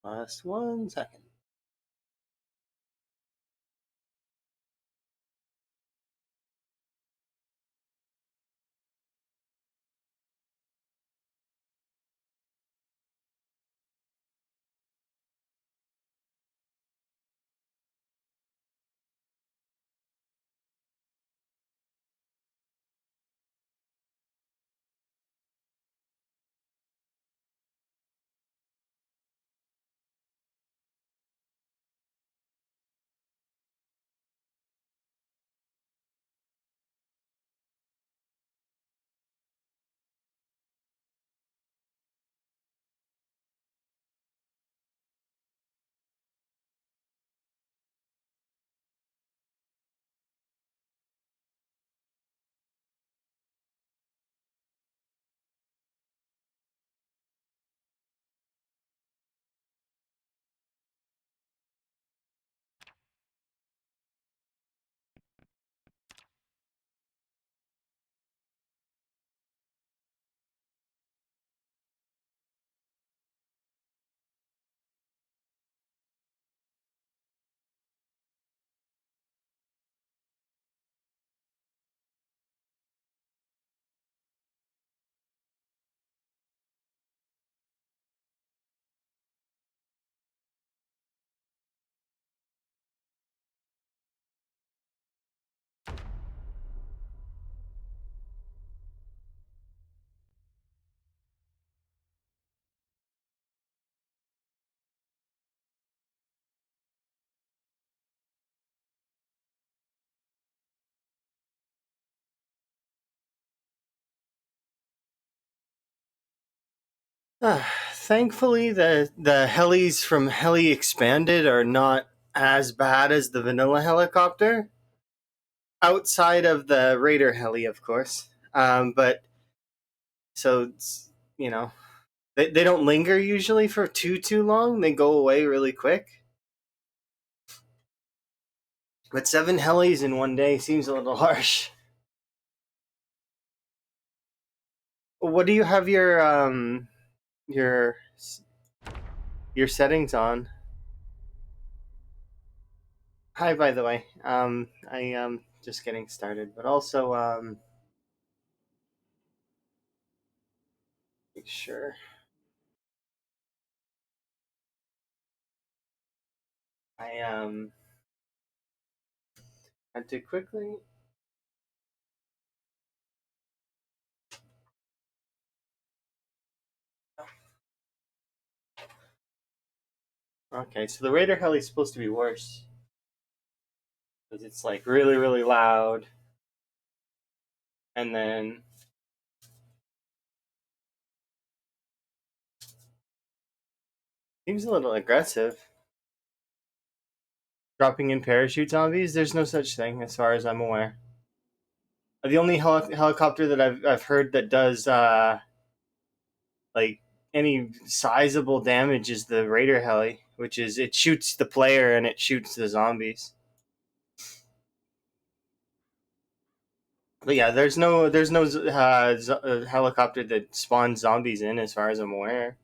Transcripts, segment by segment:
Last 1 second. Thankfully, the helis from Heli Expanded are not as bad as the vanilla helicopter. Outside of the Raider heli, of course. But so you know, they don't linger usually for too long. They go away really quick. But 7 helis in one day seems a little harsh. What do you have your your settings on? Hi, by the way. I am just getting started, but also make sure I had to quickly. Okay, so the Raider heli is supposed to be worse because it's like really loud, and then seems a little aggressive. Dropping in parachute zombies. There's no such thing as far as I'm aware. The only helicopter that I've heard that does like any sizable damage is the Raider heli, which is it shoots the player and it shoots the zombies. But yeah, there's no helicopter that spawns zombies in, as far as I'm aware.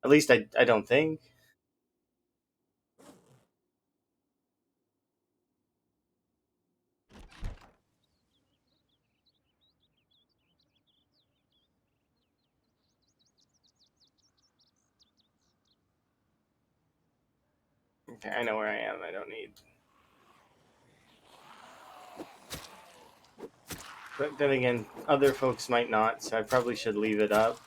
At least I don't think. Okay, I know where I am. I don't need. But then again, other folks might not, so I probably should leave it up.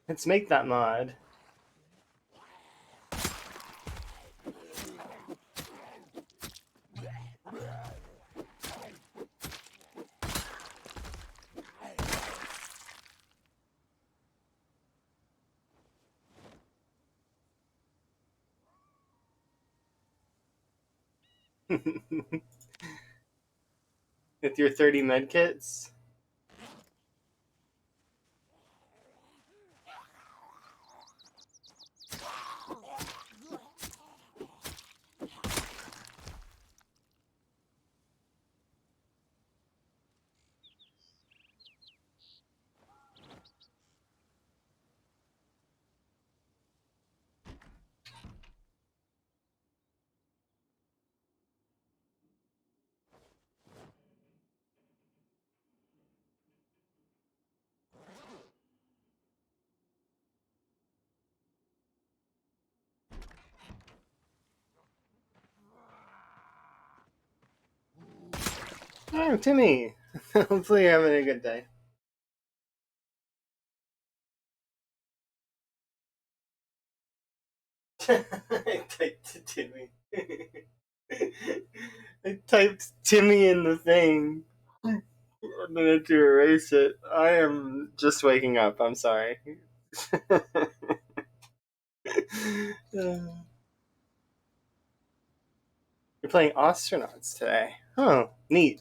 Let's make that mod. With your 30 medkits. Oh, Timmy. Hopefully you're having a good day. I typed Timmy. I typed Timmy in the thing. I'm gonna to erase it. I am just waking up. I'm sorry. You're playing astronauts today. Oh, neat.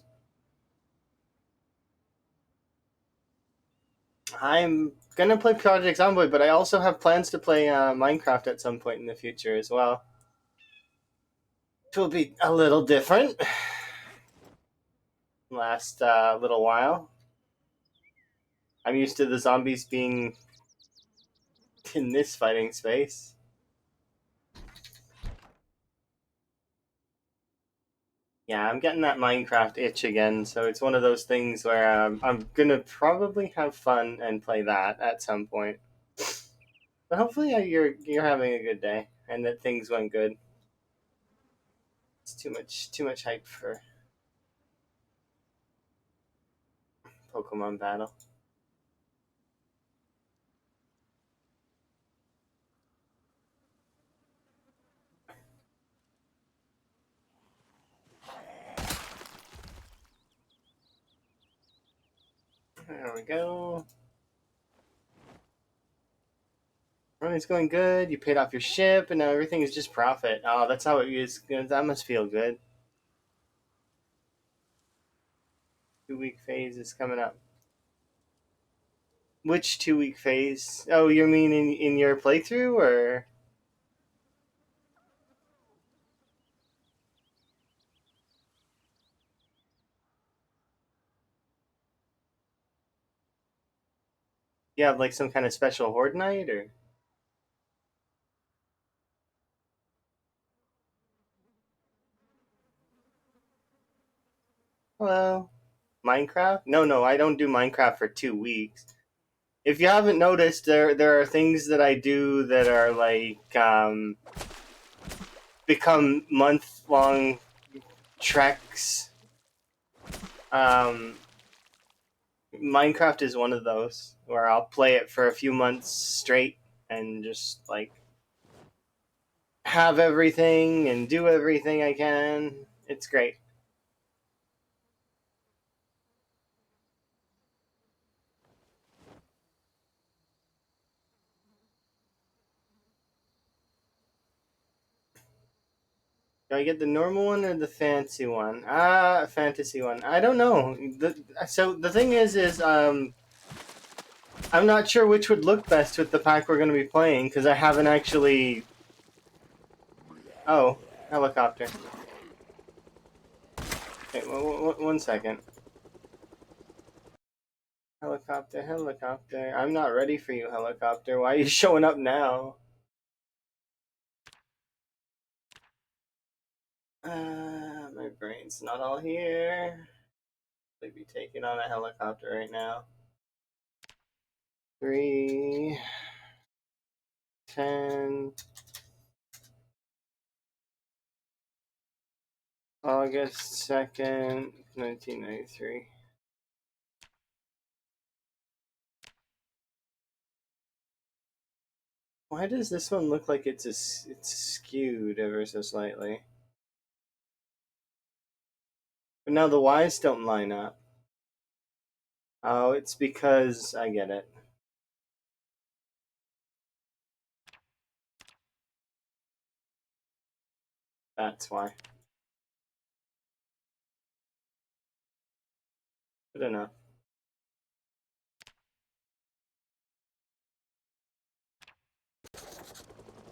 I'm gonna play Project Zomboid, but I also have plans to play Minecraft at some point in the future as well. It will be a little different. Last little while. I'm used to the zombies being in this fighting space. Yeah, I'm getting that Minecraft itch again, so it's one of those things where I'm gonna probably have fun and play that at some point. But hopefully you're having a good day and that things went good. It's too much hype for Pokemon Battle. There we go. Everything's going good. You paid off your ship, and now everything is just profit. Oh, that's how it is. That must feel good. 2 week phase is coming up. Which 2 week phase? Oh, you mean in your playthrough, or you have like some kind of special horde night, or hello, Minecraft? No, I don't do Minecraft for 2 weeks. If you haven't noticed, there are things that I do that are like become month long treks. Um, Minecraft is one of those where I'll play it for a few months straight and just like have everything and do everything I can. It's great. Do I get the normal one or the fancy one? Fantasy one. I don't know. So the thing is I'm not sure which would look best with the pack we're going to be playing because I haven't actually. Oh, helicopter. Wait, one second. Helicopter, helicopter. I'm not ready for you, helicopter. Why are you showing up now? My brain's not all here. They'd be taking on a helicopter right now. 3, 10, August 2nd, 1993. Why does this one look like it's skewed ever so slightly? But now the Y's don't line up. Oh, it's because I get it. That's why. Good enough.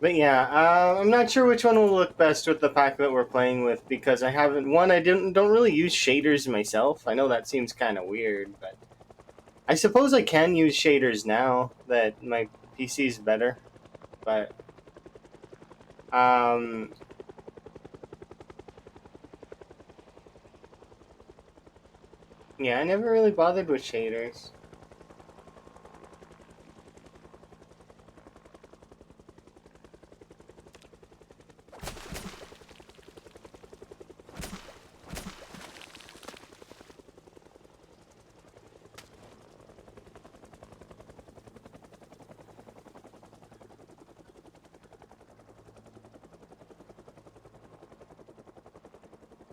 But yeah, I'm not sure which one will look best with the pack that we're playing with because I haven't. One, I don't really use shaders myself. I know that seems kind of weird, but I suppose I can use shaders now that my PC's better. But um, yeah, I never really bothered with shaders.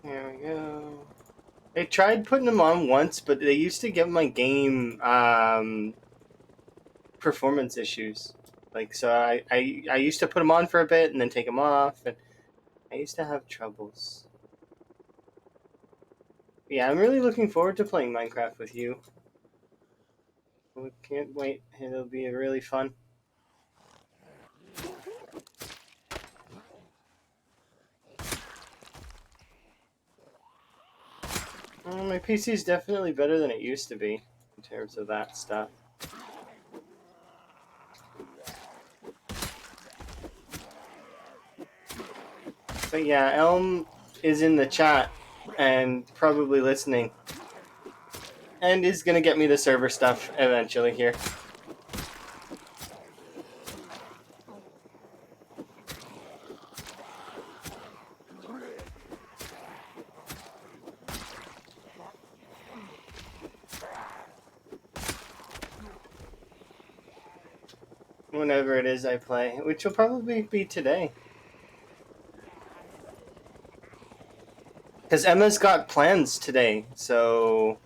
There we go. I tried putting them on once, but they used to give my game performance issues. Like, so I used to put them on for a bit and then take them off, and I used to have troubles. Yeah, I'm really looking forward to playing Minecraft with you. I can't wait. It'll be really fun. My PC is definitely better than it used to be in terms of that stuff. But yeah, Elm is in the chat and probably listening. And is gonna get me the server stuff eventually here. Whenever it is I play, which will probably be today. Because Emma's got plans today, so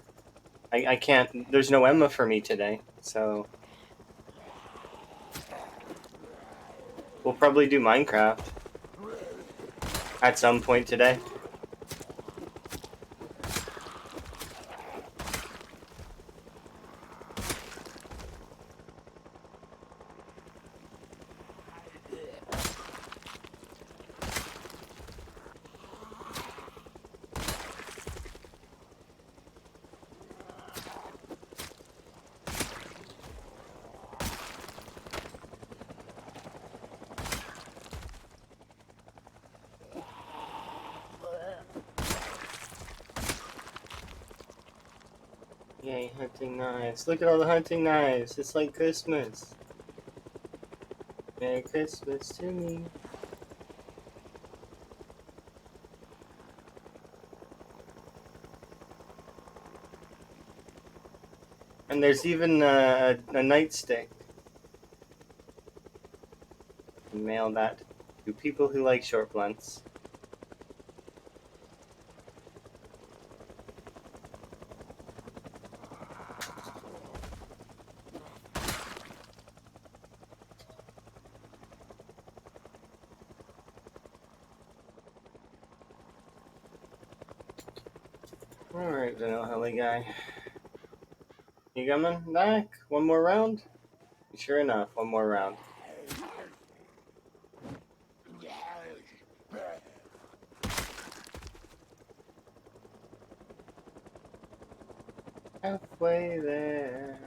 I can't. There's no Emma for me today, so we'll probably do Minecraft at some point today. Yay, hunting knives. Look at all the hunting knives. It's like Christmas. Merry Christmas to me. And there's even a nightstick. Mail that to people who like short blunts. Alright, Vanilla Helly guy. You coming back? One more round? Sure enough, one more round. Halfway there.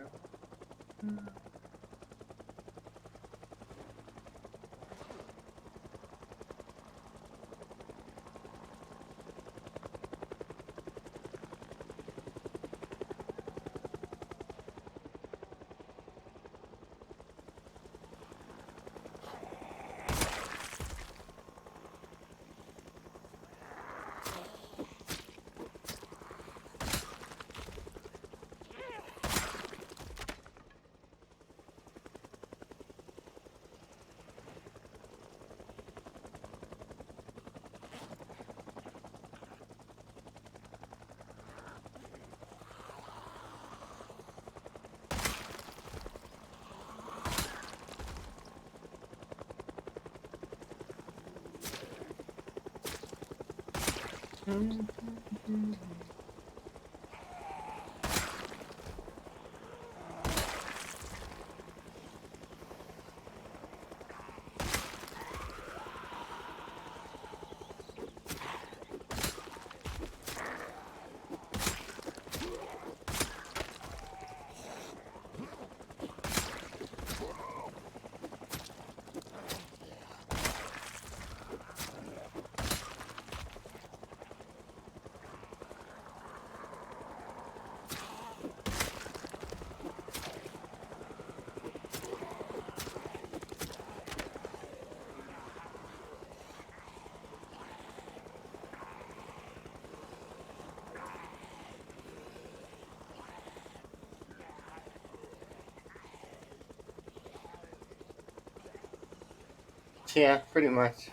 Yeah, pretty much.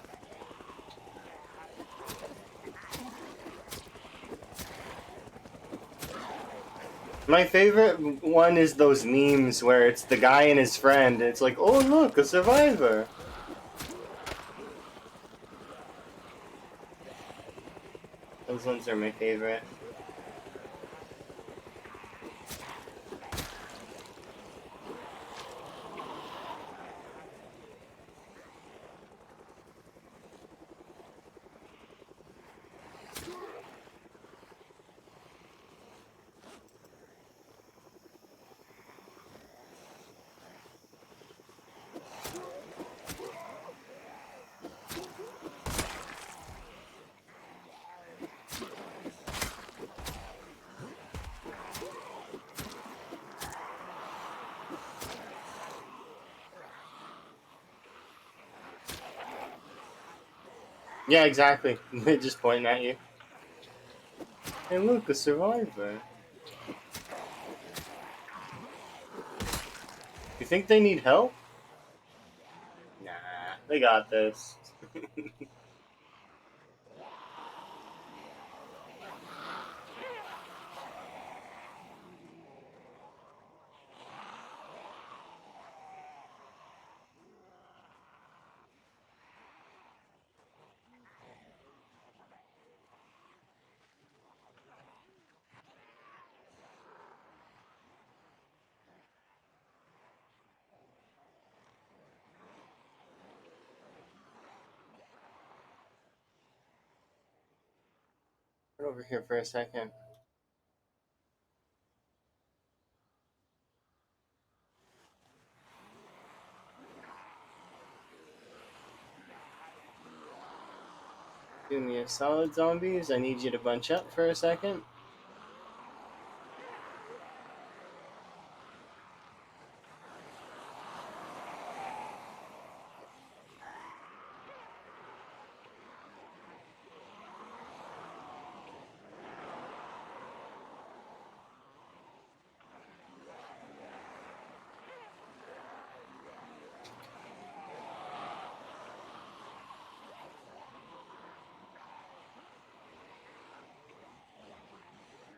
My favorite one is those memes where it's the guy and his friend, and it's like, oh look, a survivor. Those ones are my favorite. Yeah, exactly. They're just pointing at you. Hey, look, a survivor. You think they need help? Nah, they got this. Get over here for a second. Do me a solid, zombies. I need you to bunch up for a second.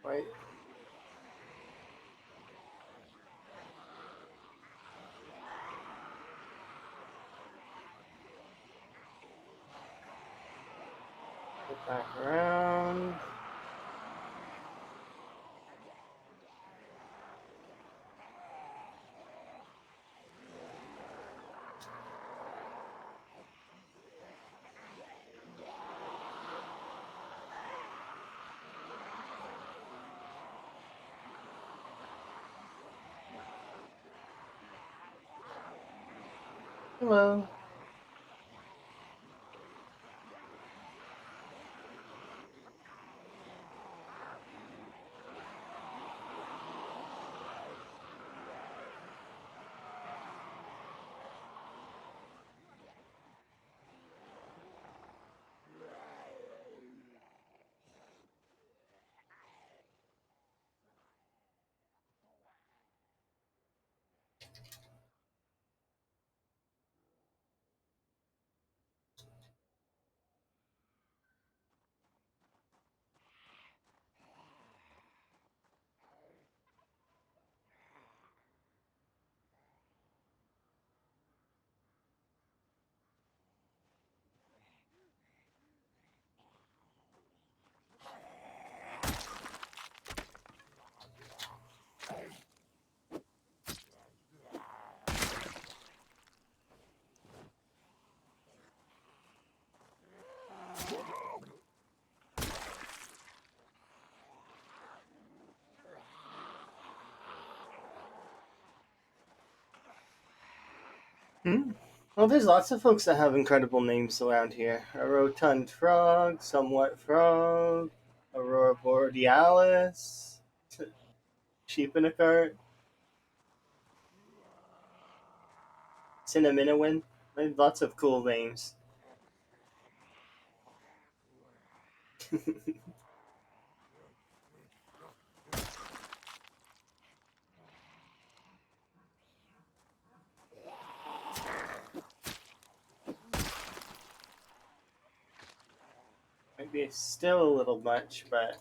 Right. Get back around. Hello. Hmm? Well, there's lots of folks that have incredible names around here. A rotund frog, somewhat frog, aurora borealis, sheep in a cart, cinnamon. There's lots of cool names. Might be still a little much, but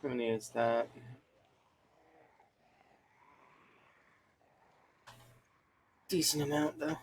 How many is that? Decent amount, though.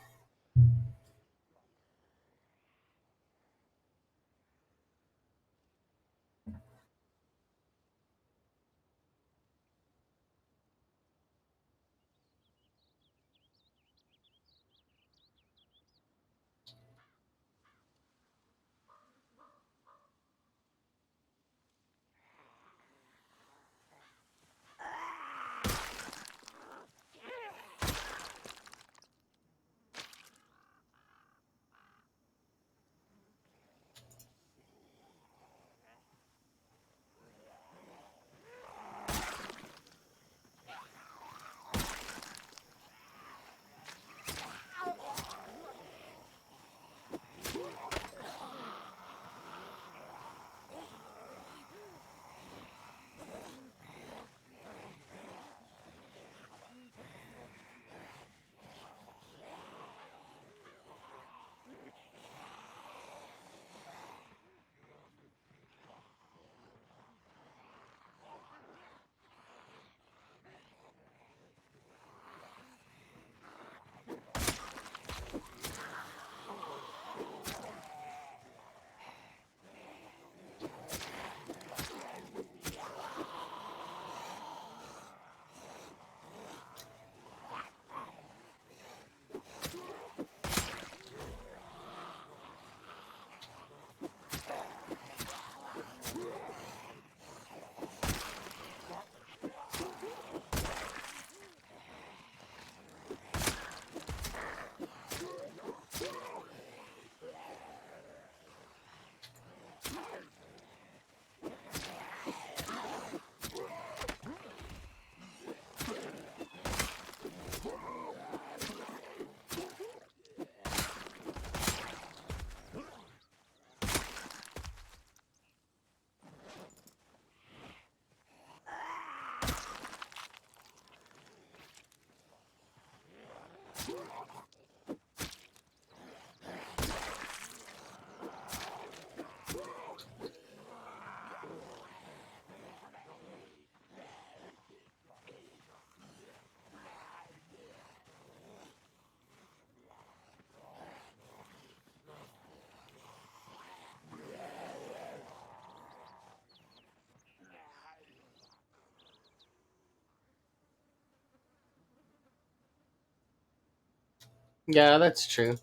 Yeah, that's true.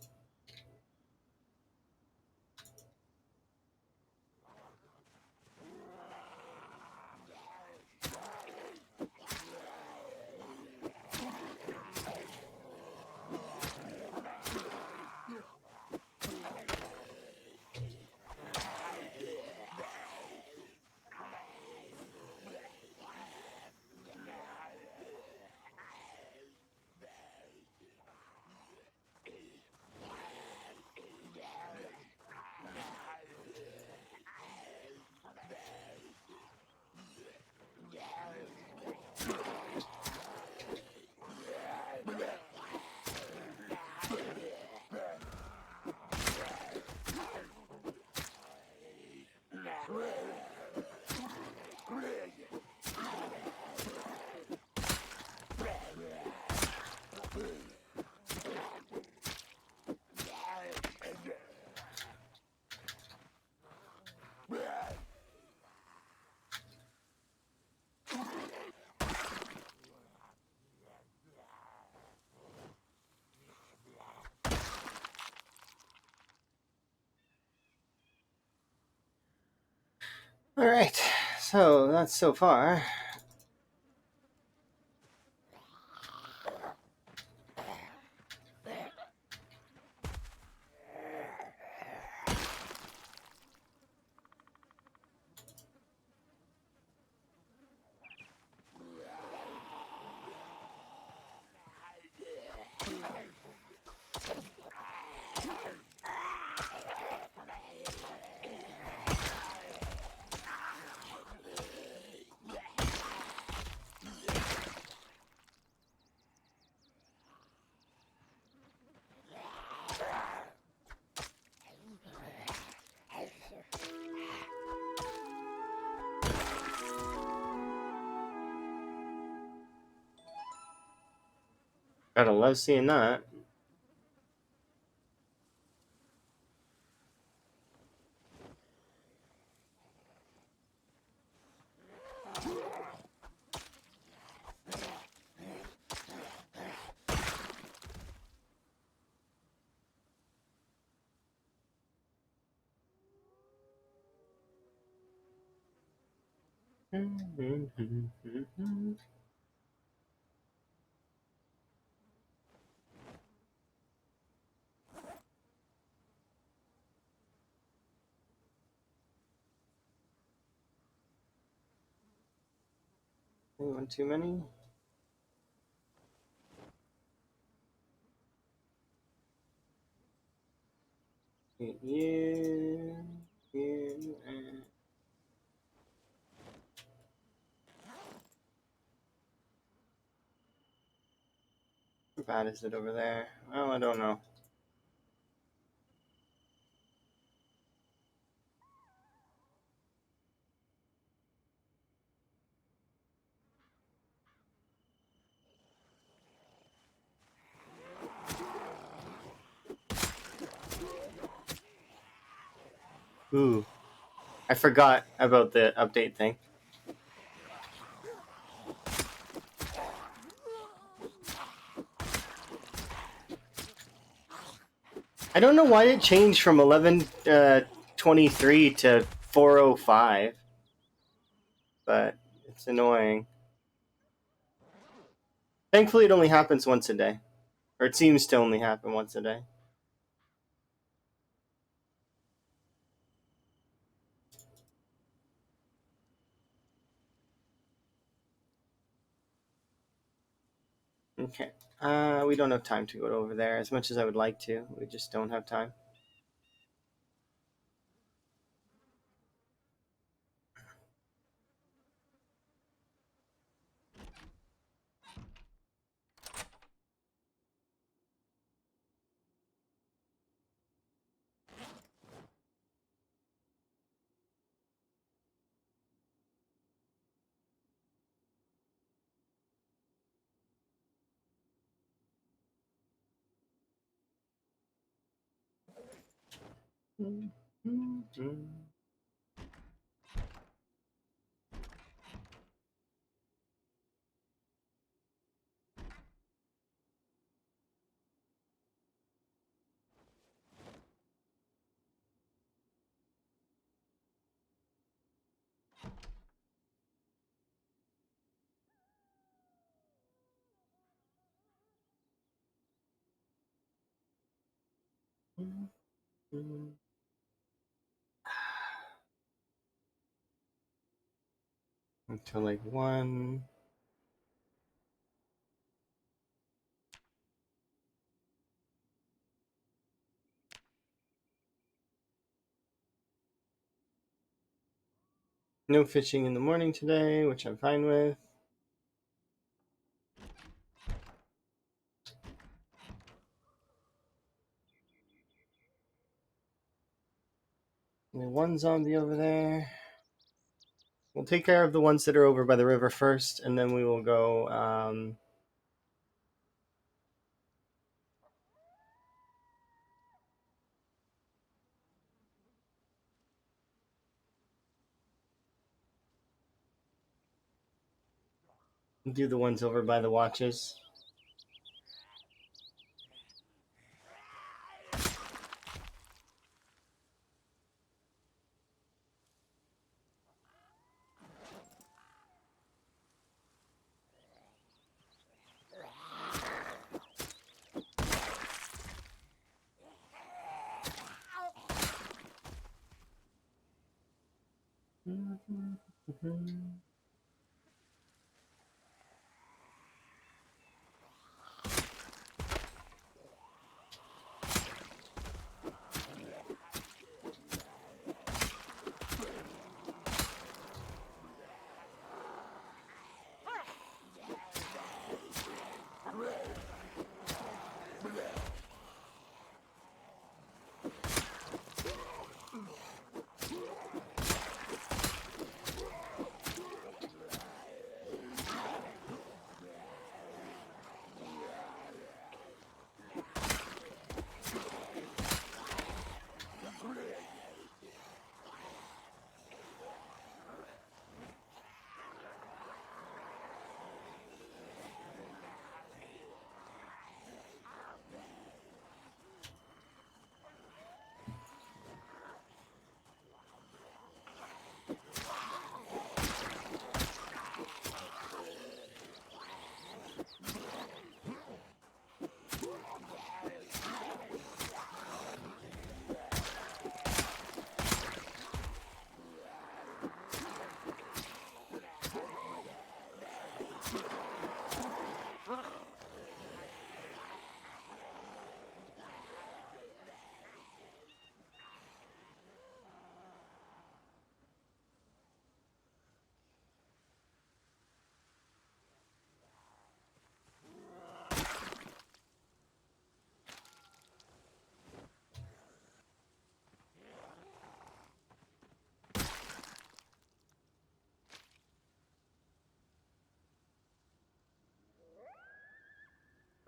All right, so that's so far. Gotta love seeing that. One too many? You, and... How bad is it over there? Well, I don't know. Ooh, I forgot about the update thing. I don't know why it changed from 11:23 to 4:05, but it's annoying. Thankfully, it only happens once a day, or it seems to only happen once a day. Okay. We don't have time to go over there as much as I would like to. We just don't have time. Until like 1. No fishing in the morning today, which I'm fine with. Only one zombie over there. We'll take care of the ones that are over by the river first, and then we will go. Do the ones over by the watches.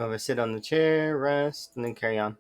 Have a sit on the chair, rest, and then carry on.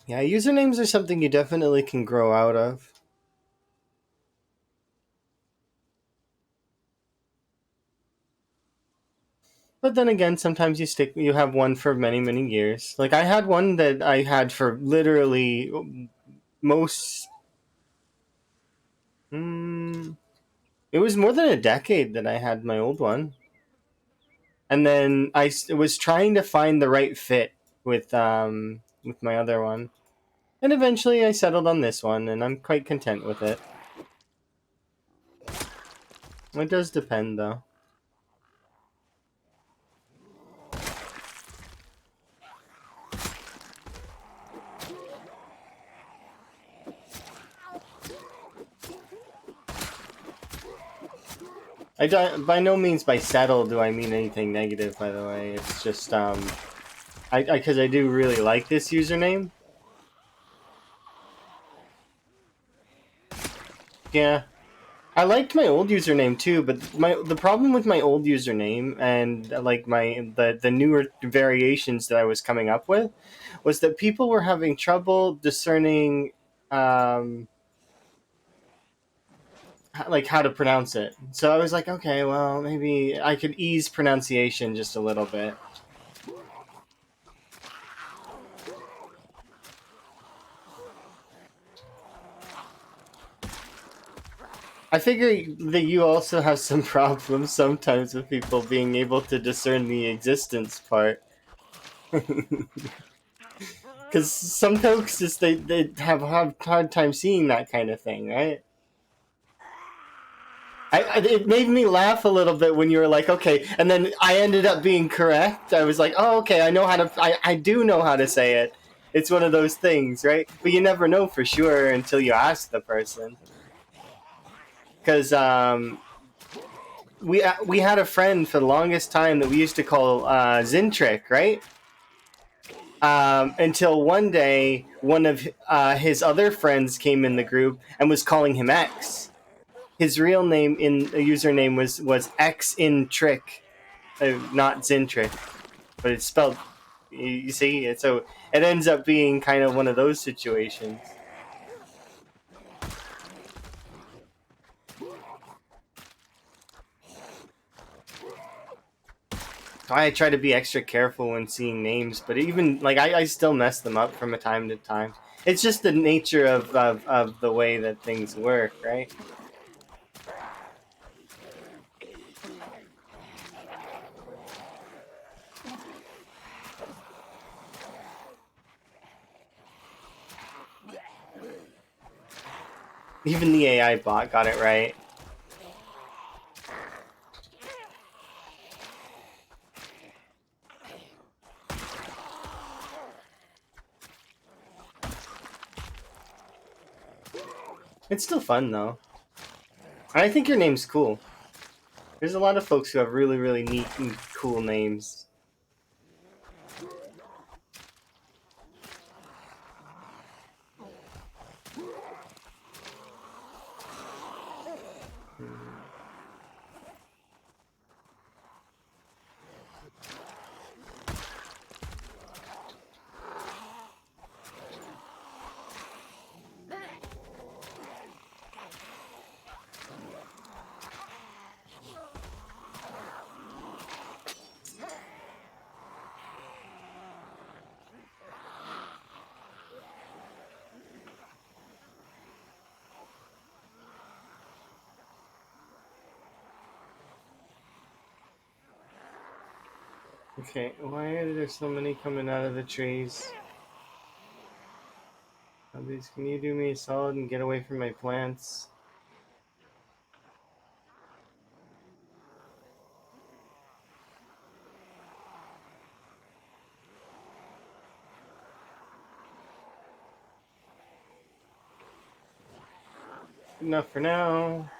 Yeah, usernames are something you definitely can grow out of. But then again, sometimes you have one for many, many years. Like I had one that I had for literally most. Mm, it was more than a decade that I had my old one, and then was trying to find the right fit with my other one, and eventually I settled on this one, and I'm quite content with it. It does depend, though. By no means by settle do I mean anything negative. By the way, it's just I because I do really like this username. Yeah, I liked my old username too, but the problem with my old username and like the newer variations that I was coming up with was that people were having trouble discerning um, like how to pronounce it. So I was like, okay, well maybe I could ease pronunciation just a little bit. I figure that you also have some problems sometimes with people being able to discern the existence part. Because some folks just they have hard time seeing that kind of thing, right? It made me laugh a little bit when you were like, okay, and then I ended up being correct. I was like, oh, okay, I know how to, I do know how to say it. It's one of those things, right? But you never know for sure until you ask the person. Because we had a friend for the longest time that we used to call Zintrick, right? Until one day, one of his other friends came in the group and was calling him X. His real name in the username was X in Trick, not Zintrick, but it's spelled. You see, so it ends up being kind of one of those situations. I try to be extra careful when seeing names, but even like I still mess them up from a time to time. It's just the nature of the way that things work, right? Even the AI bot got it right. It's still fun though. And I think your name's cool. There's a lot of folks who have really, really neat and cool names. Okay, why are there so many coming out of the trees? Please, can you do me a solid and get away from my plants? Good enough for now.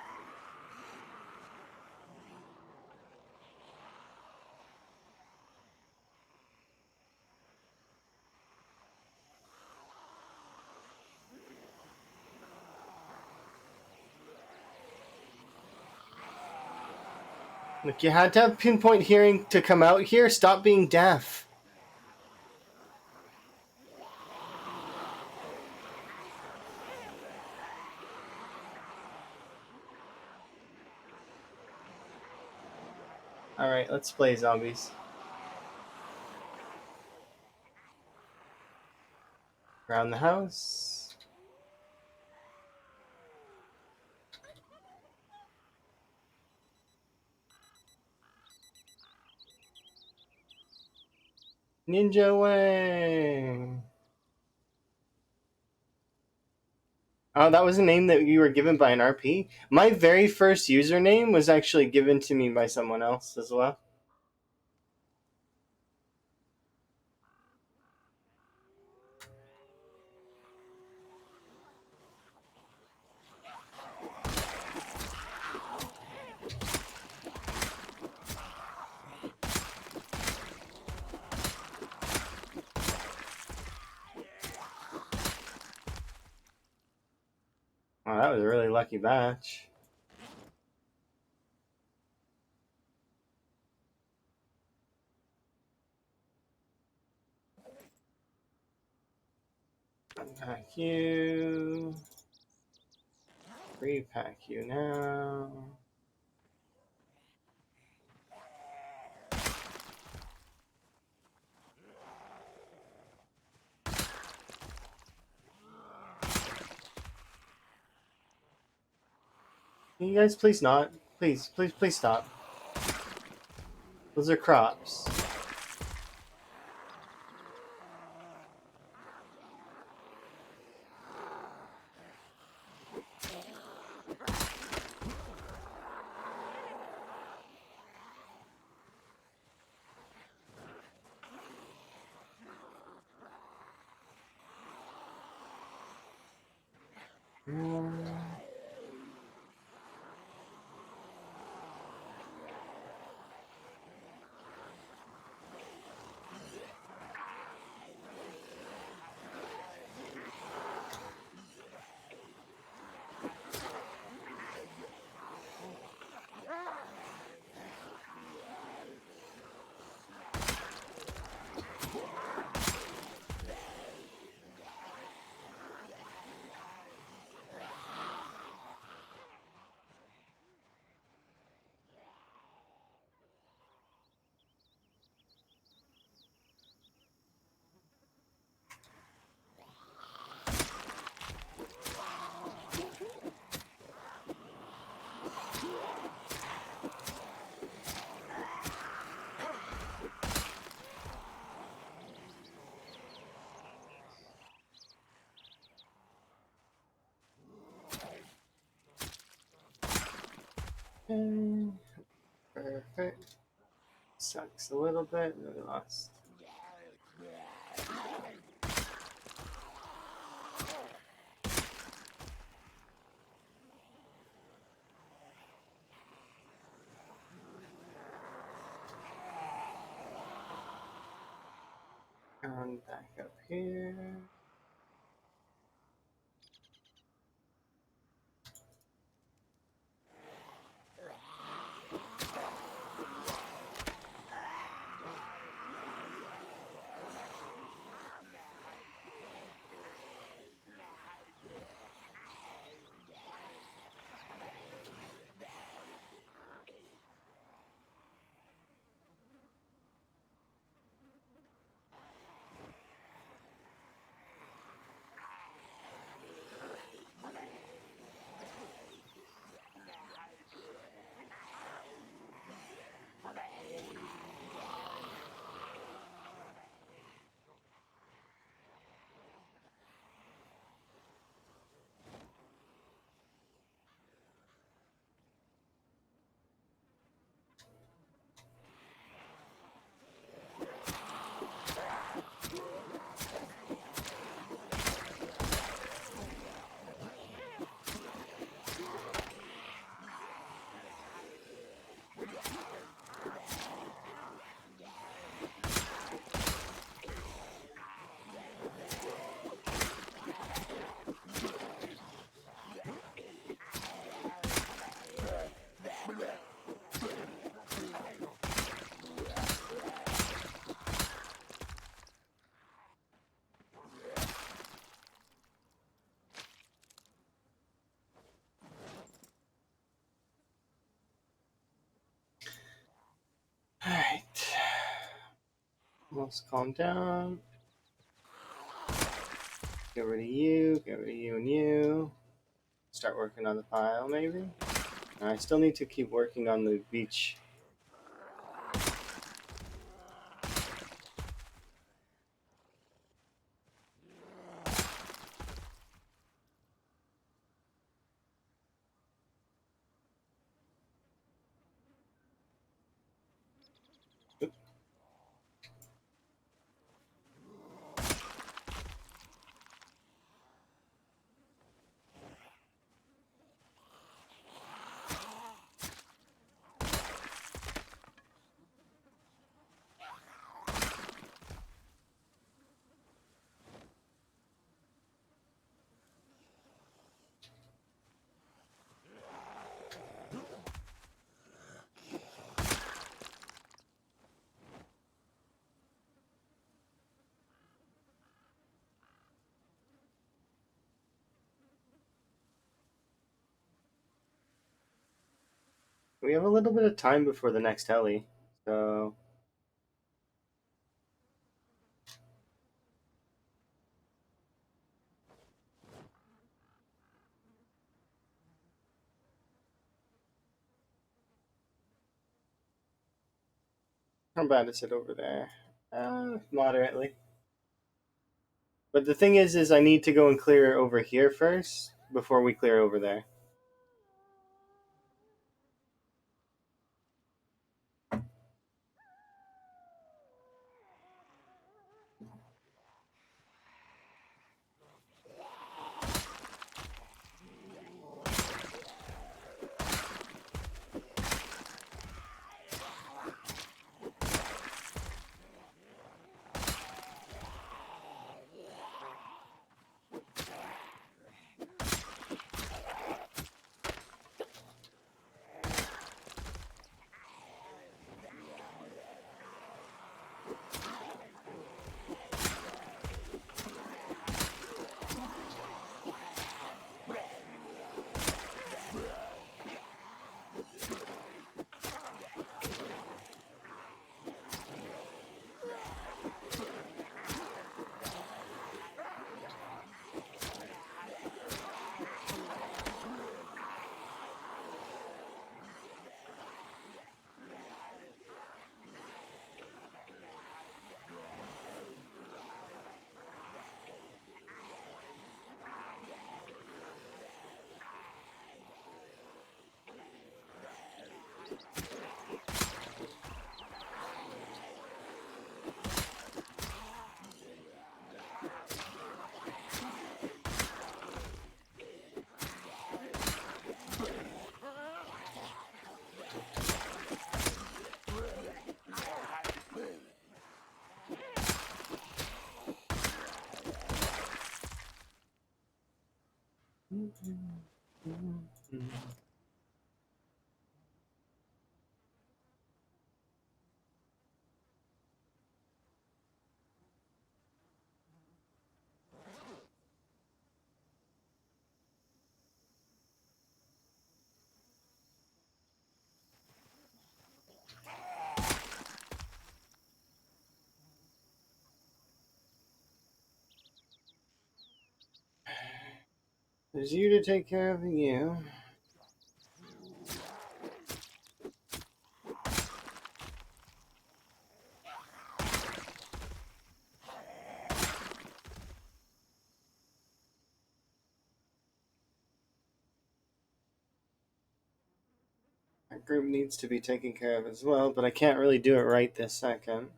Look, you had to have pinpoint hearing to come out here. Stop being deaf. Alright, let's play zombies. Around the house. Ninja way! Oh, that was a name that you were given by an RP? My very first username was actually given to me by someone else as well. Oh, that was a really lucky batch. Unpack you. Repack you now. Can you guys please not? Please, please, please stop. Those are crops. Okay, perfect. Sucks a little bit. We lost. And back up here. Alright. Let's calm down. Get rid of you, get rid of you and you. Start working on the pile, maybe? I still need to keep working on the beach. We have a little bit of time before the next heli, so How bad is it over there? Moderately. But the thing is I need to go and clear over here first before we clear over there. There's you to take care of you. That group needs to be taken care of as well, but I can't really do it right this second.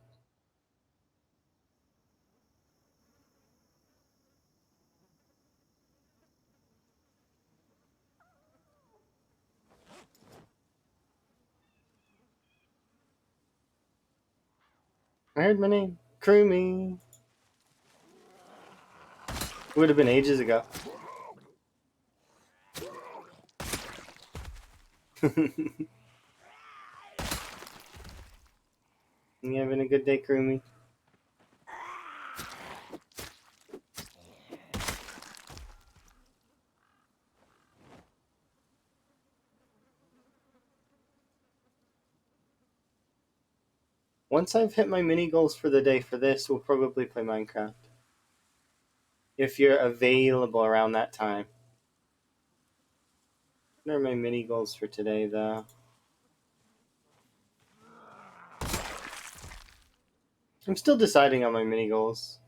I heard my name. Crew me. It would have been ages ago. You having a good day, crew me? Once I've hit my mini goals for the day for this, we'll probably play Minecraft. If you're available around that time. What are my mini goals for today, though? I'm still deciding on my mini goals.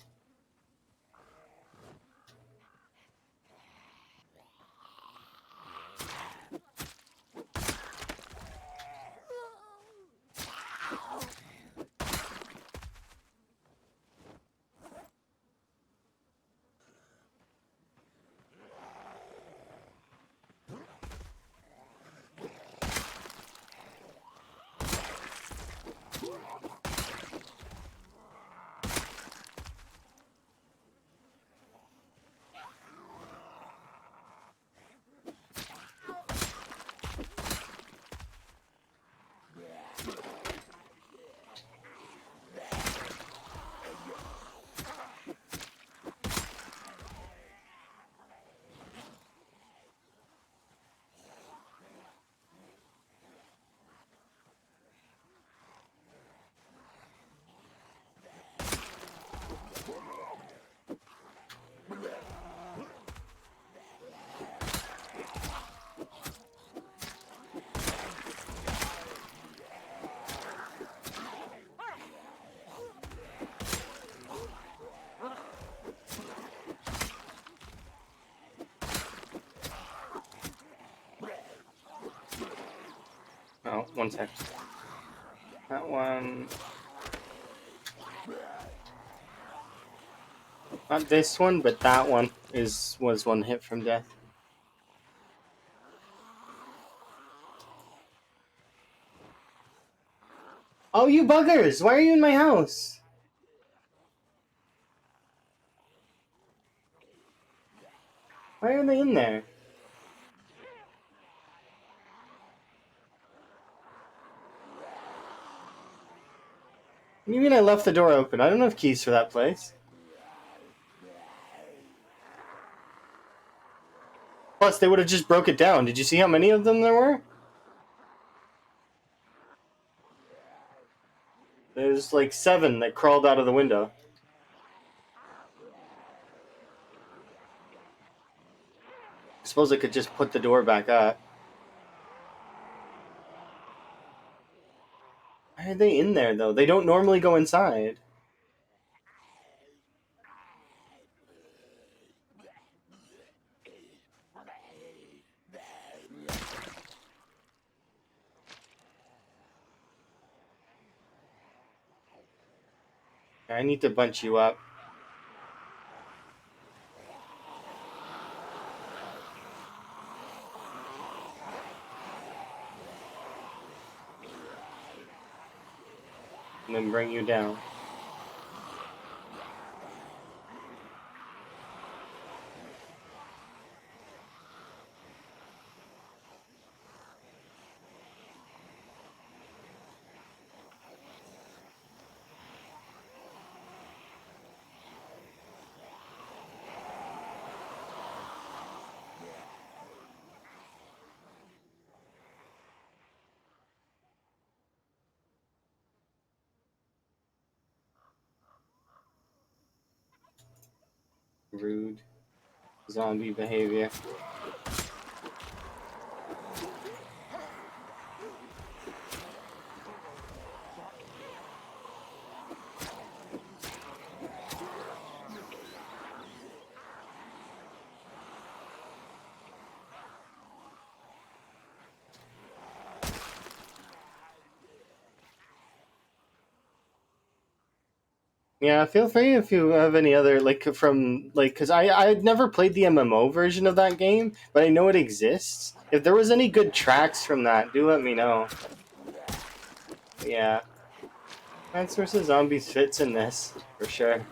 one sec. That one. Not this one, but that one was one hit from death. Oh, you buggers! Why are you in my house? Why are they in there? What do you mean I left the door open? I don't have keys for that place. Plus, they would have just broke it down. Did you see how many of them there were? There's like 7 that crawled out of the window. I suppose I could just put the door back up. Why are they in there, though? They don't normally go inside. I need to bunch you up. And then bring you down. Rude. Zombie behavior. Yeah, feel free if you have any other, like, from, like, because I'd never played the MMO version of that game, but I know it exists. If there was any good tracks from that, do let me know. Yeah. Plants vs. Zombies fits in this, for sure.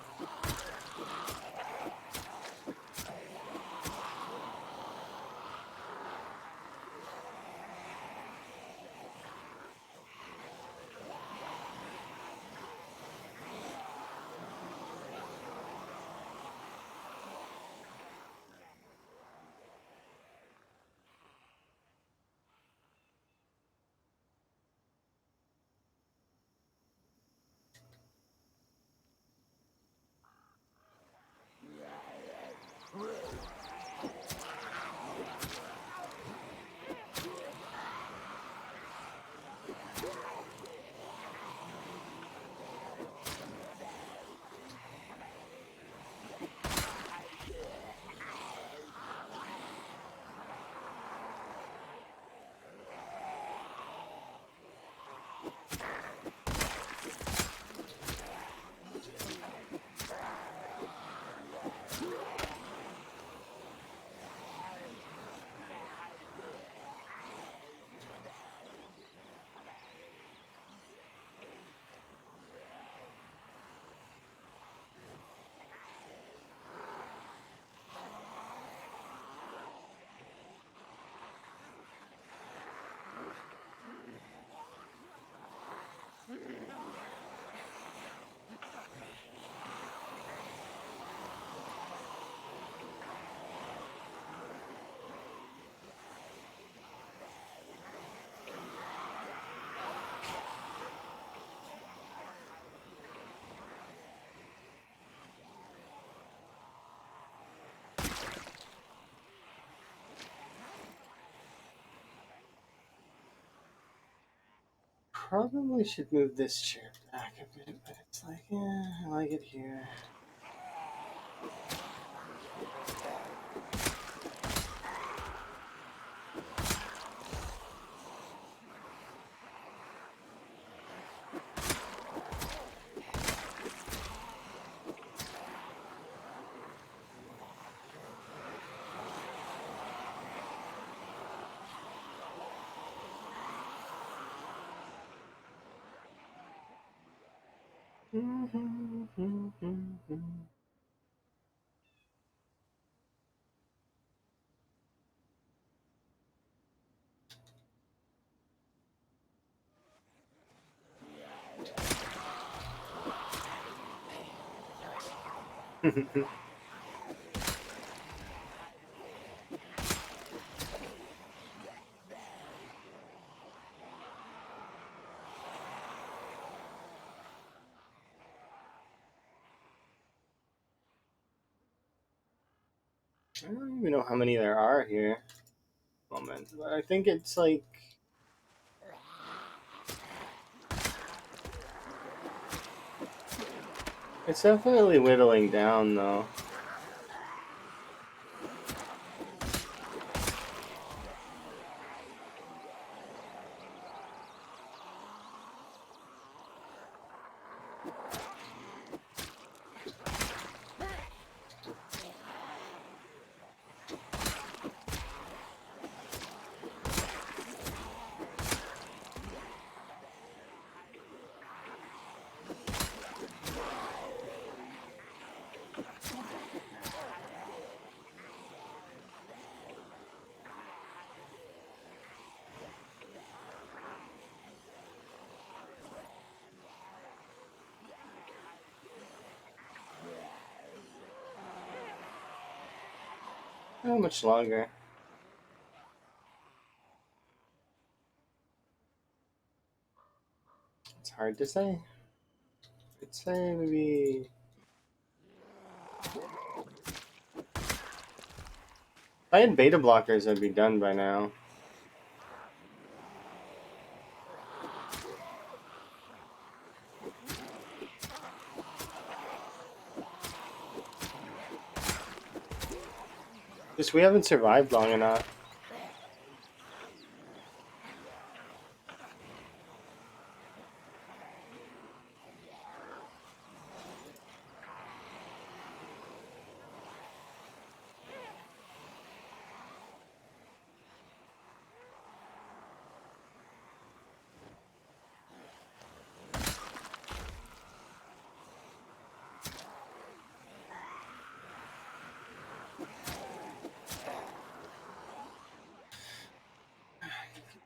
Probably should move this chair back a bit, but it's like, yeah, I like it here. I don't even know how many there are here. Moment, but I think it's like it's definitely whittling down though. How much longer? It's hard to say. I'd say maybe. If I had beta blockers, I'd be done by now. Just we haven't survived long enough.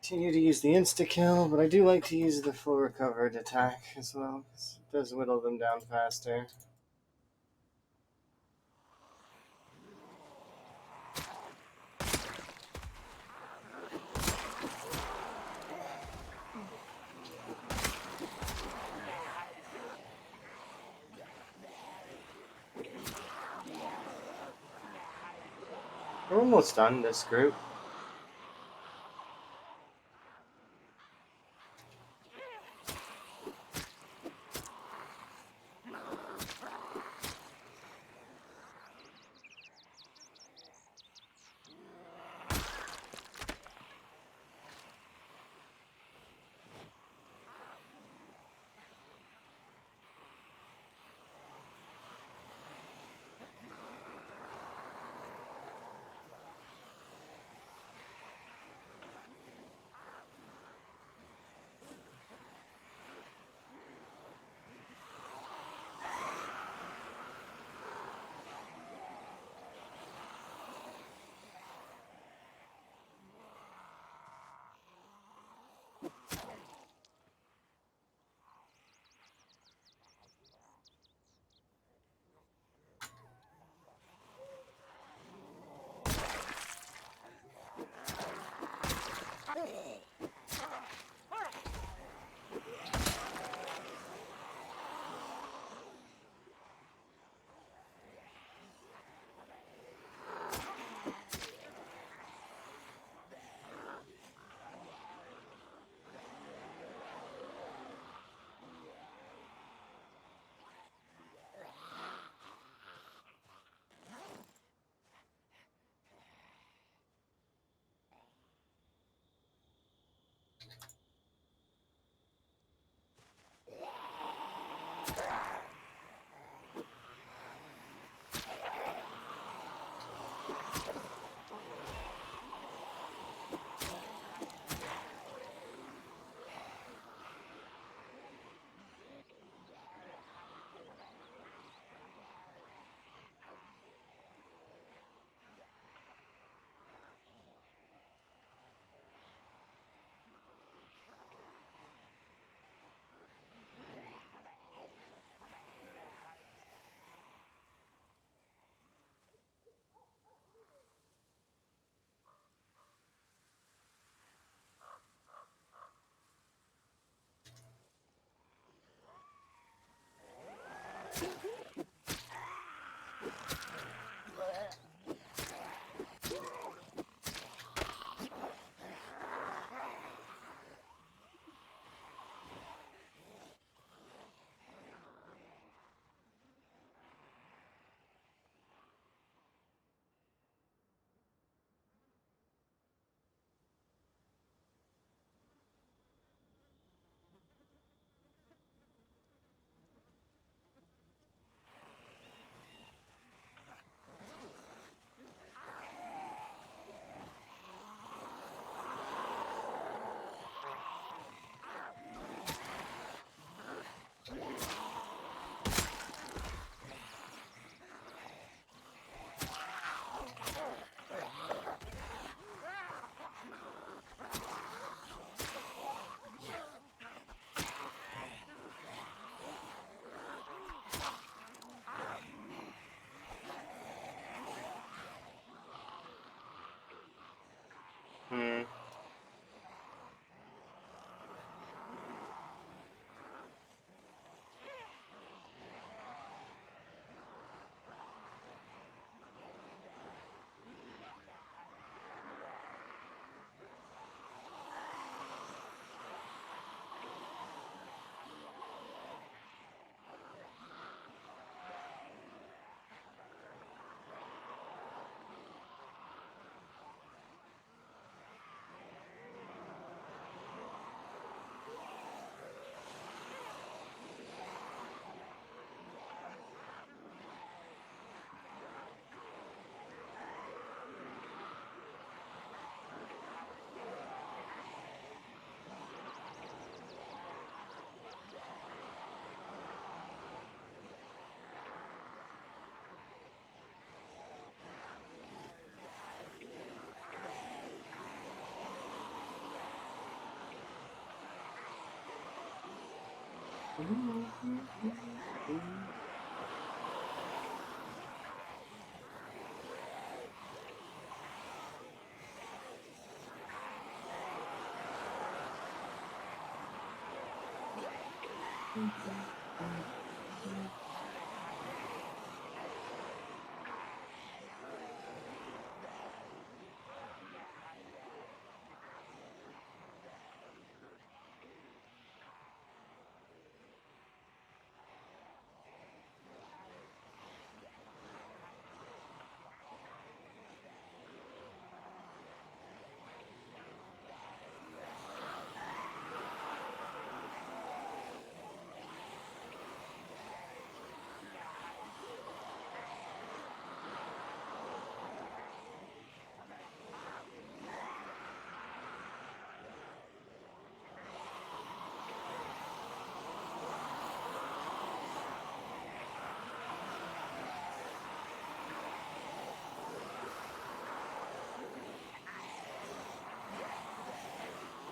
Continue to use the insta-kill, but I do like to use the full recovered attack as well, because it does whittle them down faster. We're almost done this group.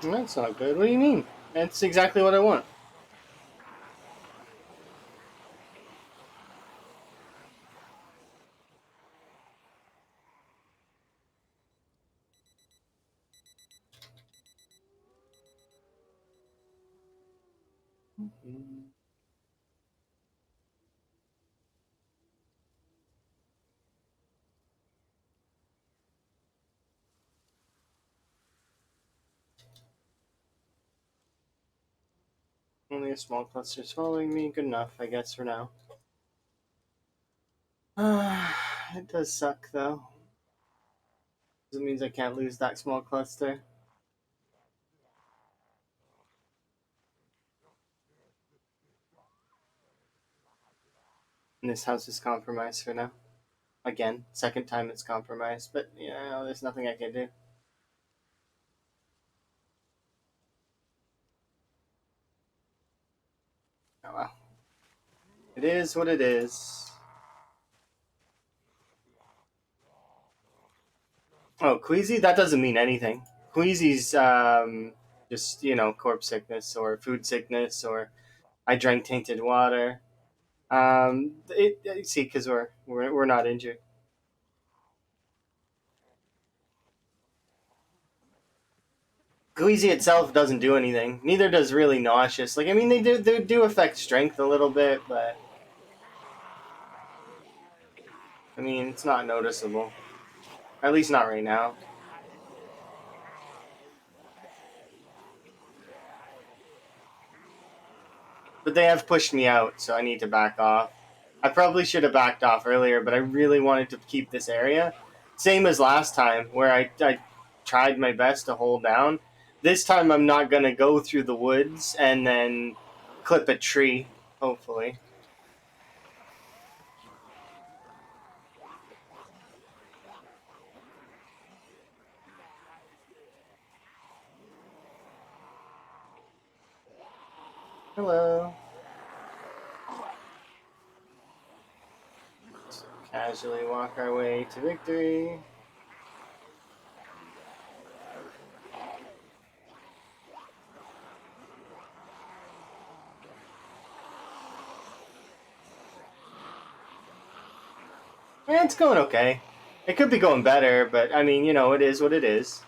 That's not good. What do you mean? That's exactly what I want. Only a small cluster is following me. Good enough, I guess, for now. It does suck, though. It means I can't lose that small cluster. And this house is compromised for now. Again, second time it's compromised, but yeah, there's nothing I can do. Oh well. It is what it is. Oh, queasy? That doesn't mean anything. Queasy's just, corpse sickness or food sickness or I drank tainted water. See, because we're not injured. Queasy itself doesn't do anything. Neither does really nauseous. Like I mean, they do affect strength a little bit, but I mean it's not noticeable. At least not right now. But they have pushed me out, so I need to back off. I probably should have backed off earlier, but I really wanted to keep this area. Same as last time, where I tried my best to hold down. This time I'm not going to go through the woods and then clip a tree, hopefully. Hello. Casually walk our way to victory. It's going okay. It could be going better, but I mean, it is what it is.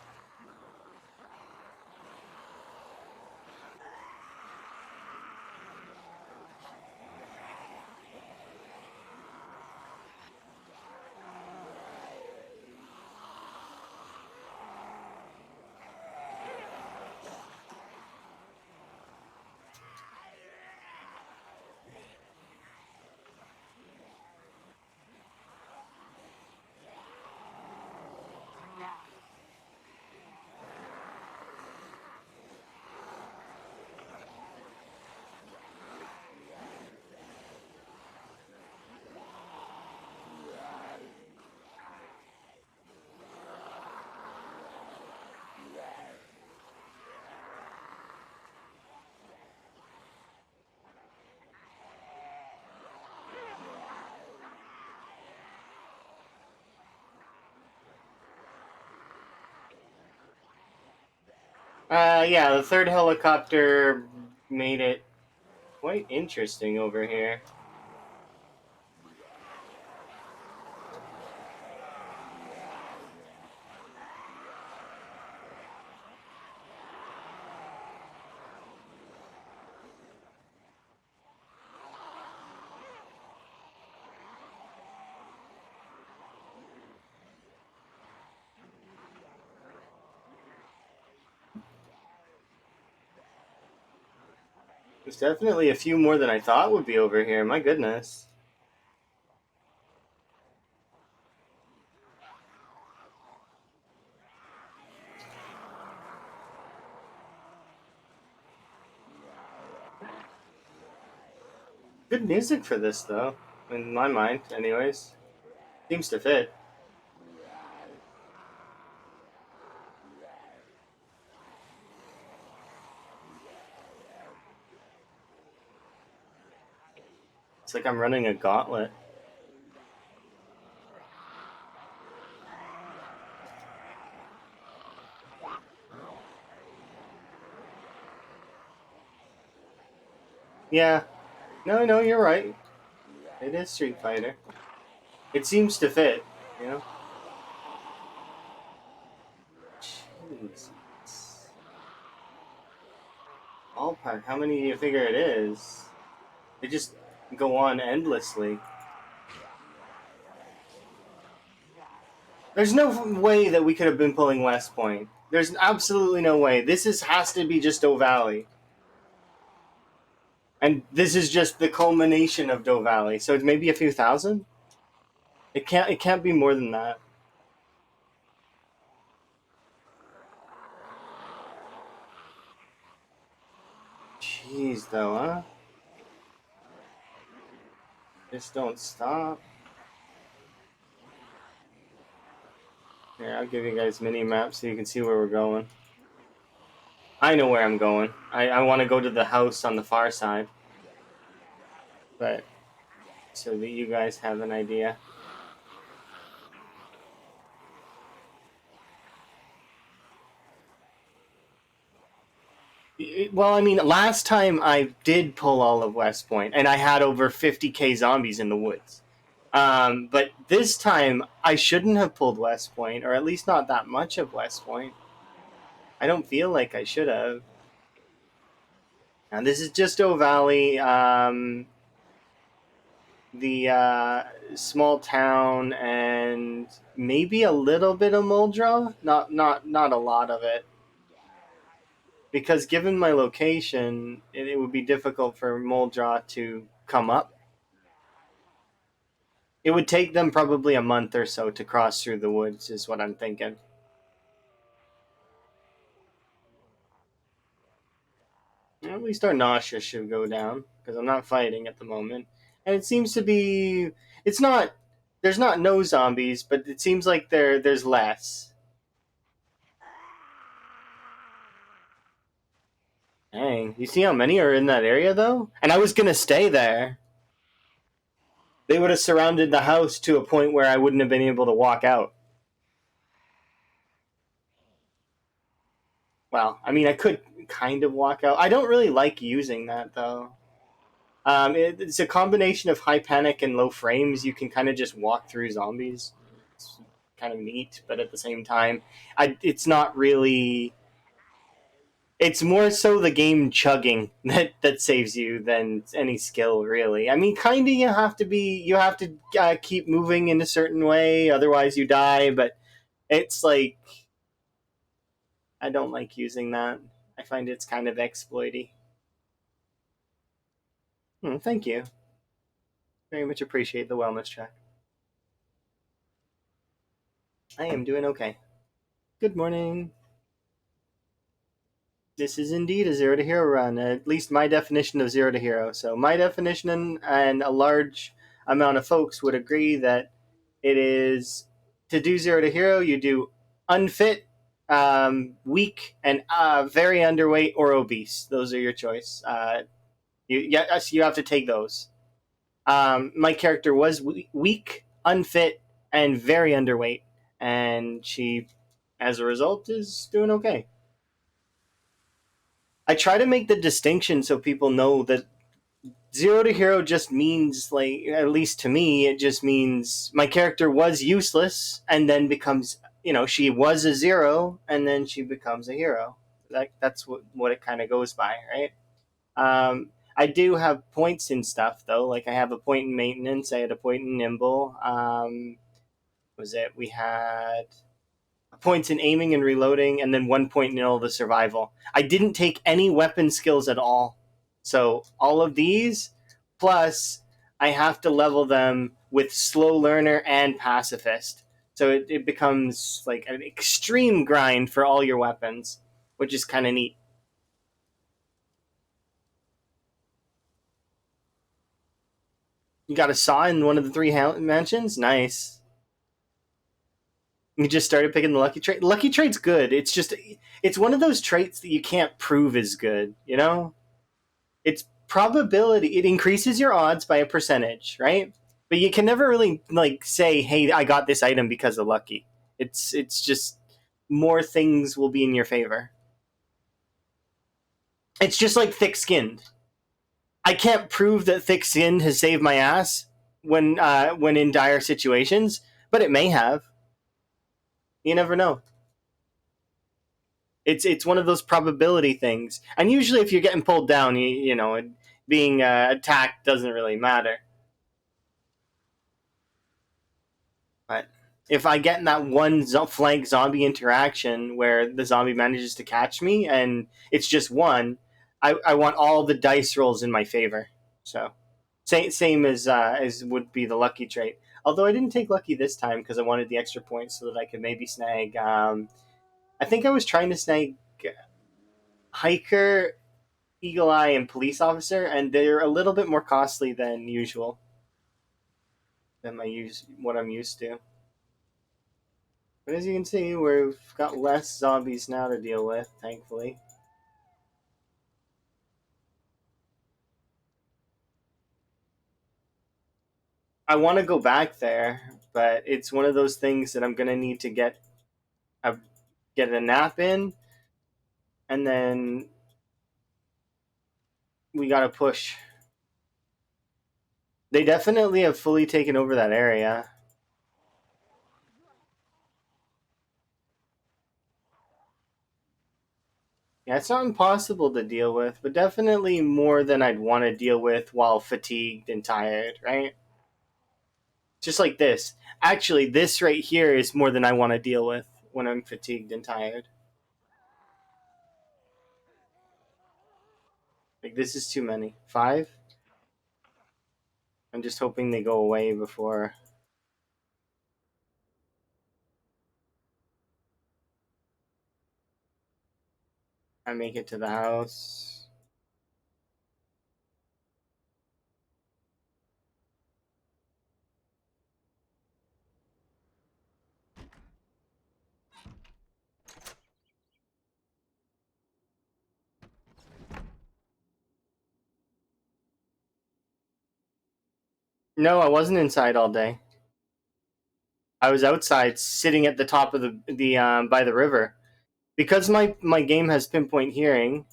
Yeah, the third helicopter made it. quite interesting over here. There's definitely a few more than I thought would be over here. My goodness. Good music for this, though. In my mind, anyways. Seems to fit. It's like I'm running a gauntlet. Yeah. No, you're right. It is Street Fighter. It seems to fit, you know? Jeez. Ballpark, how many do you figure it is? They just go on endlessly. There's no way that we could have been pulling West Point. There's absolutely no way. Has to be just Doe Valley. And this is just the culmination of Doe Valley. So it's maybe a few thousand? It can't be more than that. Jeez though, huh? Just don't stop. Here, I'll give you guys mini maps so you can see where we're going. I know where I'm going. I want to go to the house on the far side. But so that you guys have an idea. Well, I mean, last time I did pull all of West Point, and I had over 50k zombies in the woods. But this time, I shouldn't have pulled West Point, or at least not that much of West Point. I don't feel like I should have. And this is just Doe Valley, the small town, and maybe a little bit of Muldra. Not a lot of it. Because given my location, it would be difficult for Muldra to come up. It would take them probably a month or so to cross through the woods, is what I'm thinking. At least our nausea should go down, because I'm not fighting at the moment. And it seems to be... It's not... There's not no zombies, but it seems like there's less. Dang, you see how many are in that area, though? And I was going to stay there. They would have surrounded the house to a point where I wouldn't have been able to walk out. Well, I mean, I could kind of walk out. I don't really like using that, though. It's a combination of high panic and low frames. You can kind of just walk through zombies. It's kind of neat, but at the same time, it's not really... It's more so the game chugging that saves you than any skill, really. I mean, kind of you have to keep moving in a certain way, otherwise you die, but it's like... I don't like using that. I find it's kind of exploity. Thank you. Very much appreciate the wellness check. I am doing okay. Good morning. This is indeed a zero to hero run, at least my definition of zero to hero. So my definition and a large amount of folks would agree that it is to do zero to hero, you do unfit, weak, and very underweight or obese. Those are your choice. You have to take those. My character was weak, unfit, and very underweight, and she, as a result, is doing okay. I try to make the distinction so people know that Zero to hero just means, like, at least to me, it just means my character was useless and then becomes, she was a zero and then she becomes a hero. That's what it kind of goes by, right? I do have points in stuff though. Like I have a point in maintenance. I had a point in nimble. Was it? We had points in aiming and reloading, and then 1 point in all the survival. I didn't take any weapon skills at all. So all of these, plus I have to level them with slow learner and pacifist. So it becomes like an extreme grind for all your weapons, which is kind of neat. You got a saw in one of the three mansions? Nice. You just started picking the lucky trait. Lucky trait's good. It's one of those traits that you can't prove is good, It's probability. It increases your odds by a percentage, right? But you can never really like say, "Hey, I got this item because of lucky." It's just more things will be in your favor. It's just like thick-skinned. I can't prove that thick-skinned has saved my ass when in dire situations, but it may have. You never know. It's one of those probability things, and usually if you're getting pulled down, being attacked doesn't really matter. But if I get in that one flank zombie interaction where the zombie manages to catch me and it's just one, I want all the dice rolls in my favor. So same as would be the lucky trait. Although I didn't take lucky this time because I wanted the extra points so that I could maybe snag. I think I was trying to snag hiker, eagle eye, and police officer, and they're a little bit more costly than usual than what I'm used to. But as you can see, we've got less zombies now to deal with, thankfully. I want to go back there, but it's one of those things that I'm gonna need to get a nap in, and then we gotta push. They definitely have fully taken over that area. Yeah, it's not impossible to deal with, but definitely more than I'd want to deal with while fatigued and tired, right? Just like this. Actually, this right here is more than I want to deal with when I'm fatigued and tired. Like, this is too many. 5? I'm just hoping they go away before I make it to the house. No, I wasn't inside all day. I was outside, sitting at the top of the by the river, because my game has pinpoint hearing.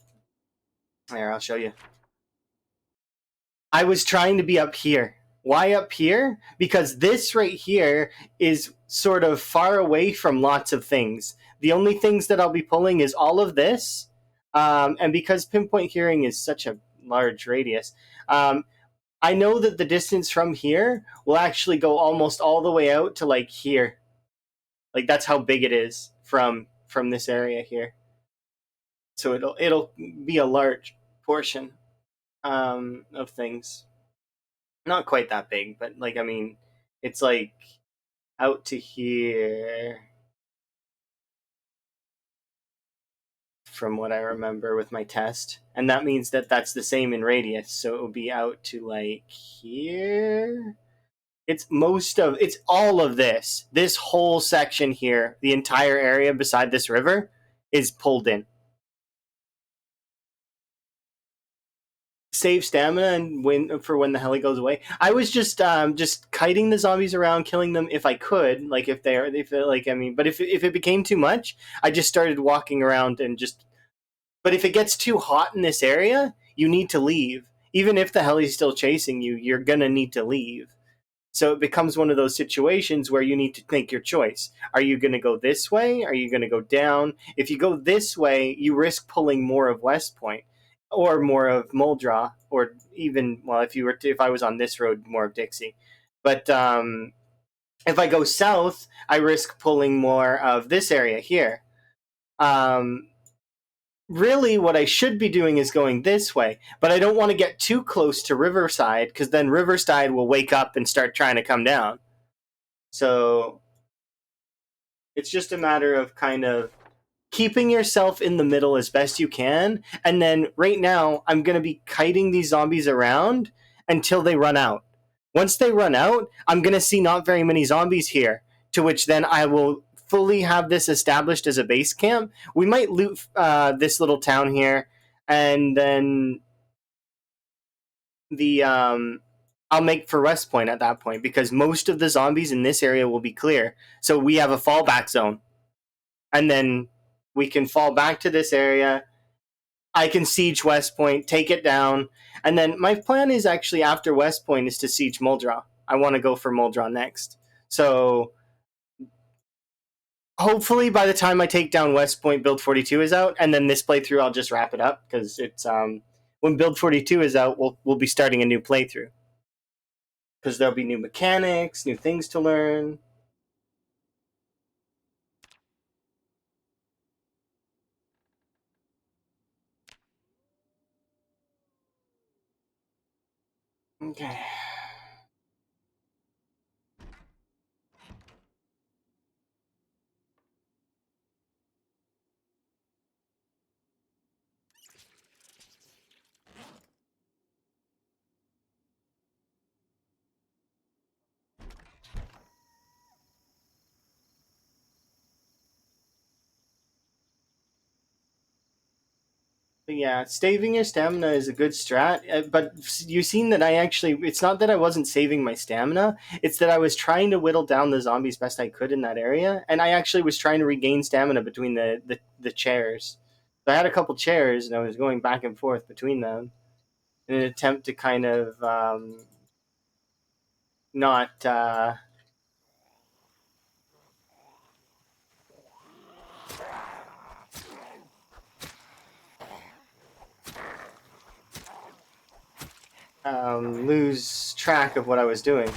Here, I'll show you. I was trying to be up here. Why up here? Because this right here is sort of far away from lots of things. The only things that I'll be pulling is all of this, and because pinpoint hearing is such a large radius, I know that the distance from here will actually go almost all the way out to like here. Like that's how big it is from this area here. So it'll be a large portion of things. Not quite that big, but like I mean, it's like out to here from what I remember with my test, and that means that that's the same in radius. So it will be out to like here. It's all of this whole section here, the entire area beside this river is pulled in. Save stamina and when the heli goes away. I was just kiting the zombies around, killing them if I could, like if they're if like I mean, but if it became too much, I just started walking around and just. But if it gets too hot in this area, you need to leave. even if the heli's still chasing you, you're gonna need to leave. So it becomes one of those situations where you need to make your choice. Are you going to go this way? Are you going to go down? If you go this way, you risk pulling more of West Point or more of Muldraw, or even, well, if I was on this road, more of Dixie. But if I go south, I risk pulling more of this area here. Um, really, what I should be doing is going this way, but I don't want to get too close to Riverside, because then Riverside will wake up and start trying to come down. So it's just a matter of kind of keeping yourself in the middle as best you can. And then right now, I'm going to be kiting these zombies around until they run out. Once they run out, I'm going to see not very many zombies here, to which then I will fully have this established as a base camp. We might loot this little town here, and then I'll make for West Point at that point, because most of the zombies in this area will be clear. So we have a fallback zone. And then we can fall back to this area. I can siege West Point, take it down. And then my plan is actually, after West Point, is to siege Muldraw. I want to go for Muldraw next. So hopefully by the time I take down West Point, Build 42 is out. And then this playthrough, I'll just wrap it up, because it's when Build 42 is out, we'll be starting a new playthrough. Because there'll be new mechanics, new things to learn. Okay. But yeah, saving your stamina is a good strat, but you've seen that it's not that I wasn't saving my stamina, it's that I was trying to whittle down the zombies best I could in that area, and I actually was trying to regain stamina between the chairs. So I had a couple chairs, and I was going back and forth between them in an attempt to kind of not lose track of what I was doing.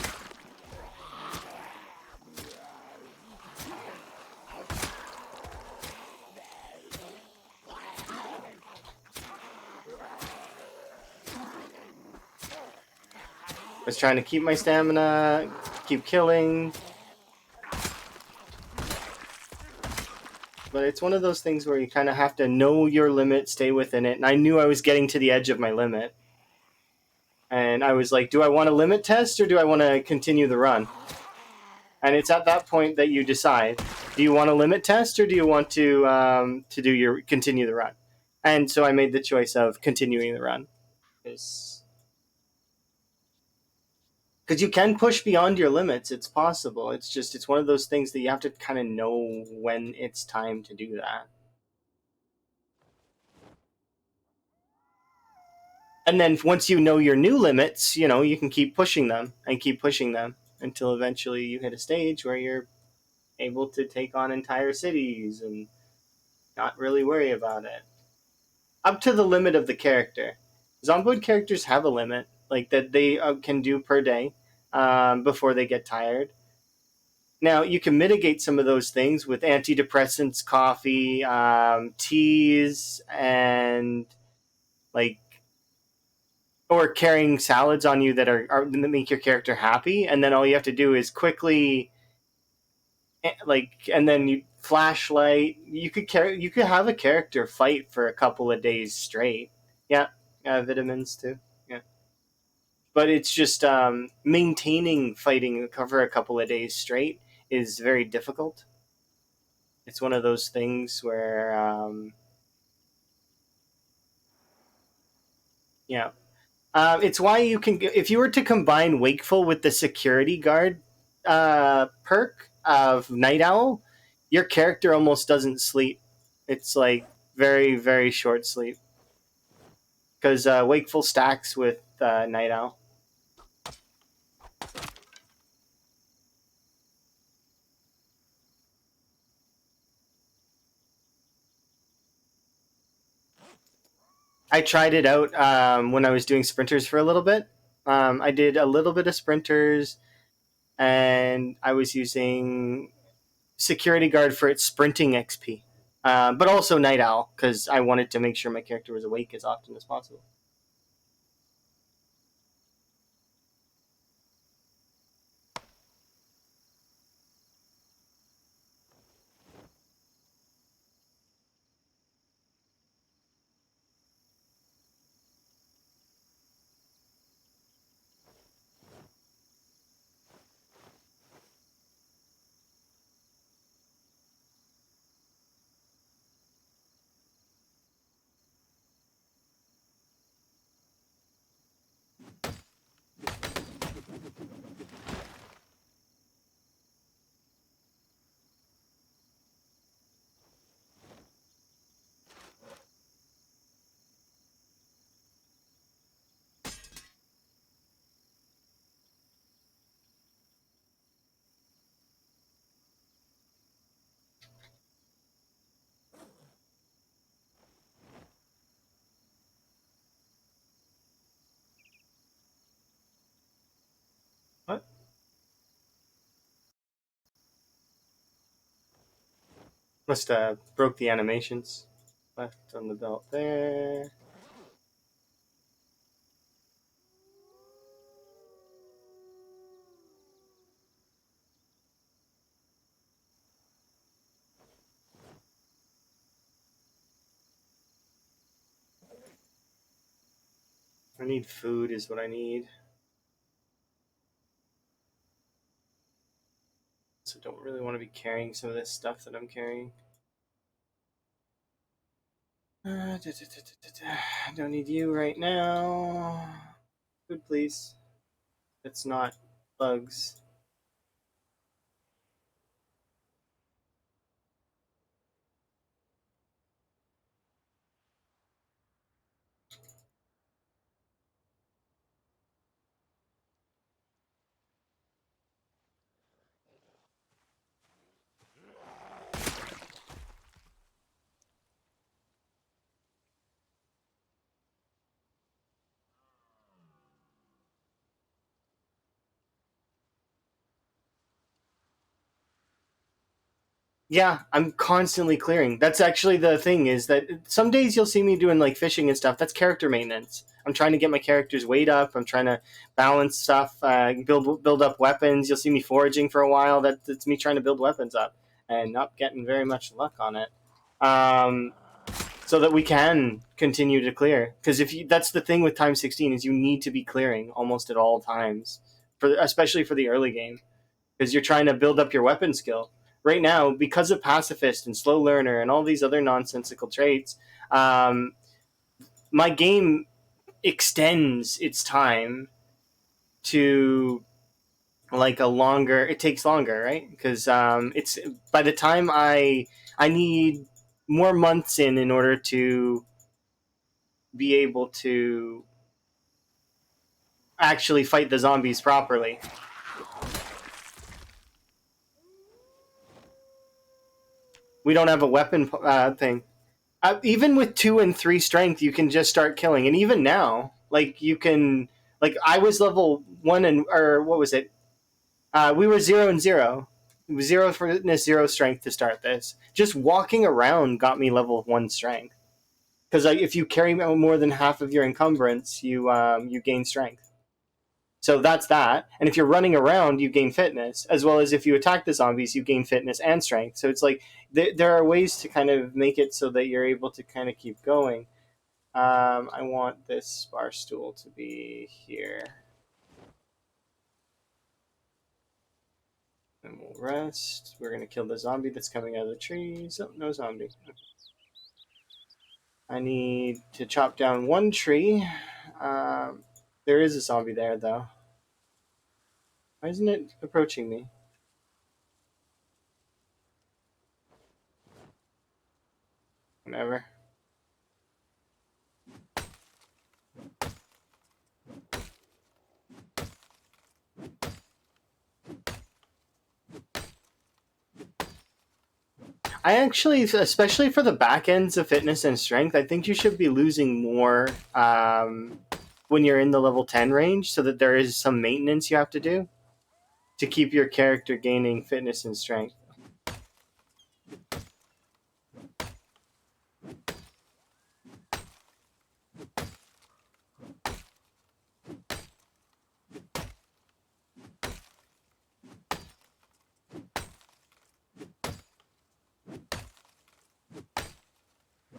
I was trying to keep my stamina, keep killing. But it's one of those things where you kind of have to know your limit, stay within it. And I knew I was getting to the edge of my limit. And I was like, do I want a limit test, or do I want to continue the run? And it's at that point that you decide: do you want a limit test, or do you want to continue the run? And so I made the choice of continuing the run, because you can push beyond your limits. It's possible. It's one of those things that you have to kind of know when it's time to do that. And then once you know your new limits, you can keep pushing them and keep pushing them until eventually you hit a stage where you're able to take on entire cities and not really worry about it. Up to the limit of the character. Zomboid characters have a limit, like that they can do per day before they get tired. Now, you can mitigate some of those things with antidepressants, coffee, teas, and like, or carrying salads on you that that make your character happy, and then all you have to do is quickly and then you flashlight. You could have a character fight for a couple of days straight. Yeah, vitamins too. Yeah, but it's just maintaining fighting for a couple of days straight is very difficult. It's one of those things where yeah. It's why you can, if you were to combine Wakeful with the Security Guard perk of Night Owl, your character almost doesn't sleep. It's like very, very short sleep. Because Wakeful stacks with Night Owl. I tried it out when I was doing sprinters for a little bit. I did a little bit of sprinters, and I was using security guard for its sprinting XP, but also Night Owl because I wanted to make sure my character was awake as often as possible. What? Must have broke the animations. Left on the belt there. I need food is what I need. So I don't really want to be carrying some of this stuff that I'm carrying. I don't need you right now. Food, please. It's not bugs. Yeah, I'm constantly clearing. That's actually the thing is that some days you'll see me doing like fishing and stuff. That's character maintenance. I'm trying to get my character's weight up. I'm trying to balance stuff, build up weapons. You'll see me foraging for a while. That's me trying to build weapons up and not getting very much luck on it. Um, so that we can continue to clear. Because if you, that's the thing with time 16 is you need to be clearing almost at all times, for especially for the early game because you're trying to build up your weapon skill. Right now, because of pacifist and slow learner and all these other nonsensical traits, um, my game extends its time to like a longer. It takes longer, right? Because it's by the time I need more months in order to be able to actually fight the zombies properly. We don't have a weapon thing. Even with 2 and 3 strength, you can just start killing. And even now, like you can, like I was level 1 and or what was it? We were 0 and 0. It was 0 fitness, 0 strength to start this. Just walking around got me level 1 strength. Because like, if you carry more than half of your encumbrance, you gain strength. So that's that. And if you're running around, you gain fitness, as well as if you attack the zombies, you gain fitness and strength. So it's like there are ways to kind of make it so that you're able to kind of keep going. I want this bar stool to be here. And we'll rest. We're going to kill the zombie that's coming out of the trees. Oh, no zombie. I need to chop down 1 tree. Um, there is a zombie there, though. Why isn't it approaching me? Whatever. I actually, especially for the back ends of fitness and strength, I think you should be losing more when you're in the level 10 range, so that there is some maintenance you have to do to keep your character gaining fitness and strength.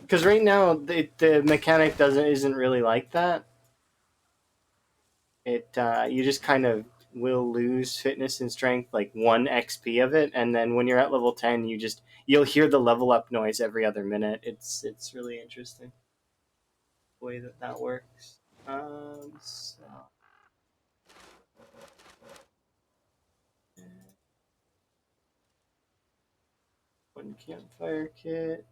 Because right now the mechanic isn't really like that. It you just kind of will lose fitness and strength, like 1 XP of it, and then when you're at level 10, you'll hear the level up noise every other minute. It's really interesting the way that works. So one campfire kit,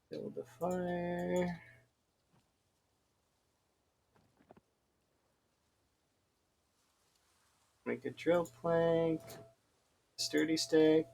build a fire, make a drill plank, sturdy stick.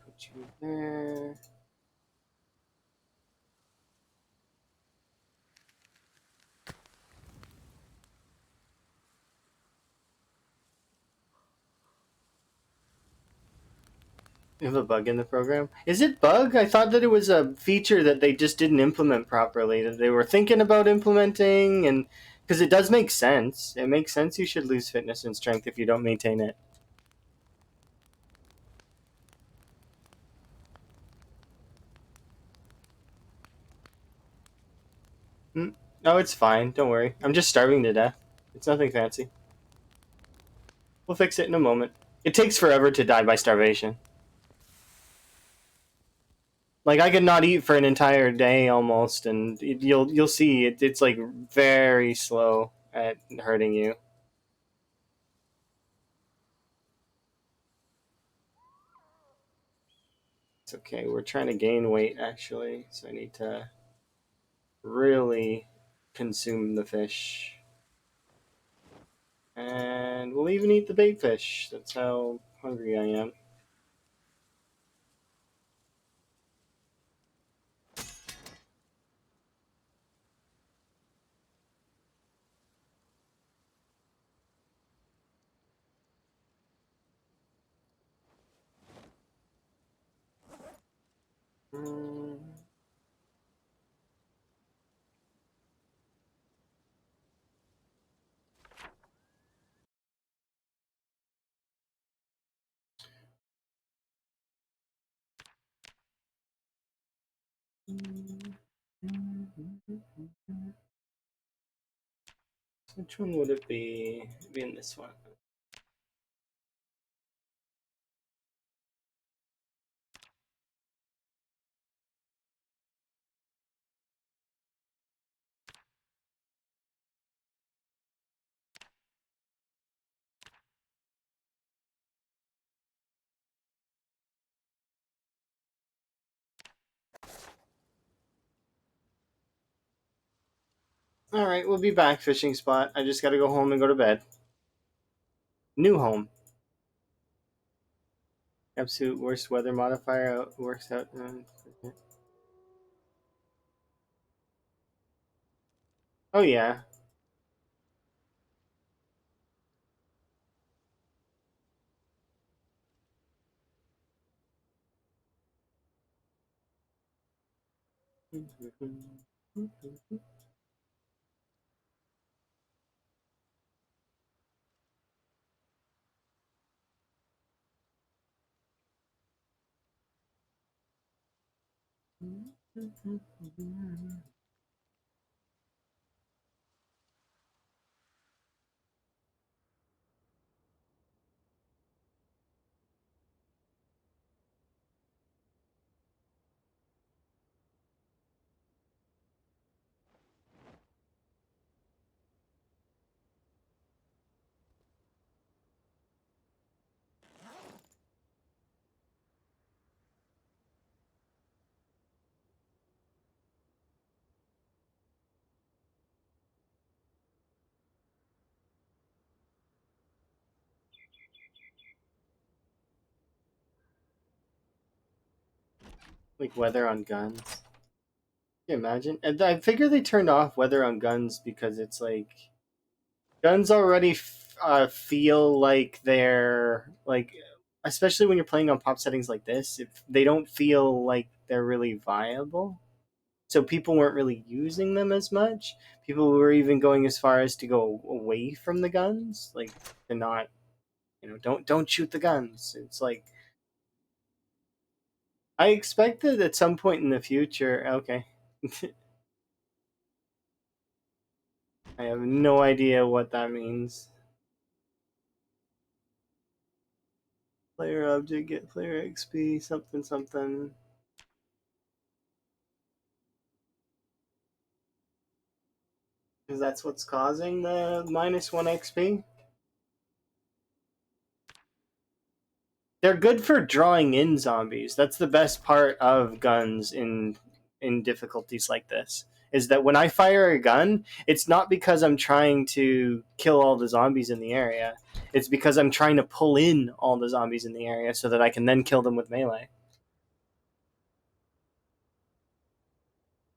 Put you there. You have a bug in the program. Is it bug? I thought that it was a feature that they just didn't implement properly. That they were thinking about implementing, and because it does make sense. It makes sense you should lose fitness and strength if you don't maintain it. Hmm. Oh, it's fine. Don't worry. I'm just starving to death. It's nothing fancy. We'll fix it in a moment. It takes forever to die by starvation. Like I could not eat for an entire day almost, and you'll see it's like very slow at hurting you. It's okay. We're trying to gain weight actually, so I need to really consume the fish. And we'll even eat the bait fish. That's how hungry I am. Mm. Which one would it be? It'd be in this one. All right, we'll be back. Fishing spot. I just got to go home and go to bed. New home. Absolute worst weather modifier works out. Oh yeah. Like weather on guns. Can you imagine? And I figure they turned off weather on guns because it's like guns already feel like they're like, especially when you're playing on pop settings like this, if they don't feel like they're really viable. So people weren't really using them as much. People were even going as far as to go away from the guns, like to not, don't shoot the guns. It's like I expected at some point in the future. Okay, I have no idea what that means. Player object get player XP something something. Because that's what's causing the -1 XP. They're good for drawing in zombies. That's the best part of guns in difficulties like this. Is that when I fire a gun, it's not because I'm trying to kill all the zombies in the area. It's because I'm trying to pull in all the zombies in the area so that I can then kill them with melee.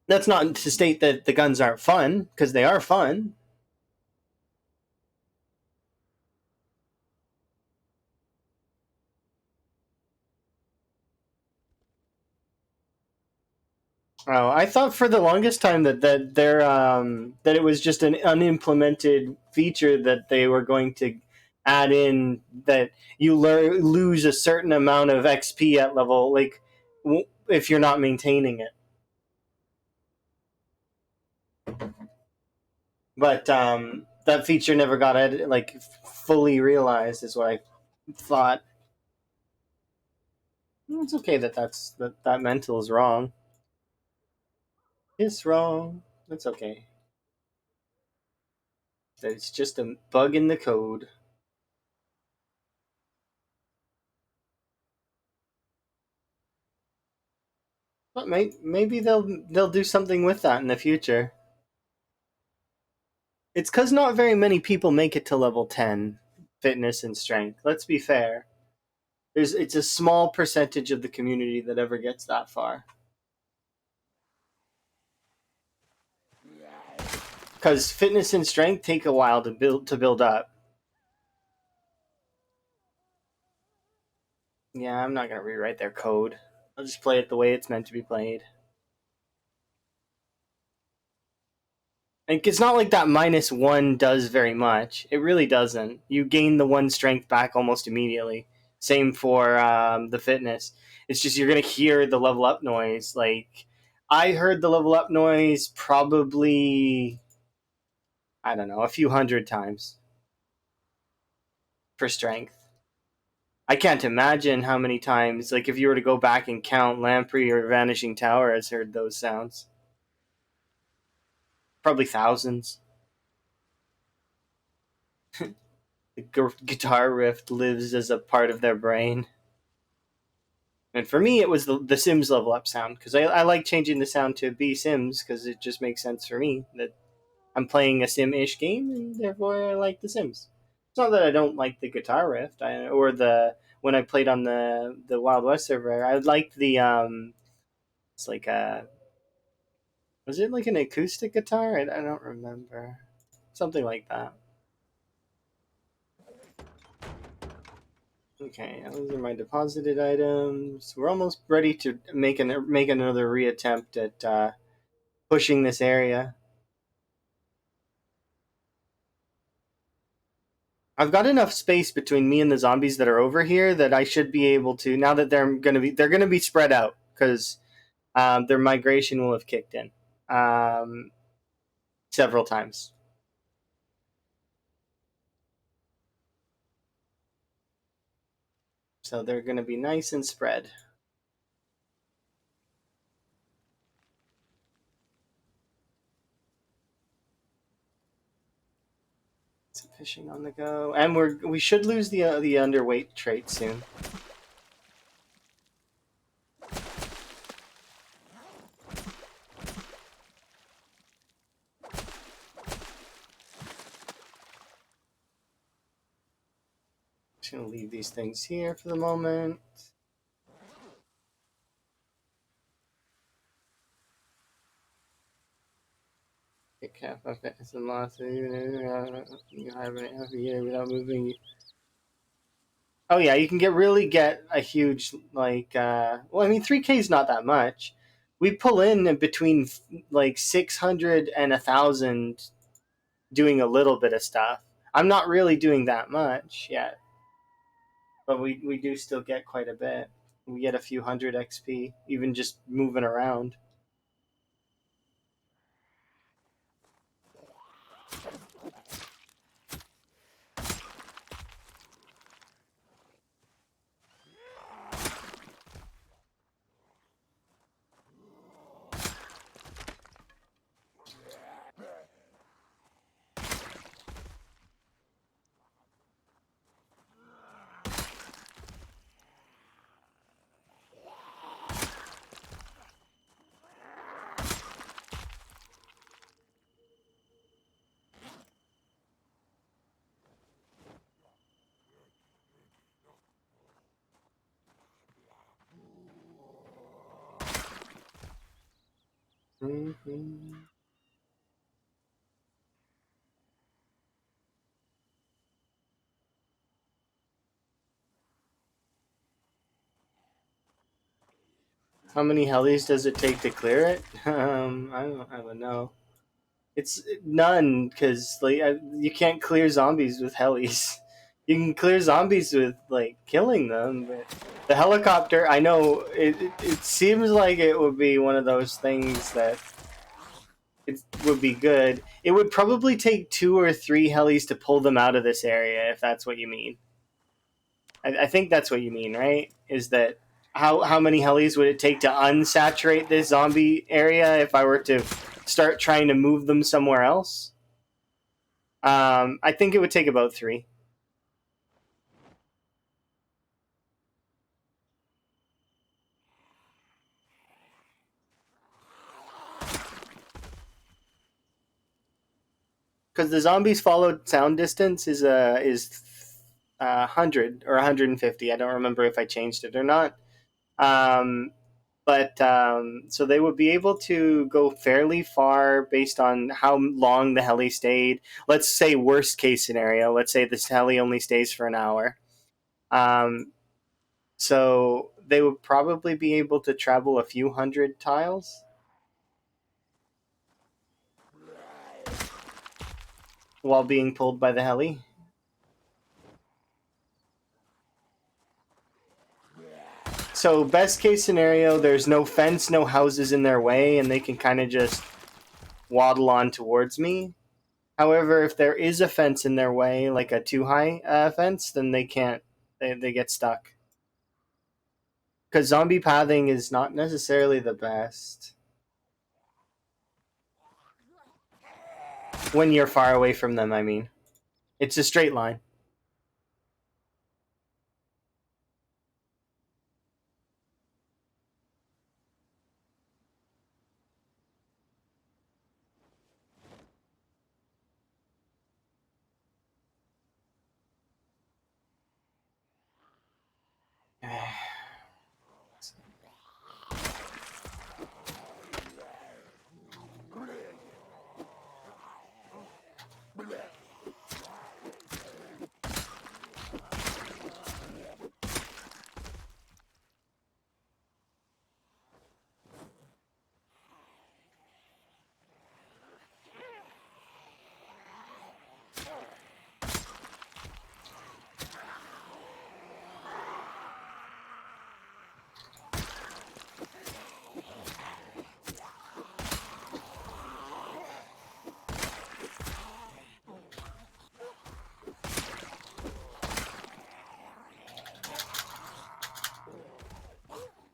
That's not to state that the guns aren't fun, because they are fun. Oh, I thought for the longest time that it was just an unimplemented feature that they were going to add in, that you lose a certain amount of XP at level, like if you're not maintaining it. But that feature never got like fully realized, is what I thought. It's okay that that mental is wrong. It's wrong. That's okay. It's just a bug in the code. But maybe they'll do something with that in the future. It's because not very many people make it to level 10 fitness and strength. Let's be fair. It's a small percentage of the community that ever gets that far. Because fitness and strength take a while to build up. Yeah, I'm not gonna rewrite their code. I'll just play it the way it's meant to be played. And it's not like that -1 does very much. It really doesn't. You gain the 1 strength back almost immediately. Same for the fitness. It's just you're going to hear the level up noise. Like, I heard the level up noise probably, I don't know, a few hundred times for strength. I can't imagine how many times, like, if you were to go back and count, Lamprey or Vanishing Tower has heard those sounds. Probably thousands. The guitar riff lives as a part of their brain. And for me, it was the Sims level up sound, because I like changing the sound to be Sims because it just makes sense for me that I'm playing a Sim-ish game, and therefore I like the Sims. It's not that I don't like the guitar riff, or the when I played on the Wild West server, I liked the it's like Was it like an acoustic guitar? I don't remember. Something like that. Okay, those are my deposited items. We're almost ready to make another reattempt at pushing this area. I've got enough space between me and the zombies that are over here that I should be able to. Now that they're gonna be spread out because their migration will have kicked in several times. So they're gonna be nice and spread. Some fishing on the go, and we should lose the underweight trait soon. Just gonna leave these things here for the moment. Get cap up at some loss. You have an half a year without moving. Oh yeah, you can get a huge like. Well, I mean, 3K is not that much. We pull in between like 600 and 1,000, doing a little bit of stuff. I'm not really doing that much yet, but we do still get quite a bit. We get a few hundred XP even just moving around. Mm-hmm. How many helis does it take to clear it? I don't know. It's none because you can't clear zombies with helis. You can clear zombies with like killing them, but the helicopter. I know it seems like it would be one of those things that it would be good. It would probably take 2 or 3 helis to pull them out of this area, if that's what you mean. I think that's what you mean, right? Is that how many helis would it take to unsaturate this zombie area if I were to start trying to move them somewhere else? I think it would take about 3. Because the zombies followed sound distance is 100 or 150. I don't remember if I changed it or not. Um, but so they would be able to go fairly far based on how long the heli stayed. Let's say worst case scenario. Let's say this heli only stays for an hour. Um, so they would probably be able to travel a few hundred tiles while being pulled by the heli. So best case scenario, there's no fence, no houses in their way, and they can kind of just waddle on towards me. However, if there is a fence in their way, like a too high fence, then they can't. They get stuck. Because zombie pathing is not necessarily the best when you're far away from them. I mean, it's a straight line.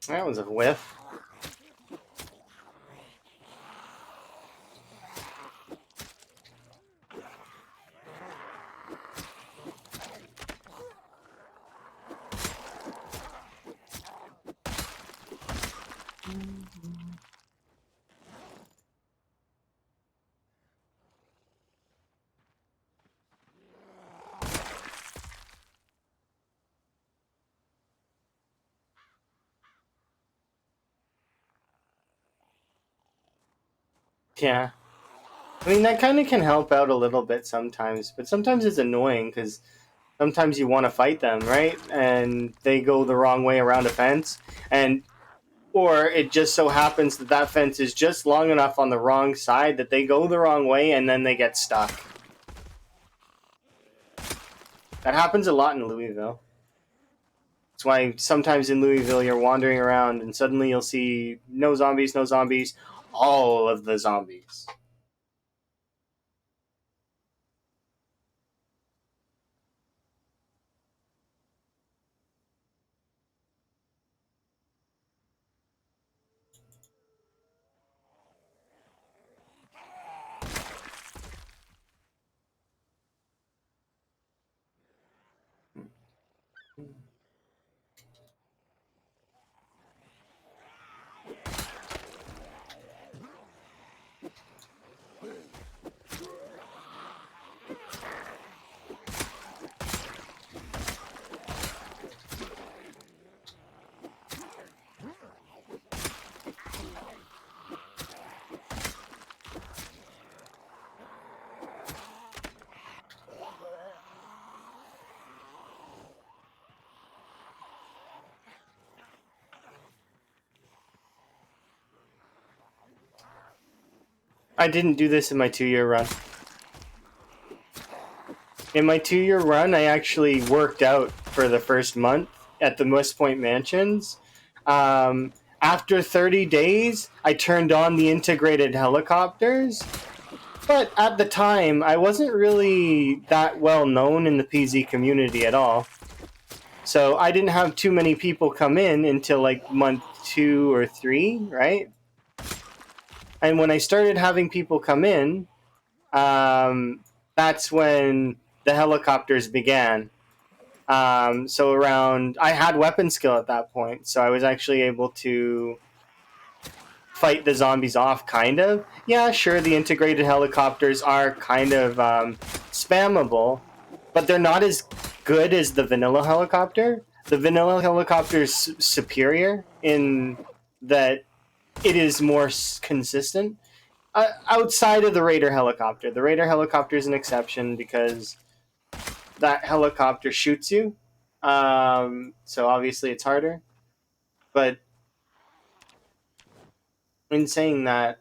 That was a whiff. Yeah. I mean, that kind of can help out a little bit sometimes, but sometimes it's annoying because sometimes you want to fight them, right? And they go the wrong way around a fence, and or it just so happens that that fence is just long enough on the wrong side that they go the wrong way and then they get stuck. That happens a lot in Louisville. That's why sometimes in Louisville you're wandering around and suddenly you'll see no zombies, no zombies, all of the zombies. I didn't do this in my 2-year run. In my 2-year run, I actually worked out for the first month at the West Point Mansions. After 30 days, I turned on the integrated helicopters. But at the time, I wasn't really that well known in the PZ community at all. So I didn't have too many people come in until like month 2 or 3, right? And when I started having people come in, that's when the helicopters began. So around, I had weapon skill at that point, so I was actually able to fight the zombies off, kind of. Yeah, sure, the integrated helicopters are kind of spammable, but they're not as good as the vanilla helicopter. The vanilla helicopter is superior in that it is more consistent. Outside of the Raider helicopter. The Raider helicopter is an exception because that helicopter shoots you. So obviously it's harder. But in saying that,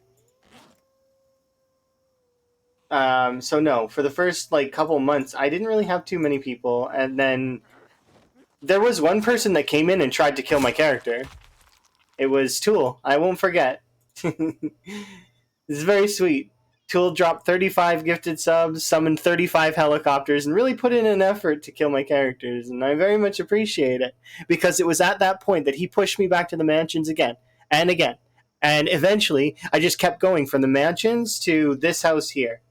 so no, for the first like couple months, I didn't really have too many people, and then there was one person that came in and tried to kill my character. It was Tool. I won't forget. It's very sweet. Tool dropped 35 gifted subs, summoned 35 helicopters, and really put in an effort to kill my characters, and I very much appreciate it, because it was at that point that he pushed me back to the mansions again, and again. And eventually, I just kept going from the mansions to this house here.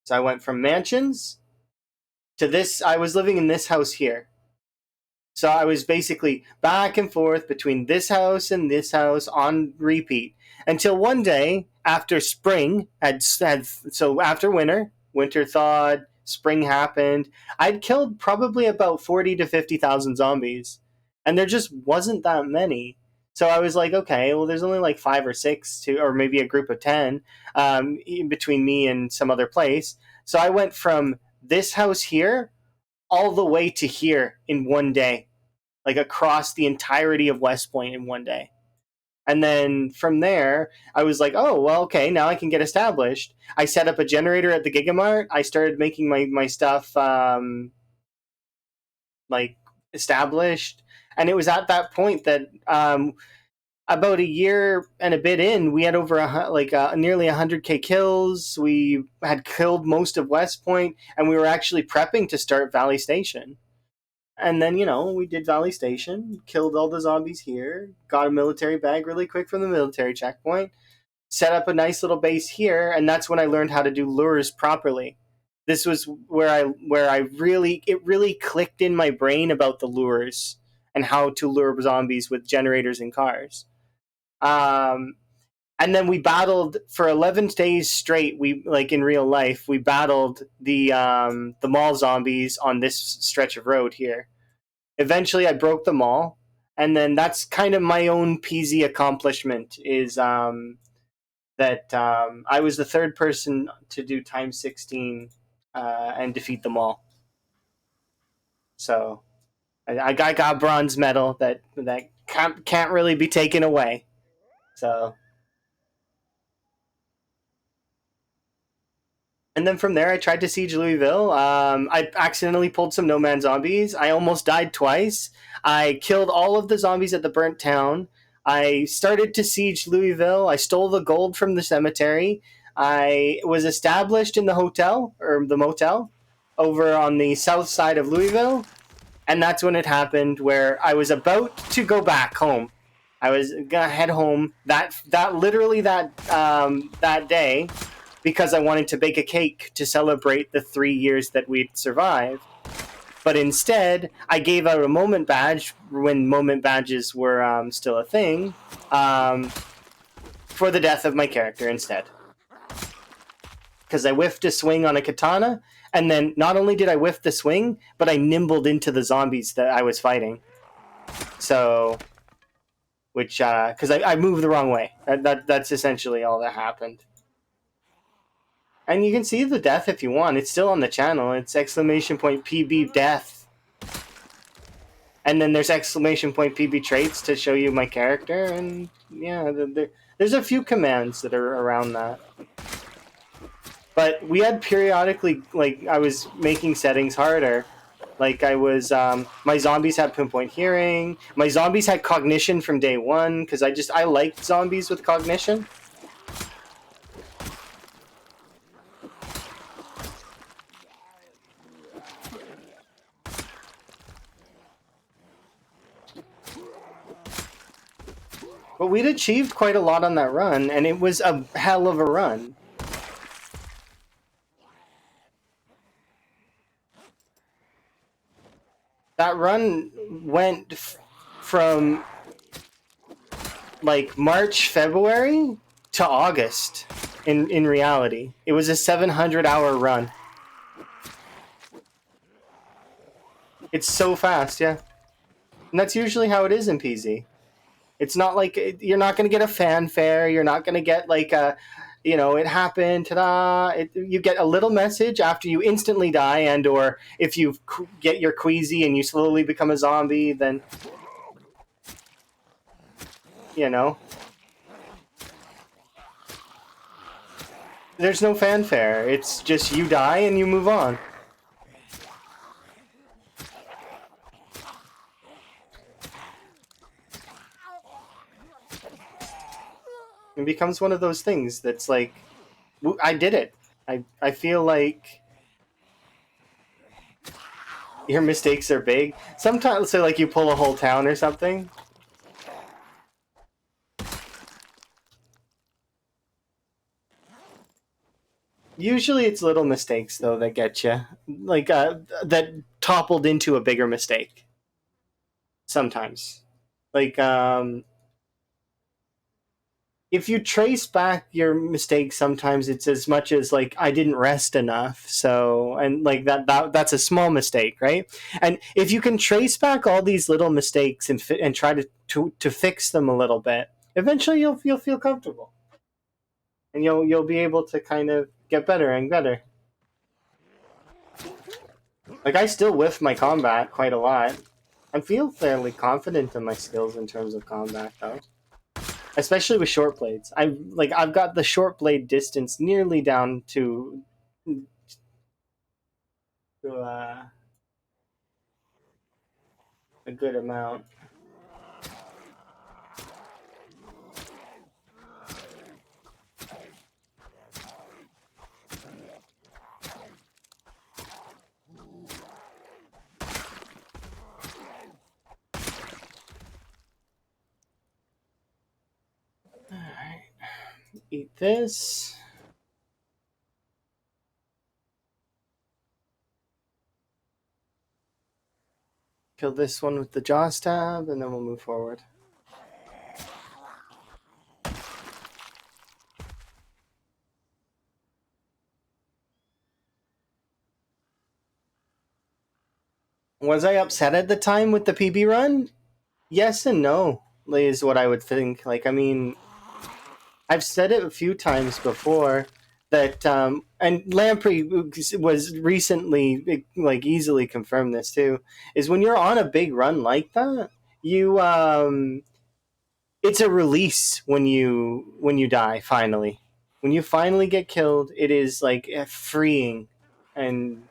So I went from mansions to this, I was living in this house here. So I was basically back and forth between this house and this house on repeat until one day after spring had so after winter thawed, spring happened. I'd killed probably about 40 to 50,000 zombies, and there just wasn't that many. So I was like, okay, well, there's only like 5 or 6 to, or maybe a group of 10 in between me and some other place. So I went from this house here all the way to here in one day, like across the entirety of West Point in one day. And then from there, I was like, oh, well, okay, now I can get established. I set up a generator at the Gigamart. I started making my stuff like established. And it was at that point that about a year and a bit in, we had over nearly 100K kills. We had killed most of West Point, and we were actually prepping to start Valley Station. And then, we did Valley Station, killed all the zombies here, got a military bag really quick from the military checkpoint, set up a nice little base here, and that's when I learned how to do lures properly. This was where I really clicked in my brain about the lures and how to lure zombies with generators and cars. And then we battled for 11 days straight. We, like in real life, we battled the mall zombies on this stretch of road here. Eventually, I broke them all, and then that's kind of my own peasy accomplishment. Is that I was the third person to do times 16 and defeat them all. So I got a bronze medal that can't really be taken away. So. And then from there, I tried to siege Louisville. I accidentally pulled some No-Man zombies. I almost died twice. I killed all of the zombies at the burnt town. I started to siege Louisville. I stole the gold from the cemetery. I was established in the hotel, or the motel, over on the south side of Louisville. And that's when it happened, where I was about to go back home. I was gonna head home that day, because I wanted to bake a cake to celebrate the 3 years that we'd survived. But instead, I gave out a moment badge when moment badges were still a thing, for the death of my character instead. Because I whiffed a swing on a katana, and then not only did I whiff the swing, but I nimbled into the zombies that I was fighting. So, because I moved the wrong way. That's essentially all that happened. And you can see the death if you want. It's still on the channel. It's !PB death. And then there's !PB traits to show you my character. And yeah, there's a few commands that are around that. But we had periodically, like, I was making settings harder. Like, I was, my zombies had pinpoint hearing. My zombies had cognition from day one, because I liked zombies with cognition. But we'd achieved quite a lot on that run, and it was a hell of a run. That run went from like March, February to August in reality. It was a 700-hour run. It's so fast, yeah. And that's usually how it is in PZ. It's not like you're not going to get a fanfare. You're not going to get like a, it happened, ta-da. You get a little message after you instantly die, and or if you get your queasy and you slowly become a zombie, then, there's no fanfare. It's just you die and you move on. It becomes one of those things that's like, I did it. I feel like your mistakes are big. Sometimes, so like you pull a whole town or something. Usually it's little mistakes, though, that get you. Like, that toppled into a bigger mistake. Sometimes. Like, if you trace back your mistakes, sometimes it's as much as like I didn't rest enough, so, and like that's a small mistake, right? And if you can trace back all these little mistakes and try to fix them a little bit, eventually you'll feel comfortable, and you'll be able to kind of get better and better. Like, I still whiff my combat quite a lot. I feel fairly confident in my skills in terms of combat, though. Especially with short blades. I've got the short blade distance nearly down to a good amount. Eat this. Kill this one with the jaw stab, and then we'll move forward. Was I upset at the time with the PB run? Yes and no, is what I would think. Like, I mean, I've said it a few times before that, and Lamprey was recently, like, easily confirmed this too, is when you're on a big run like that, you, it's a release when you die, finally. When you finally get killed, it is, like, freeing, and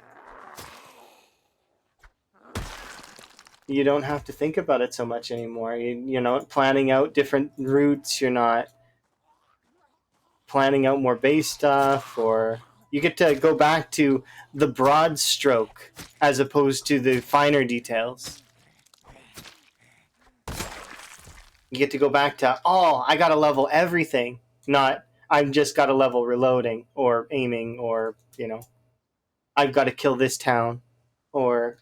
you don't have to think about it so much anymore. You're not planning out different routes. You're not planning out more base stuff, or you get to go back to the broad stroke as opposed to the finer details. You get to go back to, oh, I gotta level everything, not I've just got to level reloading or aiming, or, I've got to kill this town, or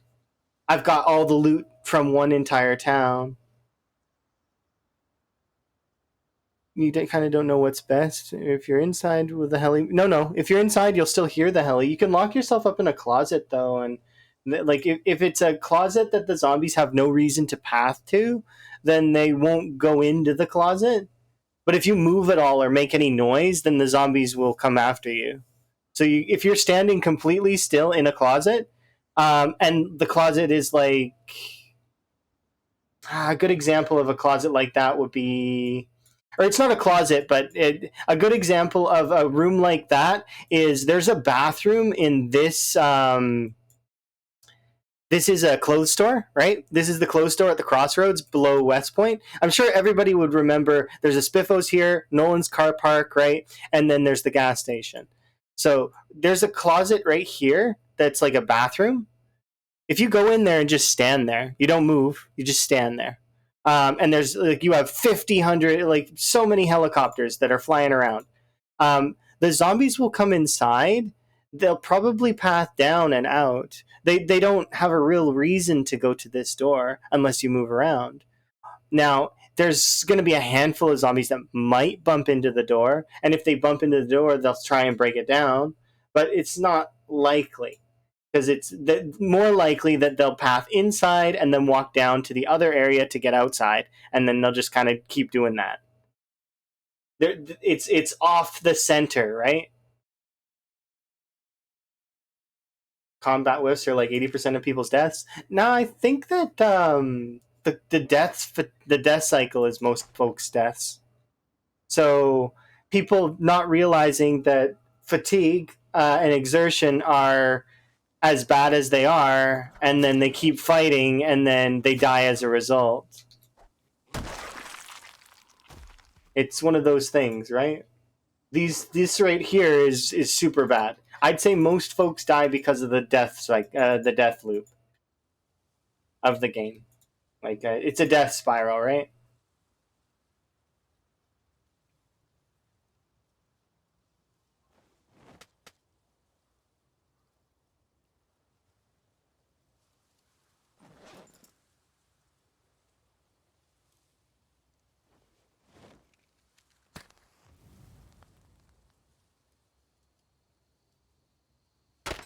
I've got all the loot from one entire town. You kind of don't know what's best. If you're inside with the heli, no. If you're inside, you'll still hear the heli. You can lock yourself up in a closet though, and like if it's a closet that the zombies have no reason to path to, then they won't go into the closet. But if you move at all or make any noise, then the zombies will come after you. So if you're standing completely still in a closet, and the closet is like, a good example of a closet like that would be, or it's not a closet, but a good example of a room like that is there's a bathroom in this. This is a clothes store, right? This is the clothes store at the crossroads below West Point. I'm sure everybody would remember there's a Spiffos here, Nolan's car park, right? And then there's the gas station. So there's a closet right here that's like a bathroom. If you go in there and just stand there, you don't move, you just stand there. And there's like, you have 50, 100, like so many helicopters that are flying around. The zombies will come inside. They'll probably path down and out. They don't have a real reason to go to this door unless you move around. Now, there's going to be a handful of zombies that might bump into the door, and if they bump into the door, they'll try and break it down, but it's not likely, because it's more likely that they'll path inside and then walk down to the other area to get outside, and then they'll just kind of keep doing that. It's off the center, right? Combat whiffs are like 80% of people's deaths. Now I think that the death cycle is most folks' deaths. So people not realizing that fatigue and exertion are as bad as they are, and then they keep fighting, and then they die as a result. It's one of those things, right? This right here is super bad. I'd say most folks die because of the the death loop of the game. Like, it's a death spiral, right?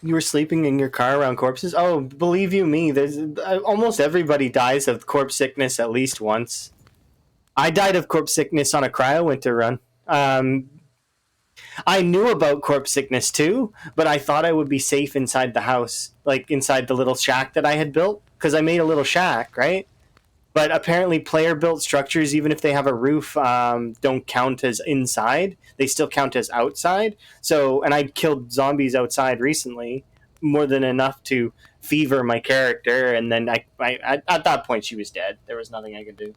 You were sleeping in your car around corpses? Oh, believe you me, there's almost everybody dies of corpse sickness at least once. I died of corpse sickness on a cryo winter run. I knew about corpse sickness too, but I thought I would be safe inside the house, like inside the little shack that I had built, because I made a little shack, right? But apparently, player built structures, even if they have a roof, don't count as inside. They still count as outside. So, and I killed zombies outside recently, more than enough to fever my character. And then at that point, she was dead. There was nothing I could do.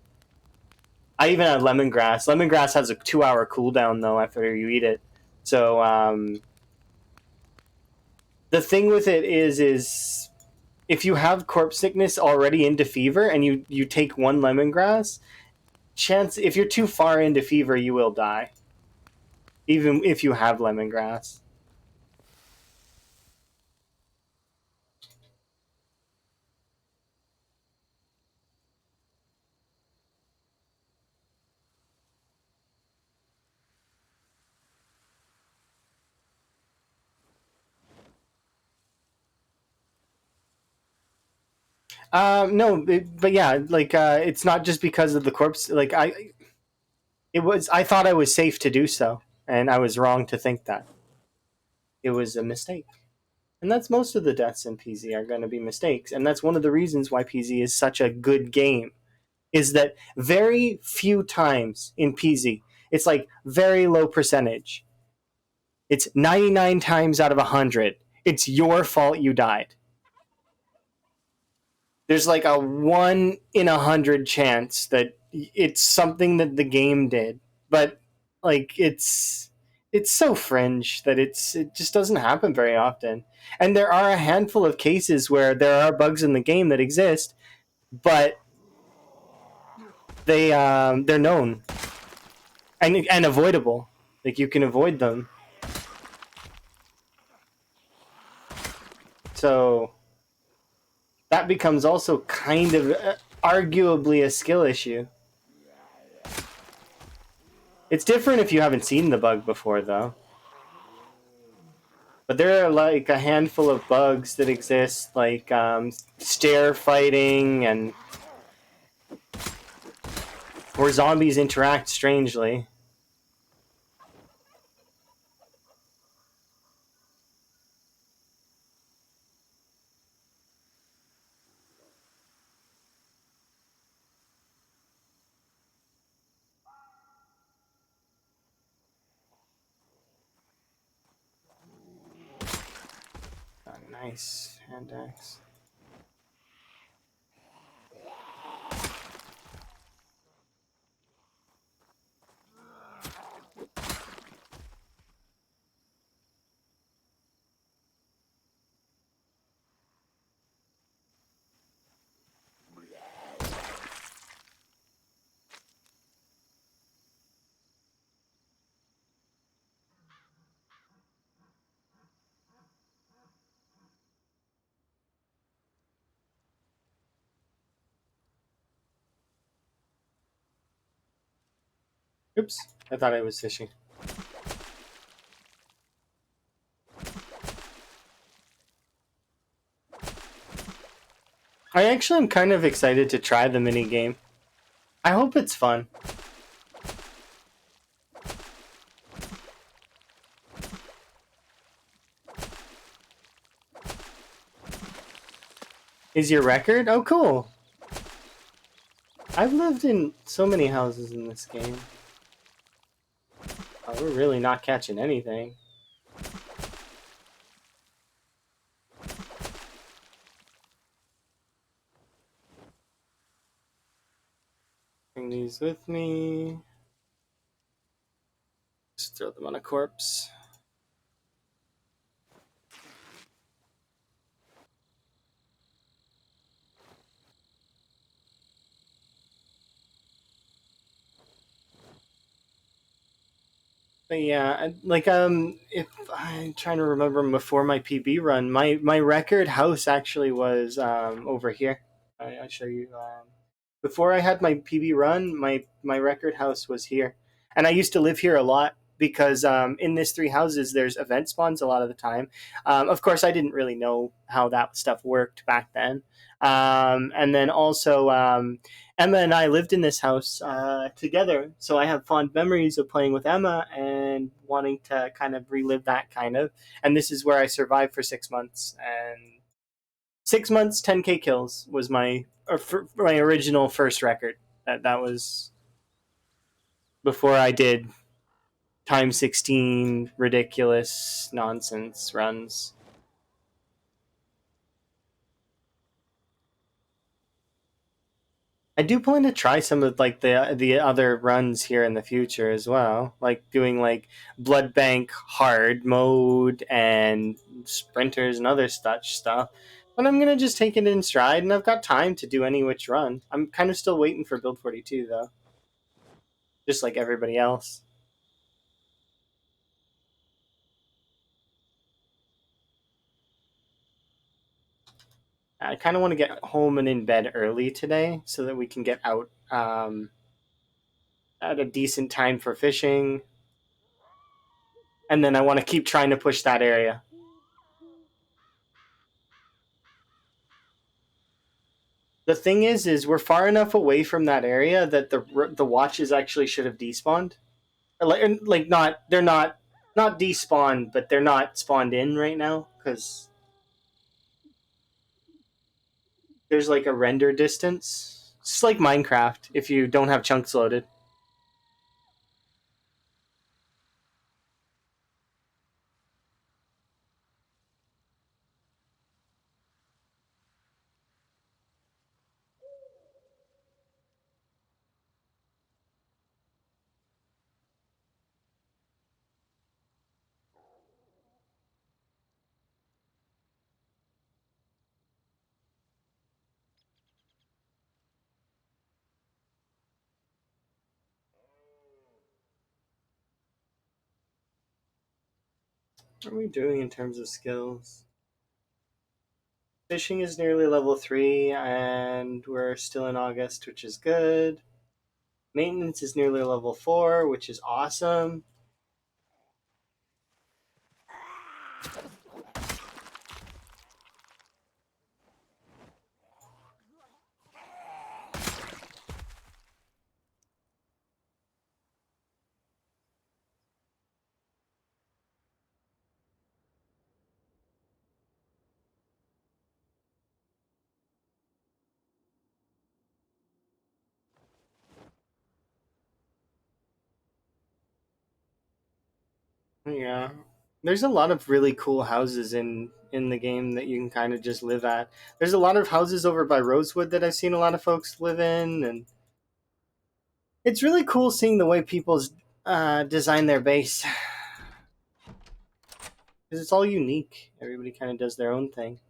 I even had lemongrass. Lemongrass has a 2-hour cooldown though after you eat it. So the thing with it is if you have corpse sickness already into fever and you take one lemongrass, chance if you're too far into fever, you will die. even if you have lemongrass. No, but yeah, like it's not just because of the corpse. Like I thought I was safe to do so, and I was wrong to think that. It was a mistake. And that's most of the deaths in PZ are going to be mistakes, and that's one of the reasons why PZ is such a good game. Is that very few times in PZ, it's like very low percentage. It's 99 times out of 100. It's your fault you died. There's like a 1 in 100 chance that it's something that the game did, but like it's so fringe that it just doesn't happen very often. And there are a handful of cases where there are bugs in the game that exist, but they're known and avoidable. Like you can avoid them. So that becomes also kind of arguably a skill issue. It's different if you haven't seen the bug before, though. But there are like a handful of bugs that exist, like stair fighting and where zombies interact strangely. Oh, nice hand axe. Oops, I thought I was fishing. I actually am kind of excited to try the mini game. I hope it's fun. Is your record? Oh, cool. I've lived in so many houses in this game. Oh, we're really not catching anything. Bring these with me. Just throw them on a corpse. But yeah, like if I'm trying to remember before my PB run, my record house actually was over here. I'll show you. Before I had my PB run, my record house was here, and I used to live here a lot because in this three houses there's event spawns a lot of the time. Of course, I didn't really know how that stuff worked back then, and then also Emma and I lived in this house together, so I have fond memories of playing with Emma and wanting to kind of relive that kind of. And this is where I survived for 6 months, and 6 months, 10K kills was my original first record. That was before I did time 16 ridiculous nonsense runs. I do plan to try some of like the other runs here in the future as well, like doing like blood bank hard mode and sprinters and other such stuff. But I'm gonna just take it in stride, and I've got time to do any which run. I'm kind of still waiting for build 42 though, just like everybody else. I kind of want to get home and in bed early today so that we can get out at a decent time for fishing. And then I want to keep trying to push that area. The thing is we're far enough away from that area that the watches actually should have despawned. Like not they're not despawned, but they're not spawned in right now because there's like a render distance. It's like Minecraft if you don't have chunks loaded. What are we doing in terms of skills? Fishing is nearly level 3, and we're still in August, which is good. Maintenance is nearly level 4, which is awesome. Yeah. There's a lot of really cool houses in the game that you can kind of just live at. There's a lot of houses over by Rosewood that I've seen a lot of folks live in, and it's really cool seeing the way people design their base because it's all unique. Everybody kind of does their own thing.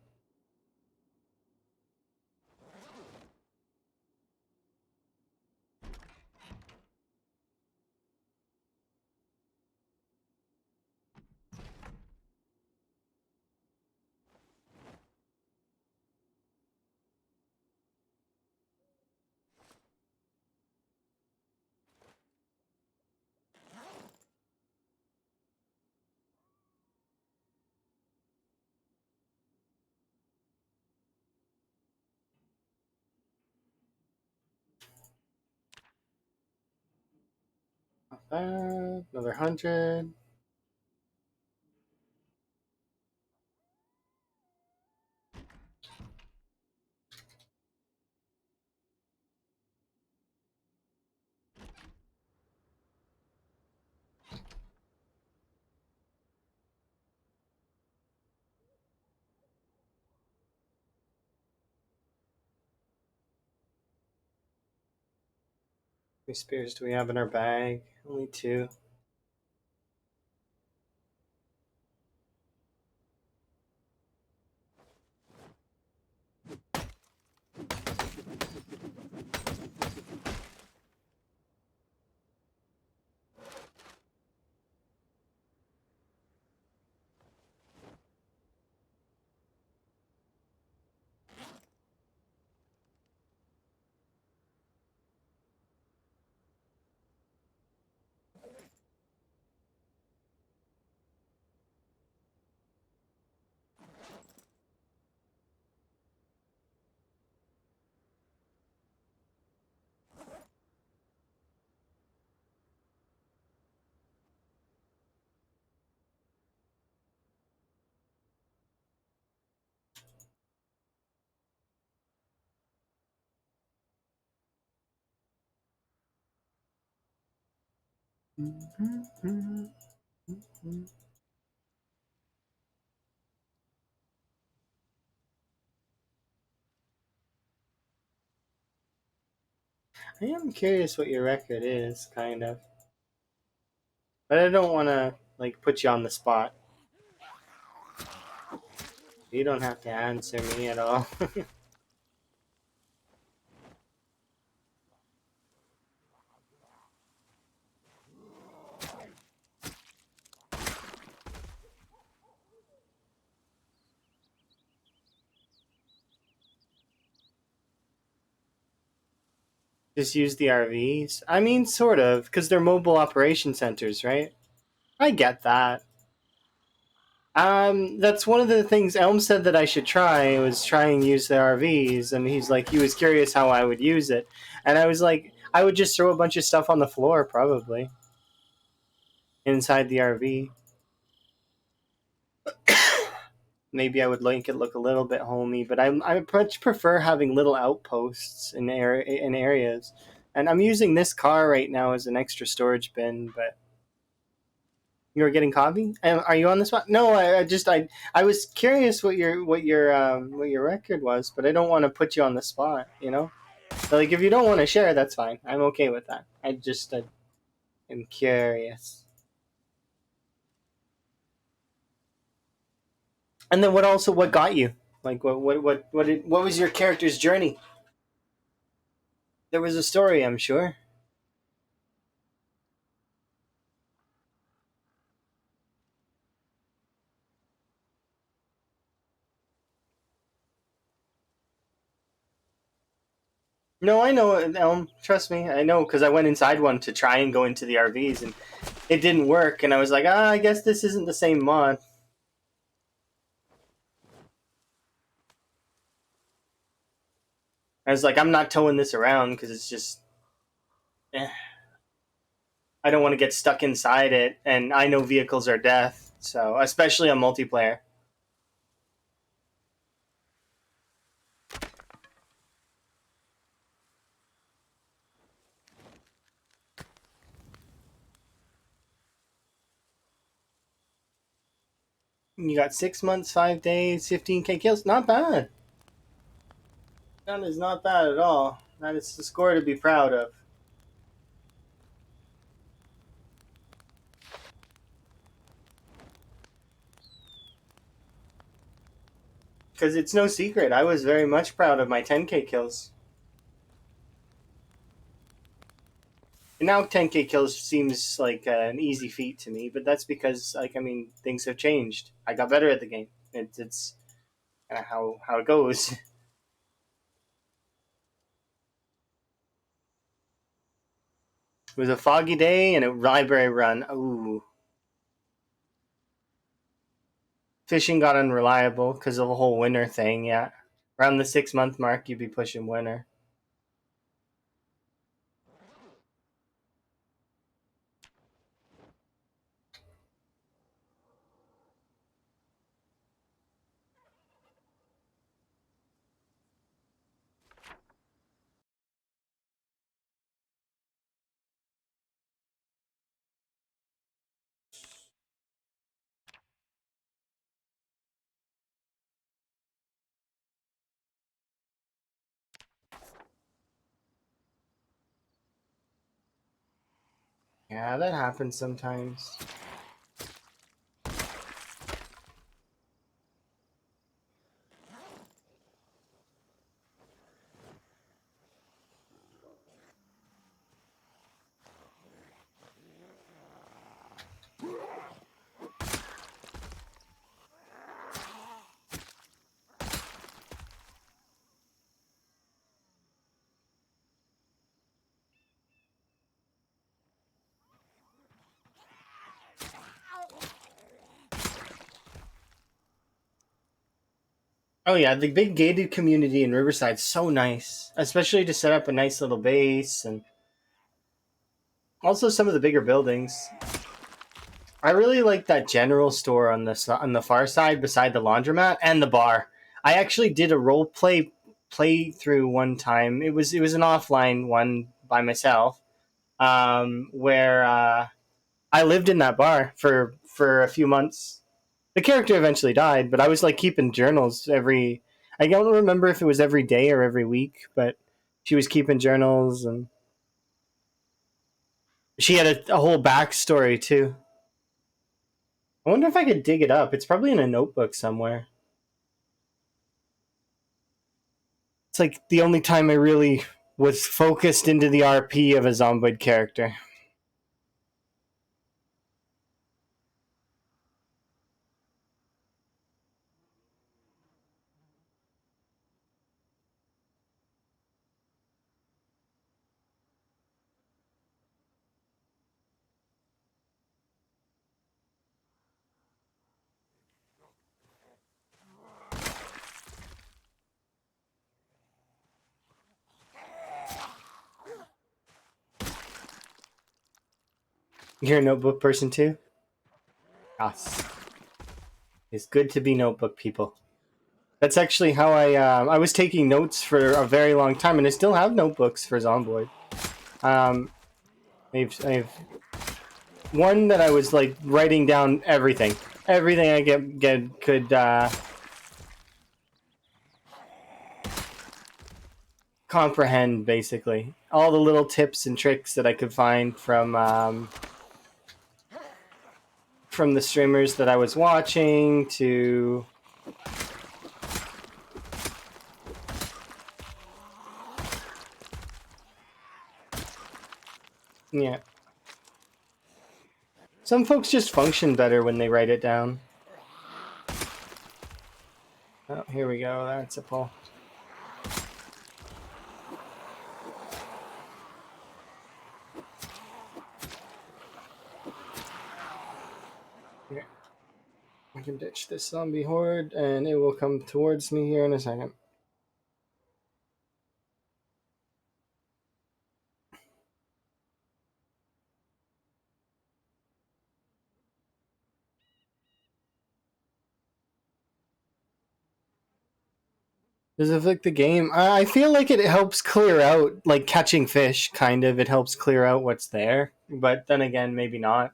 Not bad. Another 100. How many spears do we have in our bag? Only 2. I am curious what your record is, kind of. But I don't want to like put you on the spot. You don't have to answer me at all. Just use the RVs. I mean, sort of, because they're mobile operation centers, right? I get that. That's one of the things Elm said that I should try was try and use the RVs, and he's like, he was curious how I would use it, and I was like, I would just throw a bunch of stuff on the floor, probably inside the RV. Maybe I would make it look a little bit homey, but I much prefer having little outposts in areas, and I'm using this car right now as an extra storage bin, but you were getting coffee? Are you on the spot? No, I was curious what your record was, but I don't want to put you on the spot. You know, so, like if you don't want to share, that's fine. I'm okay with that. I am curious. And then what got you? Like what was your character's journey? There was a story, I'm sure. No, I know, Elm. Trust me, I know because I went inside one to try and go into the RVs, and it didn't work. And I was like, I guess this isn't the same mod. I was like, I'm not towing this around because it's just, eh, I don't want to get stuck inside it, and I know vehicles are death. So especially on multiplayer, you got 6 months, 5 days, 15K kills. Not bad. That is not bad at all. That is a score to be proud of. Because it's no secret, I was very much proud of my 10K kills. And now 10K kills seems like an easy feat to me, but that's because, like, I mean, things have changed. I got better at the game. It's kind of how it goes. It was a foggy day and a library run. Ooh. Fishing got unreliable because of the whole winter thing, yeah. Around the 6 month mark, you'd be pushing winter. Yeah, that happens sometimes. Oh yeah, the big gated community in Riverside's so nice, especially to set up a nice little base and also some of the bigger buildings. I really like that general store on the far side beside the laundromat and the bar. I actually did a role playthrough one time. It was an offline one by myself, where I lived in that bar for a few months. The character eventually died, but I was like keeping journals every. I don't remember if it was every day or every week, but she was keeping journals, and she had a whole backstory too. I wonder if I could dig it up. It's probably in a notebook somewhere. It's like the only time I really was focused into the RP of a Zomboid character. You're a notebook person too? Yes. It's good to be notebook people. That's actually how I was taking notes for a very long time, and I still have notebooks for Zomboid. I've one that I was like writing down everything I get could comprehend, basically all the little tips and tricks that I could find from the streamers that I was watching to yeah. Some folks just function better when they write it down. Oh, here we go. That's a pull. Here. I can ditch this zombie horde, and it will come towards me here in a second. Does it affect the game? I feel like it helps clear out, like catching fish, kind of. It helps clear out what's there. But then again, maybe not.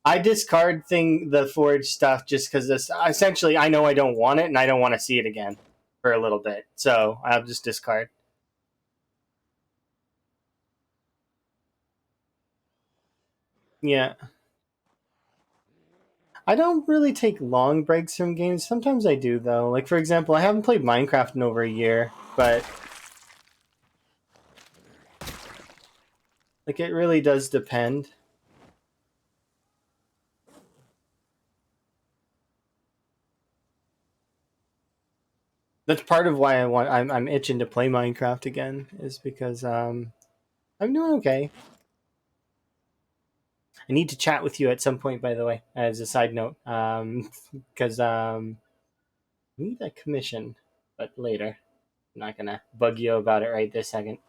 I discard the forage stuff just because this essentially I know I don't want it and I don't want to see it again for a little bit. So I'll just discard. Yeah. I don't really take long breaks from games. Sometimes I do though. Like for example, I haven't played Minecraft in over a year, but like it really does depend. That's part of why I'm itching to play Minecraft again is because I'm doing okay. I need to chat with you at some point, by the way, as a side note, because we need a commission, but later. I'm not gonna bug you about it right this second.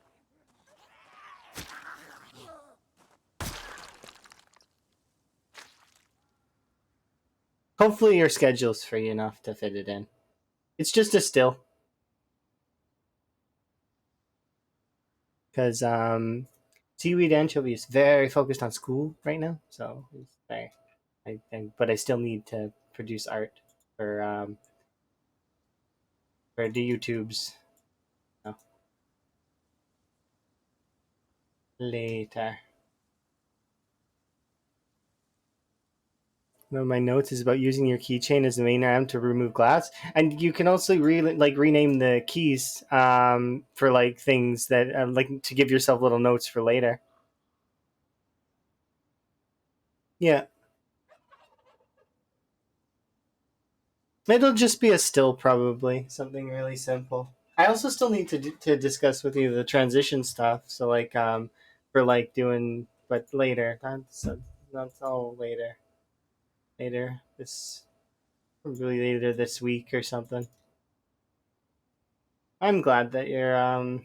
Hopefully, your schedule's free enough to fit it in. It's just a still, because Seaweed Anchovy is very focused on school right now, so it's very. But I still need to produce art for the YouTubes. So, later. One of my notes is about using your keychain as the main item to remove glass, and you can also rename the keys for like things that like to give yourself little notes for later. Yeah, it'll just be a still, probably something really simple. I also still need to discuss with you the transition stuff. So like for like doing, but later. That's all later. Later this probably later this week or something. I'm glad that you're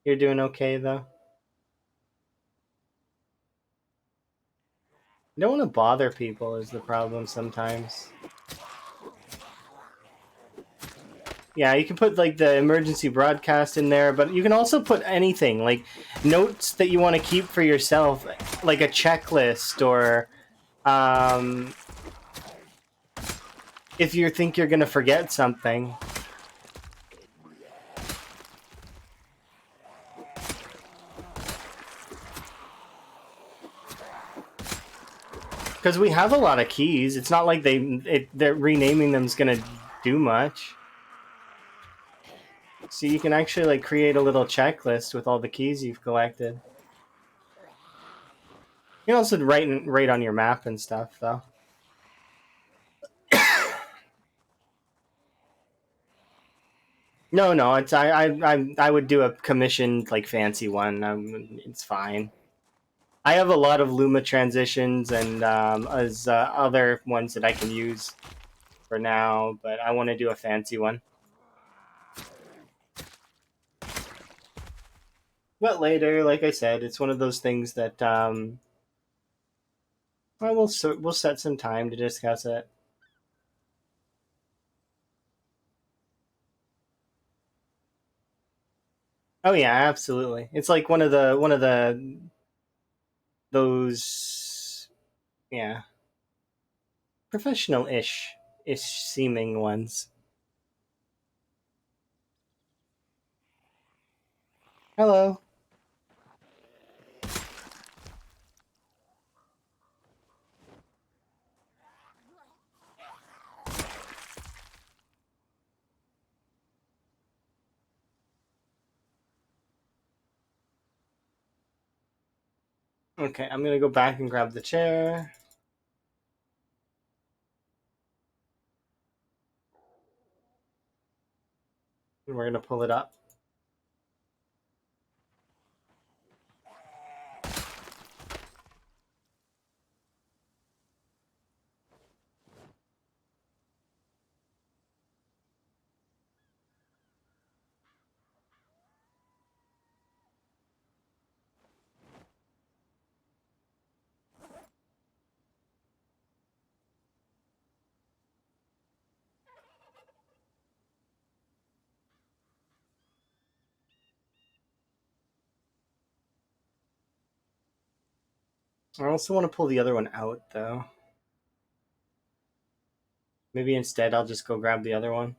doing okay though. You don't want to bother people is the problem sometimes. Yeah, you can put like the emergency broadcast in there, but you can also put anything like notes that you want to keep for yourself, like a checklist or um, if you think you're gonna forget something. Because we have a lot of keys. It's not like they're renaming them is gonna do much. So you can actually like create a little checklist with all the keys you've collected. You can also write on your map and stuff though. No. It's I would do a commissioned like fancy one. It's fine. I have a lot of Luma transitions and as other ones that I can use for now, but I want to do a fancy one. But later, like I said, it's one of those things that Well, we'll set some time to discuss it. Oh yeah, absolutely. It's like one of the those, yeah, professional ish seeming ones. Hello. Okay, I'm gonna go back and grab the chair. And we're gonna pull it up. I also want to pull the other one out though. Maybe instead I'll just go grab the other one.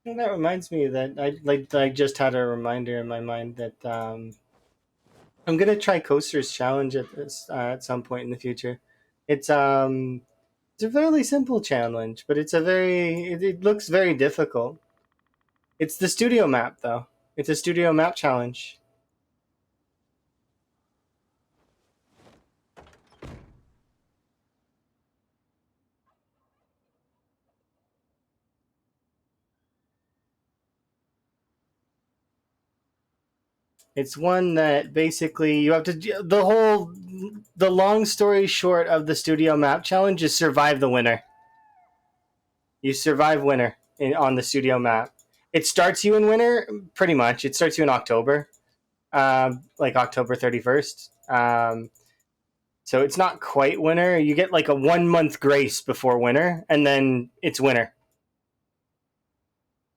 And that reminds me that I just had a reminder in my mind that I'm gonna try Coaster's challenge at some point in the future. It's um it's a fairly simple challenge, but it looks very difficult. It's the studio map though. It's a studio map challenge. It's one that basically you have to the long story short of the studio map challenge is survive the winter. You survive winter on the studio map. It starts you in winter pretty much. It starts you in October, like October 31st. So it's not quite winter. You get like a 1 month grace before winter, and then it's winter.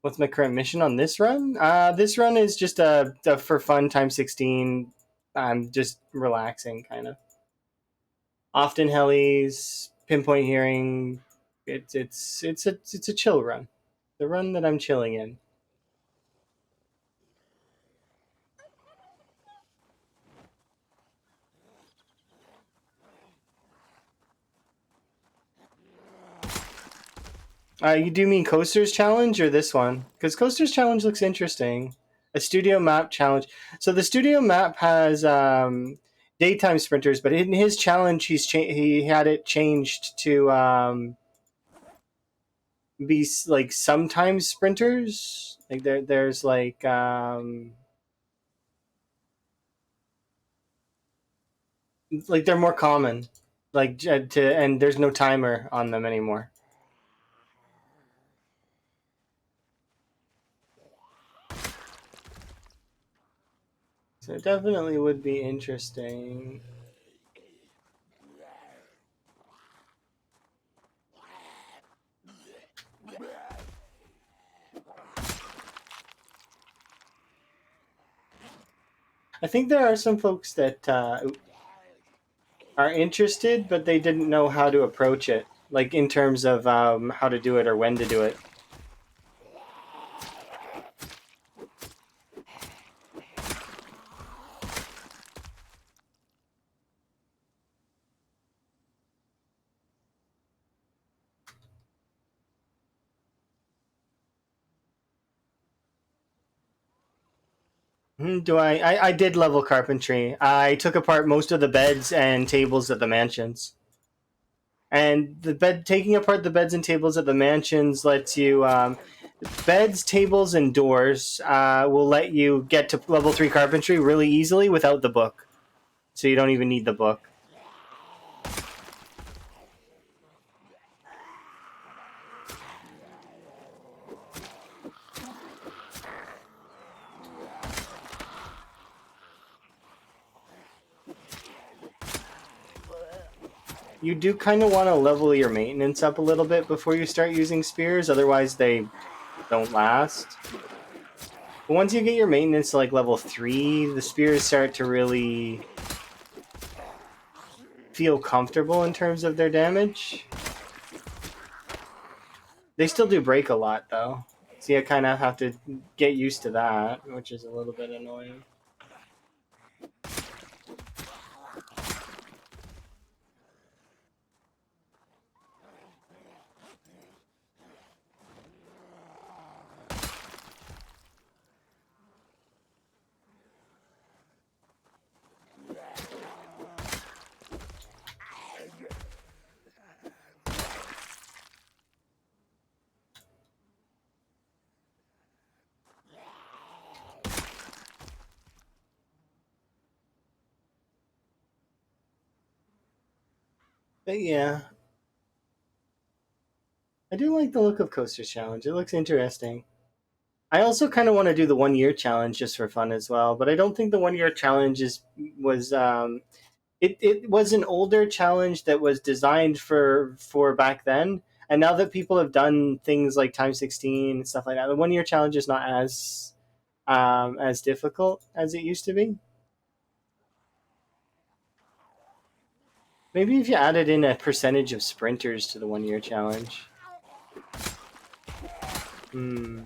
What's my current mission on this run? This run is just a for fun times 16. I'm just relaxing, kind of. Often Helis, pinpoint hearing. It's a chill run. The run that I'm chilling in. You do mean Coaster's Challenge or this one? Because Coaster's Challenge looks interesting. A studio map challenge. So the studio map has daytime sprinters, but in his challenge, he had it changed to be like sometimes sprinters. Like there's like they're more common. Like to and there's no timer on them anymore. So it definitely would be interesting. I think there are some folks that are interested, but they didn't know how to approach it, like in terms of how to do it or when to do it. Do I did level carpentry. I took apart most of the beds and tables at the mansions. And taking apart the beds and tables at the mansions lets you beds, tables, and doors will let you get to level 3 carpentry really easily without the book. So you don't even need the book. You do kind of want to level your maintenance up a little bit before you start using spears, otherwise they don't last. But once you get your maintenance to like level 3, the spears start to really feel comfortable in terms of their damage. They still do break a lot though, so you kind of have to get used to that, which is a little bit annoying. But yeah, I do like the look of Coaster's Challenge. It looks interesting. I also kind of want to do the 1 year challenge just for fun as well, but I don't think the 1 year challenge was it was an older challenge that was designed for back then, and now that people have done things like Time 16 and stuff like that, the 1 year challenge is not as difficult as it used to be. Maybe if you added in a percentage of sprinters to the 1 year challenge. Hmm.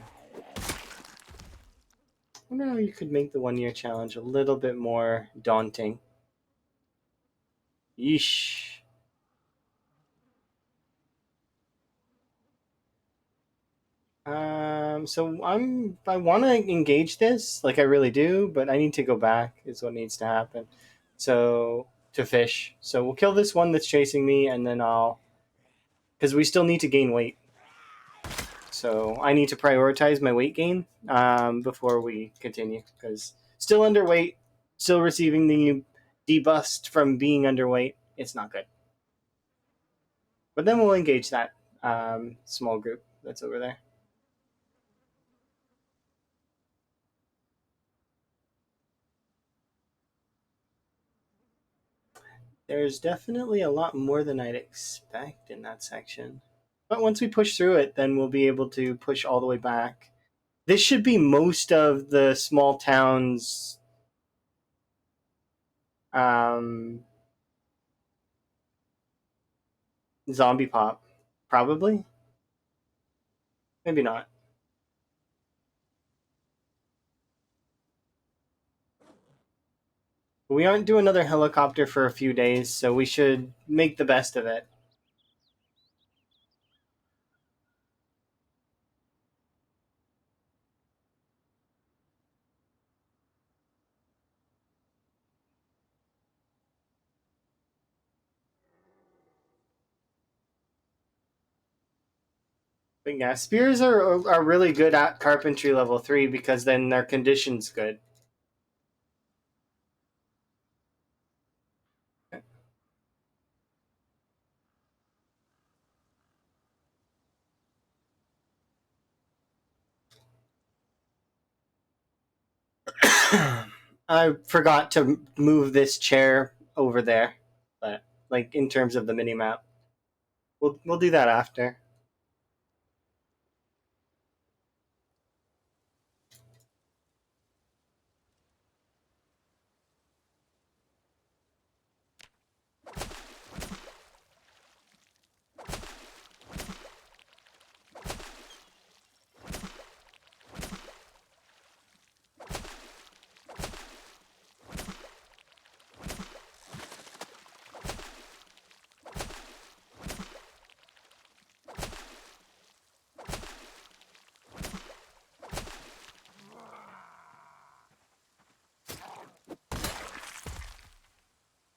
I wonder how you could make the 1 year challenge a little bit more daunting. Yeesh. So I want to engage this, like I really do, but I need to go back. Is what needs to happen. So to fish. So we'll kill this one that's chasing me, and then because we still need to gain weight. So I need to prioritize my weight gain before we continue, because still underweight, still receiving the debust from being underweight. It's not good. But then we'll engage that small group that's over there. There's definitely a lot more than I'd expect in that section. But once we push through it, then we'll be able to push all the way back. This should be most of the small towns um, zombie pop. Probably. Maybe not. We aren't due another helicopter for a few days, so we should make the best of it. But yeah, spears are really good at carpentry level 3 because then their condition's good. I forgot to move this chair over there, but like in terms of the mini map, we'll do that after.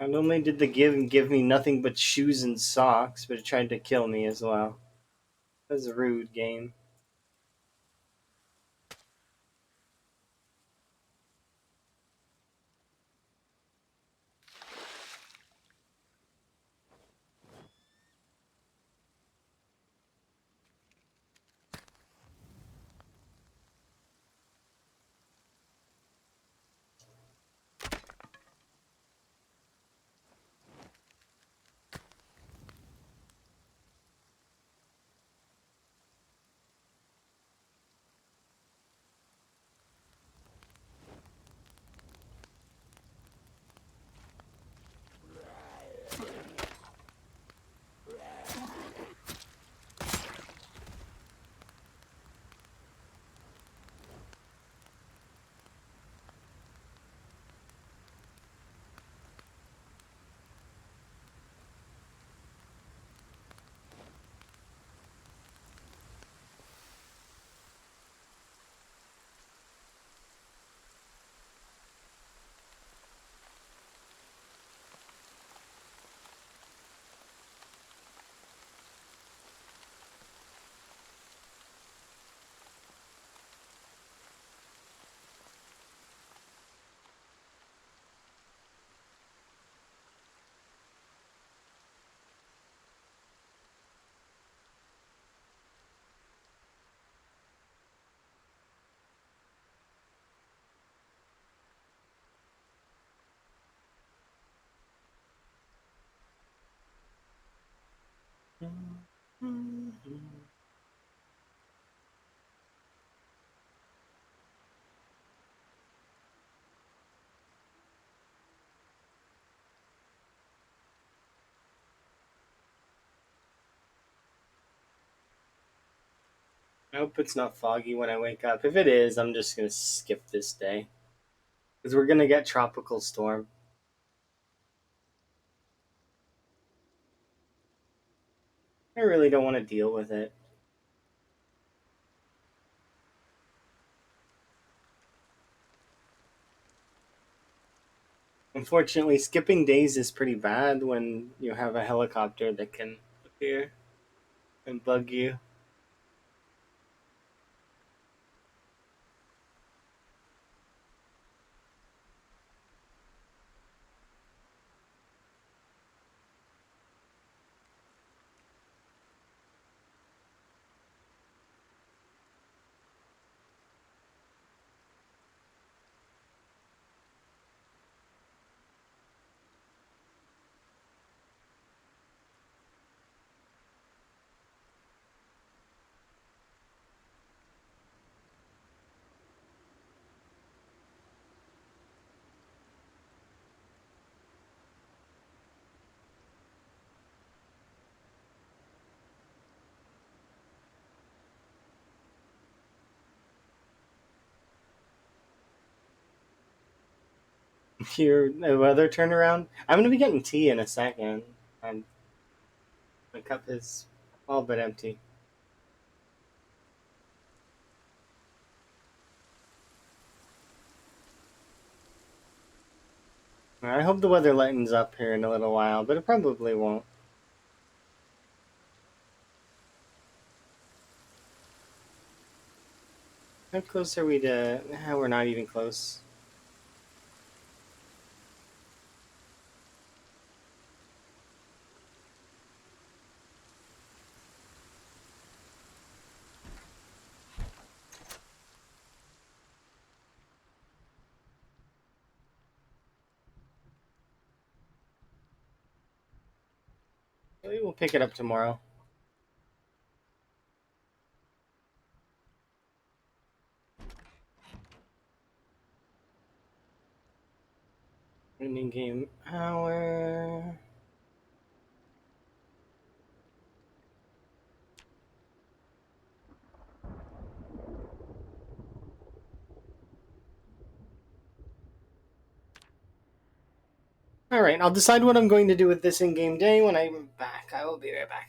Not only did the give me nothing but shoes and socks, but it tried to kill me as well. That was a rude game. I hope it's not foggy when I wake up. If it is, I'm just gonna skip this day. Because we're gonna get tropical storm. I really don't want to deal with it. Unfortunately, skipping days is pretty bad when you have a helicopter that can appear and bug you. Your weather turnaround. I'm gonna be getting tea in a second, and my cup is all but empty. I hope the weather lightens up here in a little while, but it probably won't. How close are we to? We're not even close. Maybe we'll pick it up tomorrow. Ending game hour. All right, I'll decide what I'm going to do with this in-game day when I'm back. I will be right back.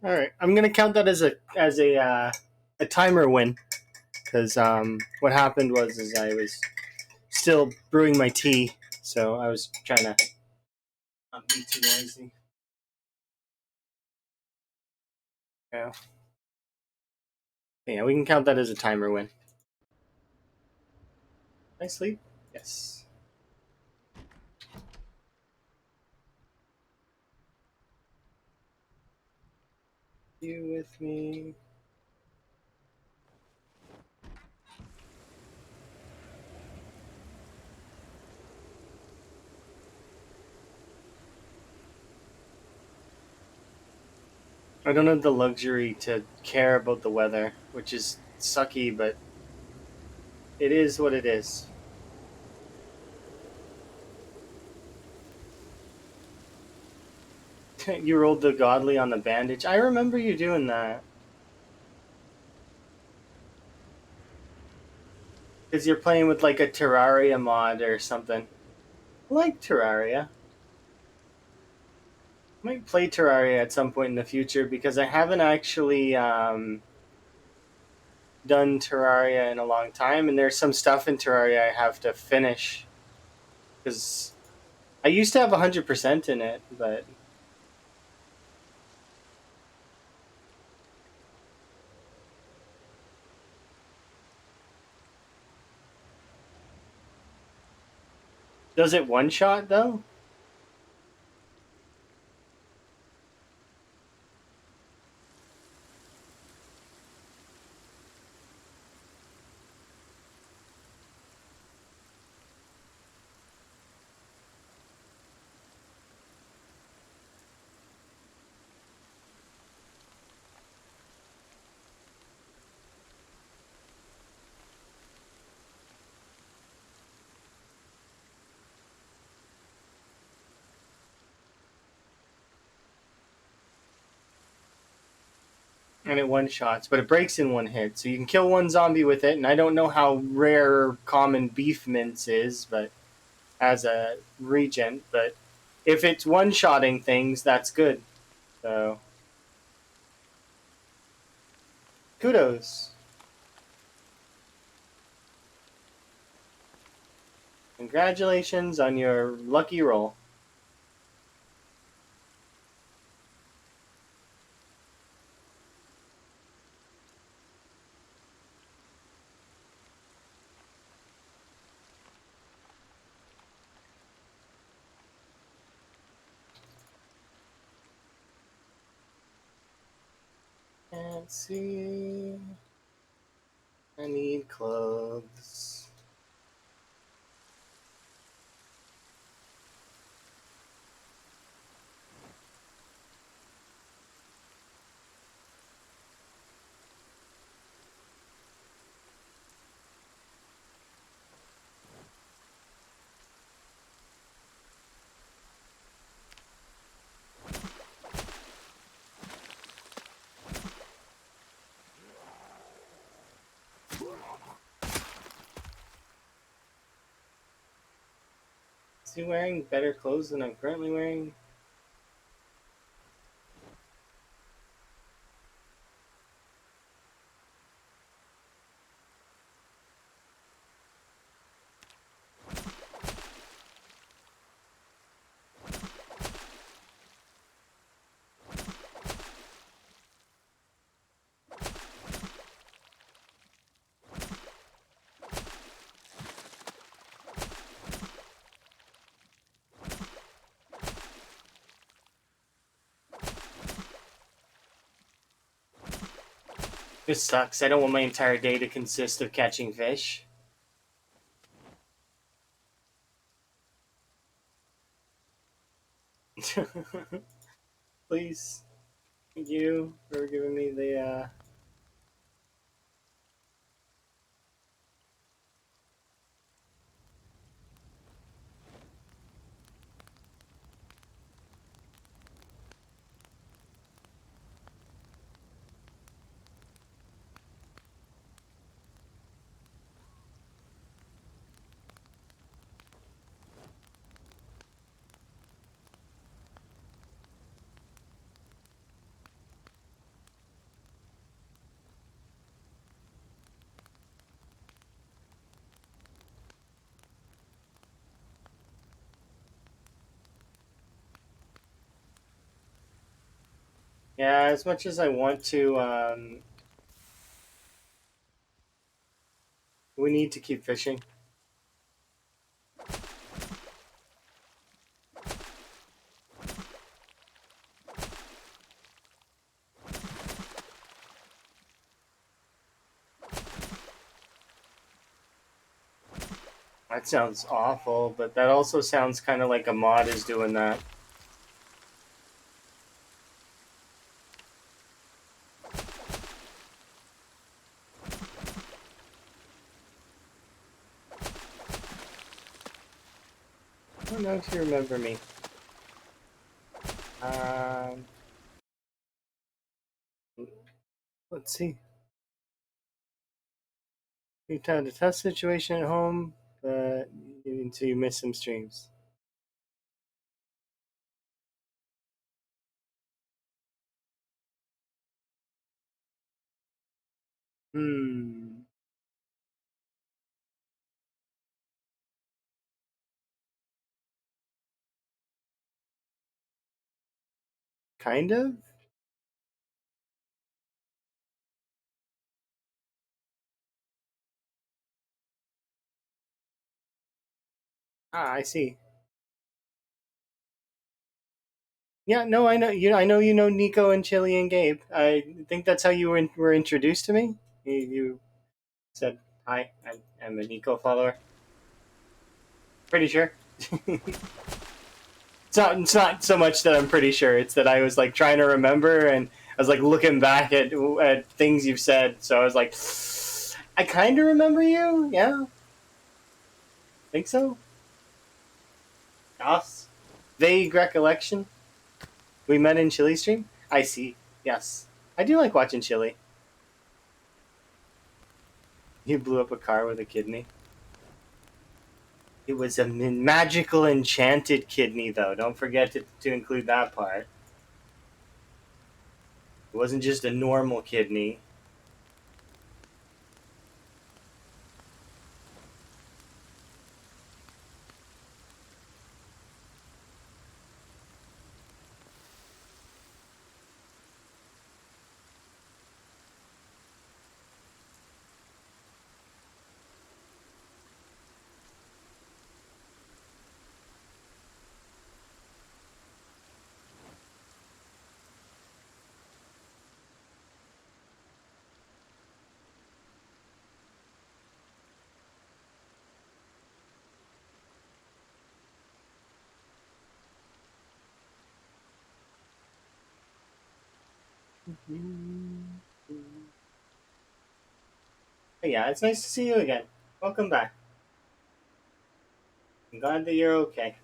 All right, I'm gonna count that as a timer win because what happened was is I was still brewing my tea, so I was trying to not be too noisy. Yeah, yeah, we can count that as a timer win. Can I sleep? Yes. You with me? I don't have the luxury to care about the weather, which is sucky, but it is what it is. You rolled the godly on the bandage. I remember you doing that. Because you're playing with like a Terraria mod or something. I like Terraria. I might play Terraria at some point in the future because I haven't actually done Terraria in a long time, and there's some stuff in Terraria I have to finish because I used to have 100% in it, but does it one shot though? And it one shots, but it breaks in one hit, so you can kill one zombie with it. And I don't know how rare or common beef mince is, but as a regent, but if it's one shotting things, that's good. So kudos. Congratulations on your lucky roll. Can't see. I need clothes. Is he wearing better clothes than I'm currently wearing? This sucks. I don't want my entire day to consist of catching fish. Please. Thank you for giving me the Yeah, as much as I want to, we need to keep fishing. That sounds awful, but that also sounds kind of like a mod is doing that. I don't know if you remember me. Um, let's see. You had a tough situation at home, but so you missed some streams. Hmm. Kind of. Ah, I see. Yeah, no, I know you. I know you know Nico and Chili and Gabe. I think that's how you were introduced to me. You said, "Hi, I'm a Nico follower." Pretty sure. It's not so much that I'm pretty sure. It's that I was like trying to remember, and I was like looking back at things you've said. So I was like, I kind of remember you. Yeah, think so. Yes. Vague recollection. We met in Chili stream. I see. Yes, I do like watching Chili. You blew up a car with a kidney. It was a magical enchanted kidney, though. Don't forget to include that part. It wasn't just a normal kidney. But yeah, it's nice to see you again. Welcome back. I'm glad that you're okay.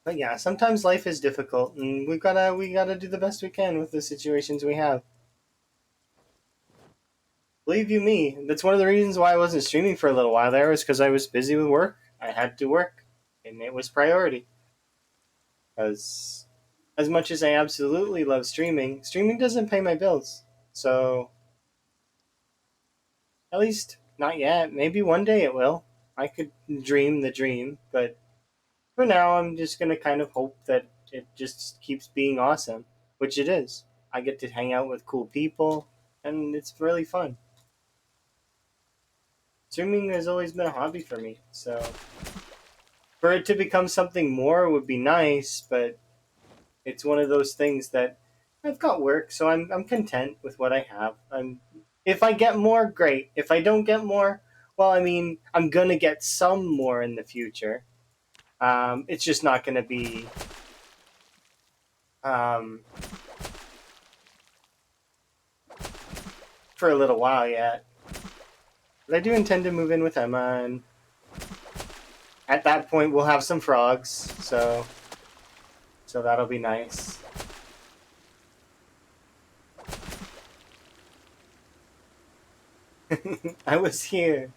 But yeah, sometimes life is difficult, and we gotta do the best we can with the situations we have. Believe you me, that's one of the reasons why I wasn't streaming for a little while there was because I was busy with work. I had to work, and it was priority. Because as much as I absolutely love streaming, streaming doesn't pay my bills. So at least not yet. Maybe one day it will. I could dream the dream, but for now, I'm just gonna kind of hope that it just keeps being awesome, which it is. I get to hang out with cool people, and it's really fun. Streaming has always been a hobby for me, so for it to become something more would be nice, but it's one of those things that I've got work, so I'm content with what I have. If I get more, great. If I don't get more, well, I mean, I'm gonna get some more in the future. It's just not gonna be um, for a little while yet. But I do intend to move in with Emma, and at that point we'll have some frogs, so that'll be nice. I was here.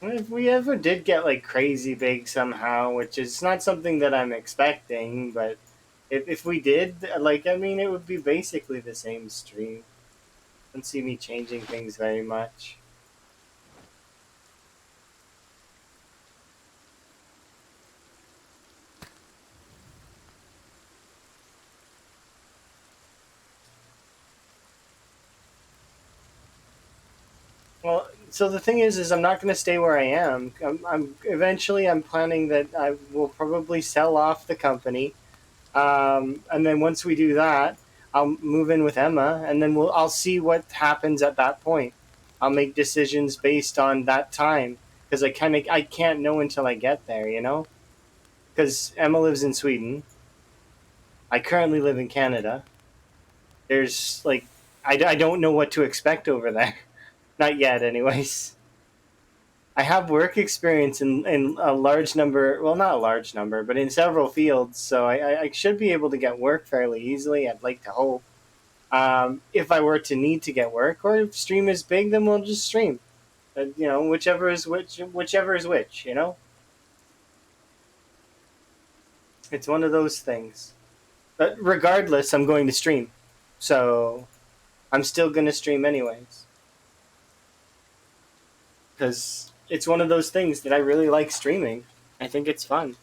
If we ever did get like crazy big somehow, which is not something that I'm expecting, but if we did, like, I mean, it would be basically the same stream. Don't see me changing things very much. Well, so the thing is I'm not going to stay where I am. I'm eventually I'm planning that I will probably sell off the company, and then once we do that, I'll move in with Emma, and then I'll see what happens at that point. I'll make decisions based on that time because I can't know until I get there, you know. Because Emma lives in Sweden. I currently live in Canada. There's like I don't know what to expect over there. Not yet, anyways. I have work experience in a large number, well, not a large number, but in several fields, so I should be able to get work fairly easily. I'd like to hope. If I were to need to get work, or if stream is big, then we'll just stream. You know, whichever is which. You know, it's one of those things. But regardless, I'm going to stream, so I'm still going to stream anyways because it's one of those things that I really like streaming. I think it's fun.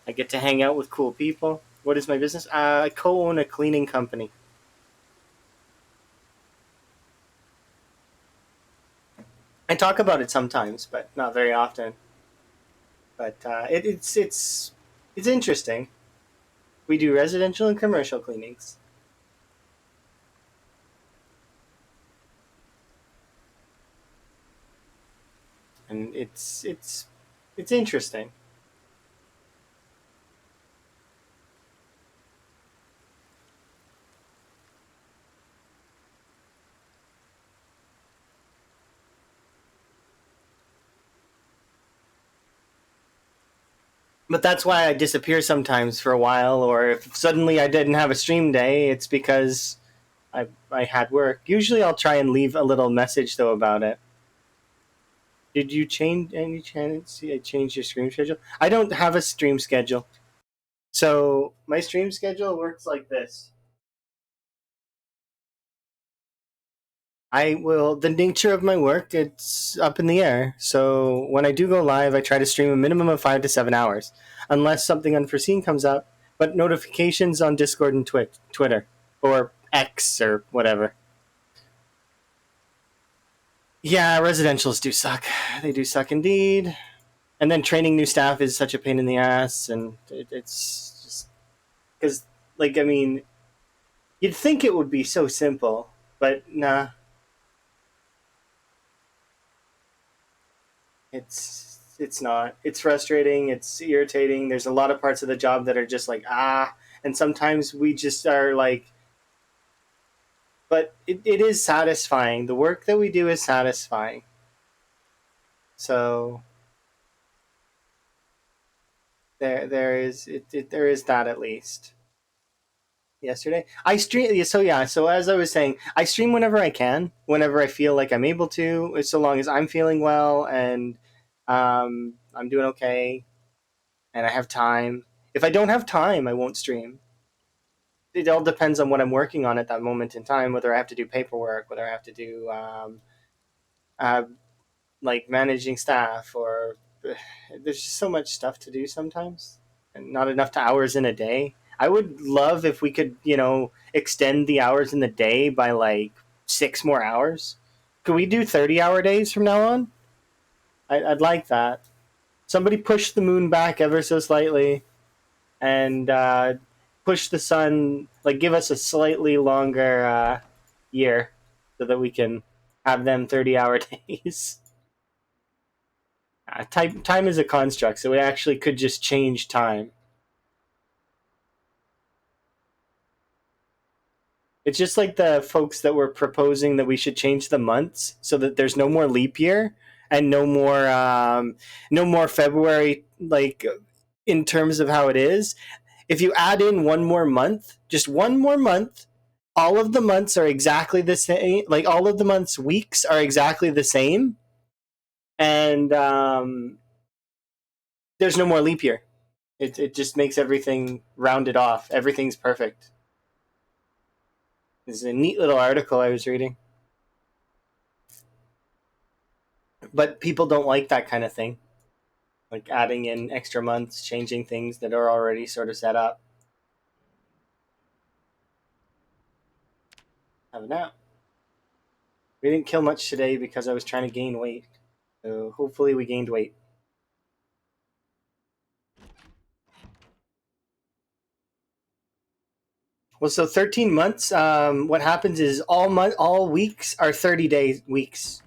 I get to hang out with cool people. What is my business? I co-own a cleaning company. I talk about it sometimes, but not very often. But it's interesting. We do residential and commercial cleanings, and it's interesting. But that's why I disappear sometimes for a while, or if suddenly I didn't have a stream day, it's because I had work. Usually, I'll try and leave a little message though about it. Did you change any chance? I changed your stream schedule. I don't have a stream schedule. So my stream schedule works like this. I will the nature of my work, it's up in the air. So when I do go live, I try to stream a minimum of 5 to 7 hours, unless something unforeseen comes up. But notifications on Discord and Twitter, or X or whatever. Yeah, residentials do suck. They do suck indeed. And then training new staff is such a pain in the ass, and it's just because, like, I mean, you'd think it would be so simple, but nah, it's not. It's frustrating. It's irritating. There's a lot of parts of the job that are just like and sometimes we just are like, but it is satisfying. The work that we do is satisfying. So there is that at least. Yesterday I stream. So yeah. So as I was saying, I stream whenever I can, whenever I feel like I'm able to, so long as I'm feeling well and I'm doing okay and I have time. If I don't have time, I won't stream. It all depends on what I'm working on at that moment in time, whether I have to do paperwork, whether I have to do uh, like managing staff, or there's just so much stuff to do sometimes, and not enough hours in a day. I would love if we could, extend the hours in the day by like 6 more hours. Could we do 30-hour days from now on? I'd like that. Somebody push the moon back ever so slightly, and push the sun, like give us a slightly longer year so that we can have them 30-hour days. Time is a construct, so we actually could just change time. It's just like the folks that were proposing that we should change the months so that there's no more leap year and no more February, like in terms of how it is. If you add in one more month, just one more month, all of the months are exactly the same. Like all of the months' weeks are exactly the same, and there's no more leap year. It just makes everything rounded off. Everything's perfect. This is a neat little article I was reading. But people don't like that kind of thing. Like adding in extra months, changing things that are already sort of set up. Have a nap. We didn't kill much today because I was trying to gain weight. So hopefully we gained weight. Well, so 13 months. What happens is all weeks are 30-day weeks.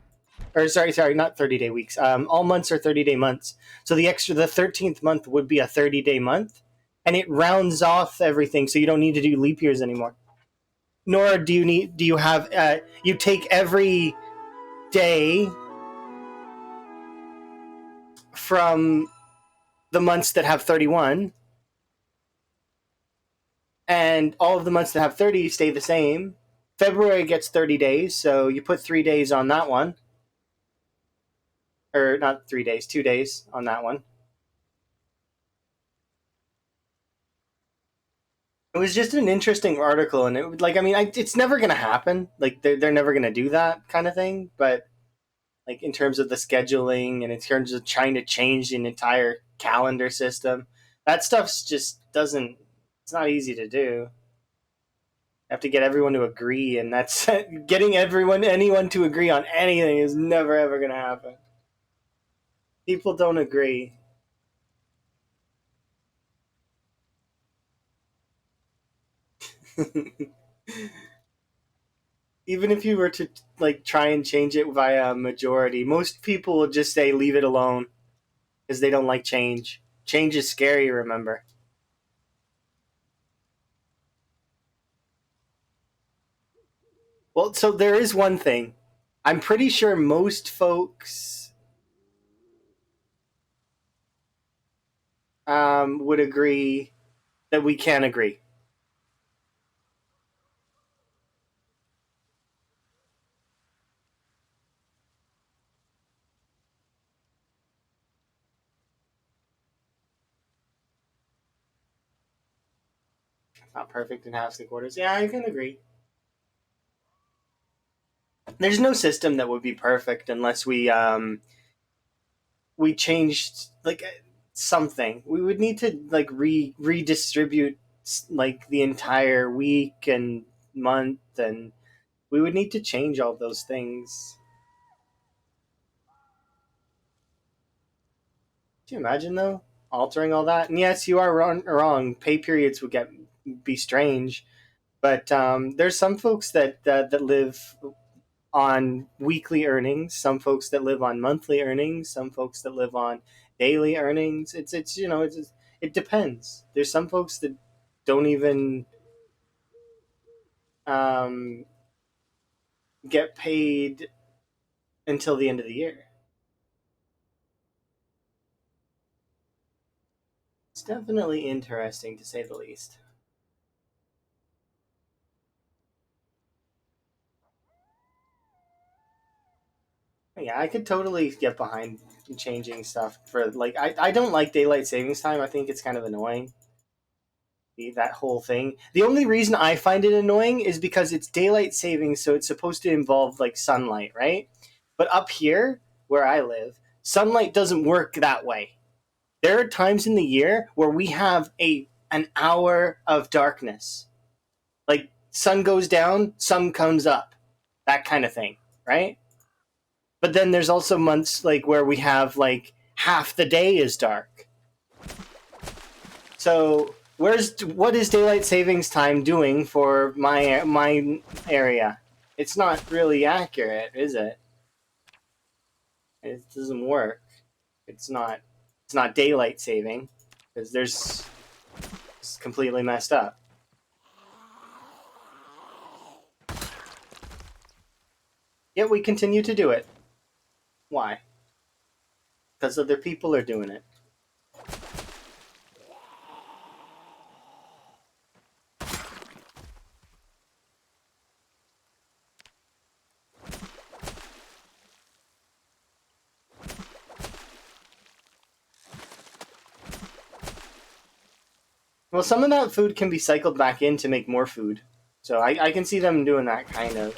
Or sorry, not 30-day weeks. All months are 30-day months. So the 13th month would be a 30-day month, and it rounds off everything. So you don't need to do leap years anymore. Nor do you have you take every day from the months that have 31, and all of the months that have 30 stay the same. February gets 30 days, so you put 3 days on that one. Or not 3 days, 2 days on that one. It was just an interesting article, and it like I mean, it's never gonna happen. Like they're never gonna do that kind of thing. But like in terms of the scheduling and in terms of trying to change an entire calendar system, that stuff's just doesn't. It's not easy to do. You have to get everyone to agree, and that's getting anyone to agree on anything is never ever gonna happen. People don't agree. Even if you were to like try and change it via majority, most people will just say leave it alone because they don't like change. Change is scary, remember. Well, so there is one thing. I'm pretty sure most folks would agree that we can agree. It's not perfect in halves and quarters. Yeah, I can agree. There's no system that would be perfect unless we changed like something. We would need to like redistribute like the entire week and month, and we would need to change all those things. Can you imagine though altering all that? And yes, you are wrong. Pay periods would be strange, but there's some folks that live on weekly earnings, some folks that live on monthly earnings, some folks that live on daily earnings. It's it depends. There's some folks that don't even um, get paid until the end of the year. It's definitely interesting to say the least. Yeah, I could totally get behind changing stuff for like I don't like daylight savings time. I think it's kind of annoying. That whole thing. The only reason I find it annoying is because it's daylight savings, so it's supposed to involve like sunlight, right? But up here where I live, sunlight doesn't work that way. There are times in the year where we have an hour of darkness. Like sun goes down, sun comes up. That kind of thing, right? But then there's also months like where we have like half the day is dark. So what is daylight savings time doing for my area? It's not really accurate, is it? It doesn't work. It's not daylight saving because it's completely messed up. Yet we continue to do it. Why? Because other people are doing it. Well, some of that food can be cycled back in to make more food. So I can see them doing that kind of.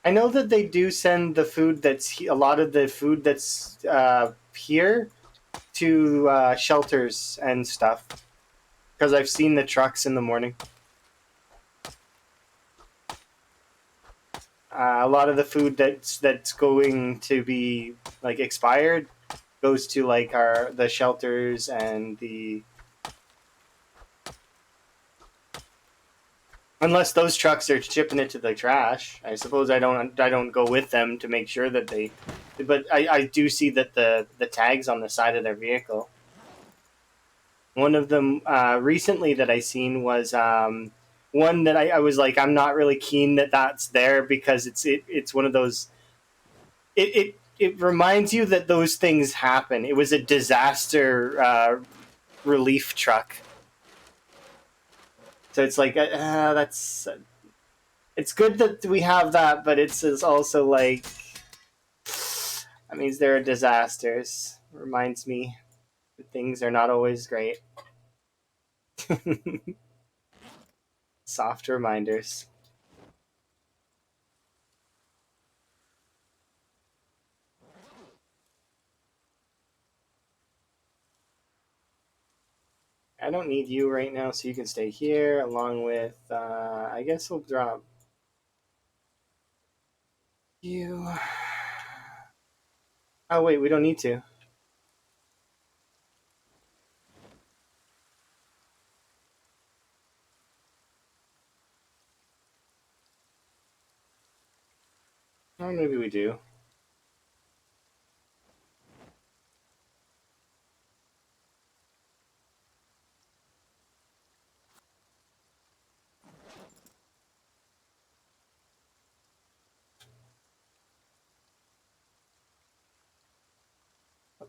I know that they do send the food a lot of the food that's here to shelters and stuff because I've seen the trucks in the morning. A lot of the food that's going to be like expired goes to like the shelters and the. Unless those trucks are shipping it to the trash, I suppose I don't go with them to make sure that they. But I do see that the tags on the side of their vehicle. One of them recently that I seen was one that I was like I'm not really keen that that's there because it's one of those. It reminds you that those things happen. It was a disaster relief truck. So it's like that's it's good that we have that, but it's also like that means there are disasters. Reminds me that things are not always great. Soft reminders. I don't need you right now, so you can stay here along with. I guess we'll drop you. Oh wait, we don't need to. Oh, maybe we do.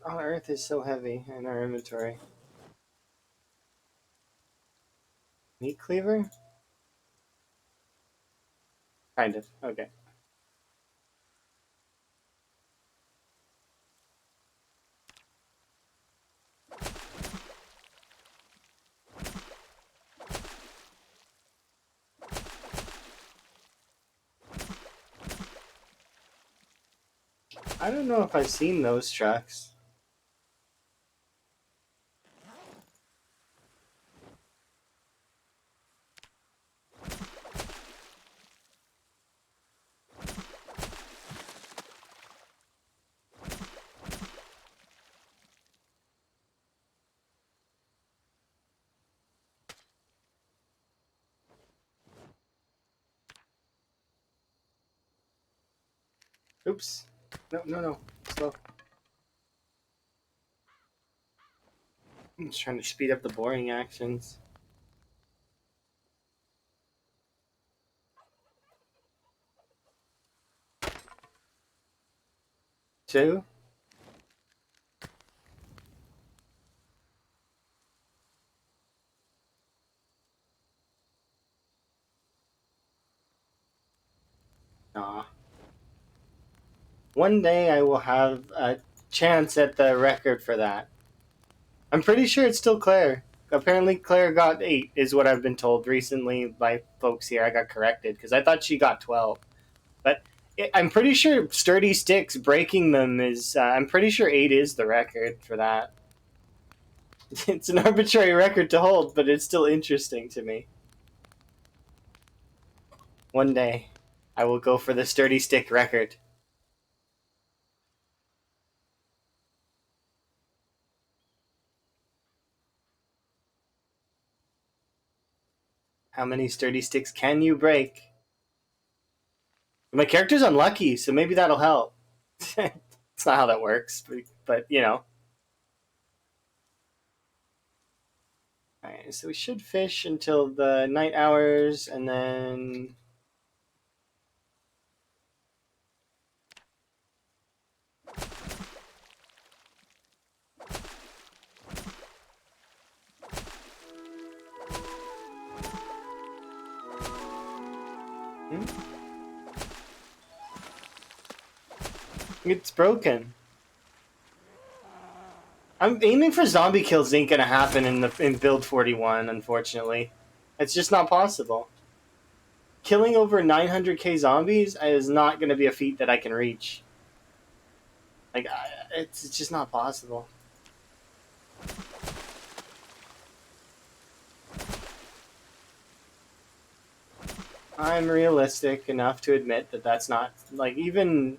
Oh, Earth is so heavy in our inventory. Meat cleaver? Kind of. Okay. I don't know if I've seen those trucks. Oops. No, no, no. Slow. I'm just trying to speed up the boring actions. Two? Aw. One day I will have a chance at the record for that. I'm pretty sure it's still Claire. Apparently, Claire got 8, is what I've been told recently by folks here. I got corrected because I thought she got 12. But I'm pretty sure sturdy sticks, breaking them is. I'm pretty sure 8 is the record for that. It's an arbitrary record to hold, but it's still interesting to me. One day, I will go for the sturdy stick record. How many sturdy sticks can you break? My character's unlucky, so maybe that'll help. It's not how that works, but you know. Alright, so we should fish until the night hours, and then... It's broken. I'm aiming for zombie kills ain't gonna happen in build 41, unfortunately. It's just not possible. Killing over 900k zombies is not gonna be a feat that I can reach. Like, it's just not possible. I'm realistic enough to admit that that's not, like, even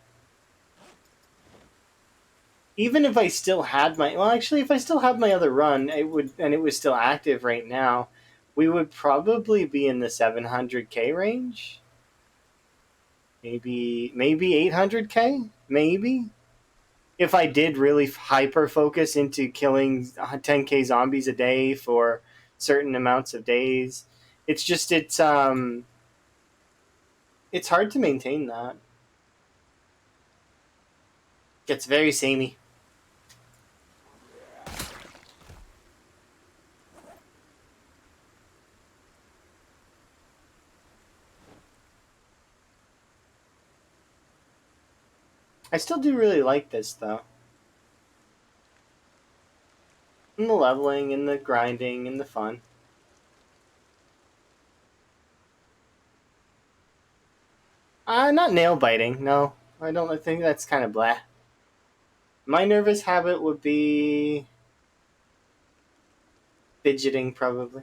if I still had my, well, actually, if I still had my other run, it would, and it was still active right now, we would probably be in the 700k range. Maybe 800k, maybe. If I did really hyper focus into killing 10k zombies a day for certain amounts of days, it's hard to maintain that. Gets very samey. I still do really like this though. And the leveling and the grinding and the fun. Not nail biting, no. I think that's kind of blah. My nervous habit would be fidgeting, probably.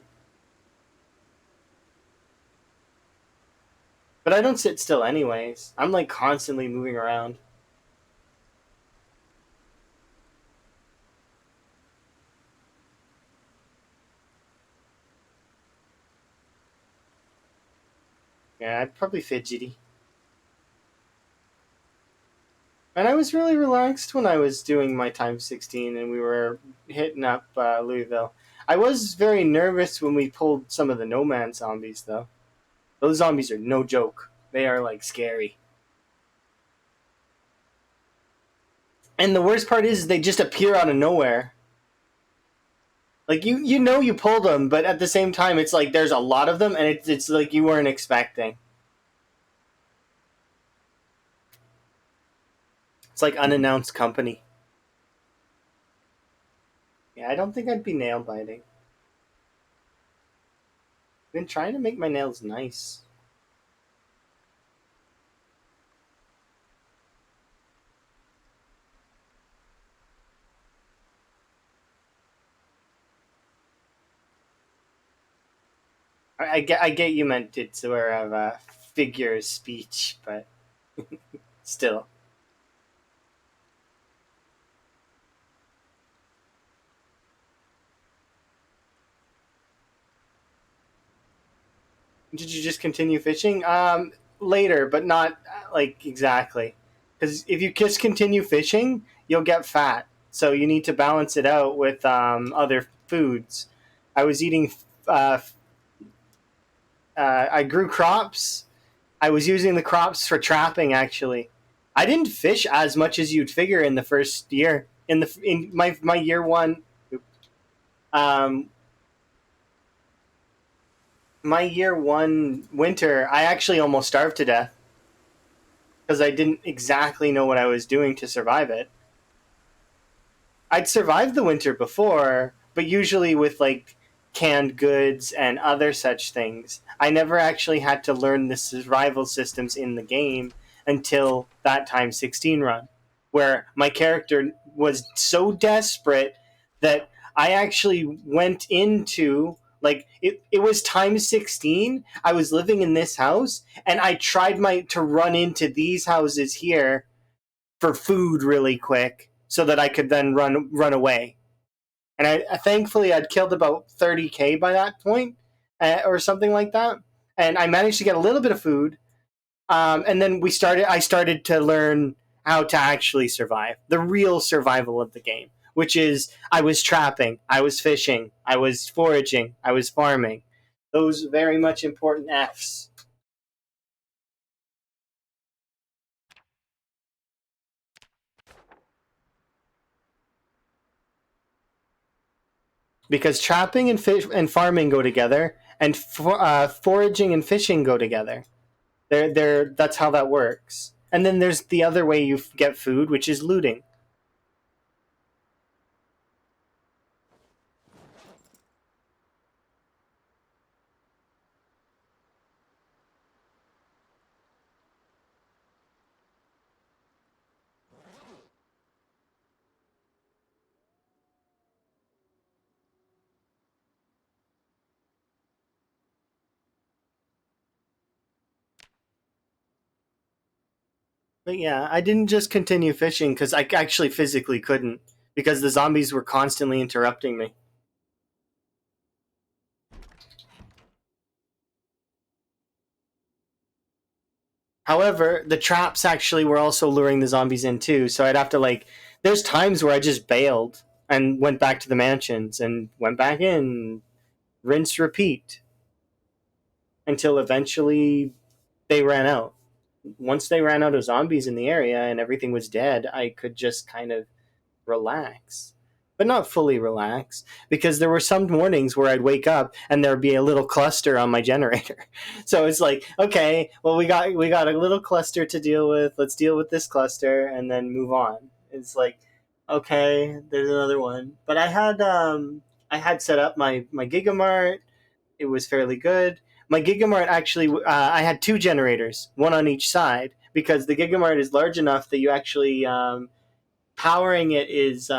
But I don't sit still anyways. I'm like constantly moving around. Yeah, I'd probably fidgety. And I was really relaxed when I was doing my times 16 and we were hitting up Louisville. I was very nervous when we pulled some of the No Man zombies, though. Those zombies are no joke. They are, like, scary. And the worst part is they just appear out of nowhere. Like, you know you pulled them, but at the same time, it's like there's a lot of them, and it's like you weren't expecting. It's like unannounced company. Yeah, I don't think I'd be nail biting. I've been trying to make my nails nice. I get you meant it sort of a figure of speech, but still. Did you just continue fishing? Later, but not like exactly. Because if you just continue fishing, you'll get fat. So you need to balance it out with other foods. I was eating. I grew crops. I was using the crops for trapping. Actually, I didn't fish as much as you'd figure in the first year. In my year one, um, my year one winter, I actually almost starved to death because I didn't exactly know what I was doing to survive it. I'd survived the winter before, but usually with like canned goods and other such things. I never actually had to learn the survival systems in the game until that time 16 run, where my character was so desperate that I actually went into like it was time 16. I was living in this house and I tried my to run into these houses here for food really quick so that I could then run away. And thankfully I'd killed about 30k by that point, or something like that. And I managed to get a little bit of food, and then I started to learn how to actually survive the real survival of the game, which is I was trapping, I was fishing, I was foraging, I was farming. Those very much important F's. Because trapping and fish and farming go together, and foraging and fishing go together. They're that's how that works. And then there's the other way you get food, which is looting. But yeah, I didn't just continue fishing because I actually physically couldn't because the zombies were constantly interrupting me. However, the traps actually were also luring the zombies in too, so I'd have to like. There's times where I just bailed and went back to the mansions and went back in, rinse, repeat, until eventually they ran out. Once they ran out of zombies in the area and everything was dead, I could just kind of relax. But not fully relax, because there were some mornings where I'd wake up and there'd be a little cluster on my generator. So it's like, okay, well we got a little cluster to deal with. Let's deal with this cluster and then move on. It's like, okay, there's another one. But I had set up my Gigamart. It was fairly good. My Gigamart actually, I had two generators, one on each side, because the Gigamart is large enough that you actually powering it is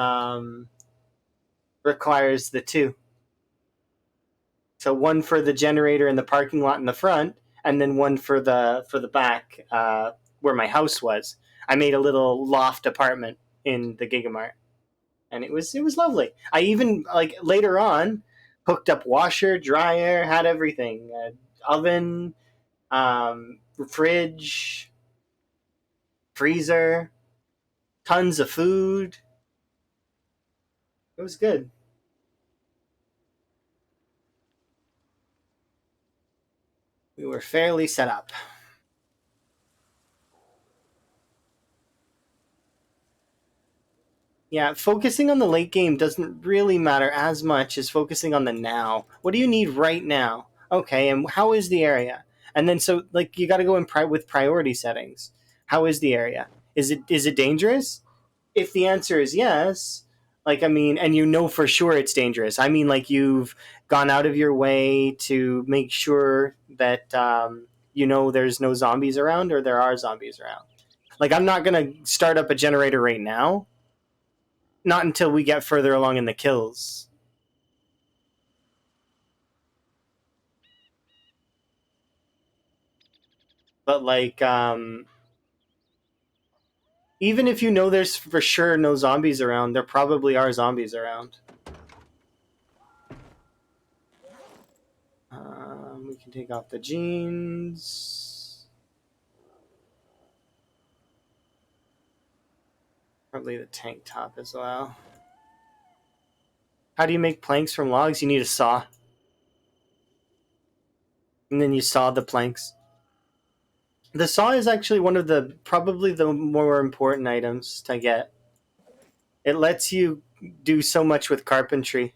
requires the two. So one for the generator in the parking lot in the front, and then one for the back where my house was. I made a little loft apartment in the Gigamart, and it was lovely. I even like later on hooked up washer, dryer, had everything, oven, fridge, freezer, tons of food. It was good. We were fairly set up. Yeah, focusing on the late game doesn't really matter as much as focusing on the now. What do you need right now? Okay, and how is the area? And then so like you got to go in with priority settings. How is the area? Is it dangerous? If the answer is yes, like I mean, and you know for sure it's dangerous. I mean, like you've gone out of your way to make sure that there's no zombies around or there are zombies around. Like I'm not gonna start up a generator right now, not until we get further along in the kills. But like, even if you know there's for sure no zombies around, there probably are zombies around. We can take off the jeans. Probably the tank top as well. How do you make planks from logs? You need a saw. And then you saw the planks. The saw is actually one of the probably the more important items to get. It lets you do so much with carpentry.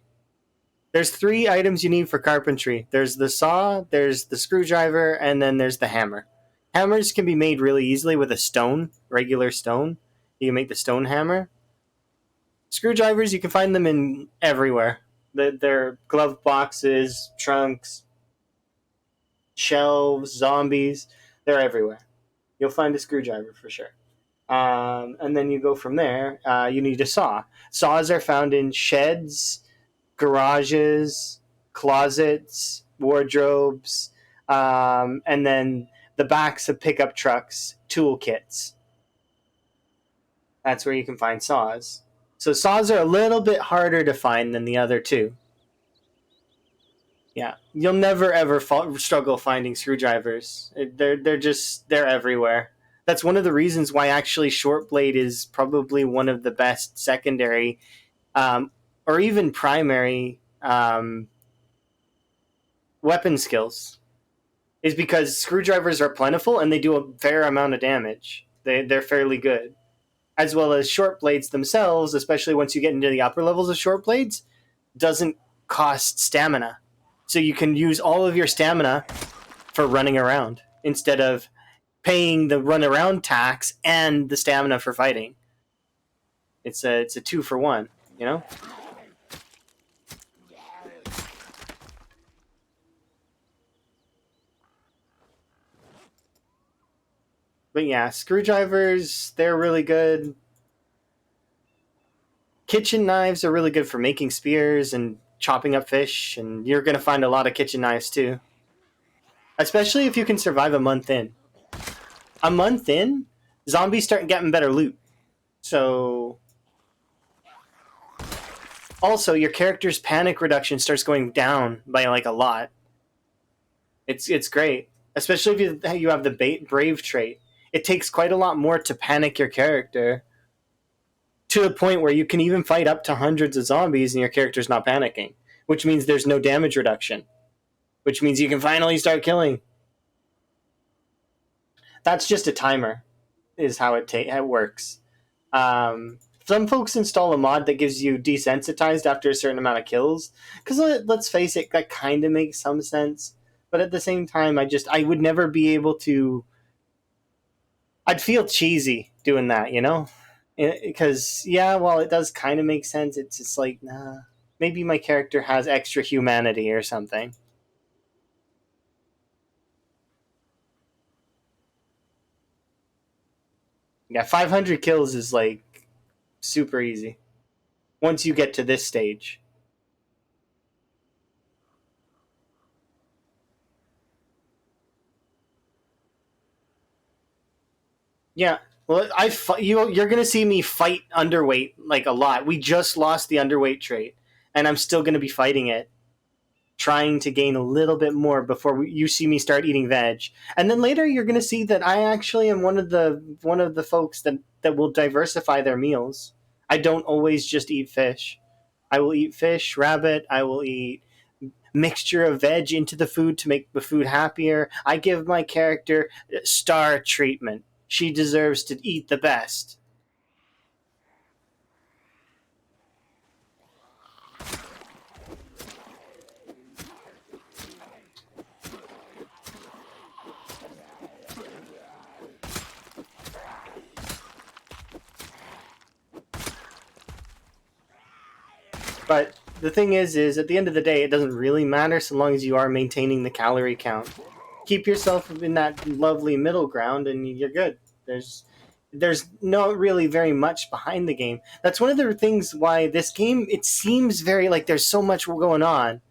There's three items you need for carpentry. There's the saw, there's the screwdriver, and then there's the hammer. Hammers can be made really easily with a stone, regular stone. You can make the stone hammer. Screwdrivers, you can find them in everywhere. They're glove boxes, trunks, shelves, zombies. They're everywhere. You'll find a screwdriver for sure. And then you go from there. You need a saw. Saws are found in sheds, garages, closets, wardrobes, and then the backs of pickup trucks, toolkits. That's where you can find saws. So saws are a little bit harder to find than the other two. Yeah, you'll never ever struggle finding screwdrivers. They're everywhere. That's one of the reasons why actually short blade is probably one of the best secondary or even primary weapon skills, is because screwdrivers are plentiful and they do a fair amount of damage. They're fairly good, as well as short blades themselves, especially once you get into the upper levels of short blades, doesn't cost stamina. So you can use all of your stamina for running around instead of paying the run around tax and the stamina for fighting. It's a 2 for 1, you know? But yeah, screwdrivers, they're really good. Kitchen knives are really good for making spears and chopping up fish, and you're going to find a lot of kitchen knives too. Especially if you can survive a month in. A month in, zombies start getting better loot. So also your character's panic reduction starts going down by like a lot. It's great, especially if you have the brave trait. It takes quite a lot more to panic your character to a point where you can even fight up to hundreds of zombies and your character's not panicking, which means there's no damage reduction, which means you can finally start killing. That's just a timer, is how it works. Some folks install a mod that gives you desensitized after a certain amount of kills, because let's face it, that kind of makes some sense. But at the same time, I would never be able to. I'd feel cheesy doing that, you know, because yeah, while it does kind of make sense, it's just like nah. Maybe my character has extra humanity or something. Yeah, 500 kills is like super easy once you get to this stage. Yeah. Well, you're gonna see me fight underweight like a lot. We just lost the underweight trait, and I'm still gonna be fighting it, trying to gain a little bit more before you see me start eating veg. And then later, you're gonna see that I actually am one of the folks that will diversify their meals. I don't always just eat fish. I will eat fish, rabbit. I will eat mixture of veg into the food to make the food happier. I give my character star treatment. She deserves to eat the best. But the thing is at the end of the day, it doesn't really matter so long as you are maintaining the calorie count. Keep yourself in that lovely middle ground, and you're good. There's not really very much behind the game. That's one of the things why this game, it seems very like there's so much going on.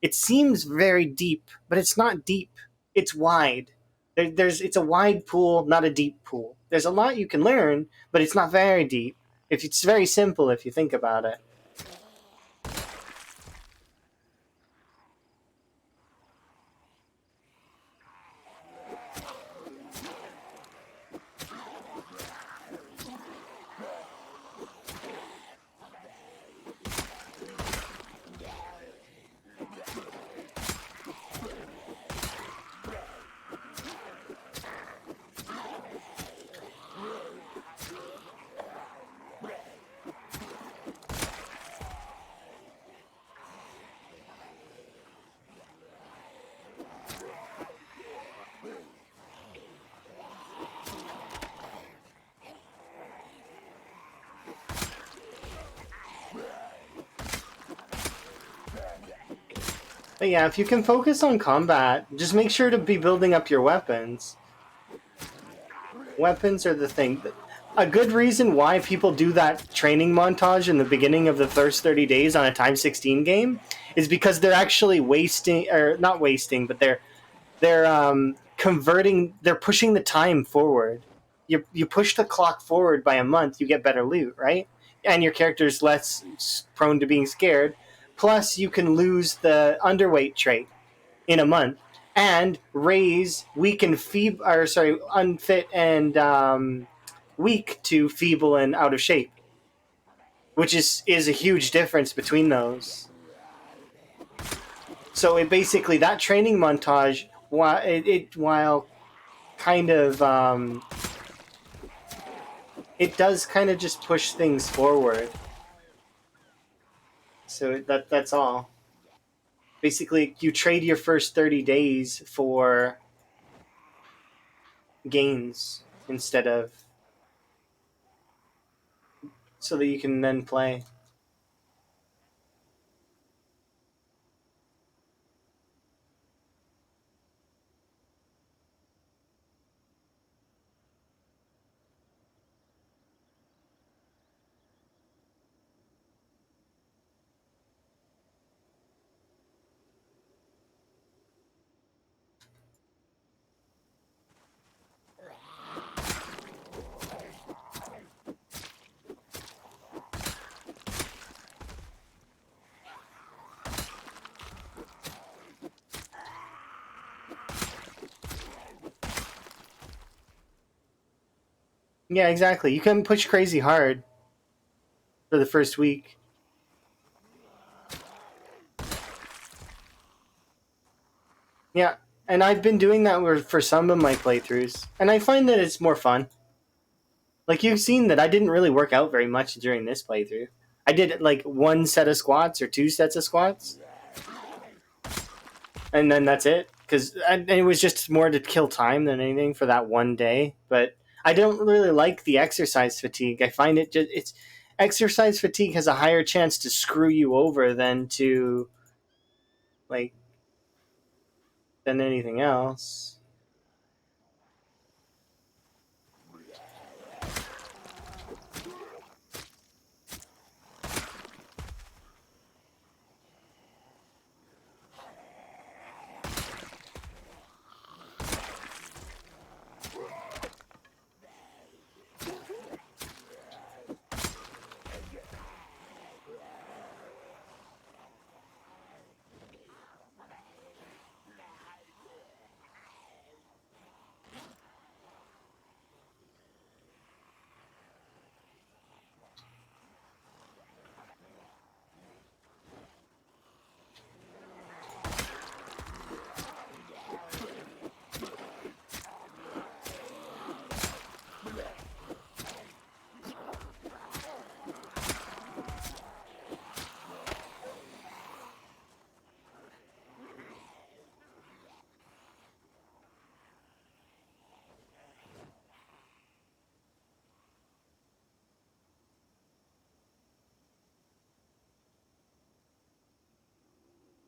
It seems very deep, but it's not deep. It's wide. It's a wide pool, not a deep pool. There's a lot you can learn, but it's not very deep. If it's very simple if you think about it. But yeah, if you can focus on combat, just make sure to be building up your weapons. Weapons are the thing. A good reason why people do that training montage in the beginning of the first 30 days on a Time 16 game is because they're actually wasting, or not wasting, but they're converting, they're pushing the time forward. You push the clock forward by a month, you get better loot, right? And your character's less prone to being scared. Plus, you can lose the underweight trait in a month and raise weak and feeble, or sorry, unfit and weak to feeble and out of shape. which is a huge difference between those. So it basically, that training montage, while kind of it does kind of just push things forward. So that's all. Basically, you trade your first 30 days for gains instead of, so that you can then play. Yeah, exactly. You can push crazy hard for the first week. Yeah, and I've been doing that for some of my playthroughs, and I find that it's more fun. Like, you've seen that I didn't really work out very much during this playthrough. I did like one set of squats or two sets of squats, and then that's it. Because it was just more to kill time than anything for that one day. But I don't really like the exercise fatigue. I find it's exercise fatigue has a higher chance to screw you over like than anything else.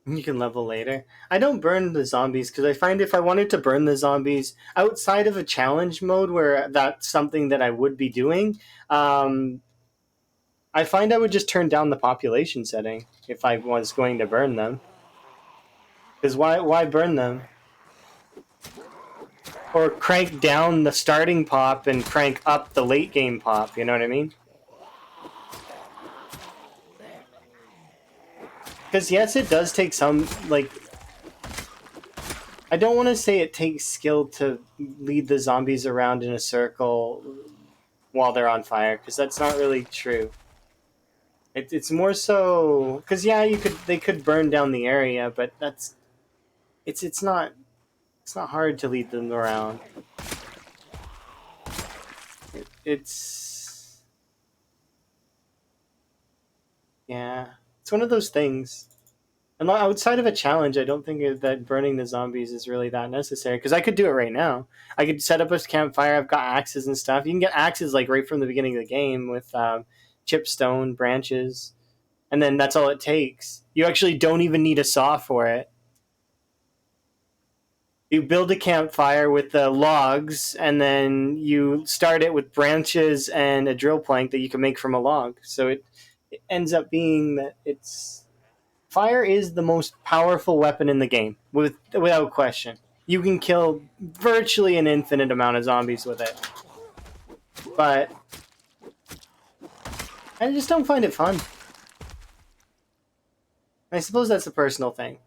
You can level later. I don't burn the zombies because I find if I wanted to burn the zombies outside of a challenge mode where that's something that I would be doing, I find I would just turn down the population setting if I was going to burn them. Because why burn them? Or crank down the starting pop and crank up the late game pop. You know what I mean? Because yes, it does take some, like, I don't want to say it takes skill to lead the zombies around in a circle while they're on fire, because that's not really true. It's more so because yeah, they could burn down the area, but it's not hard to lead them around. It's yeah, it's one of those things. And outside of a challenge, I don't think that burning the zombies is really that necessary because I could do it right now. I could set up a campfire. I've got axes and stuff. You can get axes like right from the beginning of the game with chipstone branches, and then that's all it takes. You actually don't even need a saw for it. You build a campfire with the logs, and then you start it with branches and a drill plank that you can make from a log. So it ends up being that it's fire is the most powerful weapon in the game, without question. You can kill virtually an infinite amount of zombies with it, but I just don't find it fun. I suppose that's a personal thing.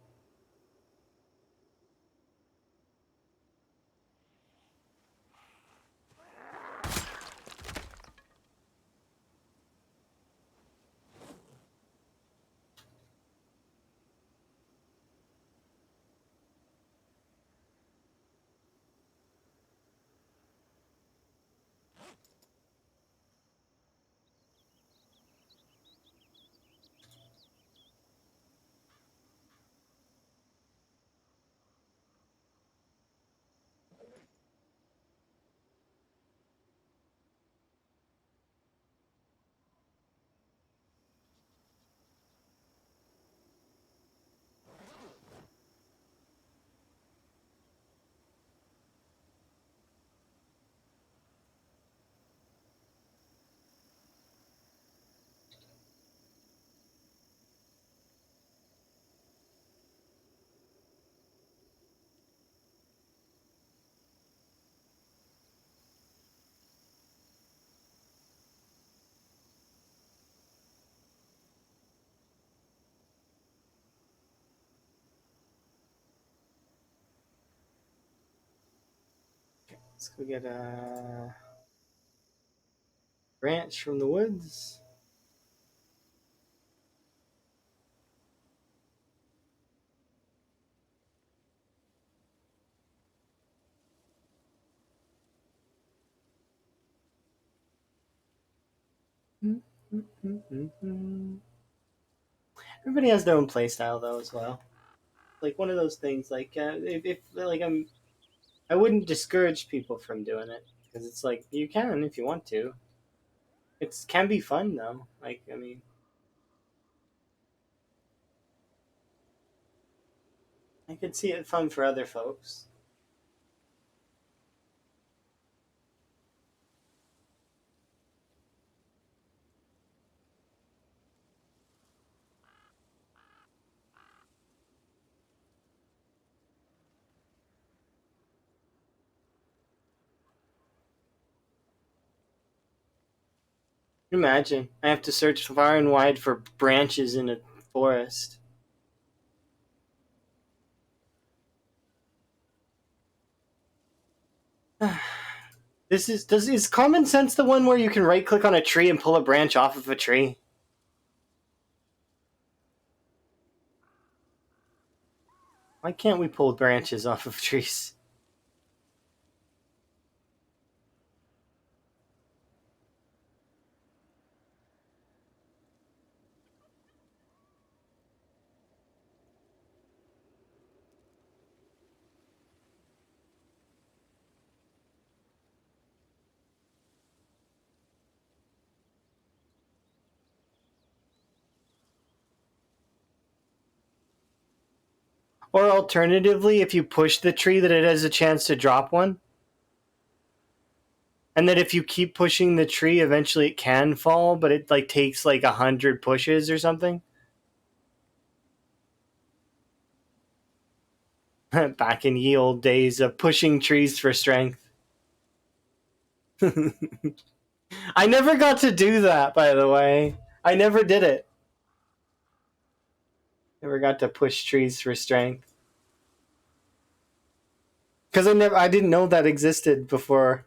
Let's go get a branch from the woods. Everybody has their own play style though as well. Like one of those things. Like if like I wouldn't discourage people from doing it because it's like you can if you want to. It can be fun though. Like I mean, I could see it fun for other folks. Imagine I have to search far and wide for branches in a forest. Is common sense the one where you can right click on a tree and pull a branch off of a tree? Why can't we pull branches off of trees? Or alternatively, if you push the tree, that it has a chance to drop one, and that if you keep pushing the tree, eventually it can fall, but it like takes like 100 pushes or something. Back in ye old days of pushing trees for strength. I never got to do that, by the way. I never did it. Never got to push trees for strength because I didn't know that existed before.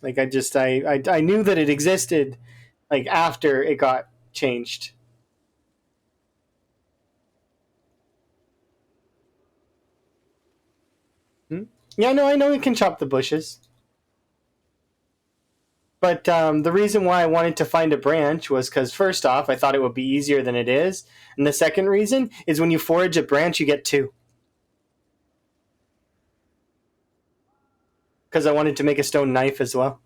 Like I knew that it existed, like after it got changed. Hmm? Yeah, no, I know it can chop the bushes. But the reason why I wanted to find a branch was because, first off, I thought it would be easier than it is. And the second reason is when you forage a branch, you get two. Because I wanted to make a stone knife as well.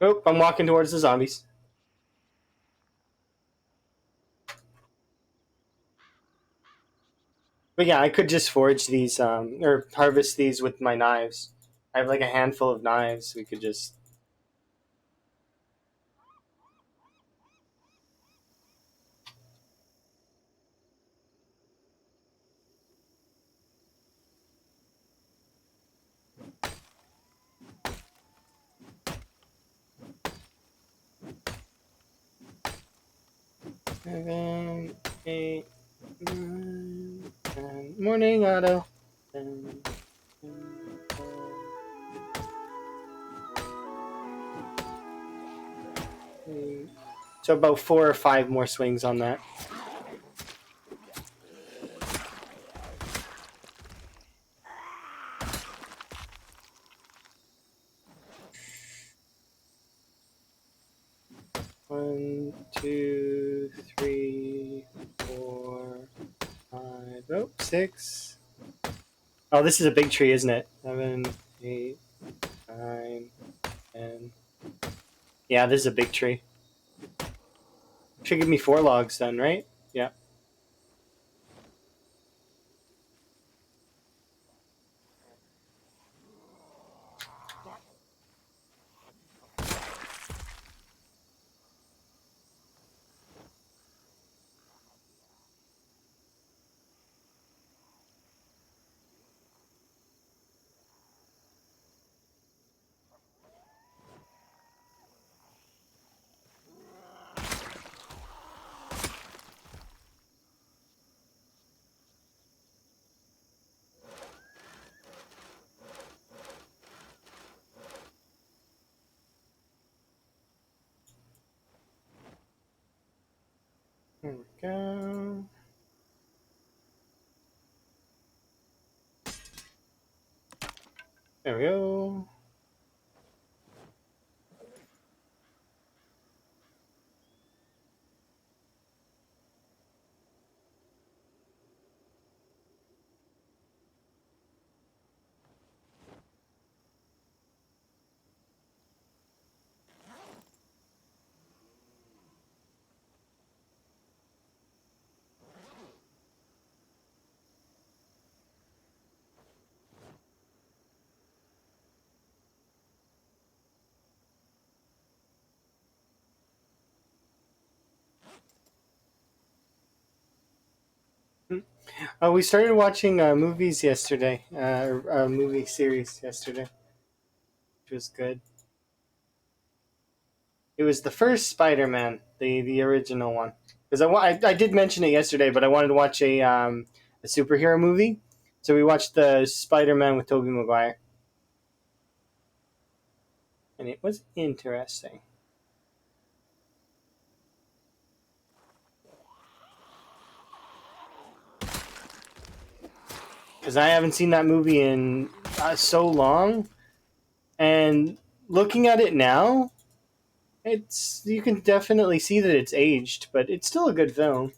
Oh, I'm walking towards the zombies. But yeah, I could just forage these or harvest these with my knives. I have like a handful of knives. We could just. Seven, 8, 9, 10. Morning, Otto. 10, 10, so about 4 or 5 more swings on that. One, two, three, 4, 5. Oh, 6. Oh, this is a big tree, isn't it? 7, 8, 9, 10. Yeah, this is a big tree. Should give me 4 logs then, right? Yeah. There we go. There we go. We started watching movies yesterday. A movie series yesterday, which was good. It was the first Spider-Man, the original one. Because I did mention it yesterday, but I wanted to watch a superhero movie, so we watched the Spider-Man with Tobey Maguire, and it was interesting. Because I haven't seen that movie in so long, and looking at it now, it's you can definitely see that it's aged, but it's still a good film.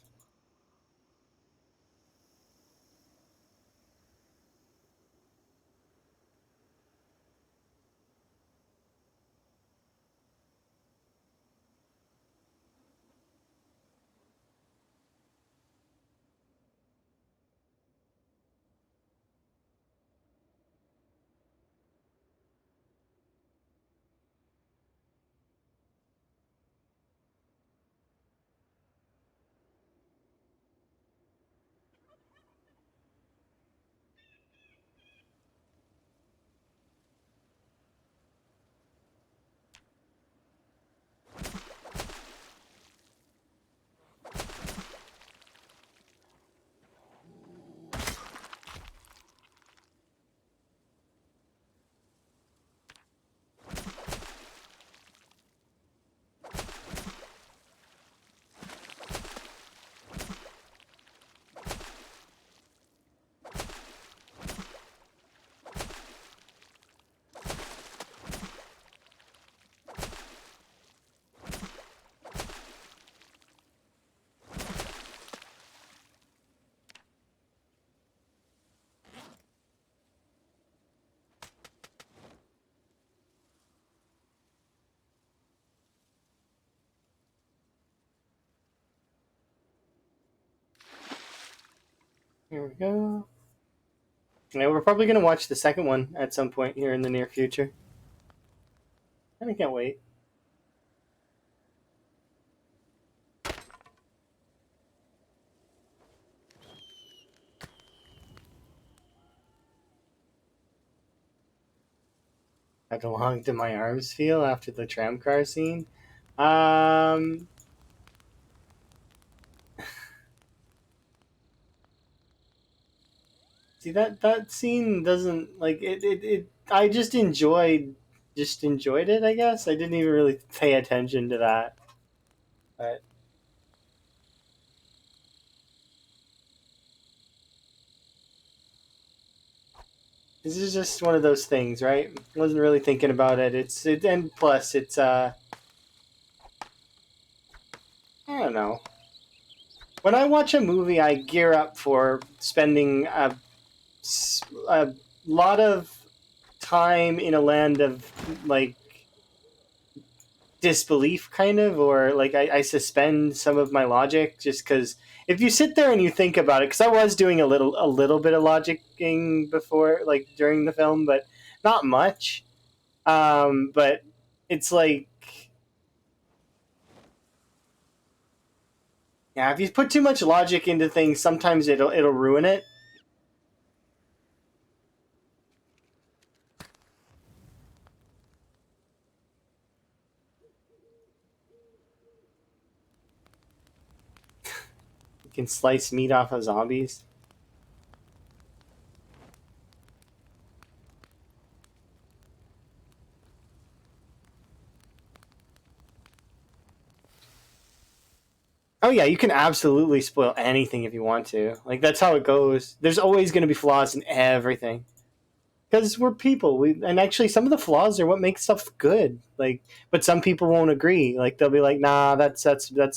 Here we go. Yeah, we're probably gonna watch the second one at some point here in the near future. And I can't wait. How long do my arms feel after the tram car scene? Um, See that scene doesn't like it. I just enjoyed it. I guess I didn't even really pay attention to that. But this is just one of those things, right? I wasn't really thinking about it. And plus it's I don't know. When I watch a movie, I gear up for spending a lot of time in a land of like disbelief, kind of, or like I suspend some of my logic just because if you sit there and you think about it, because I was doing a little bit of logicking before, like during the film, but not much. But it's like, yeah, if you put too much logic into things, sometimes it'll ruin it. You can slice meat off of zombies. Oh yeah, you can absolutely spoil anything if you want to. Like that's how it goes. There's always going to be flaws in everything because we're people. And actually some of the flaws are what makes stuff good. Like, but some people won't agree. Like they'll be like, "Nah, that's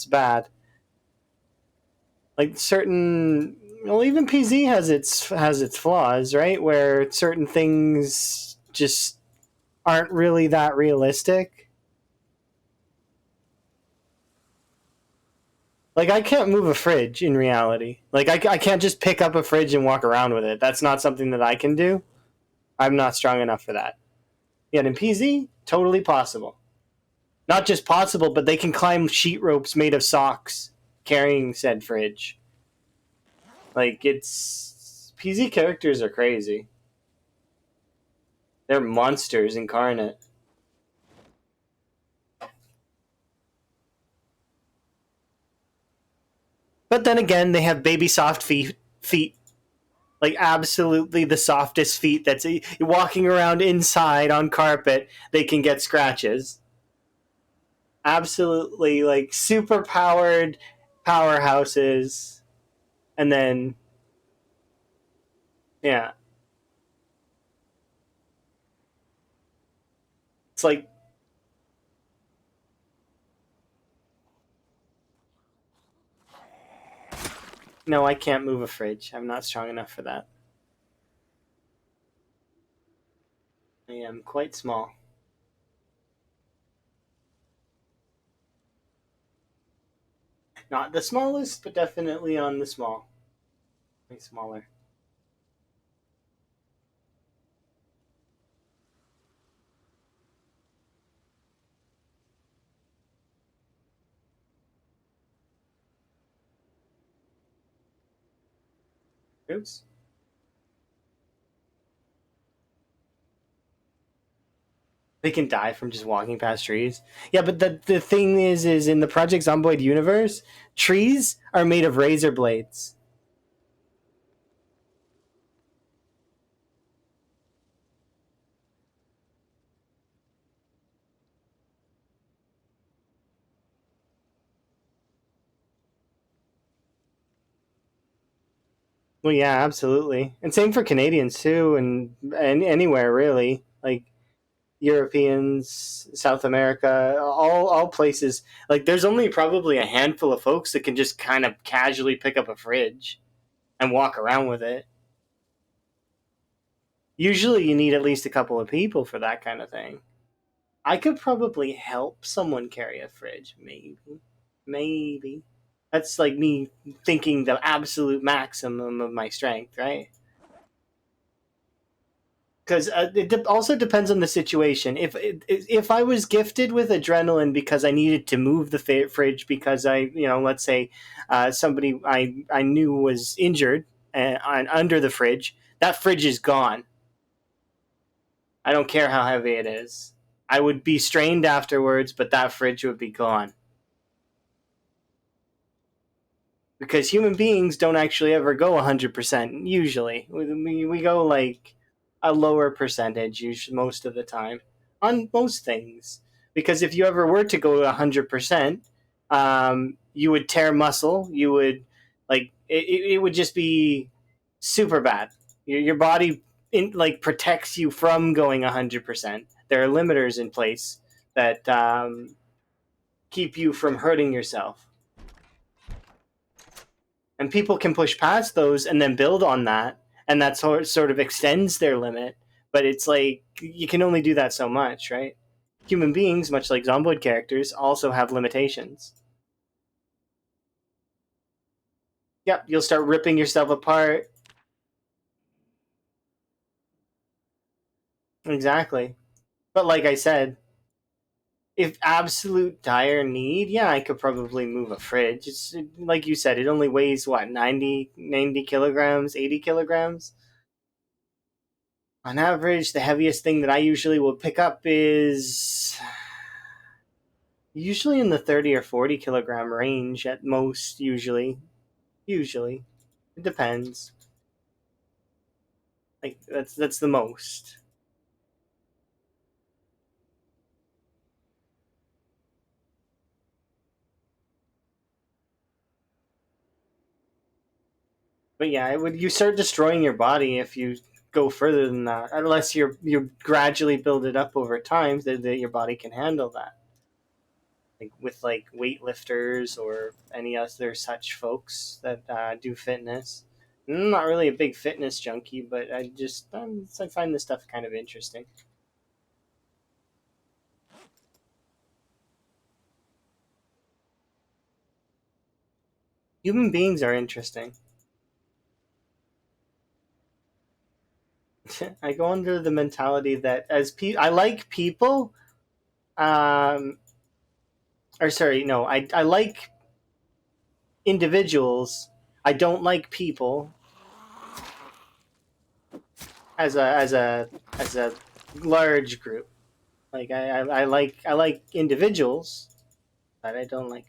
bad." Like certain, well, even PZ has its flaws, right? Where certain things just aren't really that realistic. Like I can't move a fridge in reality. Like I can't just pick up a fridge and walk around with it. That's not something that I can do. I'm not strong enough for that. Yet in PZ, totally possible. Not just possible, but they can climb sheet ropes made of socks carrying said fridge. Like it's PZ characters are crazy. They're monsters incarnate. But then again, they have baby soft feet, like absolutely the softest feet. That's walking around inside on carpet. They can get scratches. Absolutely, like super powered powerhouses, and then yeah, it's like no, I can't move a fridge. I'm not strong enough for that. I am quite small. Not the smallest, but definitely on the small. Way smaller. Oops. They can die from just walking past trees. Yeah, but the thing is in the Project Zomboid universe, trees are made of razor blades. Well, yeah, absolutely, and same for Canadians too, and anywhere really, like Europeans, South America, all places. Like, there's only probably a handful of folks that can just kind of casually pick up a fridge and walk around with it. Usually, you need at least a couple of people for that kind of thing. I could probably help someone carry a fridge, maybe. That's like me thinking the absolute maximum of my strength, right? Because also depends on the situation. If I was gifted with adrenaline because I needed to move the fridge because let's say somebody I knew was injured under the fridge, that fridge is gone. I don't care how heavy it is. I would be strained afterwards, but that fridge would be gone. Because human beings don't actually ever go 100% usually. We go like a lower percentage usually most of the time on most things. Because if you ever were to go 100%, you would tear muscle. You would like it would just be super bad. Your body like protects you from going 100%. There are limiters in place that keep you from hurting yourself, and people can push past those and then build on that, and that sort of extends their limit. But it's like you can only do that so much, right? Human beings, much like zomboid characters, also have limitations. Yep, you'll start ripping yourself apart. Exactly. But like I said, if absolute dire need, yeah, I could probably move a fridge. It's like you said, it only weighs what, 90 kilograms, 80 kilograms on average. The heaviest thing that I usually will pick up is usually in the 30 or 40 kilogram range at most. Usually it depends. Like that's the most. But yeah, you start destroying your body if you go further than that, unless you gradually build it up over time that your body can handle that. Like with like weightlifters or any other such folks that do fitness. I'm not really a big fitness junkie, but I find this stuff kind of interesting. Human beings are interesting. I go under the mentality that I like people, um, or sorry, no, I like individuals. I don't like people as a large group. Like I like individuals, but I don't like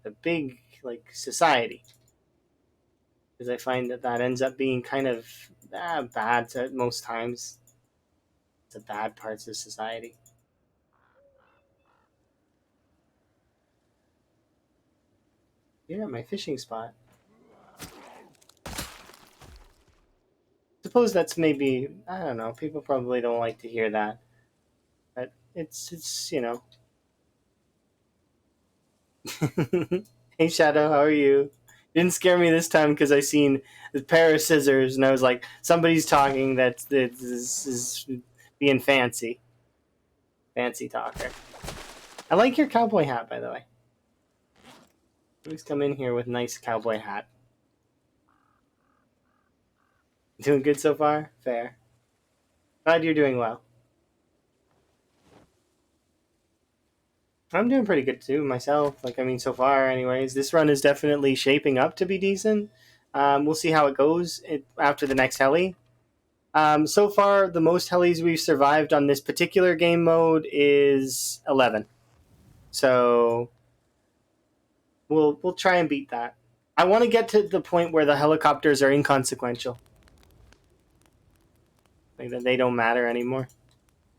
the big like society because I find that ends up being kind of bad at most times. The bad parts of society. You're at my fishing spot. Suppose that's maybe I don't know. People probably don't like to hear that, but it's you know. Hey Shadow, how are you? Didn't scare me this time because I seen the pair of scissors and I was like, somebody's talking that is being fancy, fancy talker. I like your cowboy hat, by the way. Please come in here with nice cowboy hat. Doing good so far? Fair. Glad you're doing well. I'm doing pretty good too myself. Like I mean, so far, anyways. This run is definitely shaping up to be decent. We'll see how it goes after the next heli. So far, the most helis we've survived on this particular game mode is 11. So we'll try and beat that. I want to get to the point where the helicopters are inconsequential, like that they don't matter anymore,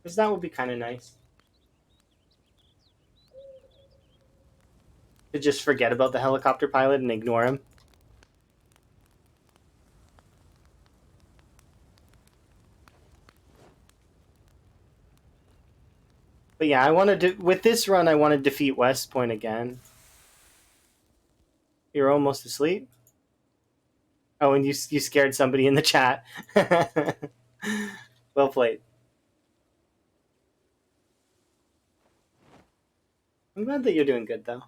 because that would be kind of nice to just forget about the helicopter pilot and ignore him. But yeah, I want to with this run. I want to defeat West Point again. You're almost asleep. Oh, and you scared somebody in the chat. Well played. I'm glad that you're doing good though.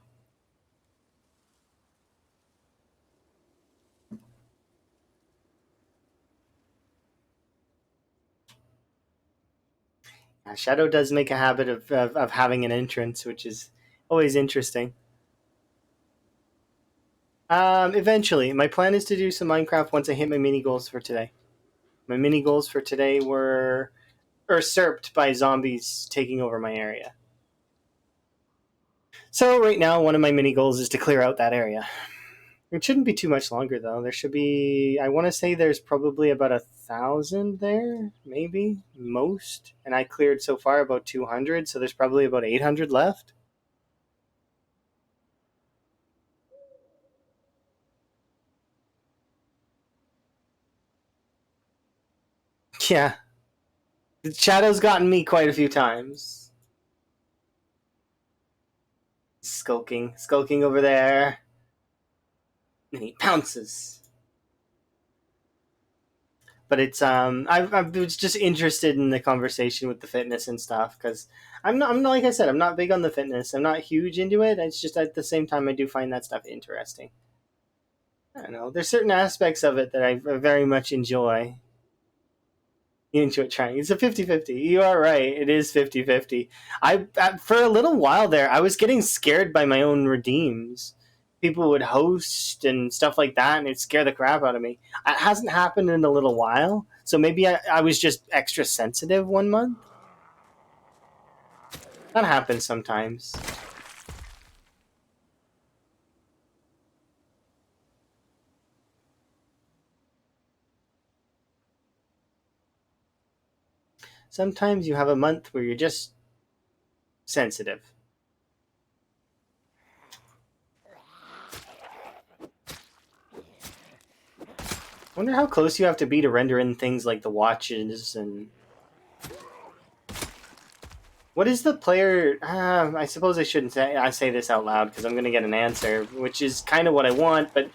Yeah, Shadow does make a habit of having an entrance, which is always interesting. Eventually, my plan is to do some Minecraft once I hit my mini goals for today. My mini goals for today were usurped by zombies taking over my area. So right now, one of my mini goals is to clear out that area. It shouldn't be too much longer though. There should be. I want to say there's probably about 1,000 there, maybe most, and I cleared so far about 200. So there's probably about 800 left. Yeah, the Shadow's gotten me quite a few times. Skulking over there, and he pounces. But it's I was just interested in the conversation with the fitness and stuff because I'm not like I said I'm not big on the fitness. I'm not huge into it. It's just at the same time I do find that stuff interesting. I don't know. There's certain aspects of it that I very much enjoy. You enjoy trying. It's a 50-50. You are right. It is 50-50. For a little while there, I was getting scared by my own redeems. People would host and stuff like that, and it'd scare the crap out of me. It hasn't happened in a little while, so maybe I was just extra sensitive one month. That happens sometimes. Sometimes you have a month where you're just sensitive. Wonder how close you have to be to render in things like the watches and... What is the player... I suppose I shouldn't say this out loud because I'm going to get an answer, which is kind of what I want, but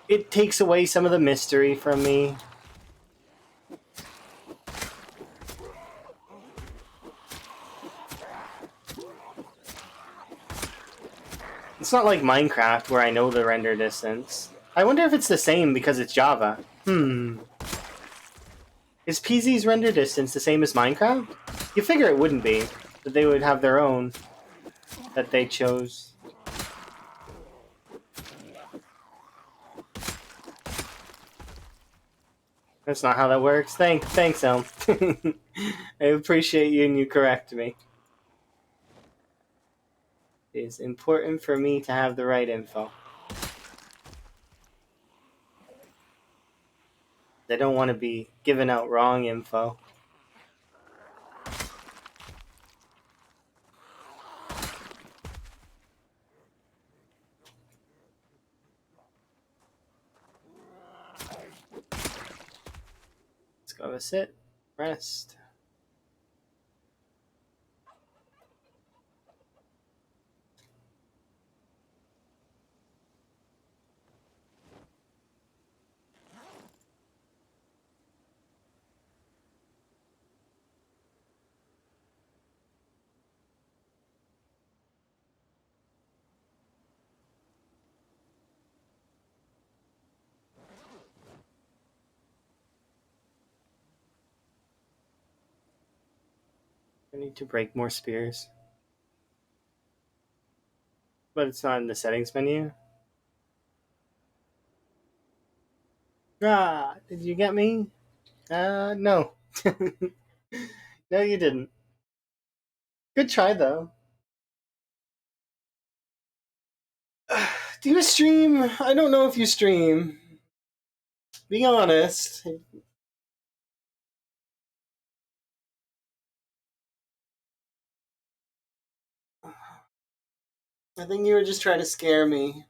it takes away some of the mystery from me. It's not like Minecraft where I know the render distance. I wonder if it's the same because it's Java. Is PZ's render distance the same as Minecraft? You figure it wouldn't be. That they would have their own that they chose. That's not how that works. Thanks, Elm. I appreciate you and you correct me. It's important for me to have the right info. I don't want to be giving out wrong info. Let's go have a sit. Rest. I need to break more spears. But it's not in the settings menu. Ah, did you get me? No. No, you didn't. Good try, though. Do you stream? I don't know if you stream. Be honest. I think you were just trying to scare me.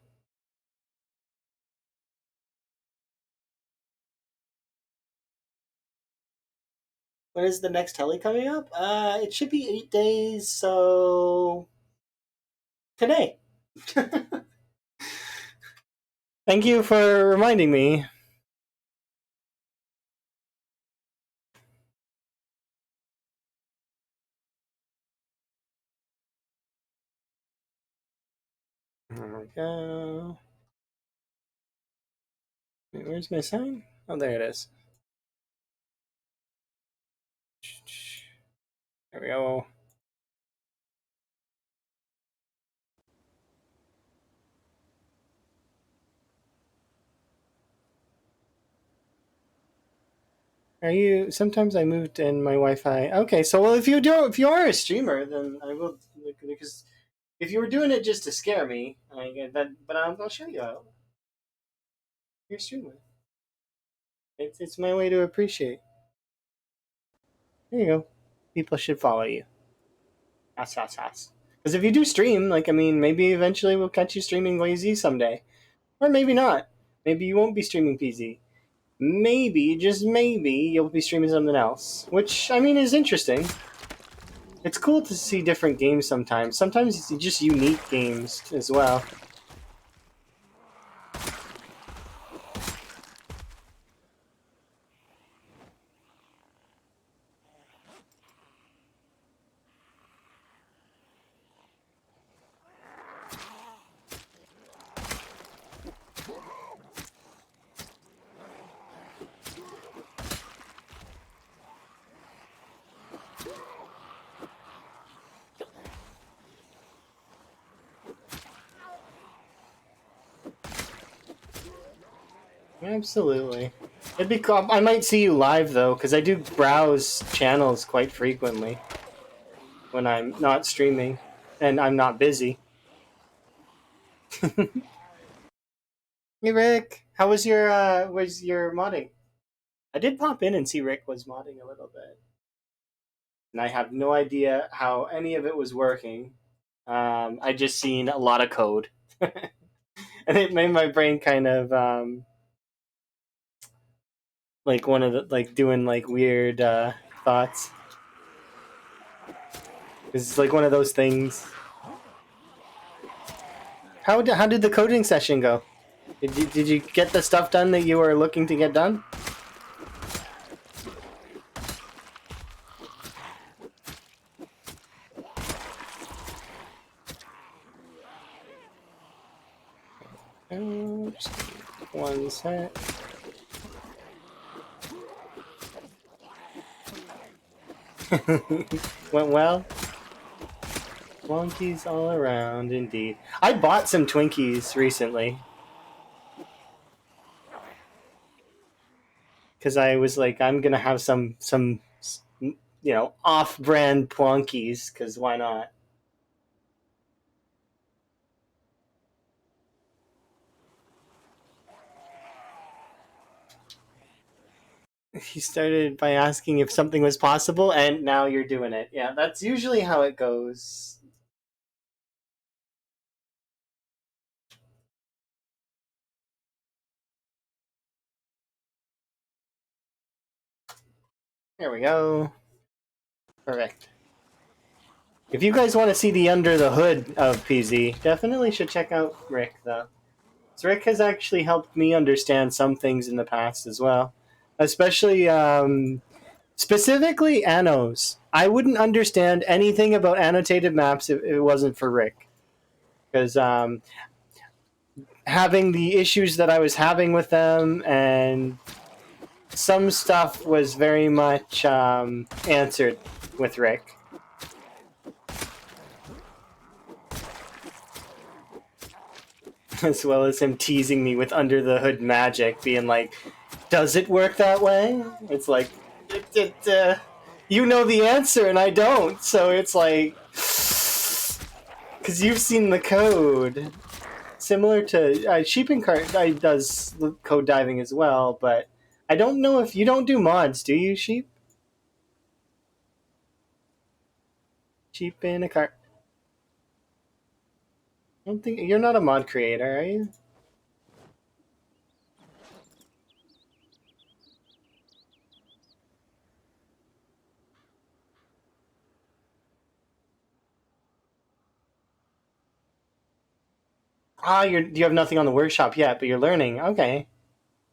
When is the next heli coming up? It should be 8 days, so today. Thank you for reminding me. There we go. Wait, where's my sign? Oh, there it is. There we go. Are you? Sometimes I moved in my Wi-Fi. Okay, so well, if you are a streamer, then I will, because if you were doing it just to scare me, I get that. But I'll show you how you're a streamer. It's my way to appreciate. There you go. People should follow you. That's. Because if you do stream, like, I mean, maybe eventually we'll catch you streaming Lazy someday, or maybe not. Maybe you won't be streaming PZ. Maybe, just maybe, you'll be streaming something else, which I mean is interesting. It's cool to see different games sometimes. Sometimes it's just unique games as well. Absolutely. It'd be cool. I might see you live though, because I do browse channels quite frequently when I'm not streaming and I'm not busy. Hey Rick, how was your modding? I did pop in and see Rick was modding a little bit, and I have no idea how any of it was working. I just seen a lot of code, and it made my brain kind of like one of the like doing like weird thoughts. It's like one of those things. How did the coding session go? Did you get the stuff done that you were looking to get done? Oops. One sec. Went well. Twinkies all around, indeed. I bought some Twinkies recently because I was like, I'm gonna have some off-brand Twinkies because why not? He started by asking if something was possible, and now you're doing it. Yeah, that's usually how it goes. There we go. Perfect. If you guys want to see the under the hood of PZ, definitely should check out Rick, though. So Rick has actually helped me understand some things in the past as well, especially specifically annos. I wouldn't understand anything about annotated maps if it wasn't for Rick, because having the issues that I was having with them, and some stuff was very much answered with Rick. As well as him teasing me with under the hood magic, being like, does it work that way? It's like, you know the answer and I don't, so it's like, because you've seen the code. Similar to Sheep and Cart does code diving as well, but I don't know if you don't do mods, do you, Sheep? Sheep in a cart. I don't think you're not a mod creator, are you? You have nothing on the workshop yet, but you're learning. Okay.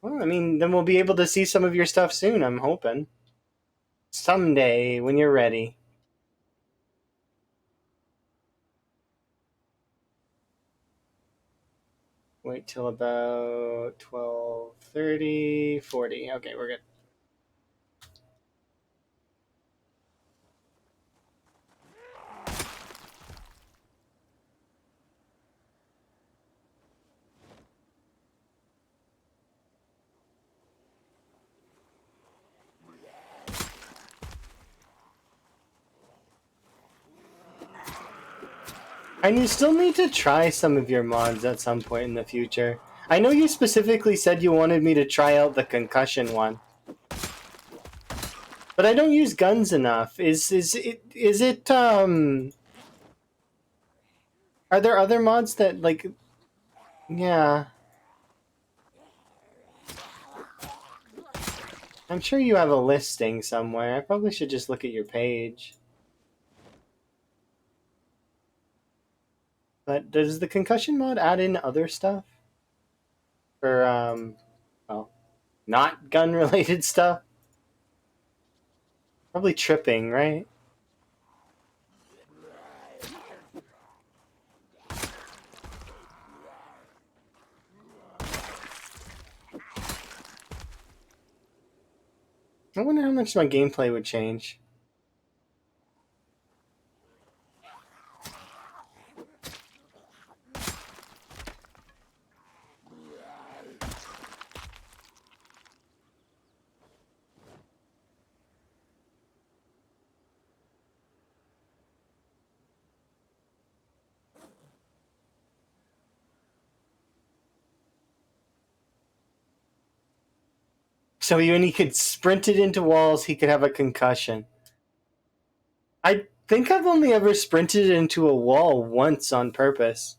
Well, I mean, then we'll be able to see some of your stuff soon, I'm hoping. Someday, when you're ready. Wait till about 12:30, 40. Okay, we're good. And you still need to try some of your mods at some point in the future. I know you specifically said you wanted me to try out the concussion one. But I don't use guns enough. Is it are there other mods that like yeah. I'm sure you have a listing somewhere. I probably should just look at your page. But does the concussion mod add in other stuff? For well, not gun related stuff? Probably tripping, right? I wonder how much my gameplay would change. So when he could sprint it into walls, he could have a concussion. I think I've only ever sprinted into a wall once on purpose.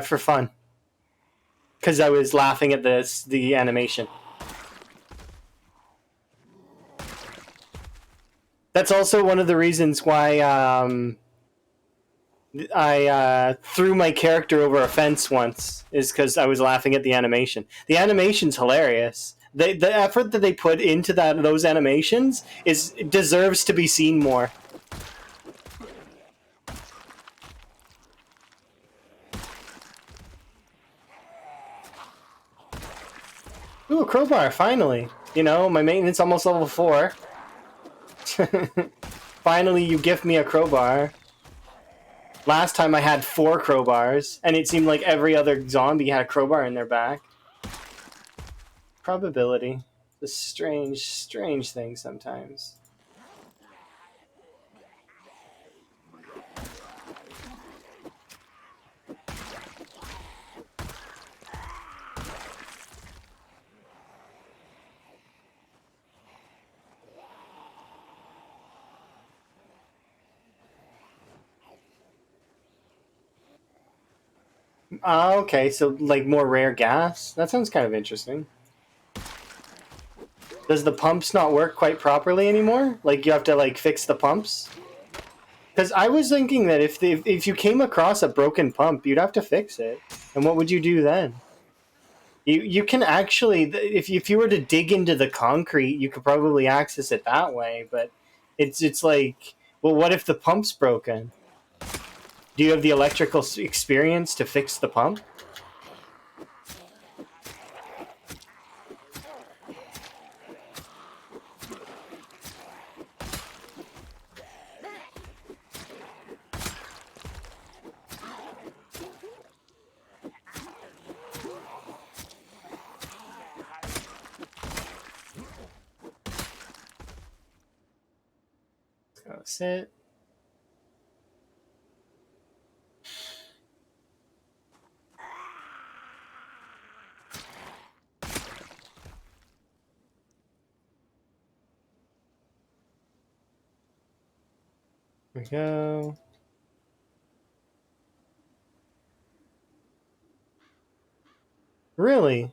for fun. Because I was laughing at the animation. That's also one of the reasons why I threw my character over a fence once, is because I was laughing at the animation. The animation's hilarious. The effort that they put into those animations deserves to be seen more. Ooh, a crowbar, finally. You know, my maintenance almost level 4. Finally, you gift me a crowbar. Last time I had 4 crowbars, and it seemed like every other zombie had a crowbar in their back. Probability. It's a strange, strange thing sometimes. Okay, so like more rare gas? That sounds kind of interesting. Does the pumps not work quite properly anymore? Like you have to like fix the pumps? Because I was thinking that if you came across a broken pump, you'd have to fix it. And what would you do then? You can actually, if you were to dig into the concrete, you could probably access it that way. But it's like, well, what if the pump's broken? Do you have the electrical experience to fix the pump? Let's go sit. There we go. Really?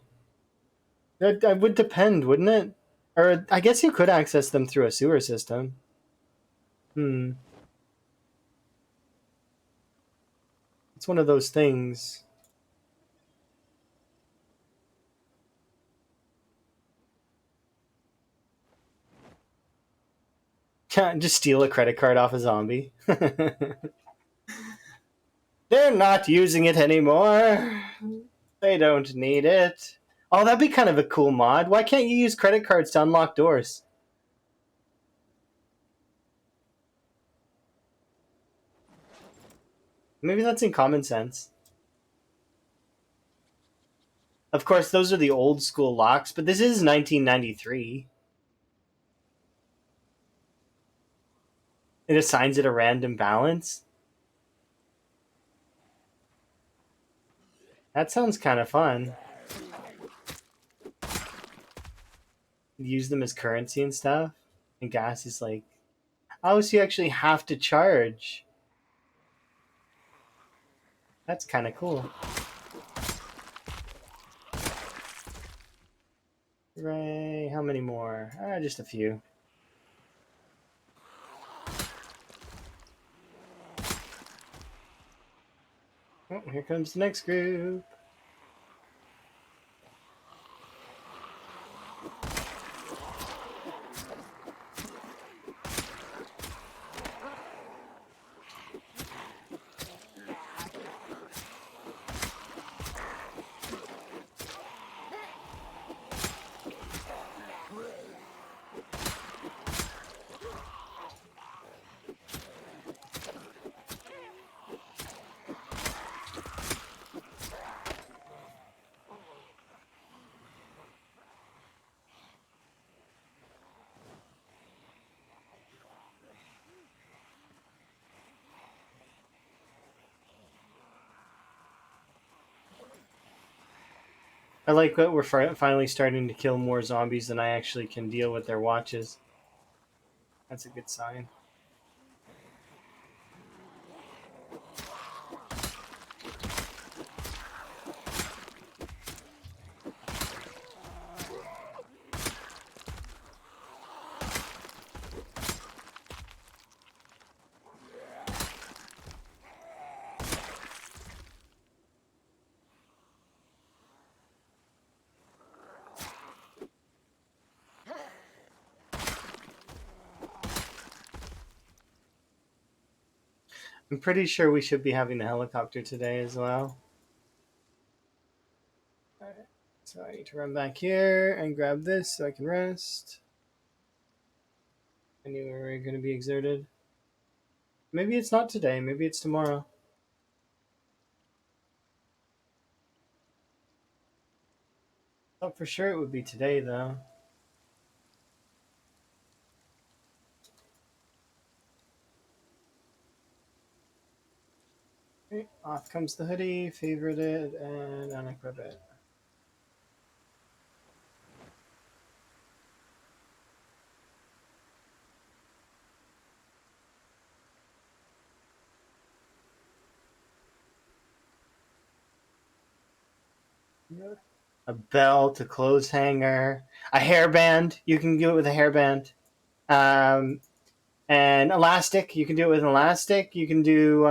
That would depend, wouldn't it? Or I guess you could access them through a sewer system. It's one of those things. Can't just steal a credit card off a zombie. They're not using it anymore. They don't need it. Oh, that'd be kind of a cool mod. Why can't you use credit cards to unlock doors? Maybe that's in common sense. Of course, those are the old school locks, but this is 1993. It assigns it a random balance. That sounds kind of fun. Use them as currency and stuff. And gas is like, oh, so you actually have to charge. That's kind of cool. Right, how many more? Just a few. Oh, here comes the next group. I like that we're finally starting to kill more zombies than I actually can deal with their watches. That's a good sign. I'm pretty sure we should be having the helicopter today as well. Alright, so I need to run back here and grab this so I can rest. I knew we were going to be exerted. Maybe it's not today, maybe it's tomorrow. Thought for sure it would be today though. Okay, off comes the hoodie, favorite it, and unequip it. A belt, a clothes hanger, a hairband. You can do it with a hairband. And elastic. You can do it with an elastic. You can do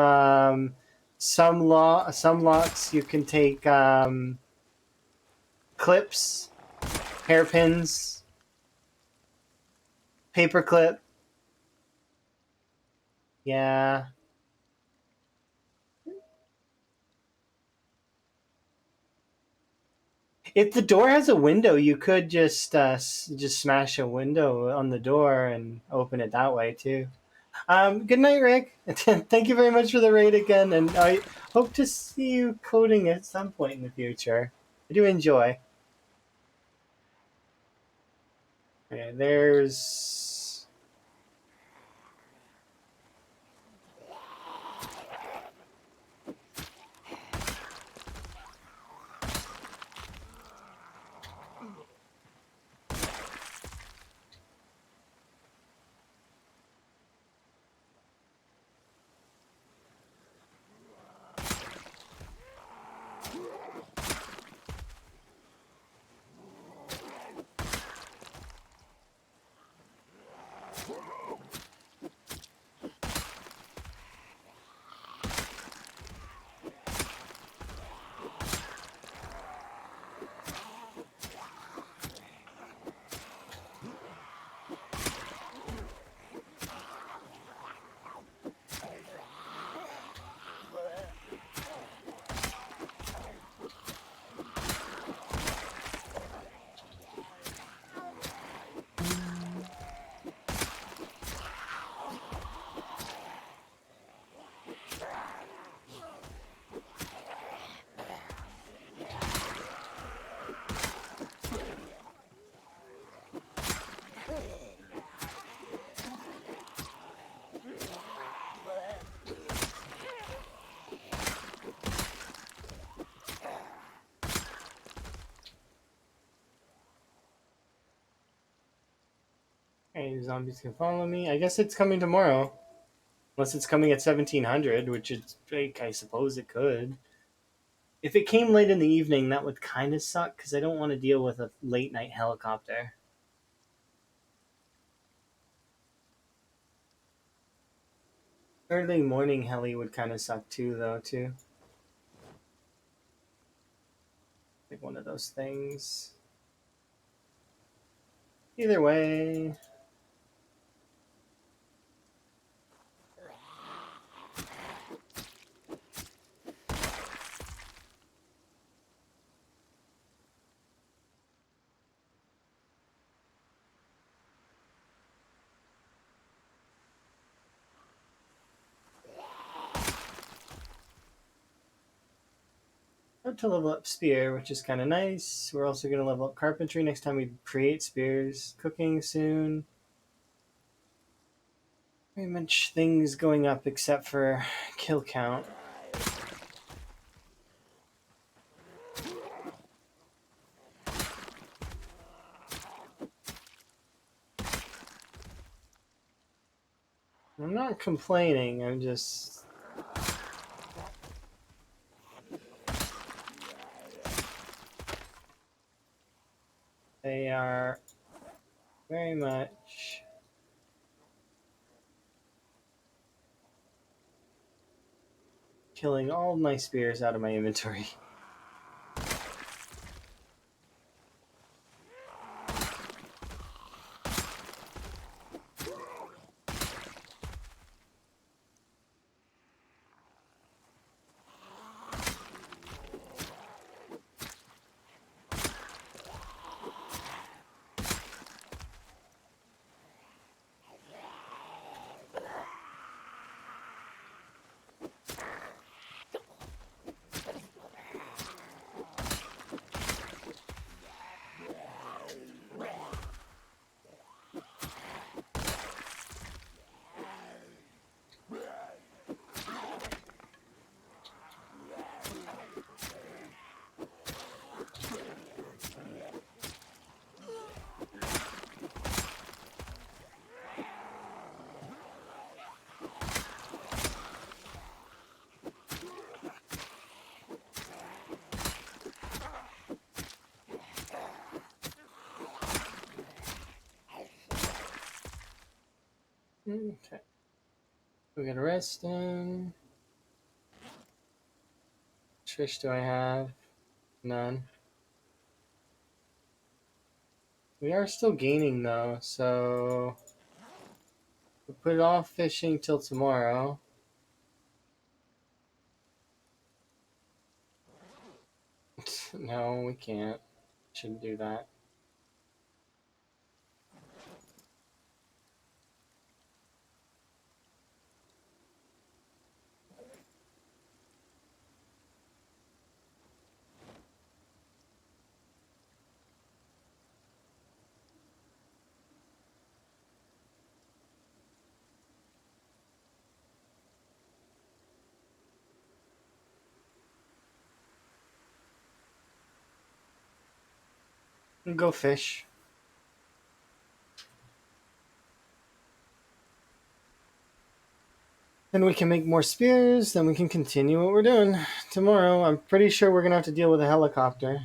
some locks. You can take clips, hairpins, paper clip. Yeah. If the door has a window, you could just smash a window on the door and open it that way too. Good night, Rick. Thank you very much for the raid again, and I hope to see you coding at some point in the future. I do enjoy. Okay, there's. Hey, zombies can follow me. I guess it's coming tomorrow. Unless it's coming at 1700, which it's like, I suppose it could. If it came late in the evening, that would kind of suck because I don't want to deal with a late night helicopter. Early morning heli would kind of suck too, though, too. Like one of those things. Either way. About to level up spear, which is kind of nice. We're also going to level up carpentry next time we create spears. Cooking soon. Pretty much things going up except for kill count. I'm not complaining, I'm just. They are very much killing all my spears out of my inventory. Okay. We got a rest in. Fish do I have? None. We are still gaining though, so we'll put off fishing till tomorrow. No, we can't. Shouldn't do that. We'll go fish. Then we can make more spears, then we can continue what we're doing. Tomorrow, I'm pretty sure we're gonna have to deal with a helicopter.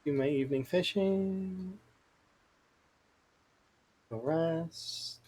Do my evening fishing. Go rest.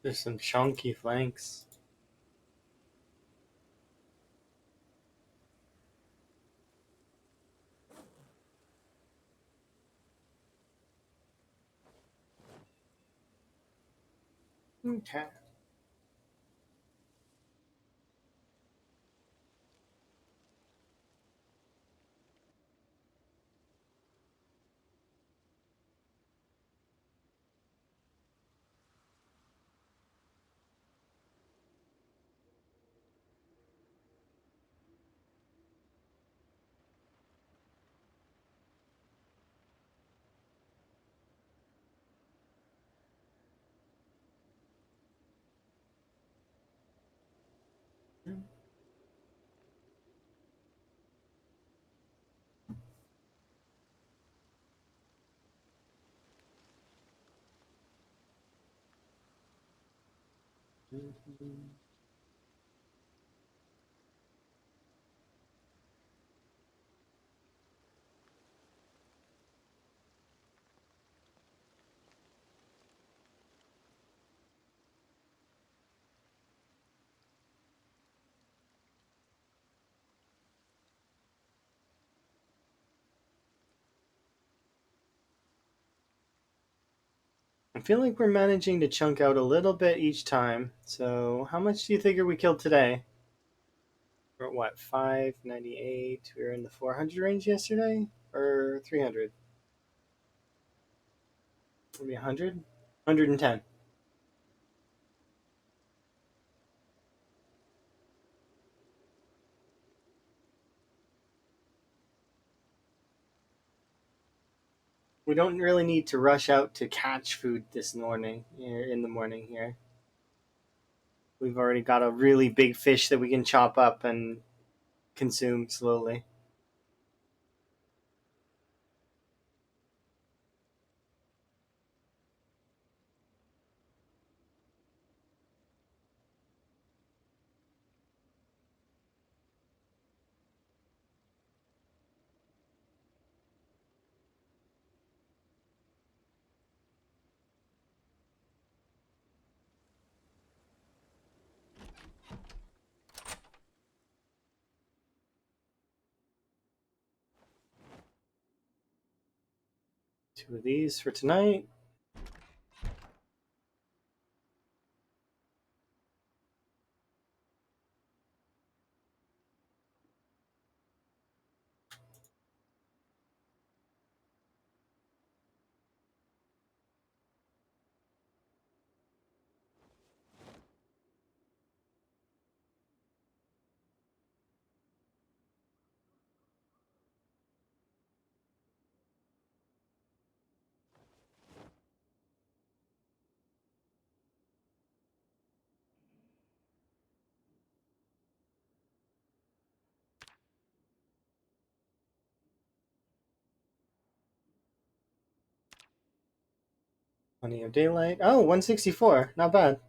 There's some chunky flanks. Okay. I feel like we're managing to chunk out a little bit each time. So, how much do you figure we killed today? We're at what, 598? We were in the 400 range yesterday? Or 300? Maybe 100? 110. We don't really need to rush out to catch food this morning, in the morning here. We've already got a really big fish that we can chop up and consume slowly. Two of these for tonight. Plenty of daylight. Oh, 164. Not bad.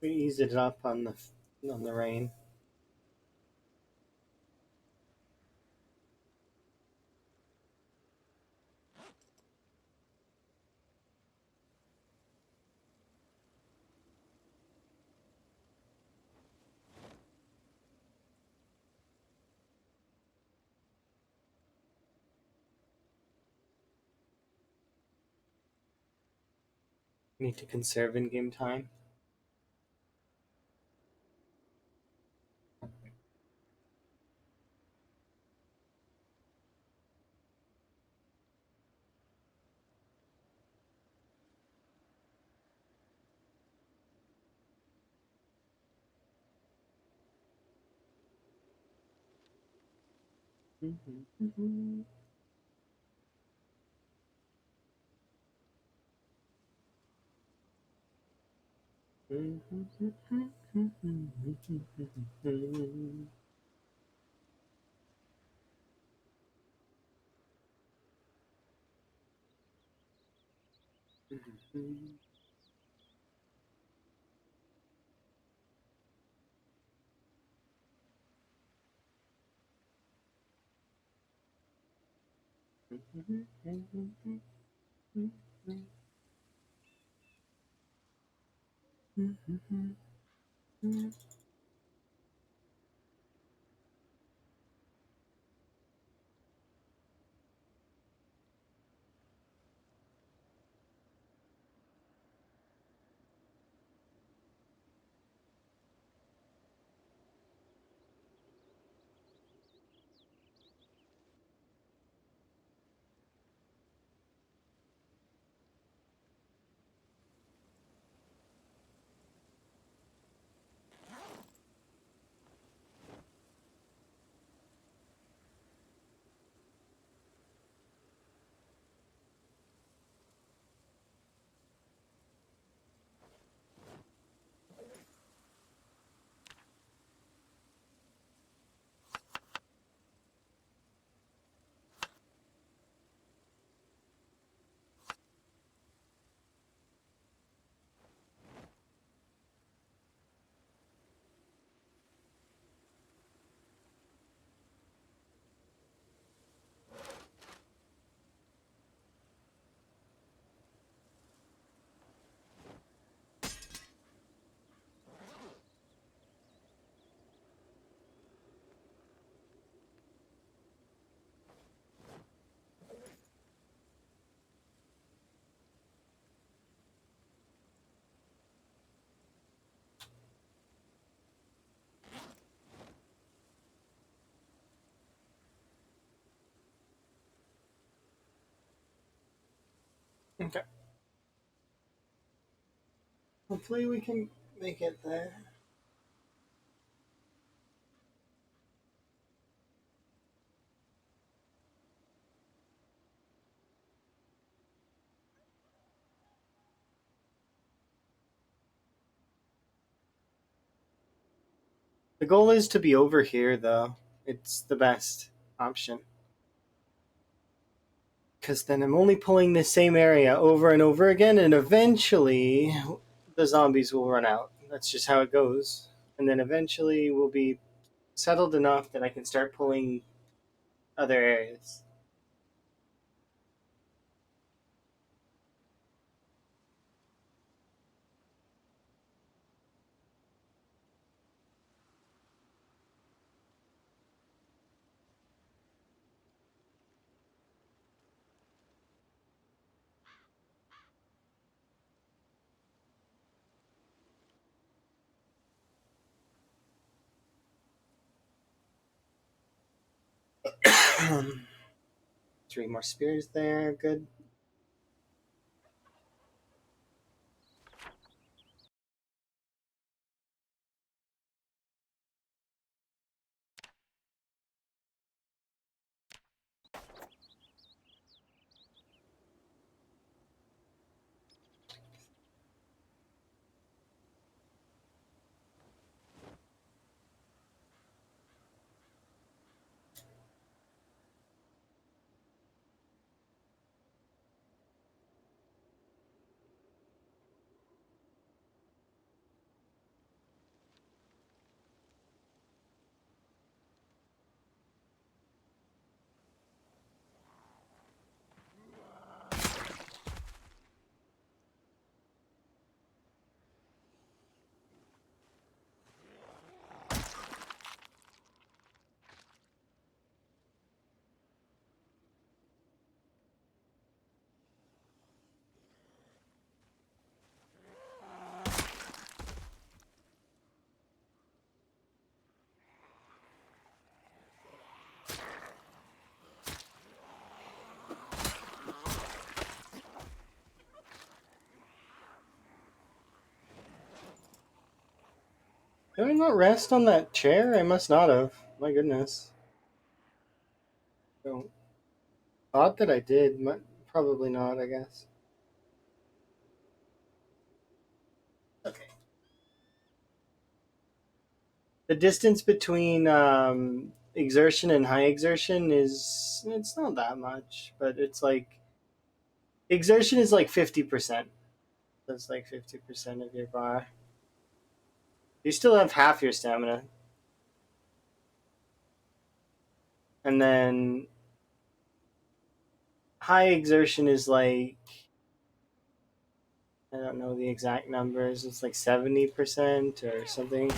We eased it up on the rain. Need to conserve in-game time. Okay. Hopefully we can make it there. The goal is to be over here, though. It's the best option. Because then I'm only pulling the same area over and over again, and eventually the zombies will run out. That's just how it goes. And then eventually we'll be settled enough that I can start pulling other areas. Three more spears there, good. Did I not rest on that chair? I must not have. My goodness. Don't. Thought that I did. Probably not, I guess. Okay. The distance between exertion and high exertion is it's not that much, but it's like exertion is like 50%. That's like 50% of your bar. You still have half your stamina. And then high exertion is like I don't know the exact numbers. It's like 70% or something.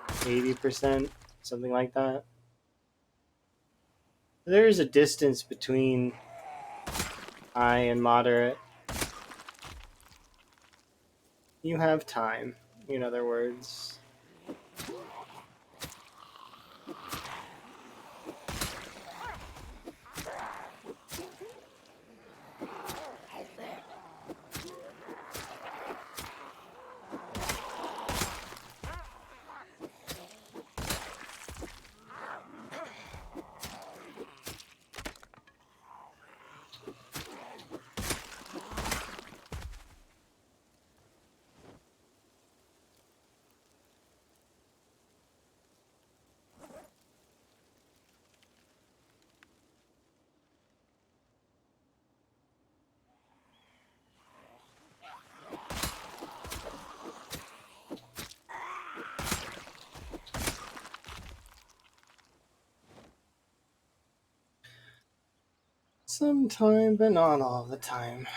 80%, something like that. There is a distance between high and moderate. You have time, in other words. Sometime, but not all the time.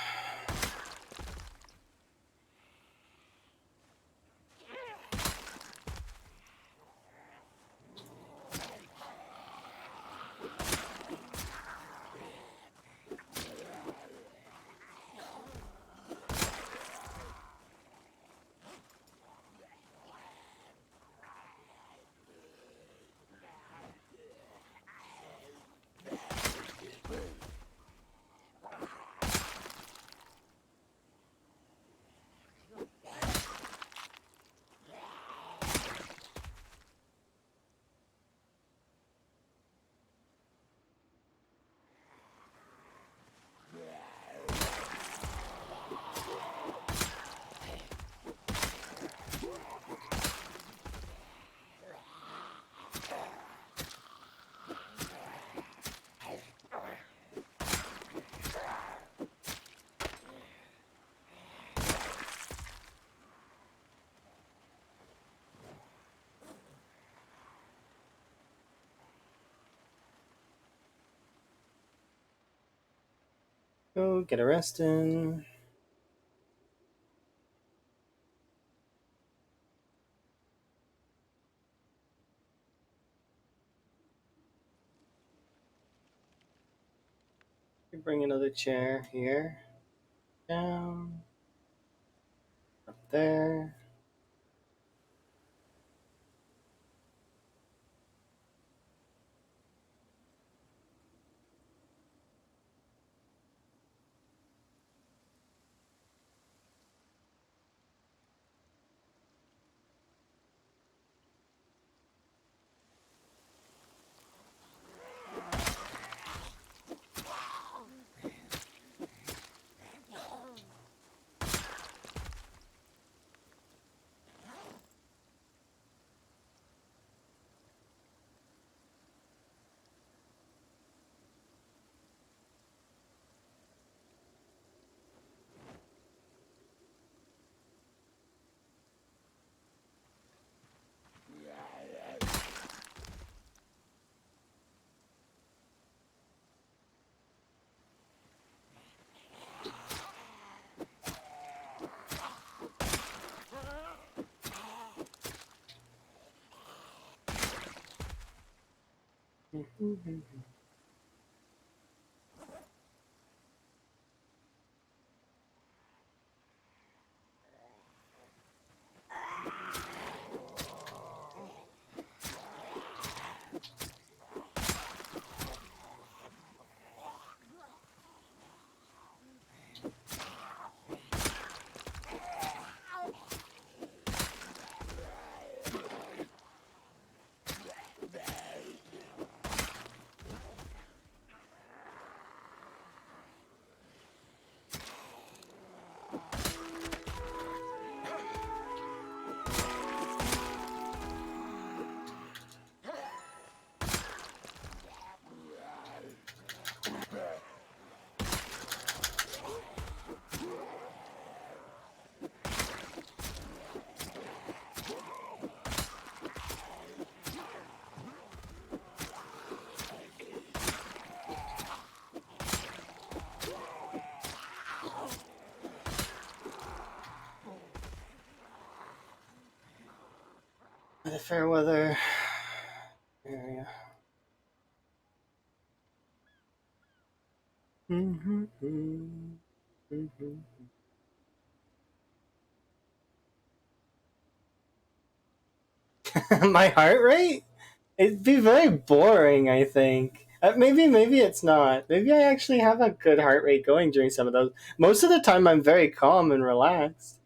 Go get a rest in. Bring another chair here. Down. Up there. The fair weather area. My heart rate? It'd be very boring, I think. Maybe it's not. Maybe I actually have a good heart rate going during some of those. Most of the time, I'm very calm and relaxed.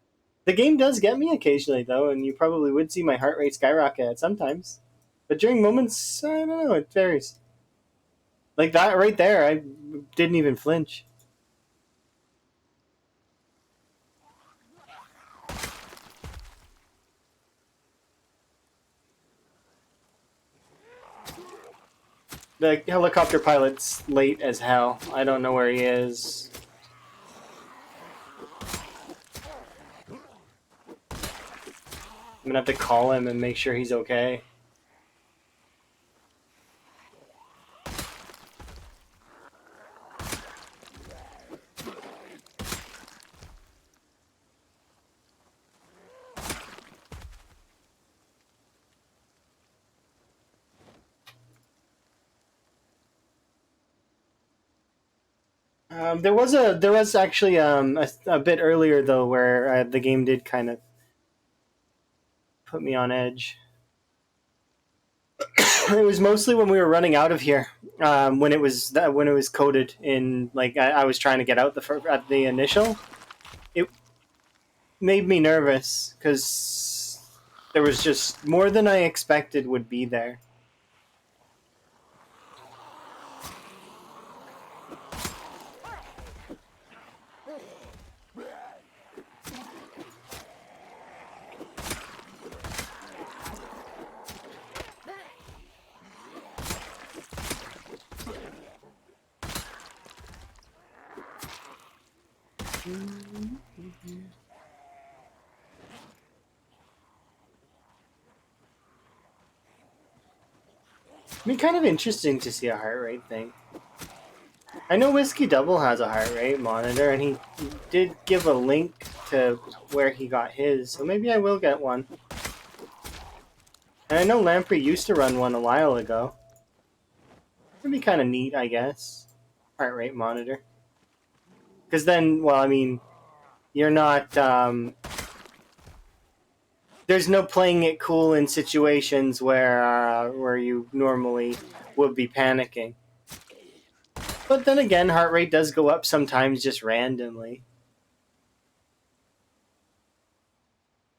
The game does get me occasionally, though, and you probably would see my heart rate skyrocket at sometimes. But during moments, I don't know, it varies. Like that right there, I didn't even flinch. The helicopter pilot's late as hell. I don't know where he is. I'm gonna have to call him and make sure he's okay. There was actually a bit earlier though where the game did kind of put me on edge. It was mostly when we were running out of here. When it was coded in, like I was trying to get out at the initial. It made me nervous because there was just more than I expected would be there. I mean, kind of interesting to see a heart rate thing. I know Whiskey Double has a heart rate monitor, and he did give a link to where he got his, so maybe I will get one. And I know Lamprey used to run one a while ago. It'd be kind of neat, I guess. Heart rate monitor. Because then, well, I mean, you're not. There's no playing it cool in situations where you normally would be panicking. But then again, heart rate does go up sometimes just randomly.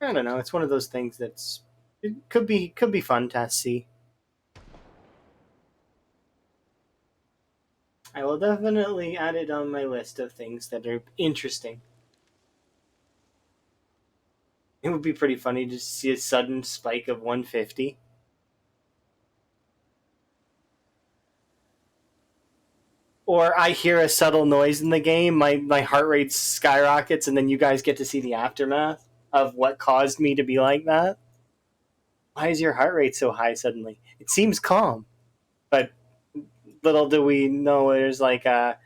I don't know. It's one of those things that's it could be fun to see. I will definitely add it on my list of things that are interesting. It would be pretty funny to see a sudden spike of 150. Or I hear a subtle noise in the game, my heart rate skyrockets, and then you guys get to see the aftermath of what caused me to be like that. Why is your heart rate so high suddenly? It seems calm, but little do we know there's like a,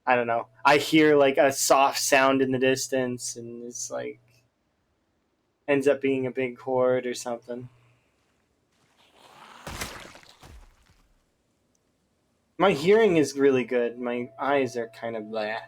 I don't know. I hear like a soft sound in the distance, and it's like ends up being a big horde or something. My hearing is really good. My eyes are kind of bleh.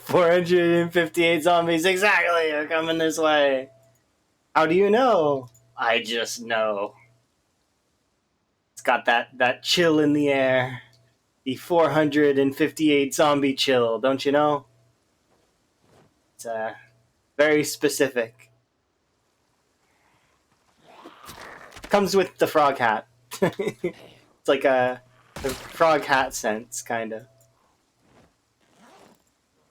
458 zombies exactly are coming this way. How do you know? I just know. It's got that chill in the air. The 458 zombie chill, don't you know? It's very specific. Comes with the frog hat. It's like the frog hat sense, kind of.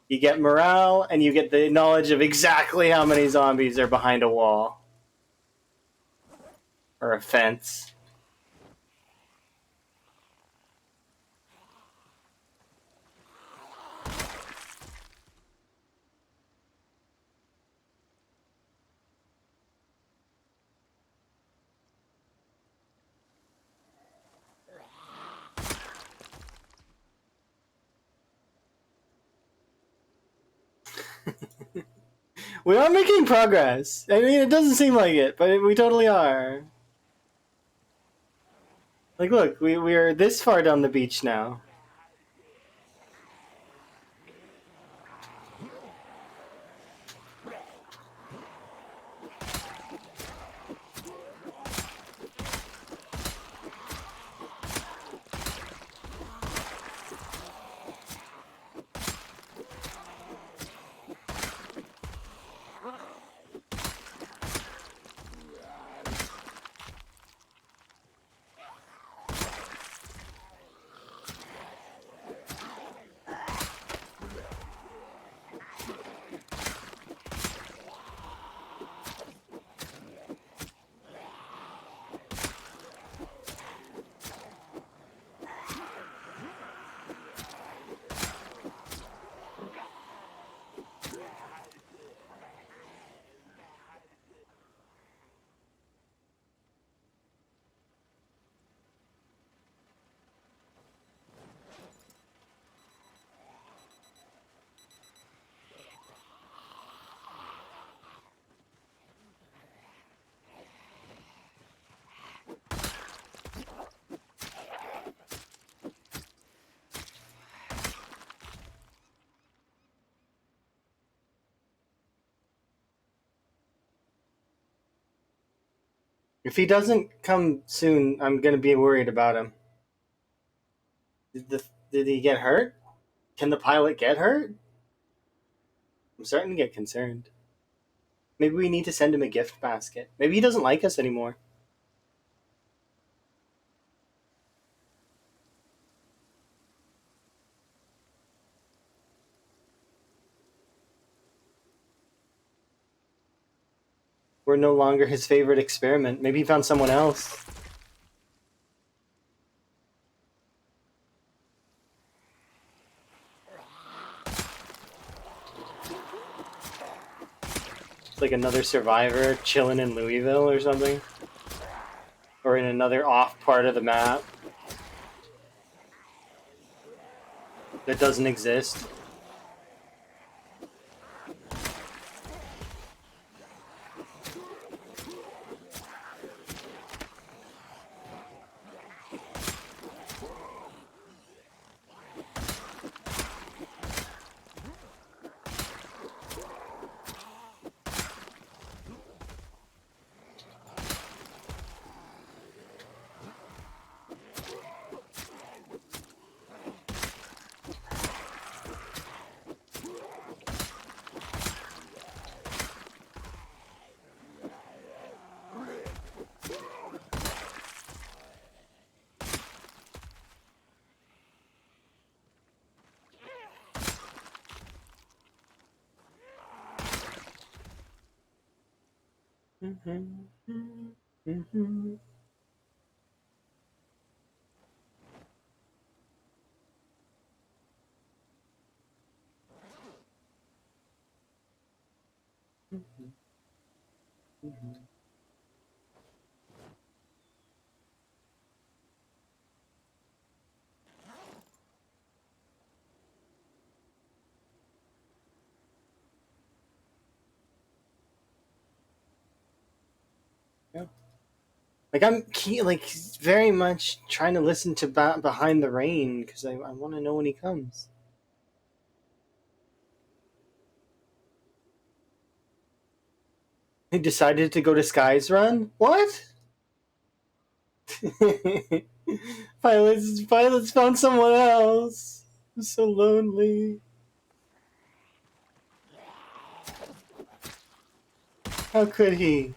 You get morale, and you get the knowledge of exactly how many zombies are behind a wall. Or a fence. We are making progress. I mean, it doesn't seem like it, but we totally are. Like, look, we're this far down the beach now. If he doesn't come soon, I'm gonna be worried about him. Did he get hurt? Can the pilot get hurt? I'm starting to get concerned. Maybe we need to send him a gift basket. Maybe he doesn't like us anymore. We're no longer his favorite experiment. Maybe he found someone else. It's like another survivor chilling in Louisville or something. Or in another off part of the map that doesn't exist. Like I'm very much trying to listen to Behind the Rain because I want to know when he comes. He decided to go to Sky's Run. What? Pilots found someone else. I'm so lonely. How could he?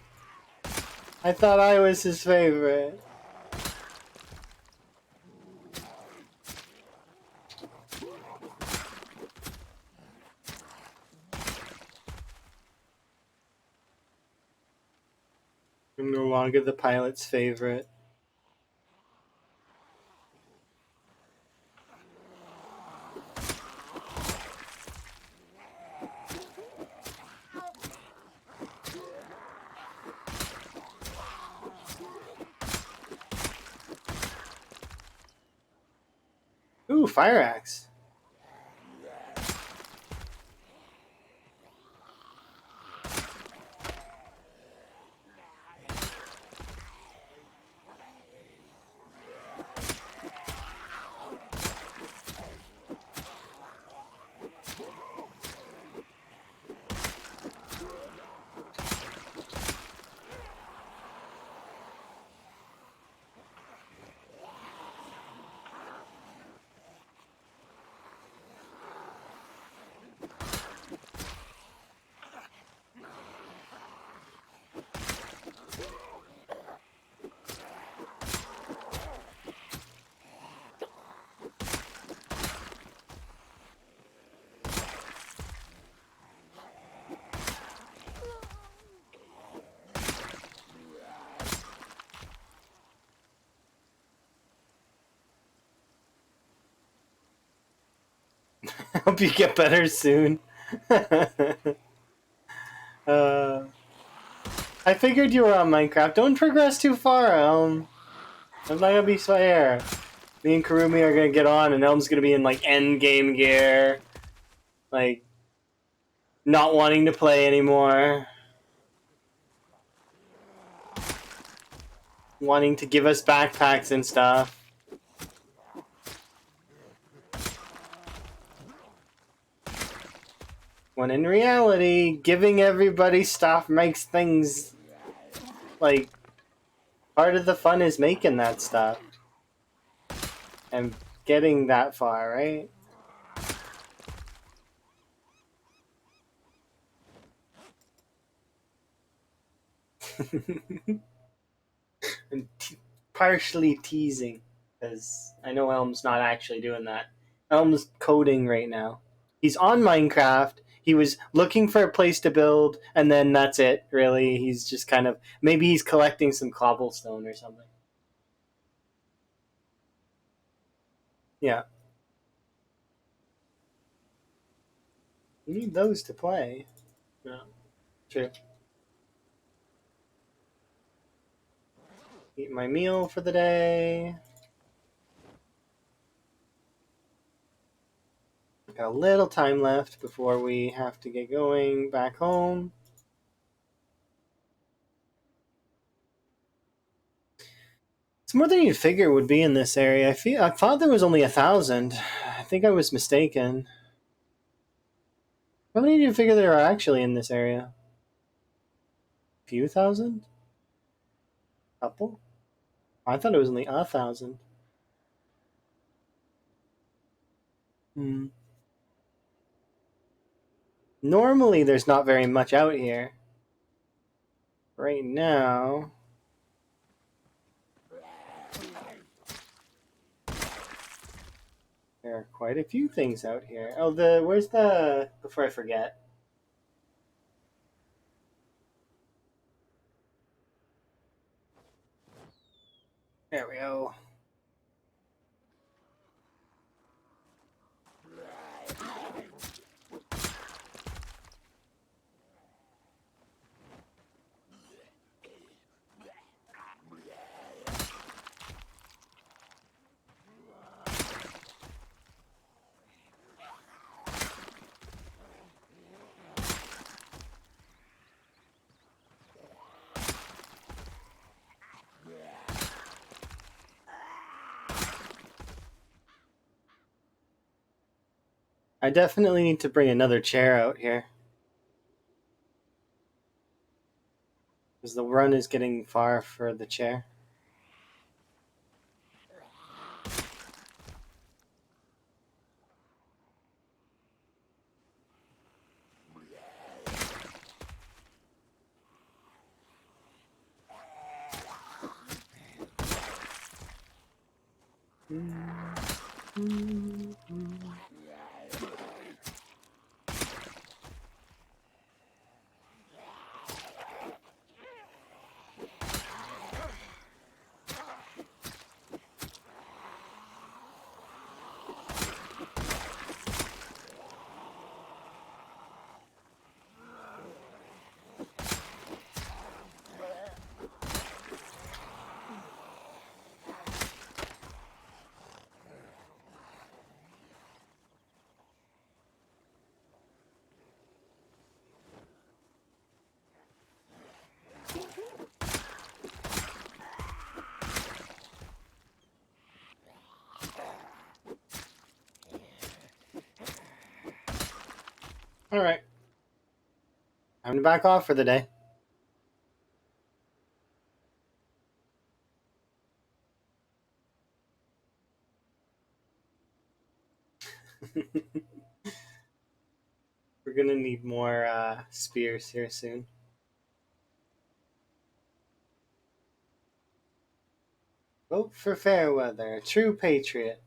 I thought I was his favorite. I'm no longer the pilot's favorite. Ooh, fire axe. Hope you get better soon. I figured you were on Minecraft. Don't progress too far, Elm. I'm not gonna be fair. Me and Karumi are gonna get on, and Elm's gonna be in like end game gear, like not wanting to play anymore, wanting to give us backpacks and stuff. When in reality, giving everybody stuff makes things like part of the fun is making that stuff and getting that far, right? And partially teasing because I know Elm's not actually doing that. Elm's coding right now. He's on Minecraft. He was looking for a place to build, and then that's it. Really, he's just kind of maybe he's collecting some cobblestone or something. Yeah, you need those to play. Yeah, true. Eat my meal for the day. Got a little time left before we have to get going back home. It's more than you'd figure would be in this area. I thought there was only 1,000. I think I was mistaken. How many do you figure there are actually in this area? Few thousand? Couple? I thought it was only 1,000. Hmm. Normally, there's not very much out here. Right now, there are quite a few things out here. Oh, where's the? Before I forget, there we go. I definitely need to bring another chair out here because the run is getting far for the chair. All right, I'm to back off for the day. We're gonna need more spears here soon. Vote for Fairweather, true patriot.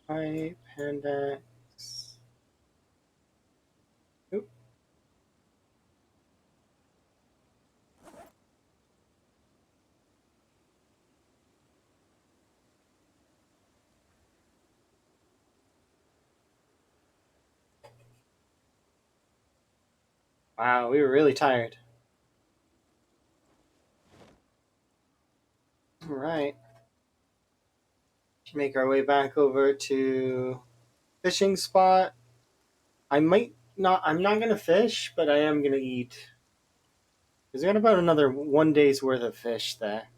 Hi, Panda. Oop. Wow, we were really tired. All right, make our way back over to fishing spot. I might not. I'm not gonna fish, but I am gonna eat. Cause I got about another 1 day's worth of fish there.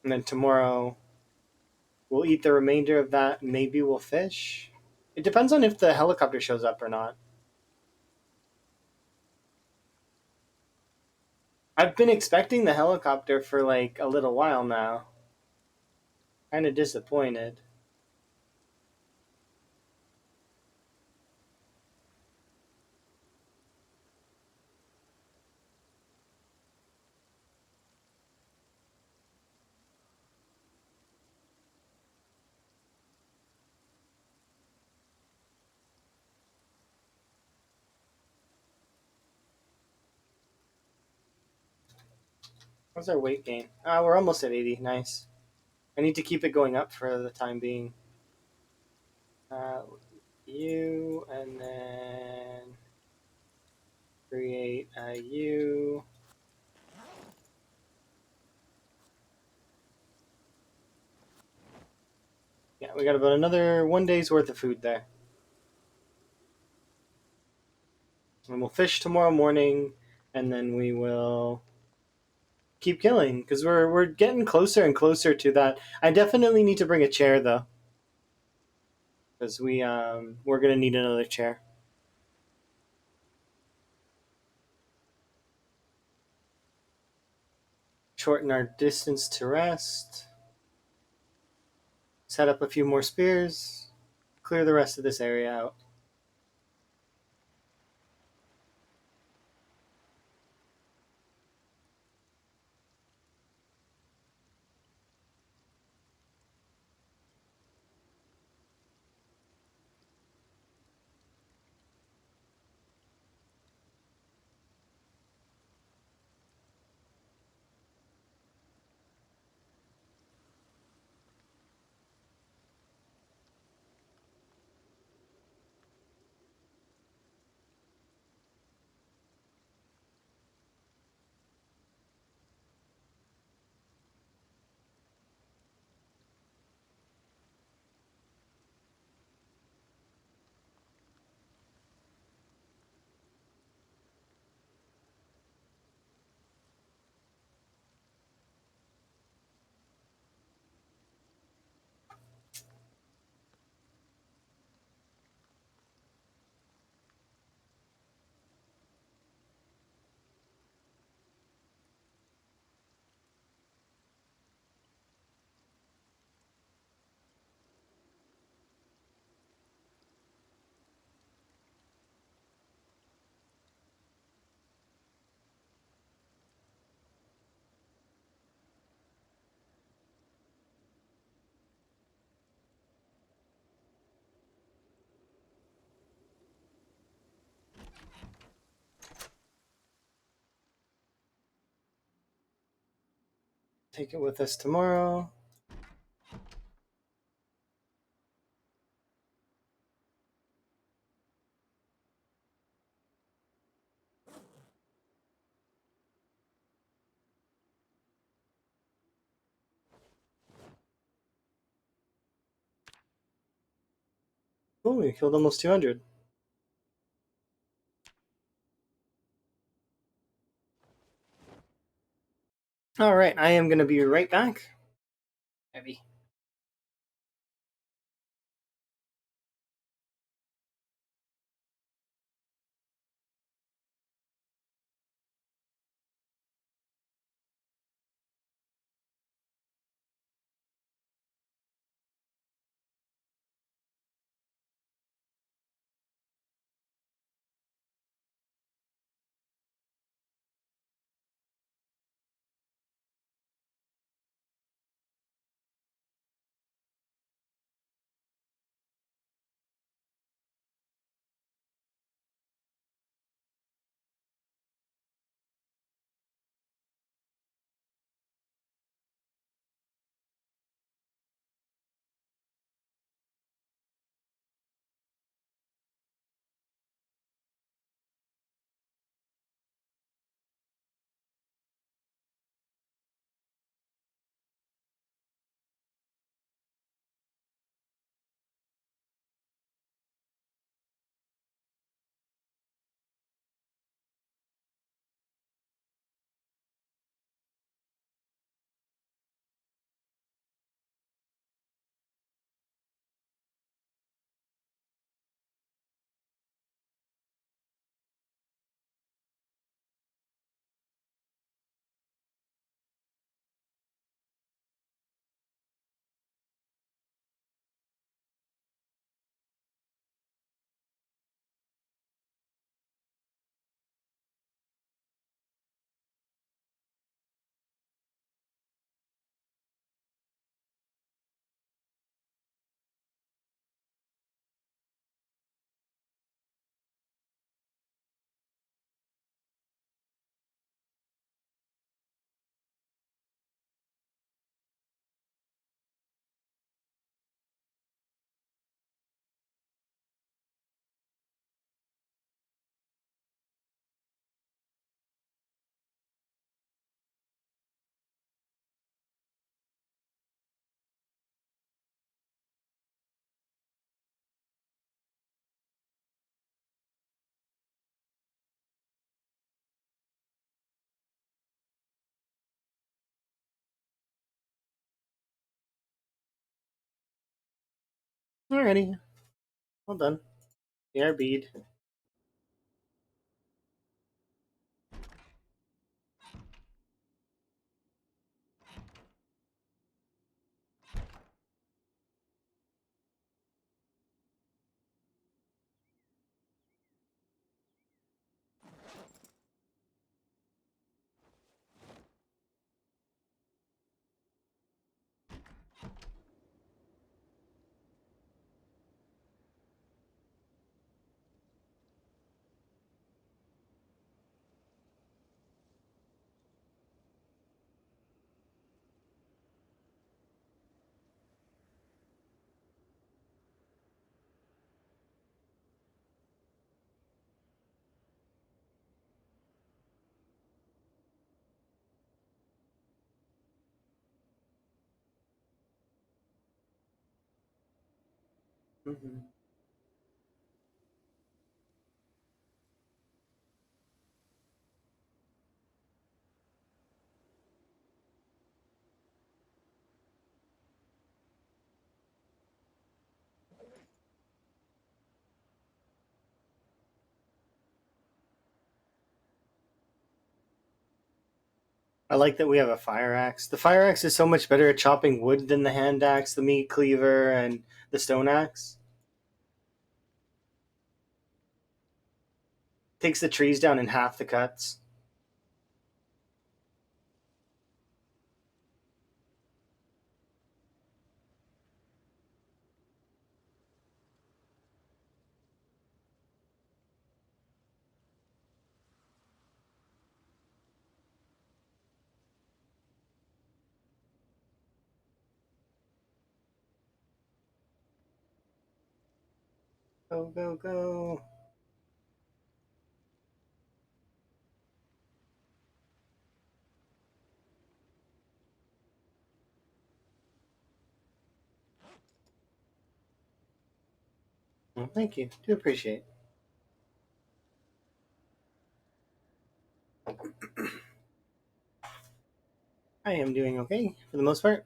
And then tomorrow we'll eat the remainder of that. Maybe we'll fish. It depends on if the helicopter shows up or not. I've been expecting the helicopter for like a little while now. Kind of disappointed. What's our weight gain? We're almost at 80. Nice. I need to keep it going up for the time being. Uh, U, and then create a U. Yeah, we got about another 1 day's worth of food there. And we'll fish tomorrow morning, and then we will keep killing because we're getting closer and closer to that. I definitely need to bring a chair though, because we're gonna need another chair. Shorten our distance to rest. Set up a few more spears. Clear the rest of this area out. Take it with us tomorrow. Oh, we killed almost 200. All right, I am gonna be right back. Heavy. Alrighty, well done. The bead. Mm-hmm. I like that we have a fire axe. The fire axe is so much better at chopping wood than the hand axe, the meat cleaver, and the stone axe. Takes the trees down in half the cuts. Go, go, go. Well, thank you. Do appreciate. I am doing okay for the most part.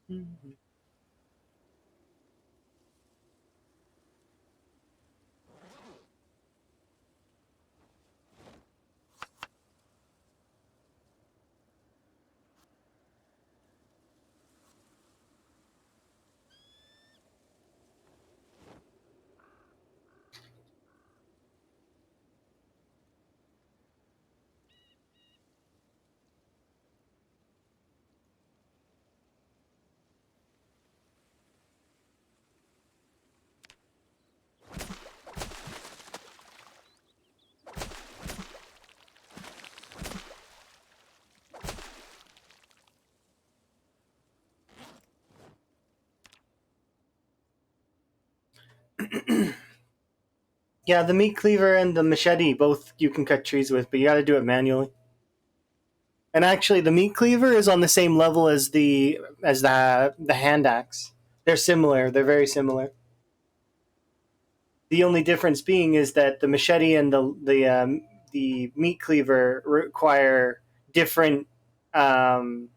Mhm. Yeah, the meat cleaver and the machete both you can cut trees with, but you got to do it manually. And actually, the meat cleaver is on the same level as the hand axe. They're similar. They're very similar. The only difference being is that the machete and the meat cleaver require different. Um,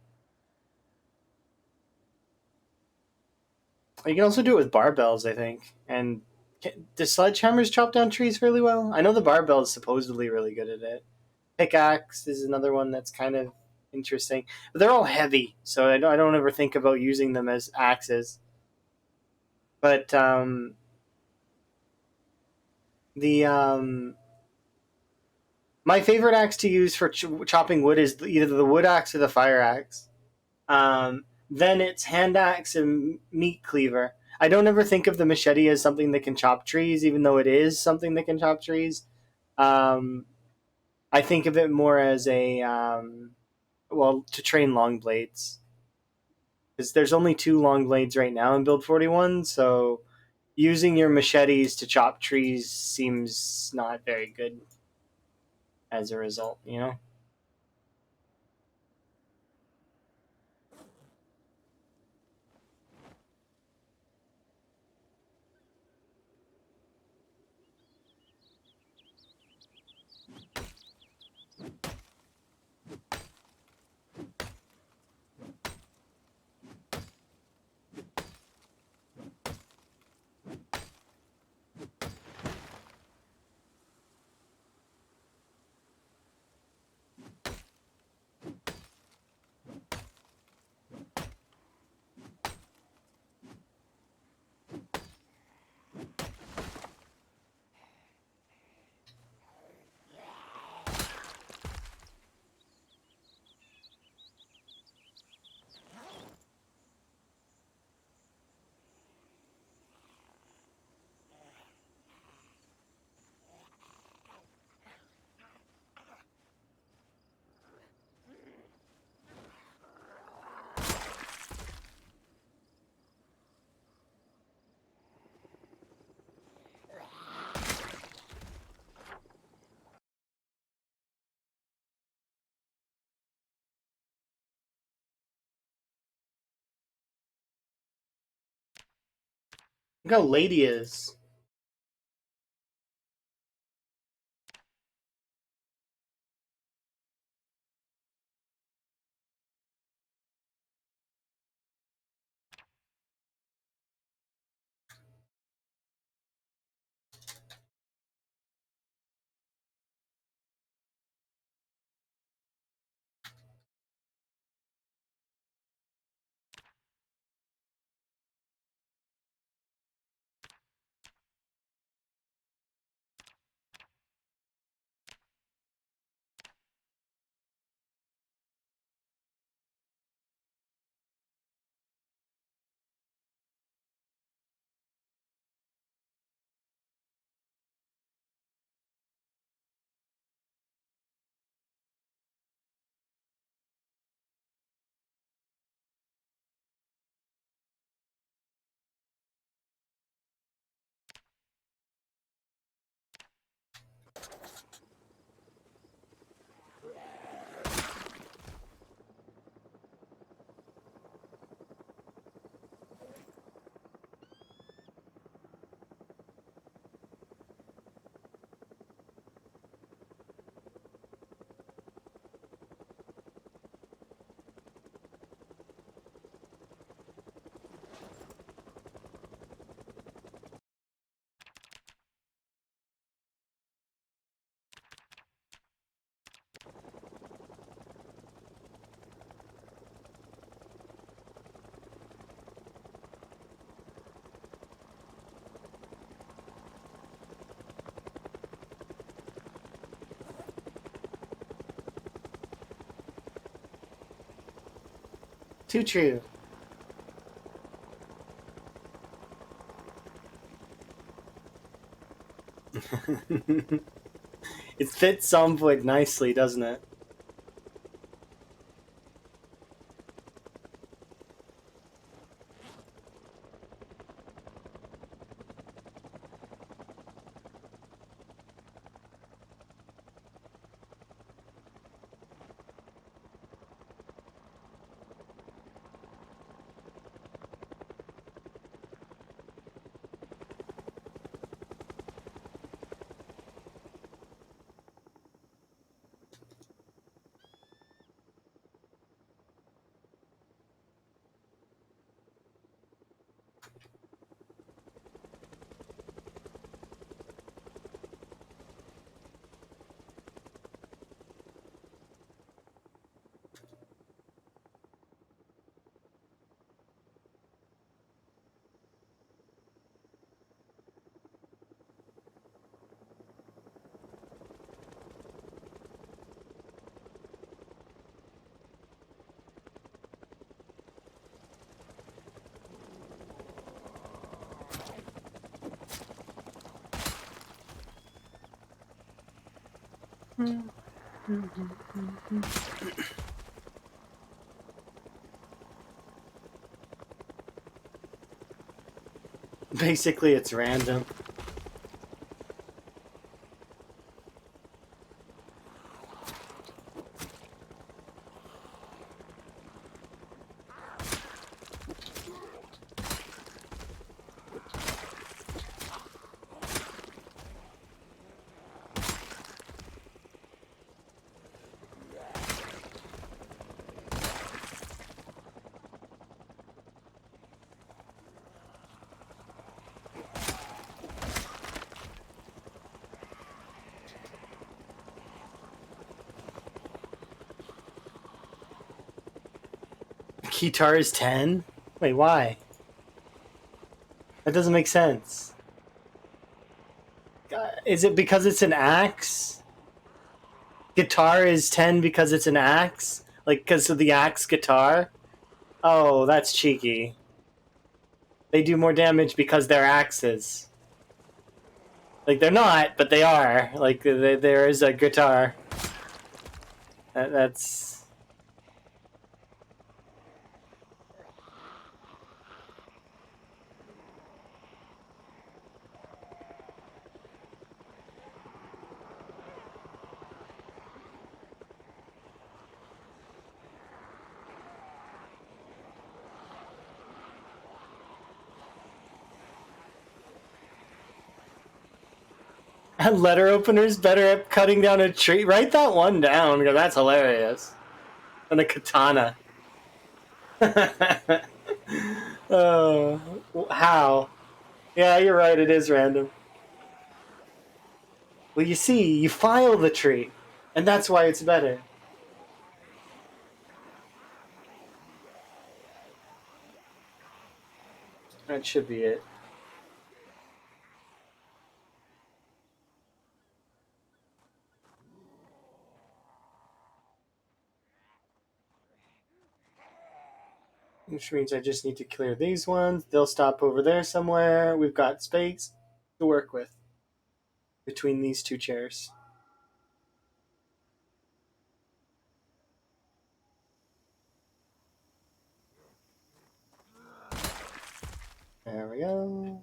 you can also do it with barbells, I think. And do sledgehammers chop down trees fairly well? I know the barbell is supposedly really good at it. Pickaxe is another one that's kind of interesting, but they're all heavy, so I don't ever think about using them as axes. But the my favorite axe to use for chopping wood is either the wood axe or the fire axe. Then it's hand axe and meat cleaver. I don't ever think of the machete as something that can chop trees, even though it is something that can chop trees. Um, I think of it more as a well, to train long blades, because there's only two long blades right now in build 41. So using your machetes to chop trees seems not very good as a result. You know. Look how late he is. Too true. It fits Zomvoid nicely, doesn't it? Basically, it's random. Guitar is 10? Wait, why? That doesn't make sense. Is it because it's an axe? Guitar is 10 because it's an axe? Like, because of the axe guitar? Oh, that's cheeky. They do more damage because they're axes. Like, they're not, but they are. Like, there is a guitar. That's... Letter openers better at cutting down a tree. Write that one down, because that's hilarious. And a katana. Oh, how? Yeah, you're right, it is random. Well, you see, you file the tree, and that's why it's better. That should be it. Which means I just need to clear these ones. They'll stop over there somewhere. We've got space to work with between these two chairs. There we go.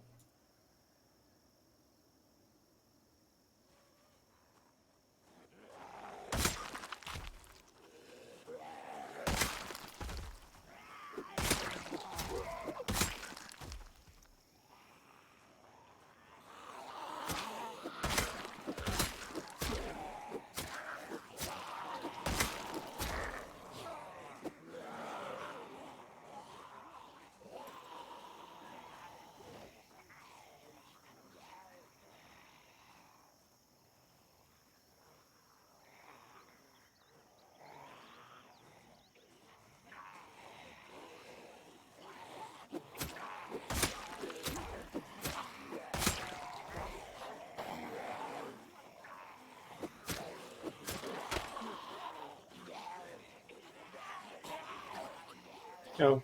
Oh,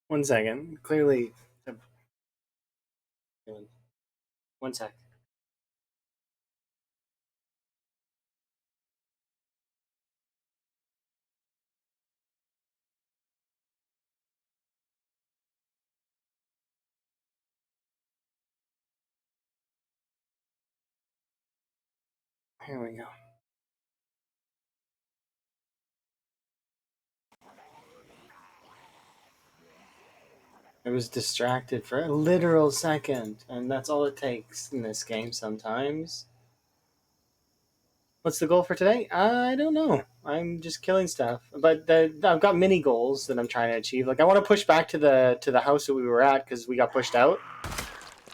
1 second. Clearly, 1 sec. Here we go. I was distracted for a literal second, and that's all it takes in this game sometimes. What's the goal for today? I don't know. I'm just killing stuff, but I've got mini goals that I'm trying to achieve. Like I want to push back to the house that we were at because we got pushed out.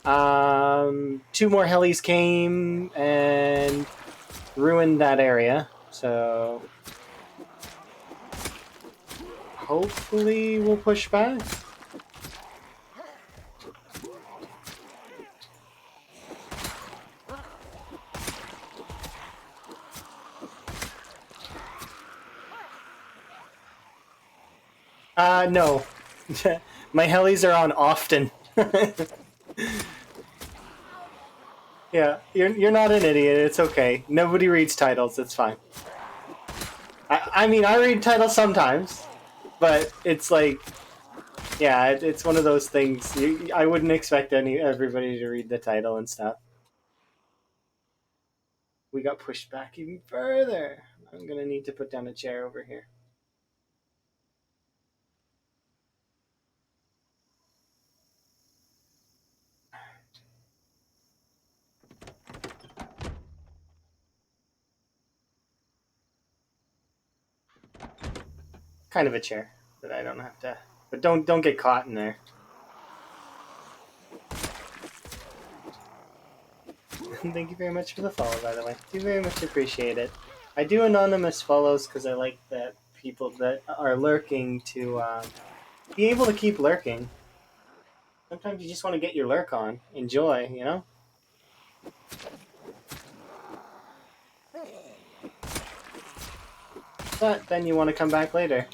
2 more Helis came and ruined that area, so hopefully we'll push back. No. My Helis are on often. Yeah, you're not an idiot. It's okay. Nobody reads titles. It's fine. I mean, I read titles sometimes, but it's like, yeah, it's one of those things. I wouldn't expect everybody to read the title and stuff. We got pushed back even further. I'm gonna need to put down a chair over here. Kind of a chair that I don't have to. But don't get caught in there. Thank you very much for the follow, by the way. Do very much appreciate it. I do anonymous follows because I like that people that are lurking to be able to keep lurking. Sometimes you just want to get your lurk on, enjoy, you know. But then you want to come back later.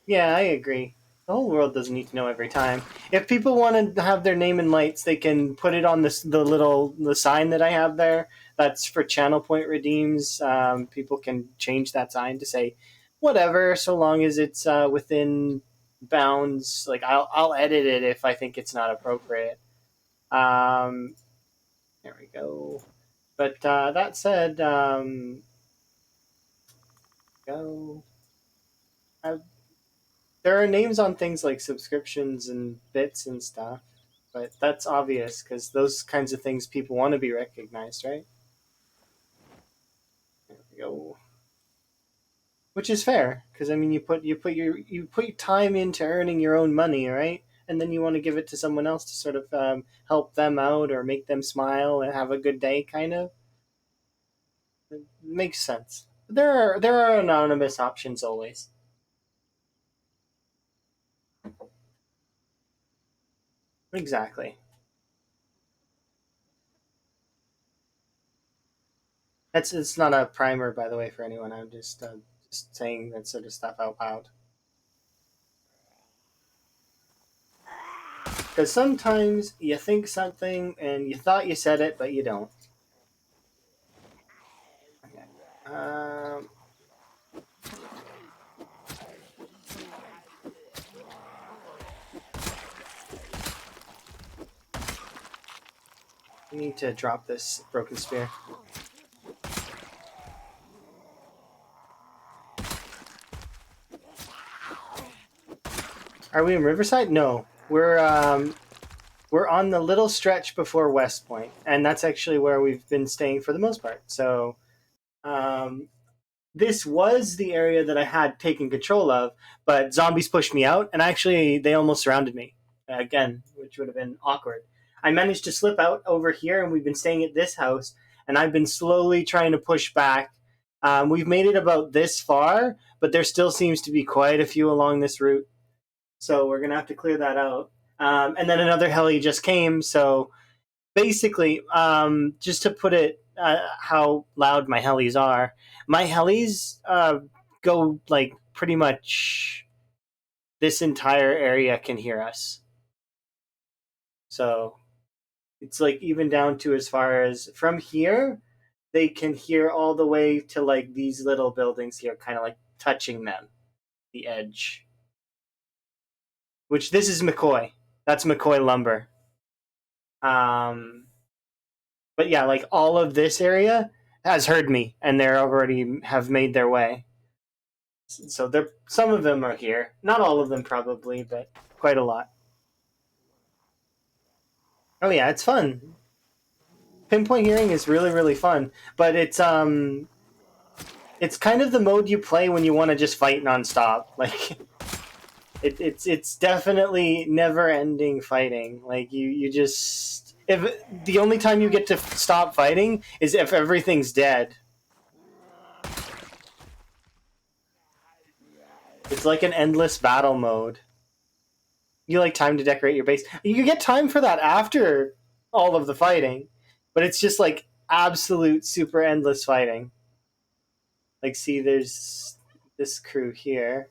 Yeah, I agree. The whole world doesn't need to know every time. If people want to have their name in lights, they can put it on the sign that I have there. That's for channel point redeems. People can change that sign to say whatever, so long as it's within bounds. Like I'll edit it if I think it's not appropriate. Um, there we go. But that said, go. I there are names on things like subscriptions and bits and stuff, but that's obvious because those kinds of things people want to be recognized, right? There we go. Which is fair because I mean you put your time into earning your own money, right? And then you want to give it to someone else to sort of help them out or make them smile and have a good day, kind of. It makes sense. There are anonymous options always. Exactly. That's it's not a primer, by the way, for anyone. I'm just saying that sort of stuff out loud. Because sometimes you think something and you thought you said it, but you don't. Okay. I need to drop this broken spear. Are we in Riverside? No, we're on the little stretch before West Point, and that's actually where we've been staying for the most part. So um, this was the area that I had taken control of, but zombies pushed me out, and actually they almost surrounded me again, which would have been awkward. I managed to slip out over here, and we've been staying at this house, and I've been slowly trying to push back. We've made it about this far, but there still seems to be quite a few along this route, so we're gonna have to clear that out. And then another heli just came, so basically, just to put it how loud my helis go like pretty much this entire area can hear us. So it's like even down to as far as from here, they can hear all the way to like these little buildings here, kind of like touching them, the edge. Which this is McCoy. That's McCoy lumber. Um, but yeah, like all of this area has heard me, and they're already have made their way. So there, some of them are here. Not all of them, probably, but quite a lot. Oh yeah, it's fun. Pinpoint hearing is really fun, but it's kind of the mode you play when you want to just fight nonstop. Like it's definitely never ending fighting. Like you just if the only time you get to stop fighting is if everything's dead. It's like an endless battle mode. You like time to decorate your base. You get time for that after all of the fighting, but it's just like absolute super endless fighting. Like, see, there's this crew here.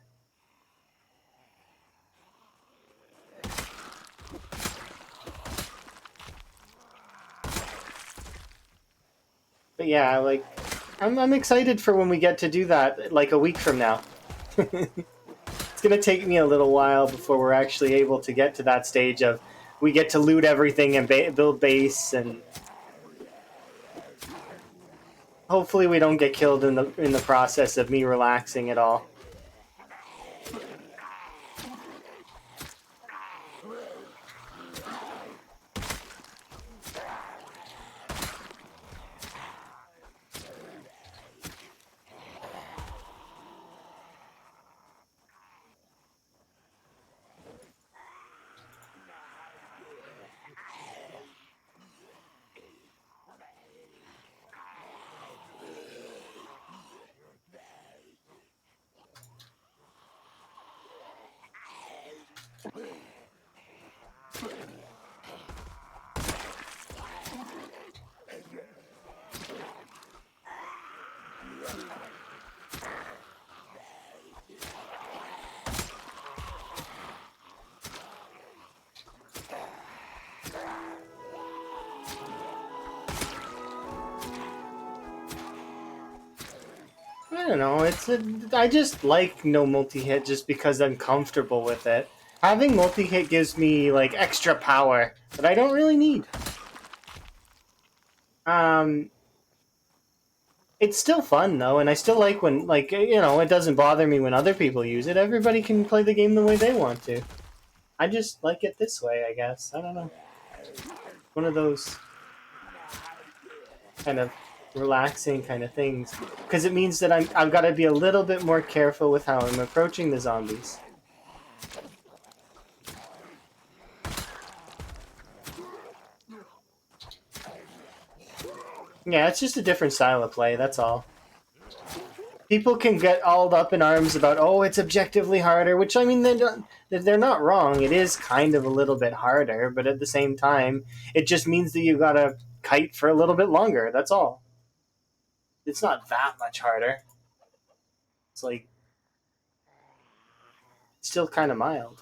But yeah, like, I'm excited for when we get to do that, like a week from now. It's gonna take me a little while before we're actually able to get to that stage of we get to loot everything and build base, and hopefully we don't get killed in the process of me relaxing at all. I don't know. I just like no multi-hit just because I'm comfortable with it. Having multi-hit gives me like extra power that I don't really need. Um, it's still fun though, and I still like when it doesn't bother me when other people use it. Everybody can play the game the way they want to. I just like it this way, I guess. I don't know. One of those kind of relaxing kind of things because it means that I've got to be a little bit more careful with how I'm approaching the zombies. Yeah, it's just a different style of play, that's all. People can get all up in arms about, oh, it's objectively harder, which, I mean, they're not wrong. It is kind of a little bit harder, but at the same time, it just means that you gotta kite for a little bit longer, that's all. It's not that much harder. It's like, still kind of mild.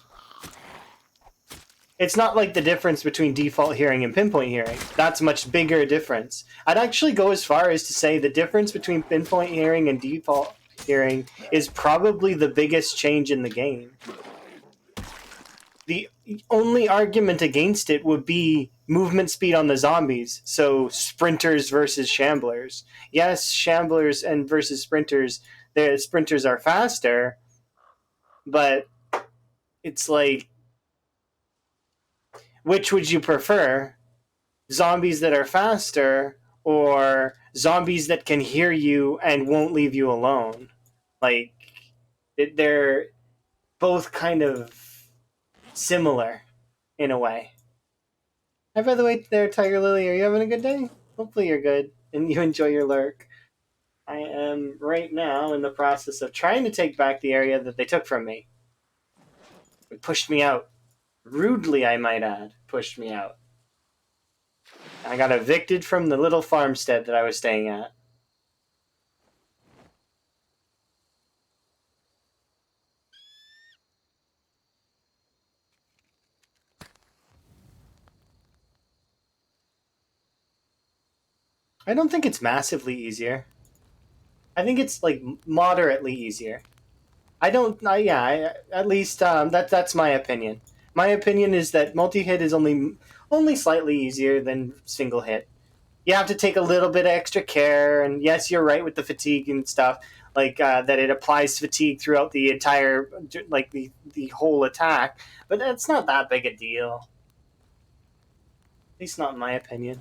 It's not like the difference between default hearing and pinpoint hearing. That's a much bigger difference. I'd actually go as far as to say the difference between pinpoint hearing and default hearing is probably the biggest change in the game. The only argument against it would be movement speed on the zombies. So sprinters versus shamblers. Yes, shamblers and versus sprinters, the sprinters are faster, but it's like, which would you prefer? Zombies that are faster or zombies that can hear you and won't leave you alone? Like, they're both kind of similar in a way. Hi, by the way, there, Tiger Lily. Are you having a good day? Hopefully you're good and you enjoy your lurk. I am right now in the process of trying to take back the area that they took from me. It pushed me out. Rudely, I might add, pushed me out. I got evicted from the little farmstead that I was staying at. I don't think it's massively easier. I think it's like moderately easier. I don't. At least that's my opinion. My opinion is that multi-hit is only slightly easier than single hit. You have to take a little bit of extra care, and yes, you're right with the fatigue and stuff. Like that, it applies fatigue throughout the entire, like the whole attack. But that's not that big a deal. At least not in my opinion.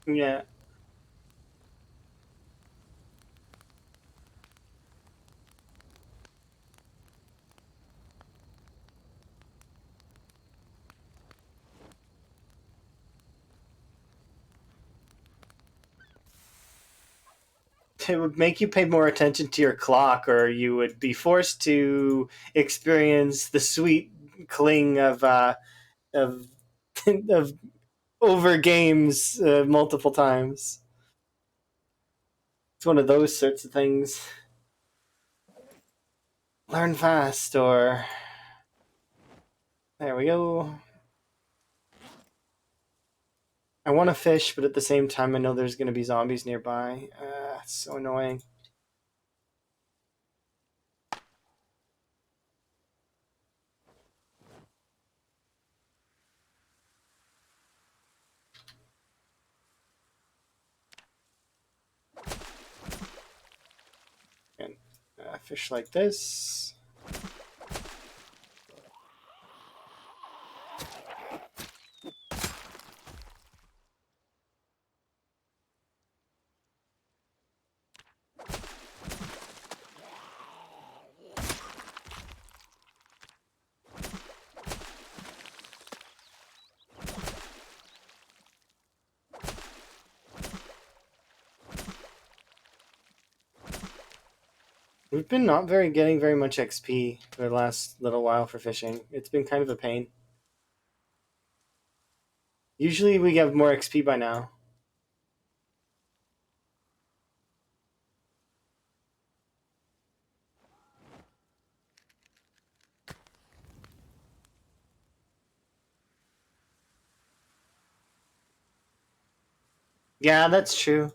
Yeah. it would make you pay more attention to your clock, or you would be forced to experience the sweet cling of of over games multiple times. It's one of those sorts of things. Learn fast, or there we go. I want to fish, but at the same time, I know there's going to be zombies nearby. It's so annoying. And fish like this. We've been not getting very much XP for the last little while for fishing. It's been kind of a pain. Usually we have more XP by now. Yeah, that's true.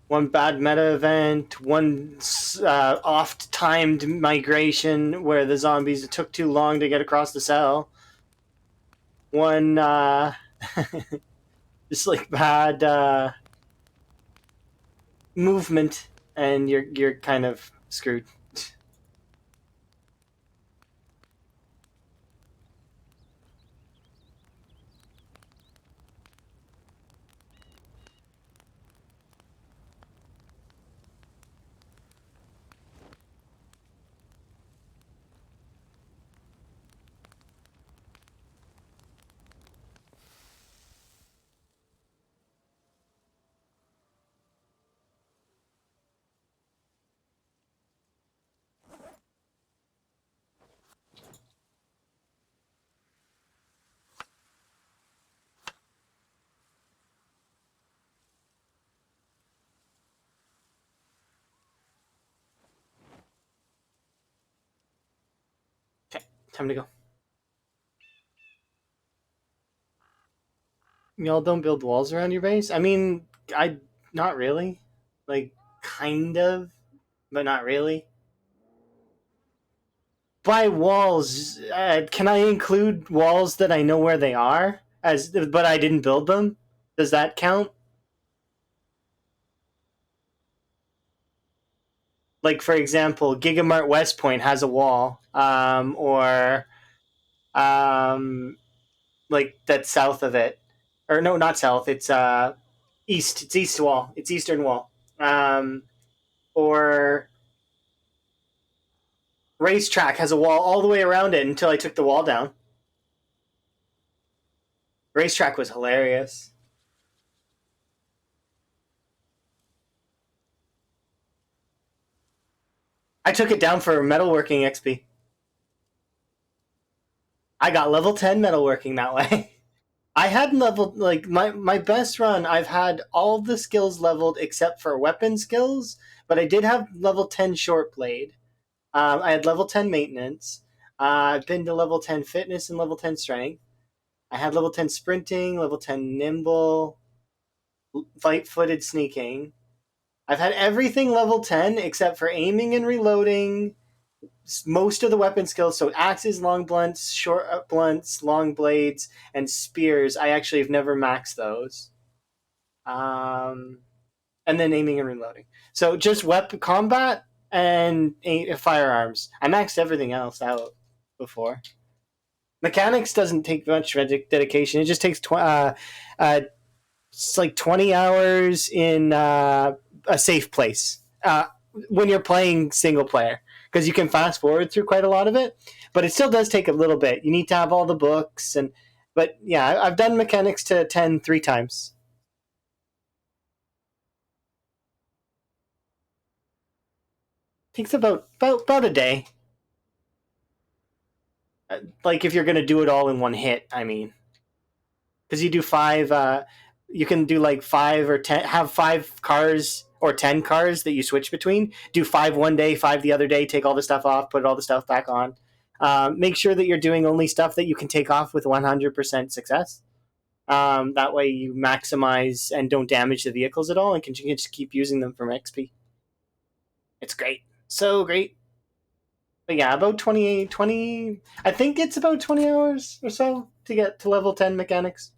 One bad meta event, one oft-timed migration where the zombies took too long to get across the cell. One just like bad movement, and you're kind of screwed. Okay, time to go. Y'all don't build walls around your base? I mean, I not really. Like, kind of, but not really. By walls, can I include walls that I know where they are, but I didn't build them? Does that count? Like, for example, Gigamart West Point has a wall, or um, like that's south of it, or no, not south. It's east. It's east wall. It's eastern wall. Or Racetrack has a wall all the way around it until I took the wall down. Racetrack was hilarious. I took it down for metalworking XP. I got level 10 metalworking that way. I had leveled, like, my best run, I've had all the skills leveled except for weapon skills, but I did have level 10 short blade. I had level 10 maintenance. I've been to level 10 fitness and level 10 strength. I had level 10 sprinting, level 10 nimble, light footed sneaking. I've had everything level 10 except for aiming and reloading, most of the weapon skills. So axes, long blunts, short blunts, long blades, and spears. I actually have never maxed those. And then aiming and reloading. So just weapon combat and firearms. I maxed everything else out before. Mechanics doesn't take much dedication. It just takes it's like 20 hours in a safe place when you're playing single player, because you can fast forward through quite a lot of it, but it still does take a little bit. You need to have all the books, but yeah, I've done mechanics to 10 3 times. takes about a day. Like if you're gonna do it all in one hit, I mean, because you do five. You can do like 5 or 10. Have 5 cars or 10 cars that you switch between. Do 5 1 day, 5 the other day. Take all the stuff off, put all the stuff back on. Make sure that you're doing only stuff that you can take off with 100% success. That way you maximize and don't damage the vehicles at all, and can just keep using them from XP. It's great, so great. But yeah, about 20. I think it's about 20 hours or so to get to level 10 mechanics.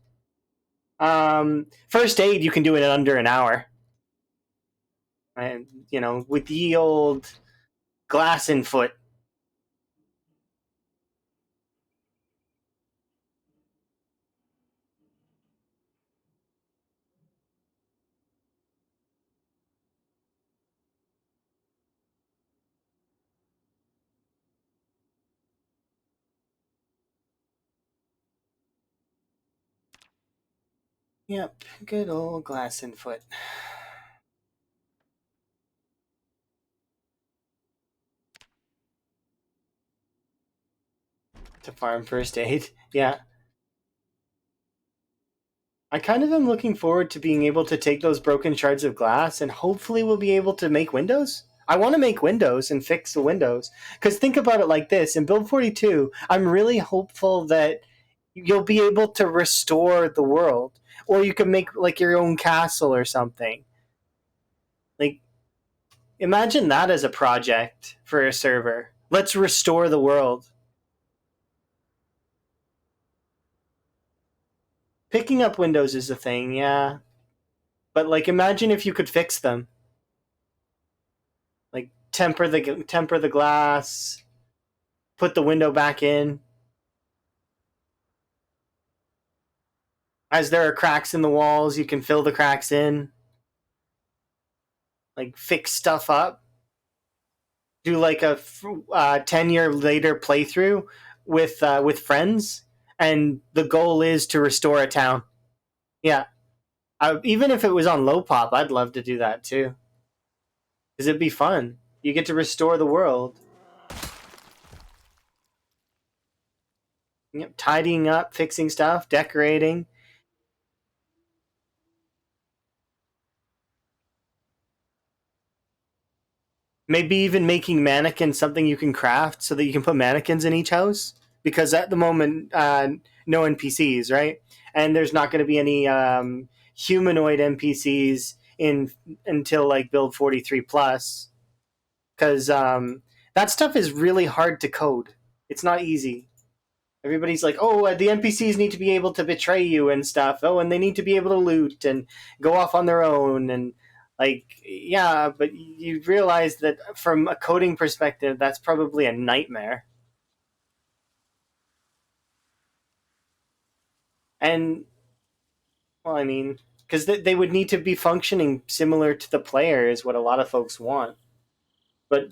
First aid, you can do it in under an hour. And, with the old glass in foot. Yep, good old glass in foot. To farm first aid. Yeah. I kind of am looking forward to being able to take those broken shards of glass and hopefully we'll be able to make windows. I want to make windows and fix the windows. Because think about it like this in Build 42, I'm really hopeful that you'll be able to restore the world. Or you can make like your own castle or something. Like, imagine that as a project for a server. Let's restore the world. Picking up windows is a thing, yeah. But like, imagine if you could fix them. Like temper the glass, put the window back in. As there are cracks in the walls, you can fill the cracks in. Like fix stuff up. Do like a 10-year later playthrough with friends, and the goal is to restore a town. Yeah, even if it was on low pop, I'd love to do that too. Because it'd be fun. You get to restore the world. Yep, tidying up, fixing stuff, decorating. Maybe even making mannequins something you can craft so that you can put mannequins in each house. Because at the moment, no NPCs, right? And there's not going to be any humanoid NPCs in until like build 43 plus. Because that stuff is really hard to code. It's not easy. Everybody's like, oh, the NPCs need to be able to betray you and stuff. Oh, and they need to be able to loot and go off on their own. And, like, yeah, but you realize that from a coding perspective, that's probably a nightmare. And, well, I mean, because they would need to be functioning similar to the player, is what a lot of folks want. But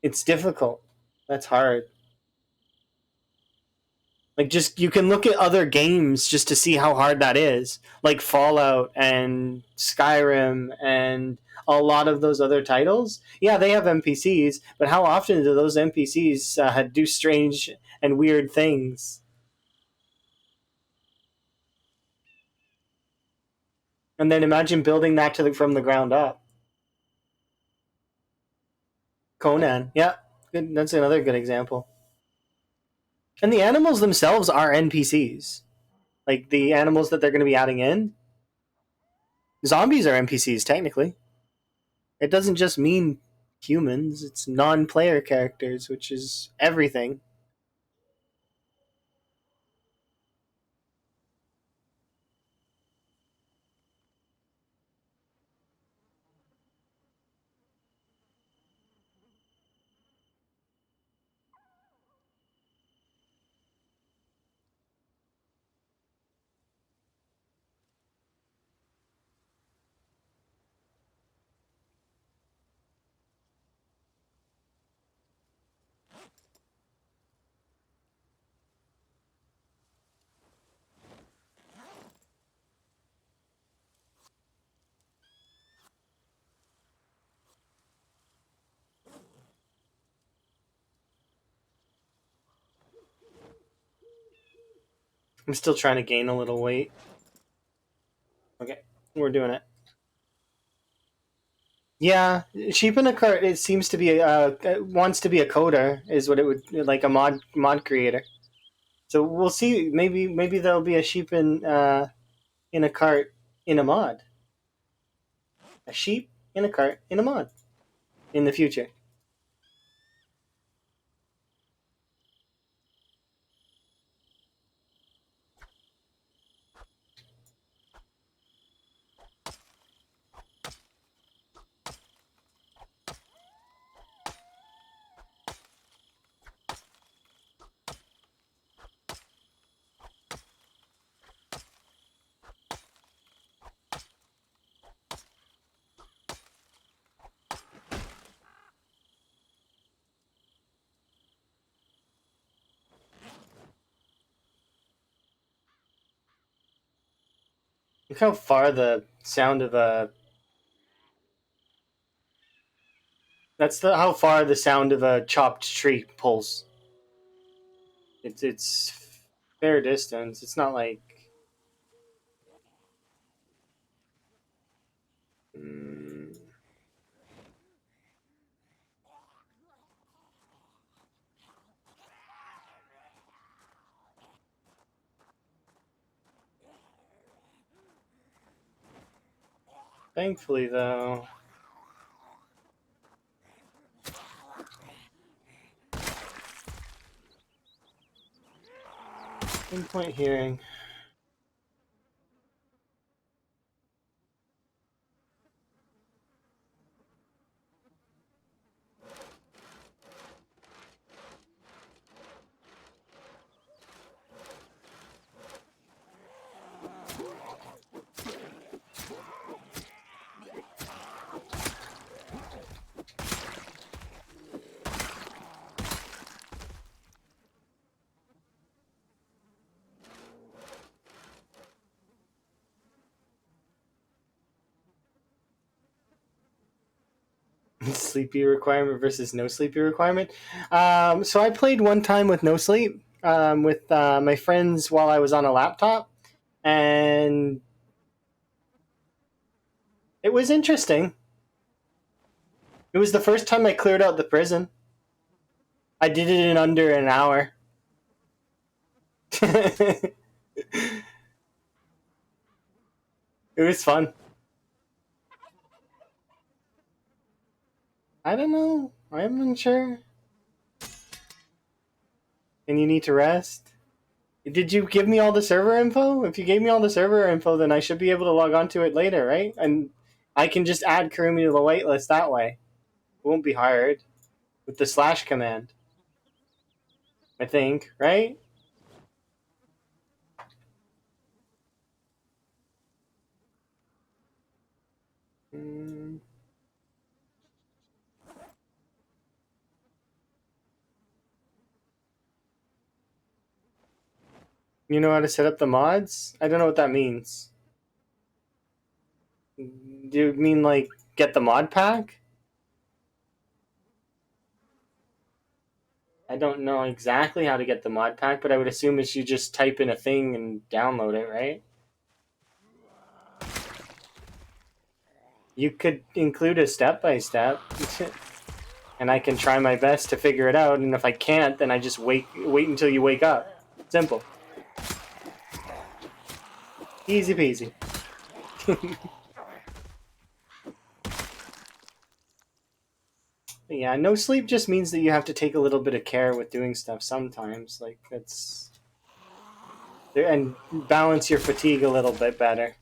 it's difficult. That's hard. Like, just you can look at other games just to see how hard that is, like Fallout and Skyrim and a lot of those other titles. Yeah, they have NPCs, but how often do those NPCs do strange and weird things? And then imagine building that from the ground up. Conan, yeah, good, that's another good example. And the animals themselves are NPCs. Like the animals that they're going to be adding in, zombies are NPCs technically. It doesn't just mean humans, it's non-player characters, which is everything. I'm still trying to gain a little weight. Okay, we're doing it. Yeah, sheep in a cart. It seems to be wants to be a coder, is what it would like a mod creator. So we'll see. Maybe there'll be a sheep in a cart in a mod. A sheep in a cart in a mod in the future. Look how far the sound of a that's the how far the sound of a chopped tree pulls. It's fair distance. It's not like mm, thankfully though. Pinpoint hearing. Sleepy requirement versus no sleepy requirement. So I played one time with no sleep with my friends while I was on a laptop, and it was interesting. It was the first time I cleared out the prison. I did it in under an hour. It was fun. I don't know. I'm unsure. And you need to rest. Did you give me all the server info? If you gave me all the server info, then I should be able to log on to it later, right? And I can just add Kurumi to the whitelist that way. It won't be hard with the slash command. I think, right? Mm, you know how to set up the mods? I don't know what that means. Do you mean like get the mod pack? I don't know exactly how to get the mod pack, but I would assume it's you just type in a thing and download it, right? You could include a step by step, and I can try my best to figure it out. And if I can't, then I just wait until you wake up. Simple, easy peasy. Yeah, no sleep just means that you have to take a little bit of care with doing stuff sometimes. Like that's and balance your fatigue a little bit better.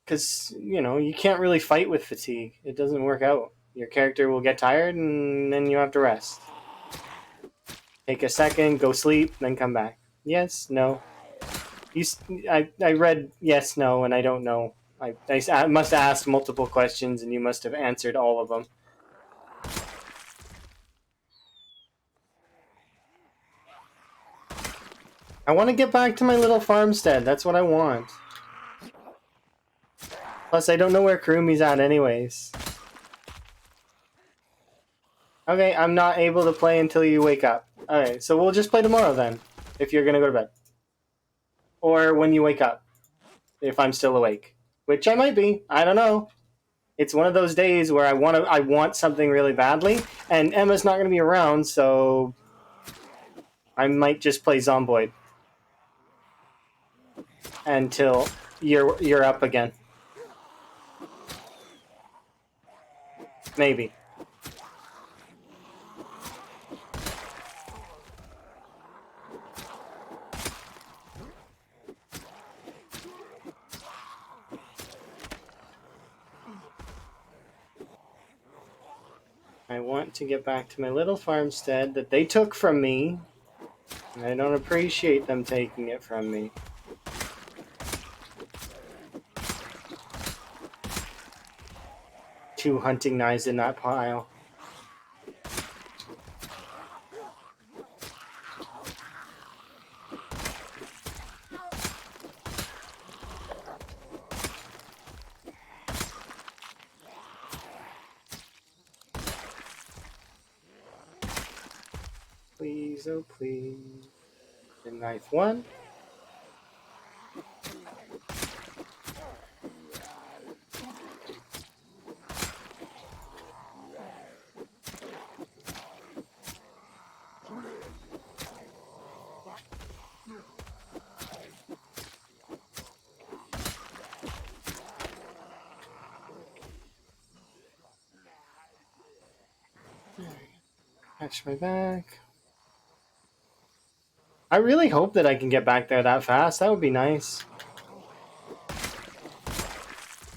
Because you can't really fight with fatigue. It doesn't work out. Your character will get tired, and then you have to rest. Take a second, go sleep, then come back. Yes, no. I read yes, no, and I don't know. I must have asked multiple questions, and you must have answered all of them. I want to get back to my little farmstead. That's what I want. Plus, I don't know where Kurumi's at anyways. Okay, I'm not able to play until you wake up. Alright, so we'll just play tomorrow then, if you're gonna go to bed. Or when you wake up, if I'm still awake. Which I might be, I don't know. It's one of those days where I want something really badly, and Emma's not gonna be around, so I might just play Zomboid until you're up again. Maybe. I want to get back to my little farmstead that they took from me, and I don't appreciate them taking it from me. Two hunting knives in that pile. Please, oh please. The knife one. Catch my back. I really hope that I can get back there that fast. That would be nice.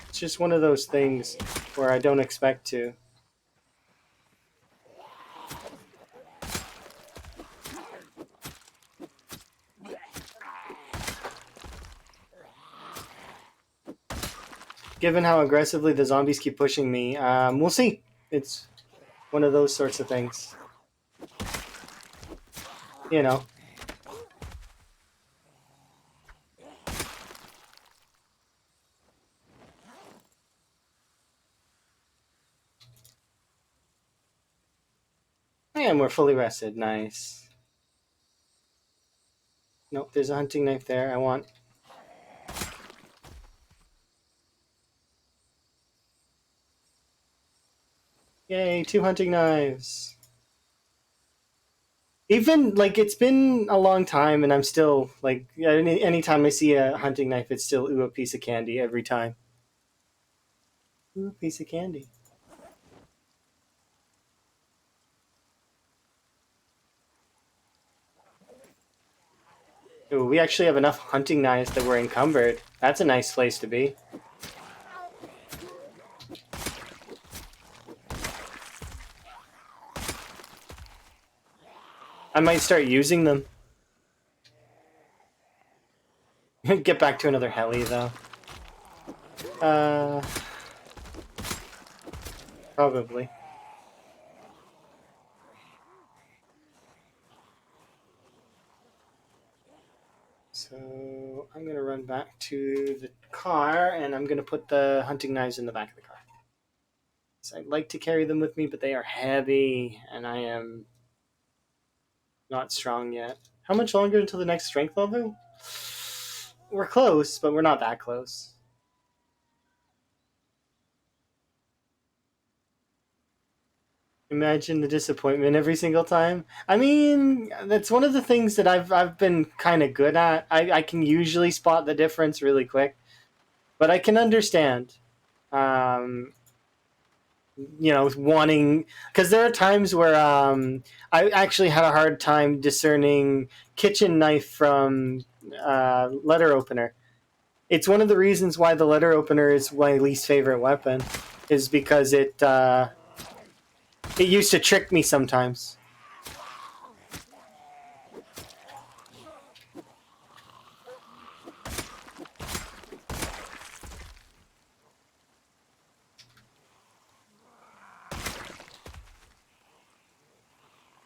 It's just one of those things where I don't expect to. Given how aggressively the zombies keep pushing me, we'll see. It's one of those sorts of things. You know. And we're fully rested. Nice. Nope, there's a hunting knife there. I want... Yay, 2 hunting knives. Even, like, it's been a long time and I'm still, like, anytime I see a hunting knife, it's still, ooh, a piece of candy every time. Ooh, a piece of candy. Ooh, we actually have enough hunting knives that we're encumbered. That's a nice place to be. I might start using them. Get back to another heli, though. Probably. So I'm gonna run back to the car and I'm gonna put the hunting knives in the back of the car. So I'd like to carry them with me, but they are heavy and I am not strong yet. How much longer until the next strength level? We're close, but we're not that close. Imagine the disappointment every single time. I mean, that's one of the things that I've been kind of good at. I can usually spot the difference really quick, but I can understand. You know, wanting, because there are times where I actually had a hard time discerning kitchen knife from letter opener. It's one of the reasons why the letter opener is my least favorite weapon, is because it used to trick me sometimes.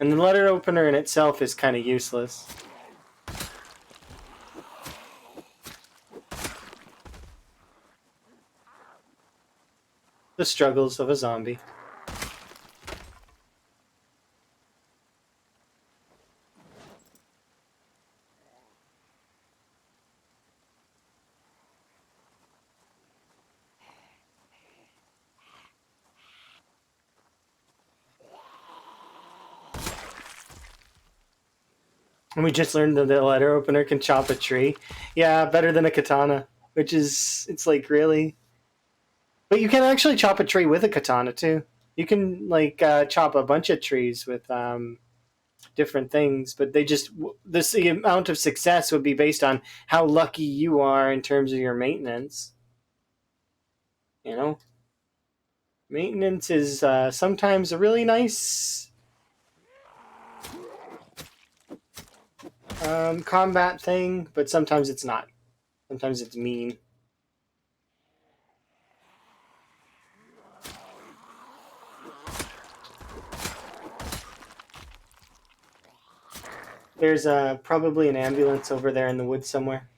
And the letter opener in itself is kind of useless. The struggles of a zombie. And we just learned that the letter opener can chop a tree. Yeah, better than a katana, which is, it's like, really? But you can actually chop a tree with a katana, too. You can, like, chop a bunch of trees with different things, but they just, the amount of success would be based on how lucky you are in terms of your maintenance. You know? Maintenance is sometimes a really nice combat thing, but sometimes it's not. Sometimes it's mean. There's probably an ambulance over there in the woods somewhere.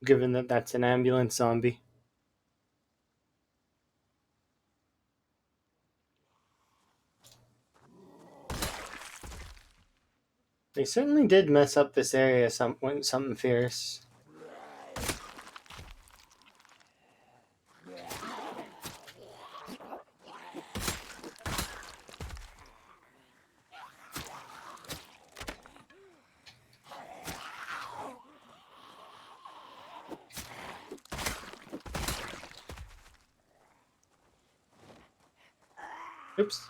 Given that that's an ambulance zombie. They certainly did mess up this area something fierce. Oops.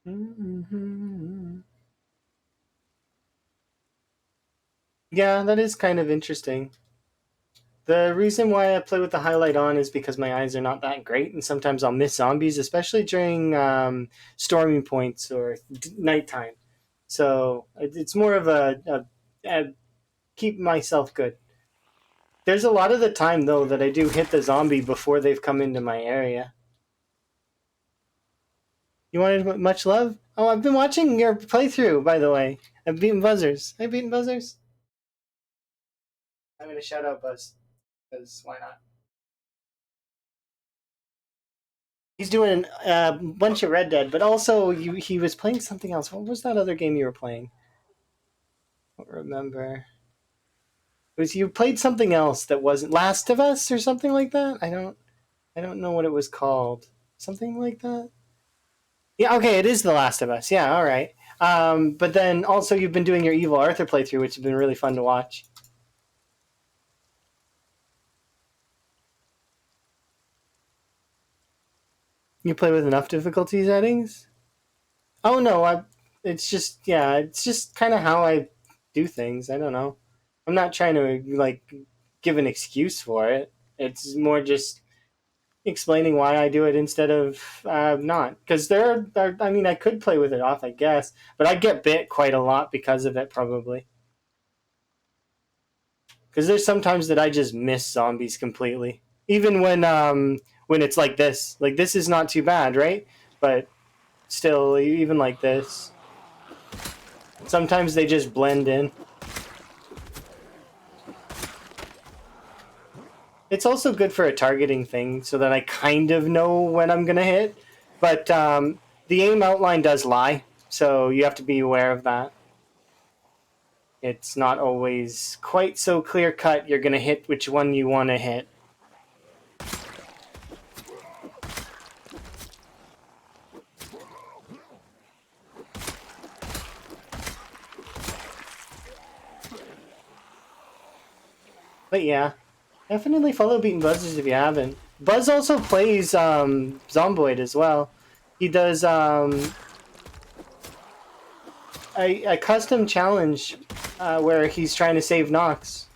Mm-hmm. Yeah, that is kind of interesting. The reason why I play with the highlight on is because my eyes are not that great, and sometimes I'll miss zombies, especially during storming points or nighttime. So it's more of a keep myself good. There's a lot of the time, though, that I do hit the zombie before they've come into my area. You wanted much love? Oh, I've been watching your playthrough, by the way. I've beaten buzzers. I've beaten buzzers. I'm going to shout out Buzz, because why not? He's doing a bunch of Red Dead, but also he was playing something else. What was that other game you were playing? I don't remember. It was you played something else that wasn't Last of Us or something like that? I don't know what it was called. Something like that? Yeah, okay, it is The Last of Us. Yeah, all right. But then also you've been doing your Evil Arthur playthrough, which has been really fun to watch. You play with enough difficulty settings? Oh no, it's just kind of how I do things. I don't know. I'm not trying to like give an excuse for it. It's more just explaining why I do it instead of not. Because I mean, I could play with it off, I guess, but I get bit quite a lot because of it, probably. Because there's sometimes that I just miss zombies completely, even when it's like this. Like this is not too bad, right? But still, even like this, sometimes they just blend in. It's also good for a targeting thing, so that I kind of know when I'm gonna hit. But the aim outline does lie, so you have to be aware of that. It's not always quite so clear cut. You're gonna hit which one you want to hit. But yeah, definitely follow Beaten Buzzers if you haven't. Buzz also plays Zomboid as well. He does a custom challenge where he's trying to save Nox.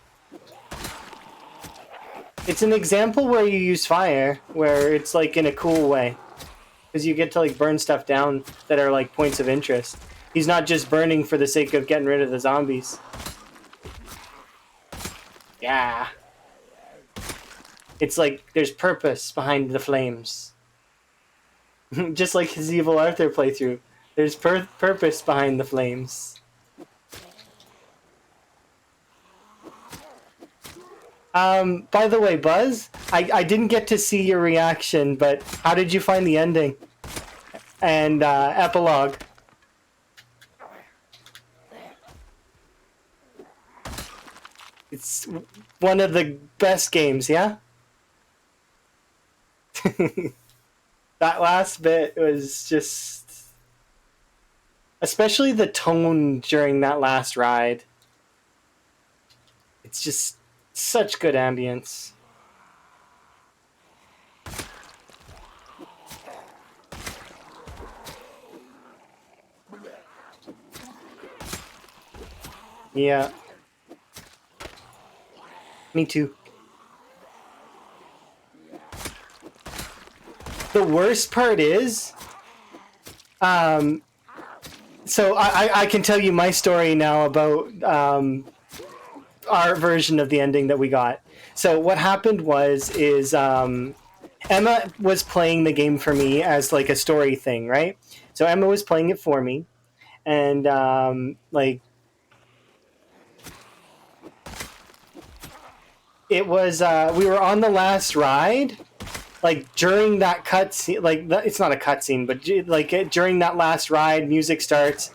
It's an example where you use fire, where it's like in a cool way. Because you get to like burn stuff down that are like points of interest. He's not just burning for the sake of getting rid of the zombies. Yeah. It's like there's purpose behind the flames. Just like his Evil Arthur playthrough. There's purpose behind the flames. By the way, Buzz, I didn't get to see your reaction, but how did you find the ending and epilogue? It's one of the best games, yeah? That last bit was just... Especially the tone during that last ride. It's just such good ambience. Yeah. Me too. The worst part is, so I can tell you my story now about our version of the ending that we got. So what happened is Emma was playing the game for me as like a story thing, right? So Emma was playing it for me, and like it was we were on the last ride, like during that cutscene, like it's not a cutscene, but like during that last ride, music starts.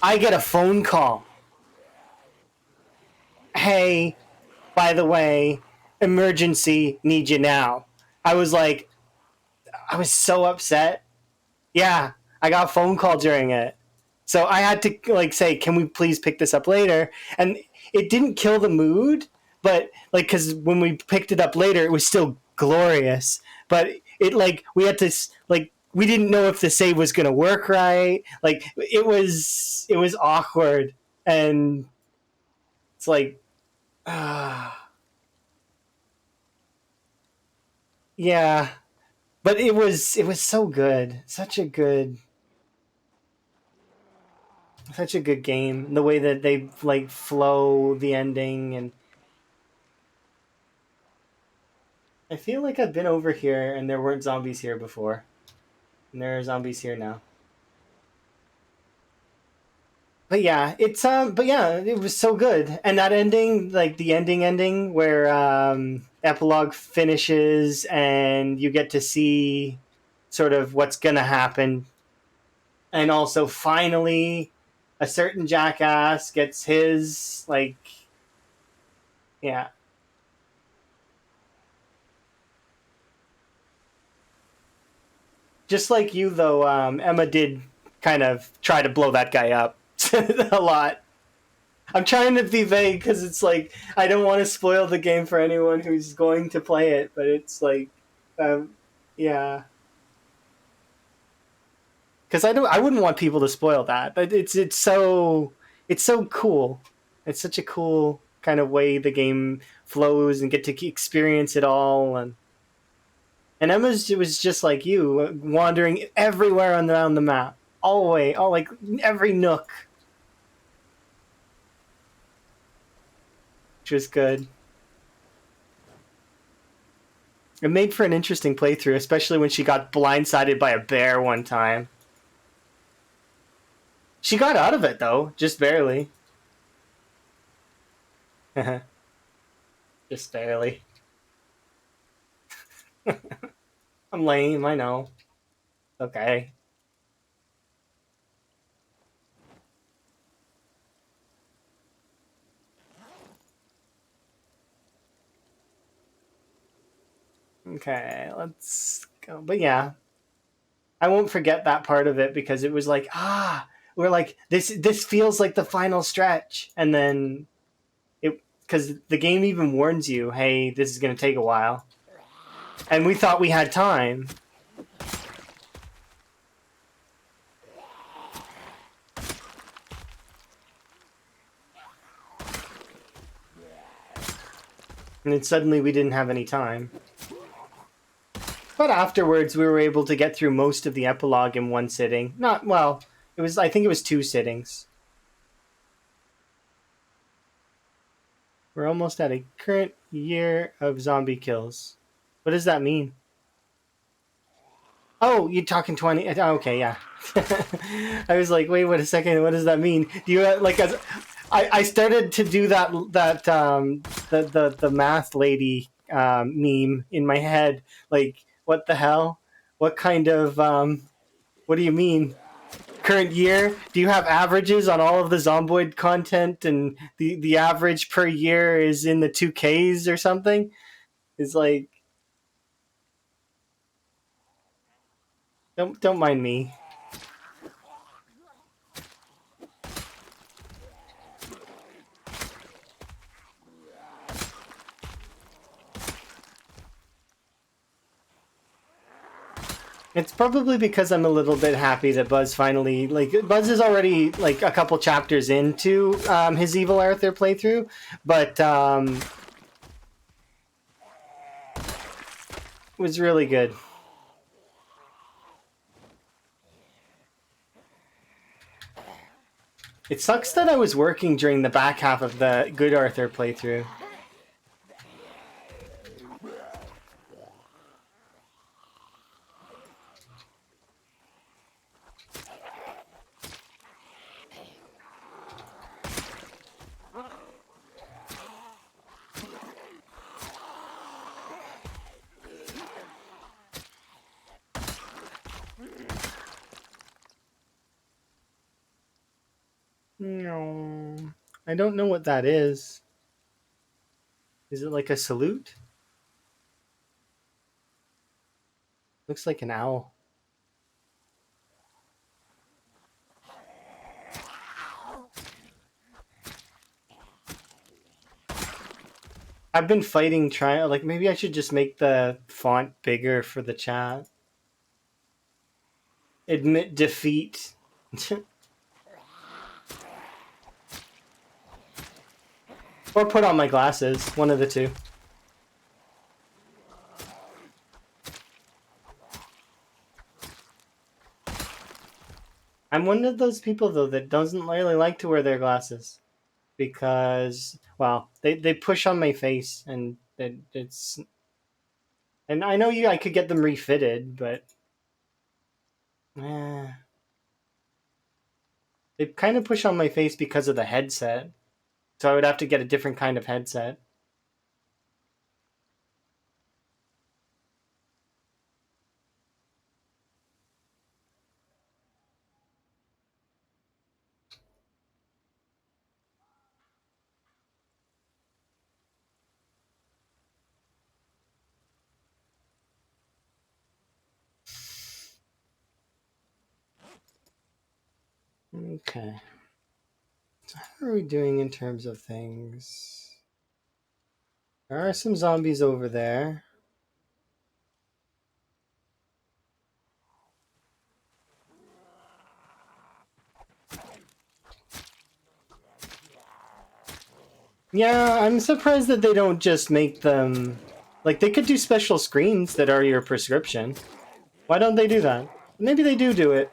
I get a phone call. Hey, by the way, emergency, need you now. I was like, I was so upset. Yeah, I got a phone call during it. So I had to like say, can we please pick this up later? And it didn't kill the mood, but like, because when we picked it up later, it was still glorious. But it like, we had to like, we didn't know if the save was going to work right. Like it was awkward. And it's like, yeah, but it was so good. Such a good game. The way that they like flow the ending, and I feel like I've been over here and there weren't zombies here before. And there are zombies here now. But yeah, it's but yeah, it was so good. And that ending, like the ending where epilogue finishes and you get to see sort of what's going to happen, and also finally a certain jackass gets his like, yeah. Just like you though, Emma did kind of try to blow that guy up a lot. I'm trying to be vague because it's like I don't want to spoil the game for anyone who's going to play it, but it's like, um, yeah, because I wouldn't want people to spoil that. But it's so cool. It's such a cool kind of way the game flows and get to experience it all. And Emma's was just like you, wandering everywhere around the map, all the way, all like every nook, which was good. It made for an interesting playthrough, especially when she got blindsided by a bear one time. She got out of it though, just barely. Just barely. I'm lame, I know. Okay. Okay, let's go. But yeah, I won't forget that part of it because it was like, we're like this feels like the final stretch, and then it because the game even warns you, hey, this is going to take a while, and we thought we had time. And then suddenly we didn't have any time. But afterwards, we were able to get through most of the epilogue in one sitting. Not, well, it was, I think it was 2 sittings. We're almost at a current year of zombie kills. What does that mean? Oh, you're talking 20. Okay, yeah. I was like, wait, what a second. What does that mean? Do you like as I started to do the math lady meme in my head. Like, what the hell? What kind of what do you mean? Current year? Do you have averages on all of the Zomboid content, and the average per year is in the 2Ks or something? It's like, don't mind me. It's probably because I'm a little bit happy that Buzz finally, like, Buzz is already like a couple chapters into his Evil Arthur playthrough, but was really good. It sucks that I was working during the back half of the Good Arthur playthrough. No, I don't know what that is. Is it like a salute? Looks like an owl. I've been fighting trying, like, maybe I should just make the font bigger for the chat. Admit defeat. Or put on my glasses, one of the two. I'm one of those people, though, that doesn't really like to wear their glasses. Because, well, they push on my face, and it's... And I know I could get them refitted, but... They kind of push on my face because of the headset. So I would have to get a different kind of headset. Okay. So how are we doing in terms of things? There are some zombies over there. Yeah, I'm surprised that they don't just make them... Like, they could do special screens that are your prescription. Why don't they do that? Maybe they do it.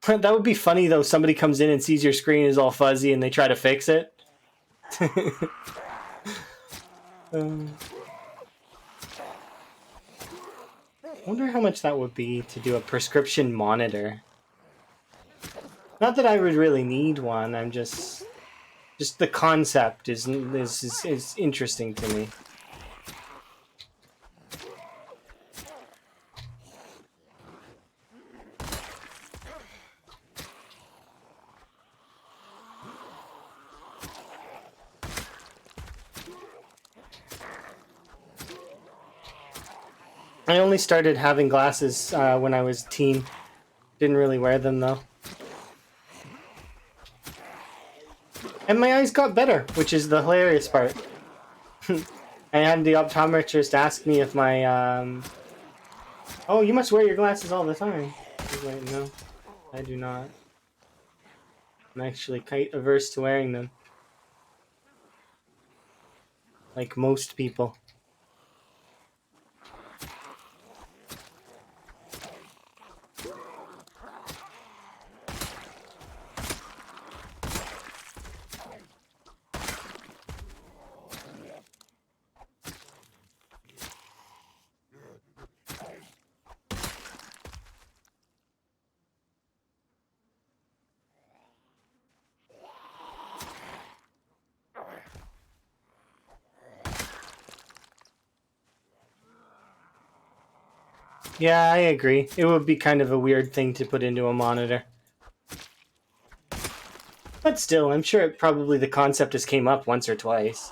That would be funny, though. Somebody comes in and sees your screen is all fuzzy and they try to fix it. I wonder how much that would be to do a prescription monitor. Not that I would really need one. I'm just the concept is interesting to me. I only started having glasses when I was teen. Didn't really wear them, though. And my eyes got better, which is the hilarious part. I had the optometrist ask me if my... Oh, you must wear your glasses all the time. I was like, no, I do not. I'm actually quite averse to wearing them. Like most people. Yeah, I agree. It would be kind of a weird thing to put into a monitor. But still, I'm sure probably the concept has came up once or twice.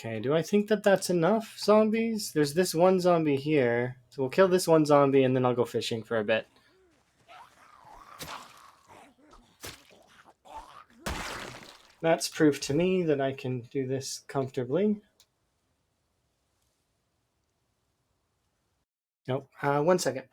Okay, do I think that that's enough zombies? There's this one zombie here. So we'll kill this one zombie and then I'll go fishing for a bit. That's proof to me that I can do this comfortably. Nope. 1 second.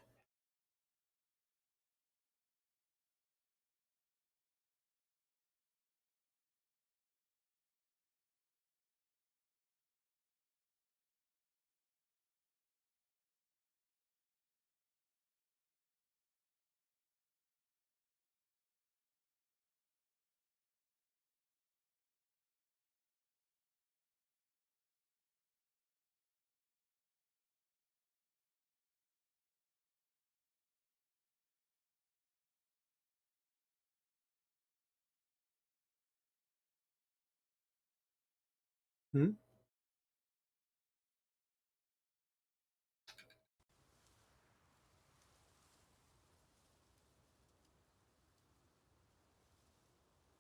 Hmm?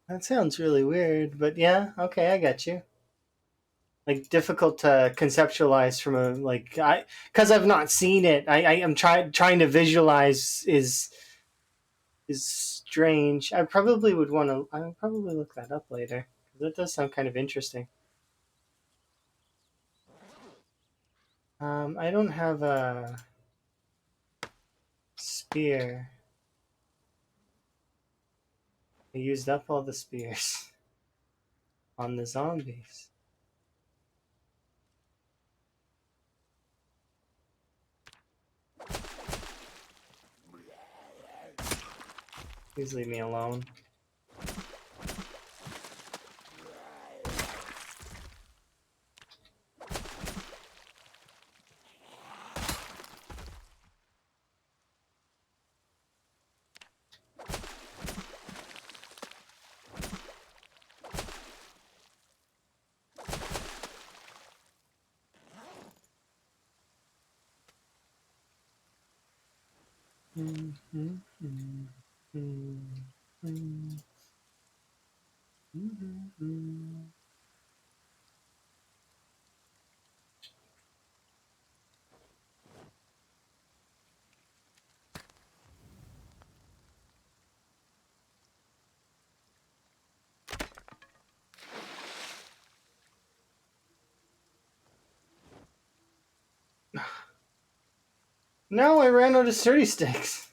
That sounds really weird, but yeah, okay, I got you. Like difficult to conceptualize from a like I because I've not seen it. I am trying to visualize is strange. I probably would want to. I would probably look that up later. That does sound kind of interesting. I don't have a spear. I used up all the spears on the zombies. Please leave me alone. No, I ran out of sturdy sticks.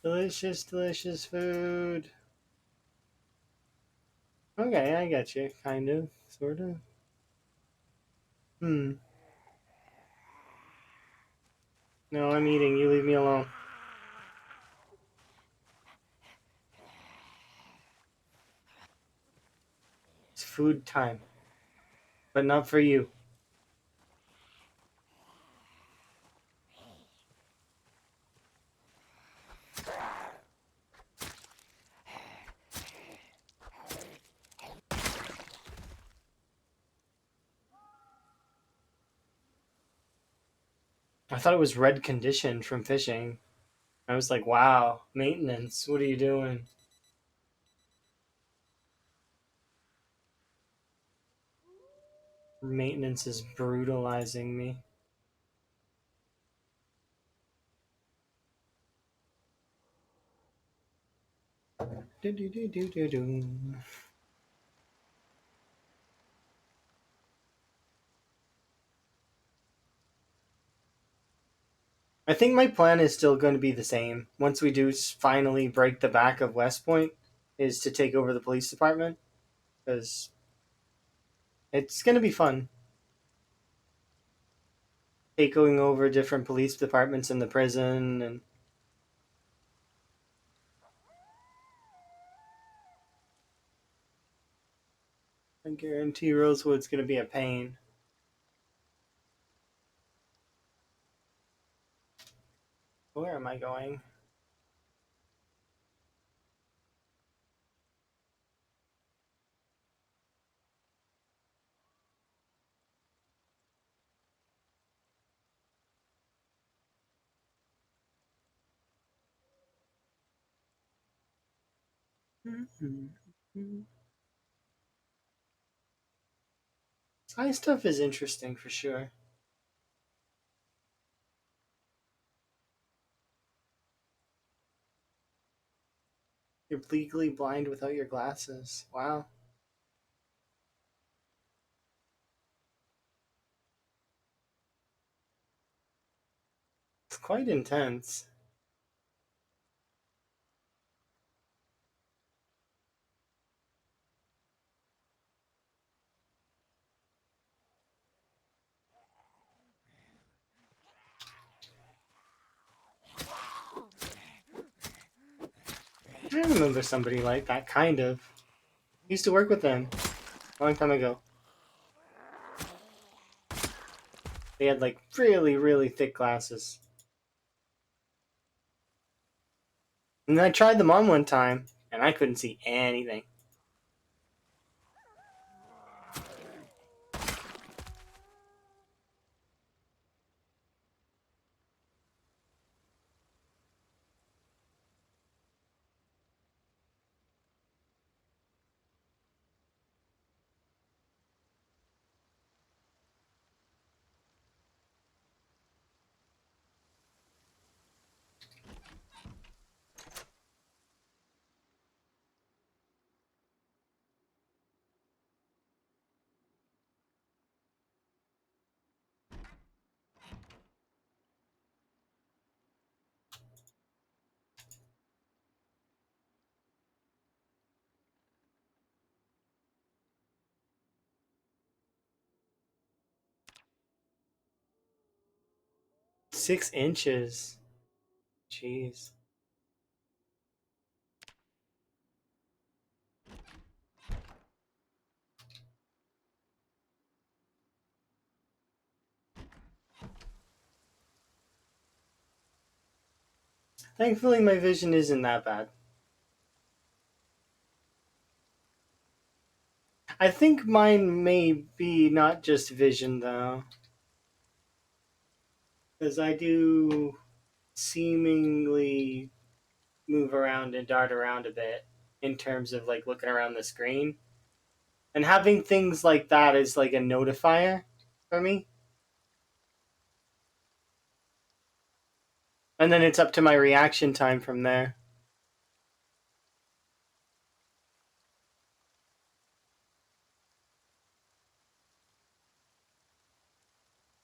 Delicious, delicious food. Okay, I get you. Kind of, sort of. Hmm. No, I'm eating. You leave me alone. It's food time, but not for you. I thought it was red condition from fishing. I was like, wow, maintenance. What are you doing? Maintenance is brutalizing me. Do, do, do, do, do, do. I think my plan is still going to be the same. Once we do finally break the back of West Point, is to take over the police department because it's going to be fun. Taking over different police departments in the prison and I guarantee Rosewood's going to be a pain. Where am I going? Science stuff is interesting for sure. You're legally blind without your glasses. Wow. It's quite intense. I remember somebody like that, kind of. I used to work with them a long time ago. They had like really, really thick glasses. And I tried them on one time, and I couldn't see anything. $6 inches. Jeez. Thankfully, my vision isn't that bad. I think mine may be not just vision, though. Because I do seemingly move around and dart around a bit in terms of like looking around the screen. And having things like that is like a notifier for me. And then it's up to my reaction time from there.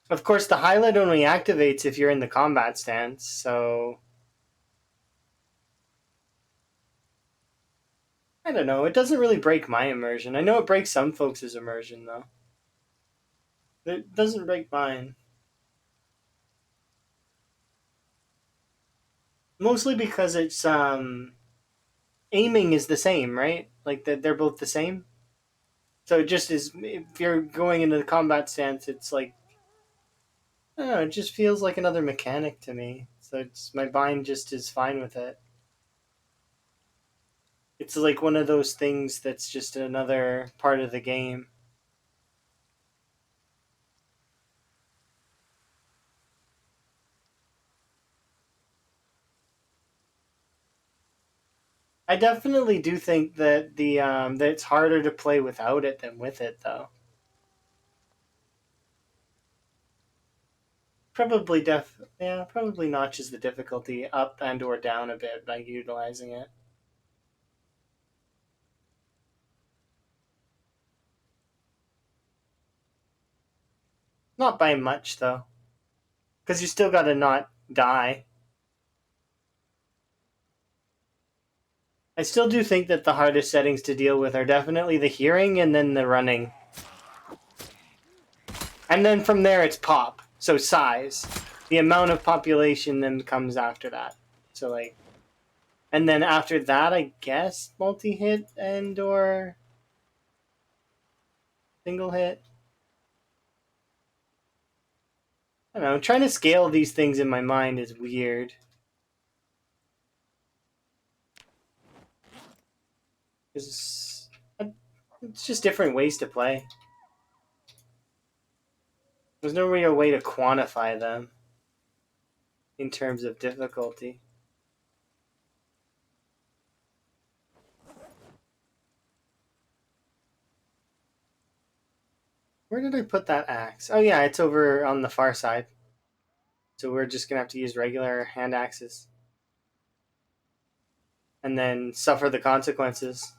Of course, the highlight only activates if you're in the combat stance, so I don't know. It doesn't really break my immersion. I know it breaks some folks' immersion, though. It doesn't break mine. Mostly because it's aiming is the same, right? Like they're both the same. So it just is. If you're going into the combat stance, it's like I don't know. It just feels like another mechanic to me. So it's my mind just is fine with it. It's like one of those things that's just another part of the game. I definitely do think that the that it's harder to play without it than with it, though. Probably probably notches the difficulty up and or down a bit by utilizing it. Not by much though, because you still got to not die. I still do think that the hardest settings to deal with are definitely the hearing and then the running. And then from there it's pop, so size. The amount of population then comes after that. So like, and then after that, I guess multi-hit and or single hit. I don't know, trying to scale these things in my mind is weird. It's just different ways to play. There's no real way to quantify them in terms of difficulty. Where did I put that axe? Oh yeah, it's over on the far side. So we're just gonna have to use regular hand axes. And then suffer the consequences.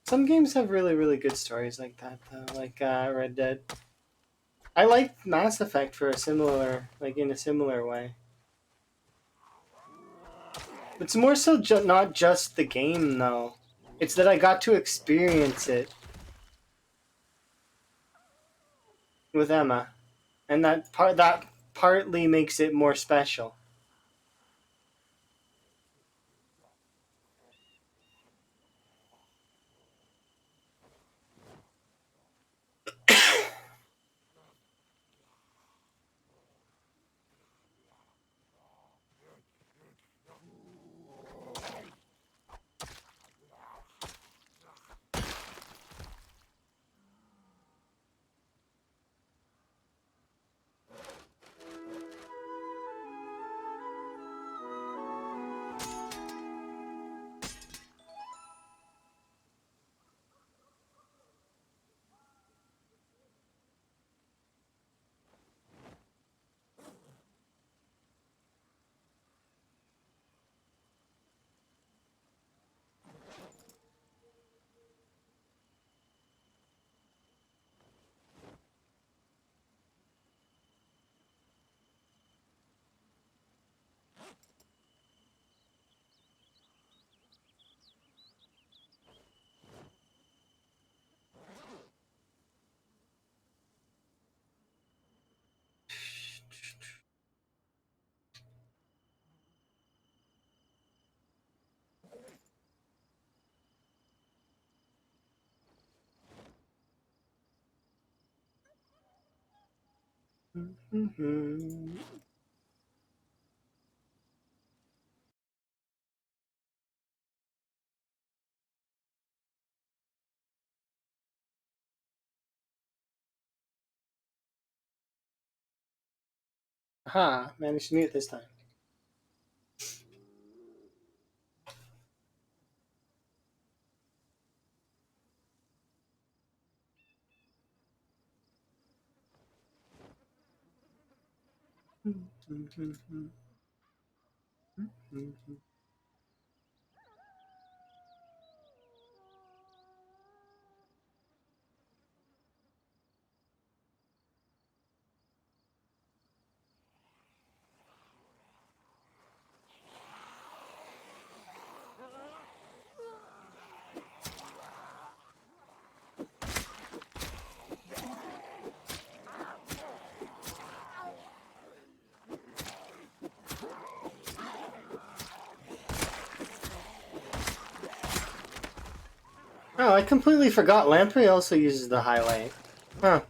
Some games have really, really good stories like that, though, like Red Dead. I like Mass Effect for a similar, like in a similar way. It's more so not just the game, though. It's that I got to experience it with Emma, and that partly makes it more special. Mm-hmm. Aha, managed to mute this time. Oh, I completely forgot Lamprey also uses the highlight. Huh.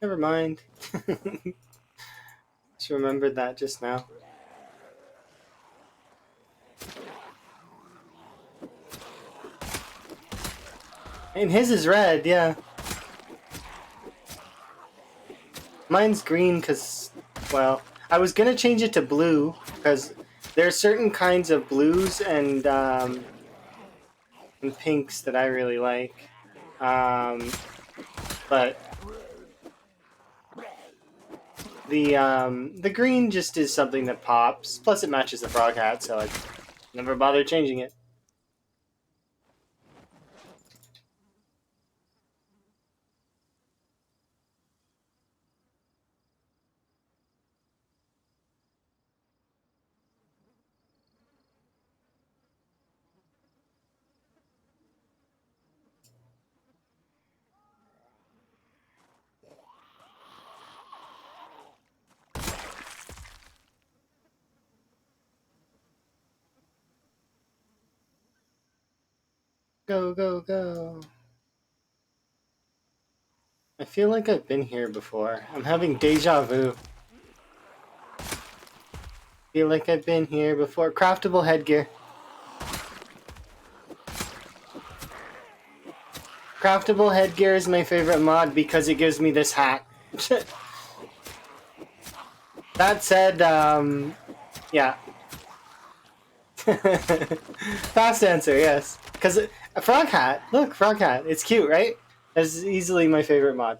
Never mind. Just remembered that just now. And his is red, yeah. Mine's green because, well, I was gonna change it to blue because there are certain kinds of blues and pinks that I really like. But the green just is something that pops. Plus, it matches the frog hat, so I never bothered changing it. Go, go, go. I feel like I've been here before. I'm having deja vu. Feel like I've been here before. Craftable headgear. Craftable headgear is my favorite mod because it gives me this hat. That said, yeah. Fast answer, yes. Because a frog hat. Look, frog hat. It's cute, right? That's easily my favorite mod.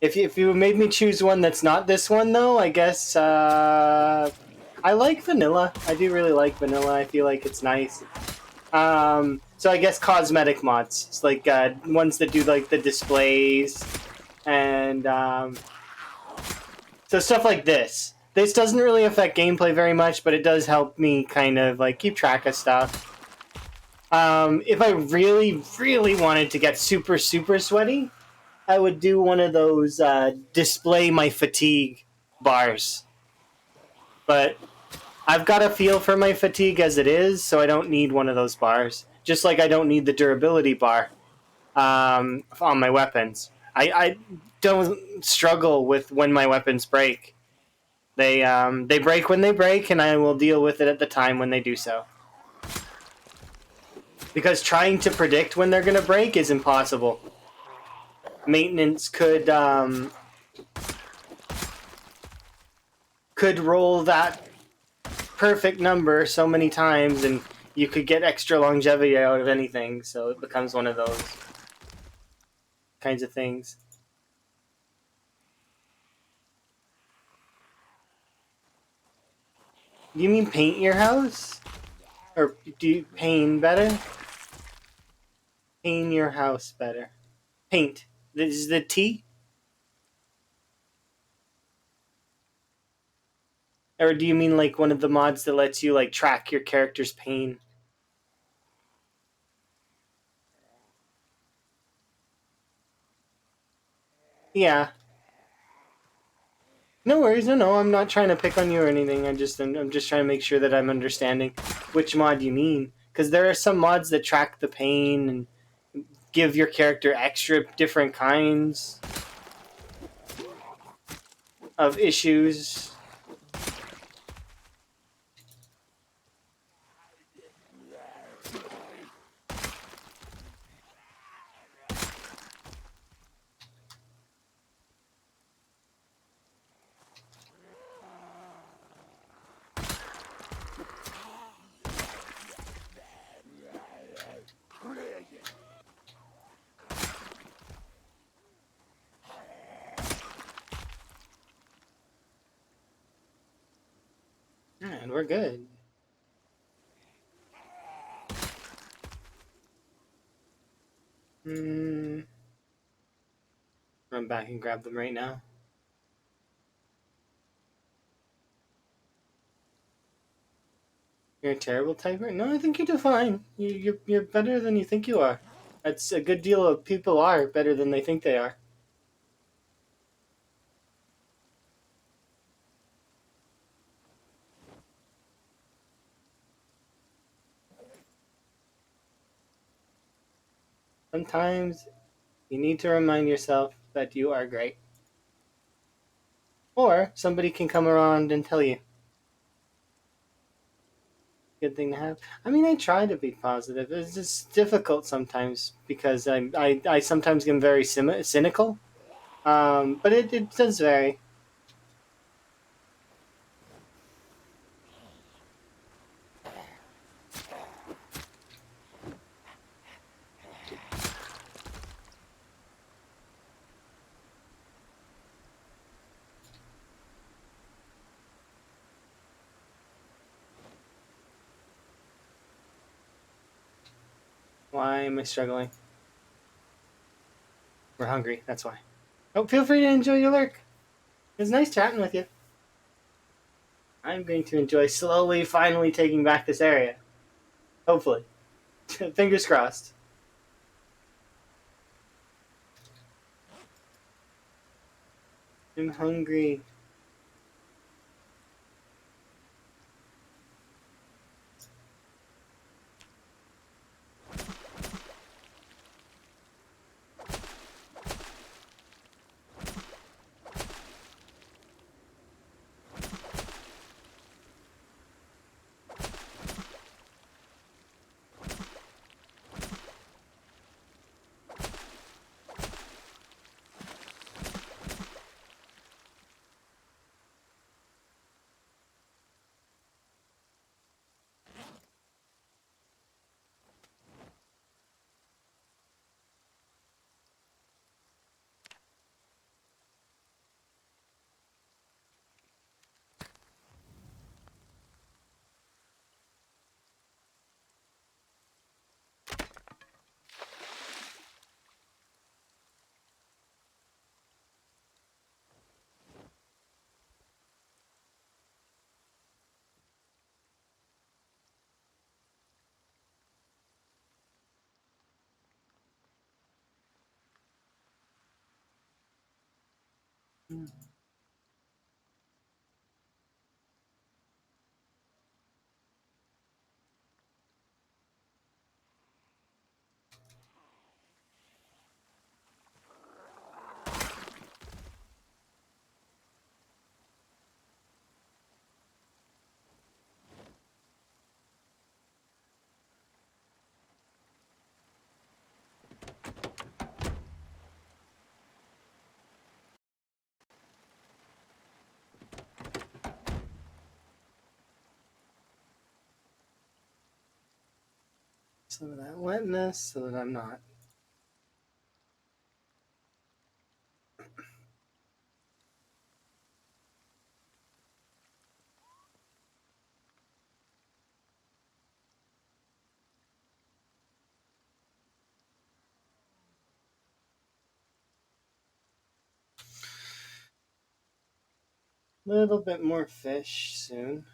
If you made me choose one that's not this one, though, I guess I like vanilla. I do really like vanilla. I feel like it's nice. So I guess cosmetic mods. It's like ones that do like the displays and so stuff like this. This doesn't really affect gameplay very much, but it does help me kind of like keep track of stuff. If I really, really wanted to get super, super sweaty, I would do one of those display my fatigue bars. But I've got a feel for my fatigue as it is, so I don't need one of those bars. Just like I don't need the durability bar on my weapons. I don't struggle with when my weapons break. They break when they break, and I will deal with it at the time when they do so. Because trying to predict when they're going to break is impossible. Maintenance could roll that perfect number so many times, and you could get extra longevity out of anything. So it becomes one of those kinds of things. Do you mean paint your house? Or do you paint better? Paint your house better. Paint. This is the T? Or do you mean like one of the mods that lets you like track your character's pain? Yeah. No worries, no, I'm not trying to pick on you or anything. I'm just trying to make sure that I'm understanding which mod you mean. Because there are some mods that track the pain and give your character extra different kinds of issues. And we're good. Run back and grab them right now. You're a terrible typer? No, I think you do fine. You're better than you think you are. That's a good deal of people are better than they think they are. Sometimes you need to remind yourself that you are great. Or somebody can come around and tell you. Good thing to have. I mean, I try to be positive. It's just difficult sometimes because I sometimes get very cynical. But it does vary. Why am I struggling? We're hungry. That's why. Oh, feel free to enjoy your lurk. It was nice chatting with you. I'm going to enjoy slowly, finally taking back this area. Hopefully. Fingers crossed. I'm hungry. Some of that wetness so that I'm not. Little bit more fish soon.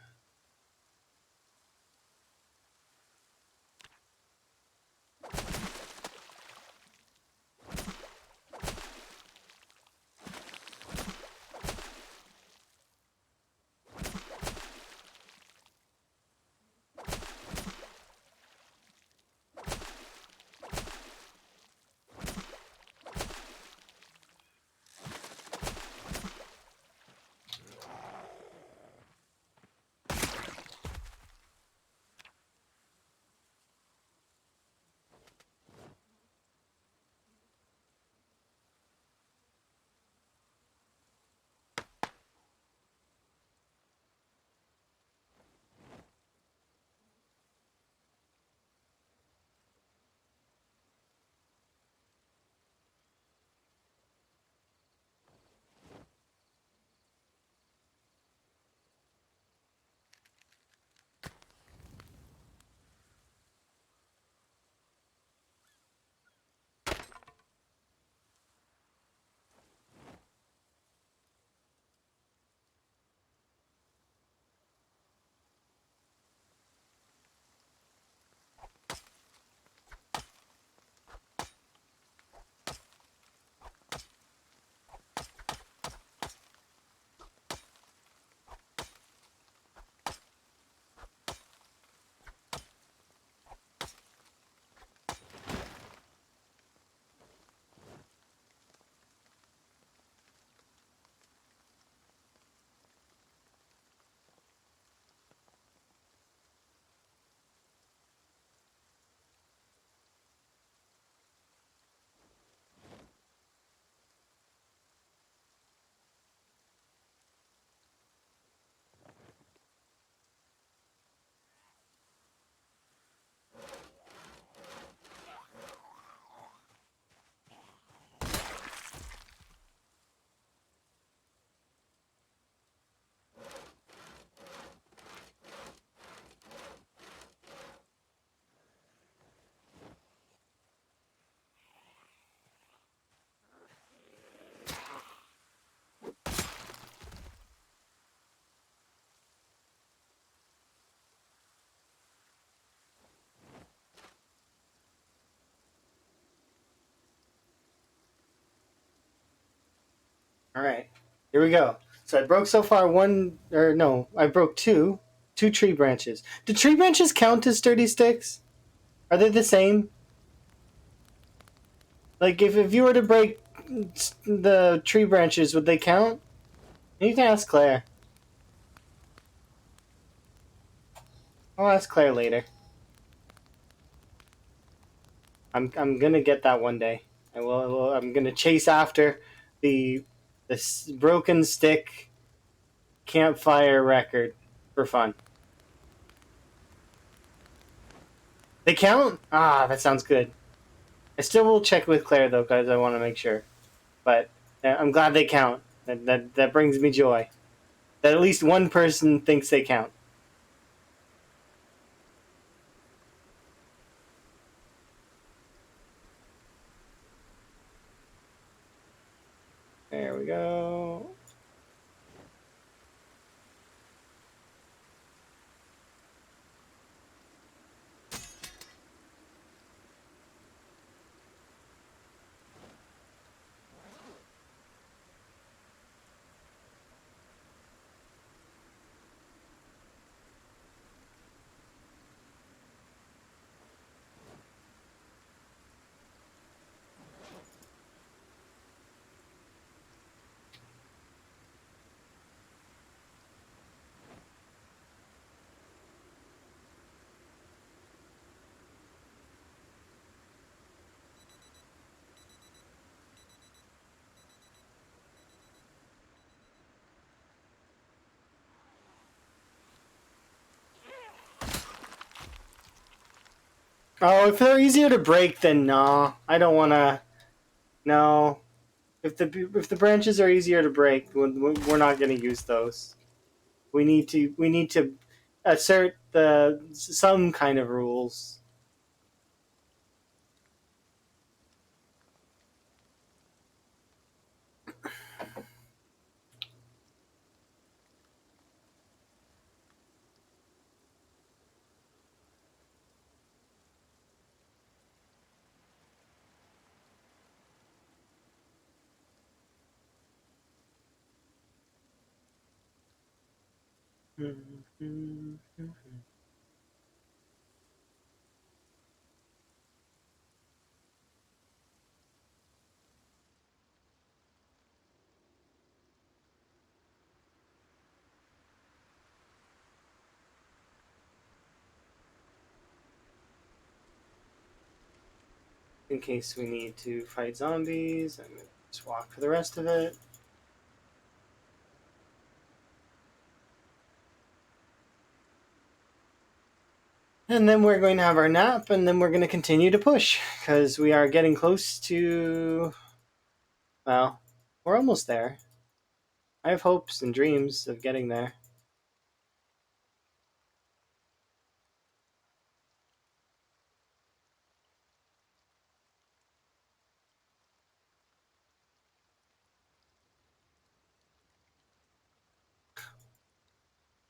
All right, here we go. So I broke so far one, or no, I broke two tree branches. Do tree branches count as sturdy sticks? Are they the same? Like, if you were to break the tree branches, would they count? You can ask Claire. I'll ask Claire later. I'm gonna get that one day. I'm gonna chase after the broken stick campfire record for fun. They count? Ah, that sounds good. I still will check with Claire though, because I want to make sure. But I'm glad they count. That brings me joy. That at least one person thinks they count. There we go. Oh, if they're easier to break, then no. I don't want to. No. If the branches are easier to break, we're not going to use those. We need to assert the some kind of rules. In case we need to fight zombies, I'm gonna just walk for the rest of it. And then we're going to have our nap, and then we're going to continue to push because we are getting close to. Well, we're almost there. I have hopes and dreams of getting there.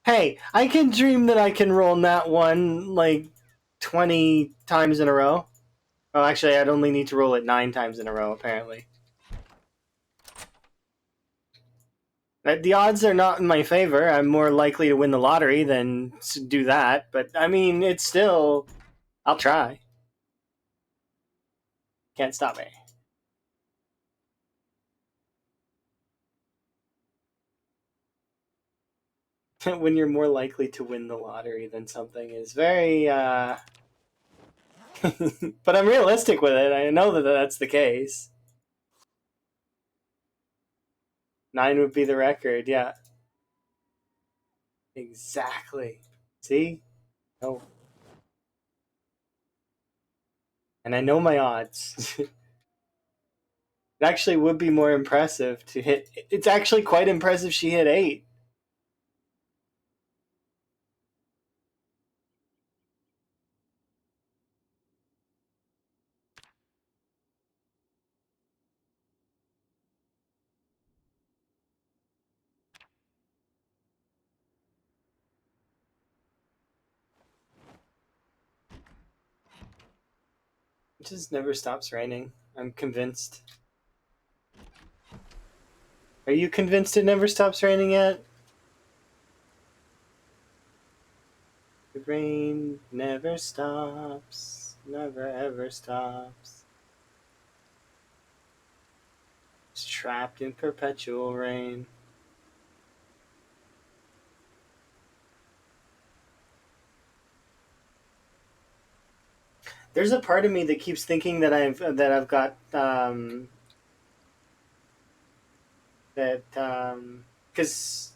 Hey, I can dream that I can roll nat one like 20 times in a row. Well, actually, I'd only need to roll it 9 times in a row, apparently. The odds are not in my favor. I'm more likely to win the lottery than to do that. But, I mean, it's still. I'll try. Can't stop me. When you're more likely to win the lottery than something is very. But I'm realistic with it. I know that that's the case. 9 would be the record, yeah. Exactly. See? No. And I know my odds. It actually would be more impressive to hit. It's actually quite impressive she hit 8. It just never stops raining. I'm convinced. Are you convinced it never stops raining yet? The rain never stops, never ever stops. It's trapped in perpetual rain. There's a part of me that keeps thinking that I've got that because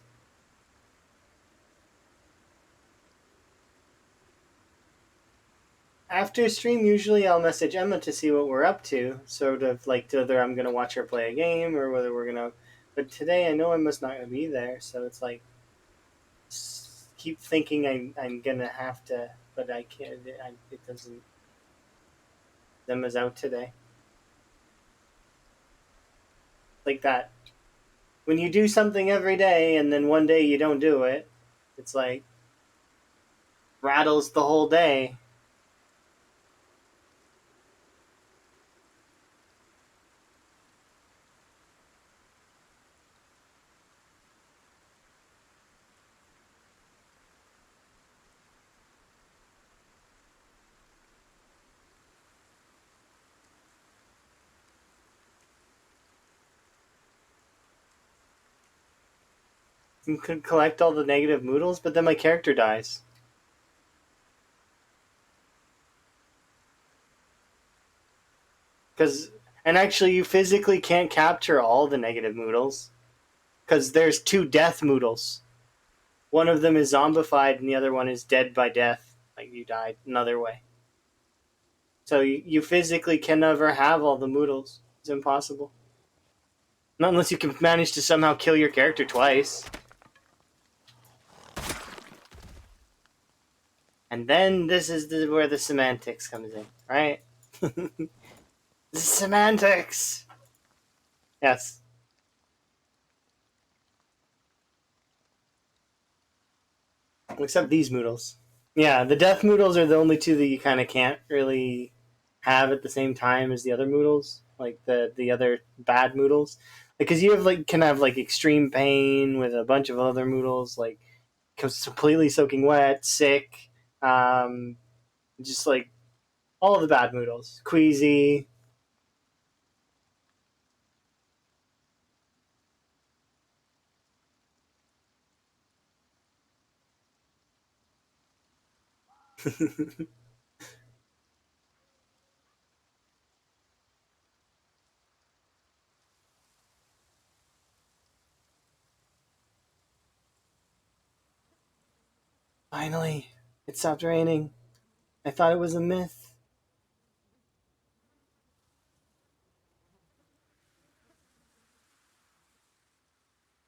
after stream usually I'll message Emma to see what we're up to, sort of like whether I'm gonna watch her play a game or whether we're gonna. But today I know I must not gonna be there, so it's like keep thinking I'm gonna have to, but I can't. It doesn't. Emma's out today. Like that. When you do something every day and then one day you don't do it, it's like rattles the whole day. You could collect all the negative moodles, but then my character dies. Because and actually, you physically can't capture all the negative moodles because there's two death moodles. One of them is zombified, and the other one is dead by death. Like you died another way. So you physically can never have all the moodles. It's impossible. Not unless you can manage to somehow kill your character twice. And then this is where the semantics comes in, right? The semantics. Yes. Except these moodles. Yeah, the death moodles are the only two that you kind of can't really have at the same time as the other moodles, like the other bad moodles. Because you have can have like extreme pain with a bunch of other moodles, like completely soaking wet, sick, um, just like all of the bad moodles, queasy. Finally, it stopped raining. I thought it was a myth.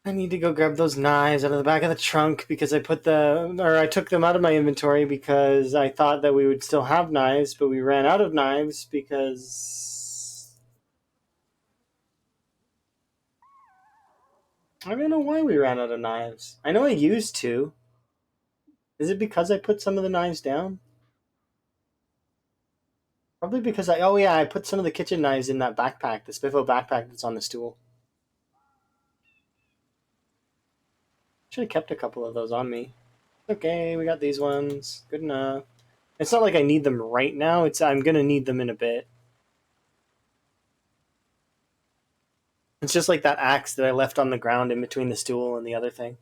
I need to go grab those knives out of the back of the trunk because I took them out of my inventory because I thought that we would still have knives, but we ran out of knives because I don't know why we ran out of knives. I know I used to. Is it because I put some of the knives down? Probably because oh yeah, I put some of the kitchen knives in that backpack, the Spiffo backpack that's on the stool. Should have kept a couple of those on me. Okay, we got these ones. Good enough. It's not like I need them right now. I'm gonna need them in a bit. It's just like that axe that I left on the ground in between the stool and the other thing.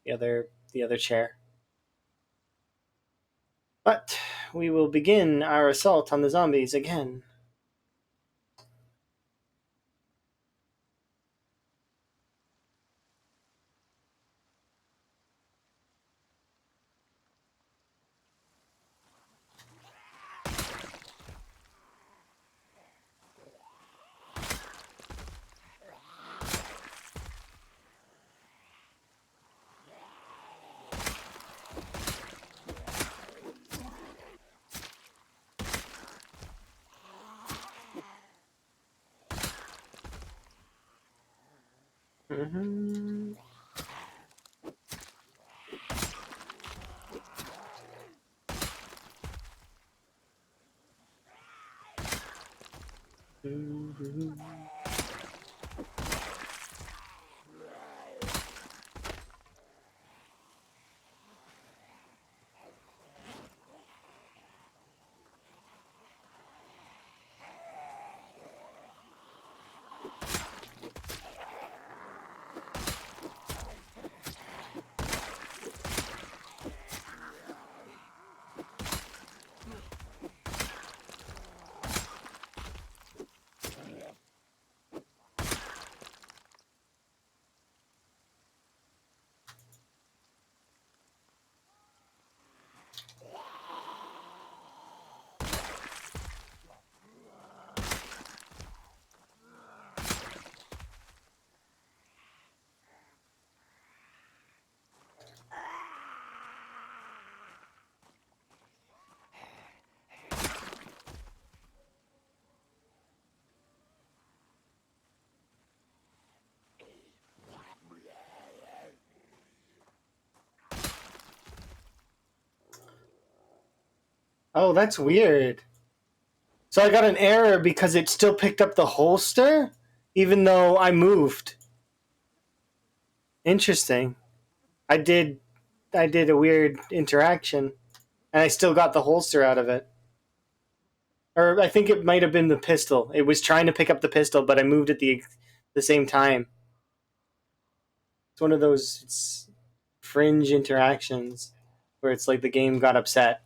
The other chair. But we will begin our assault on the zombies again. Mm-hmm. Mm-hmm. Oh, that's weird. So I got an error because it still picked up the holster, even though I moved. Interesting. I did a weird interaction, and I still got the holster out of it. Or I think it might have been the pistol. It was trying to pick up the pistol, but I moved at the same time. It's one of those fringe interactions where it's like the game got upset.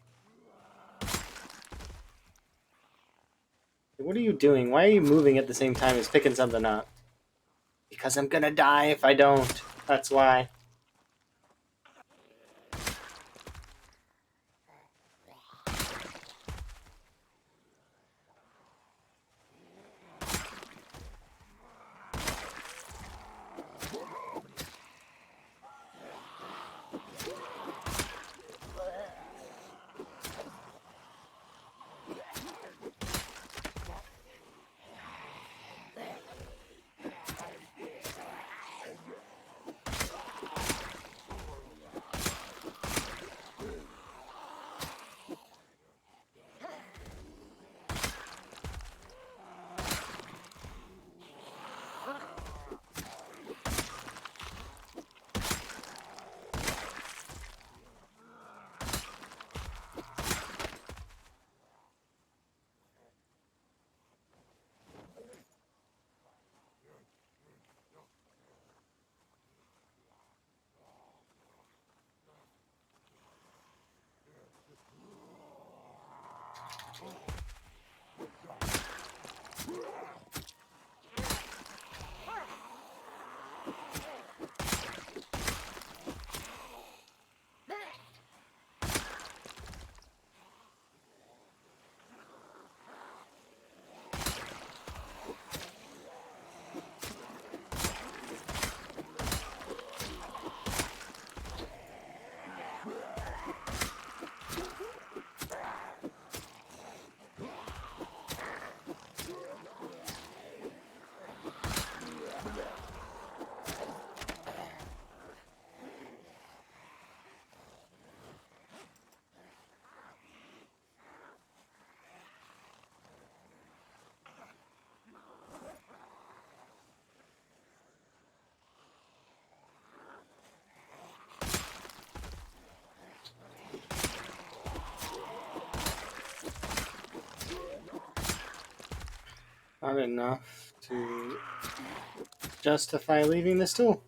What are you doing? Why are you moving at the same time as picking something up? Because I'm gonna die if I don't. That's why. Not enough to justify leaving this tool.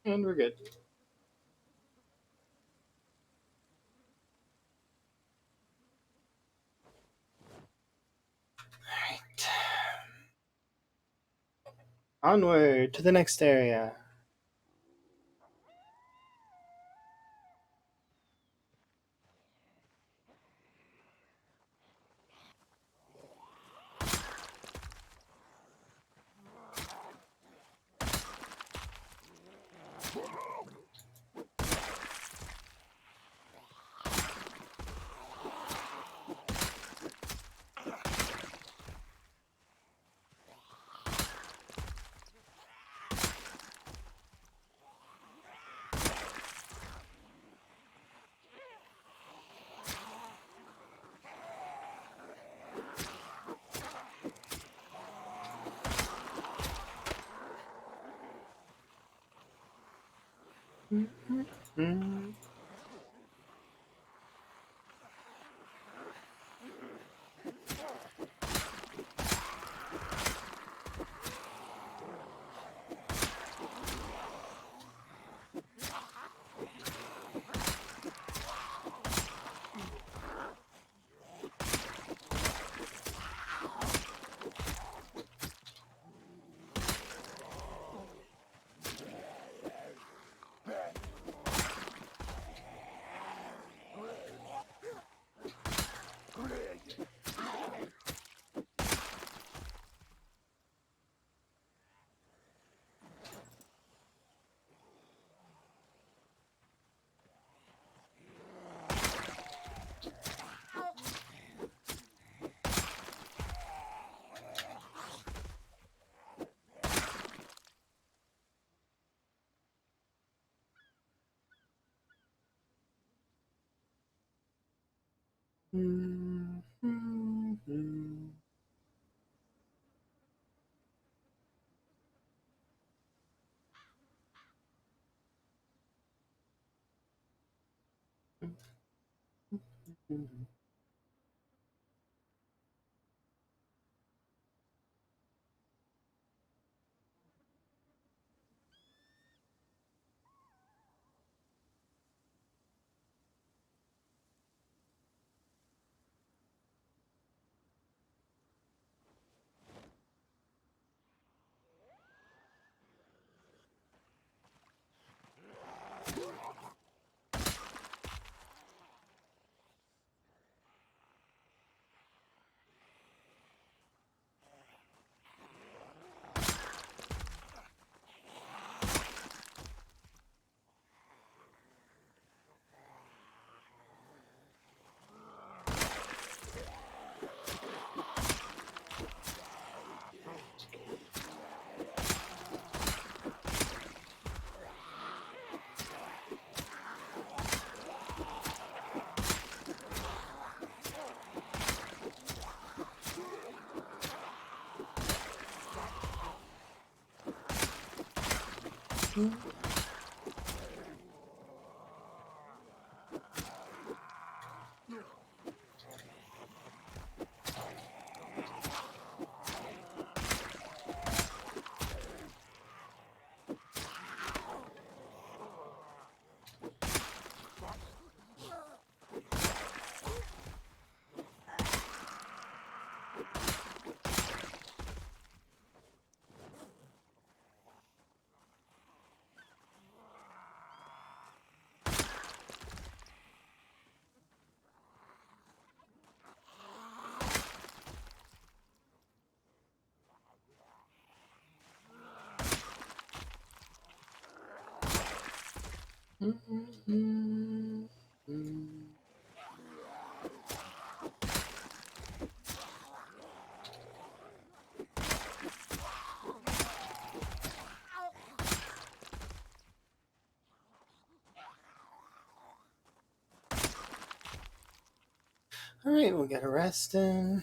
And we're good. Alright. Onward to the next area. Mm. All right, we'll get a rest in.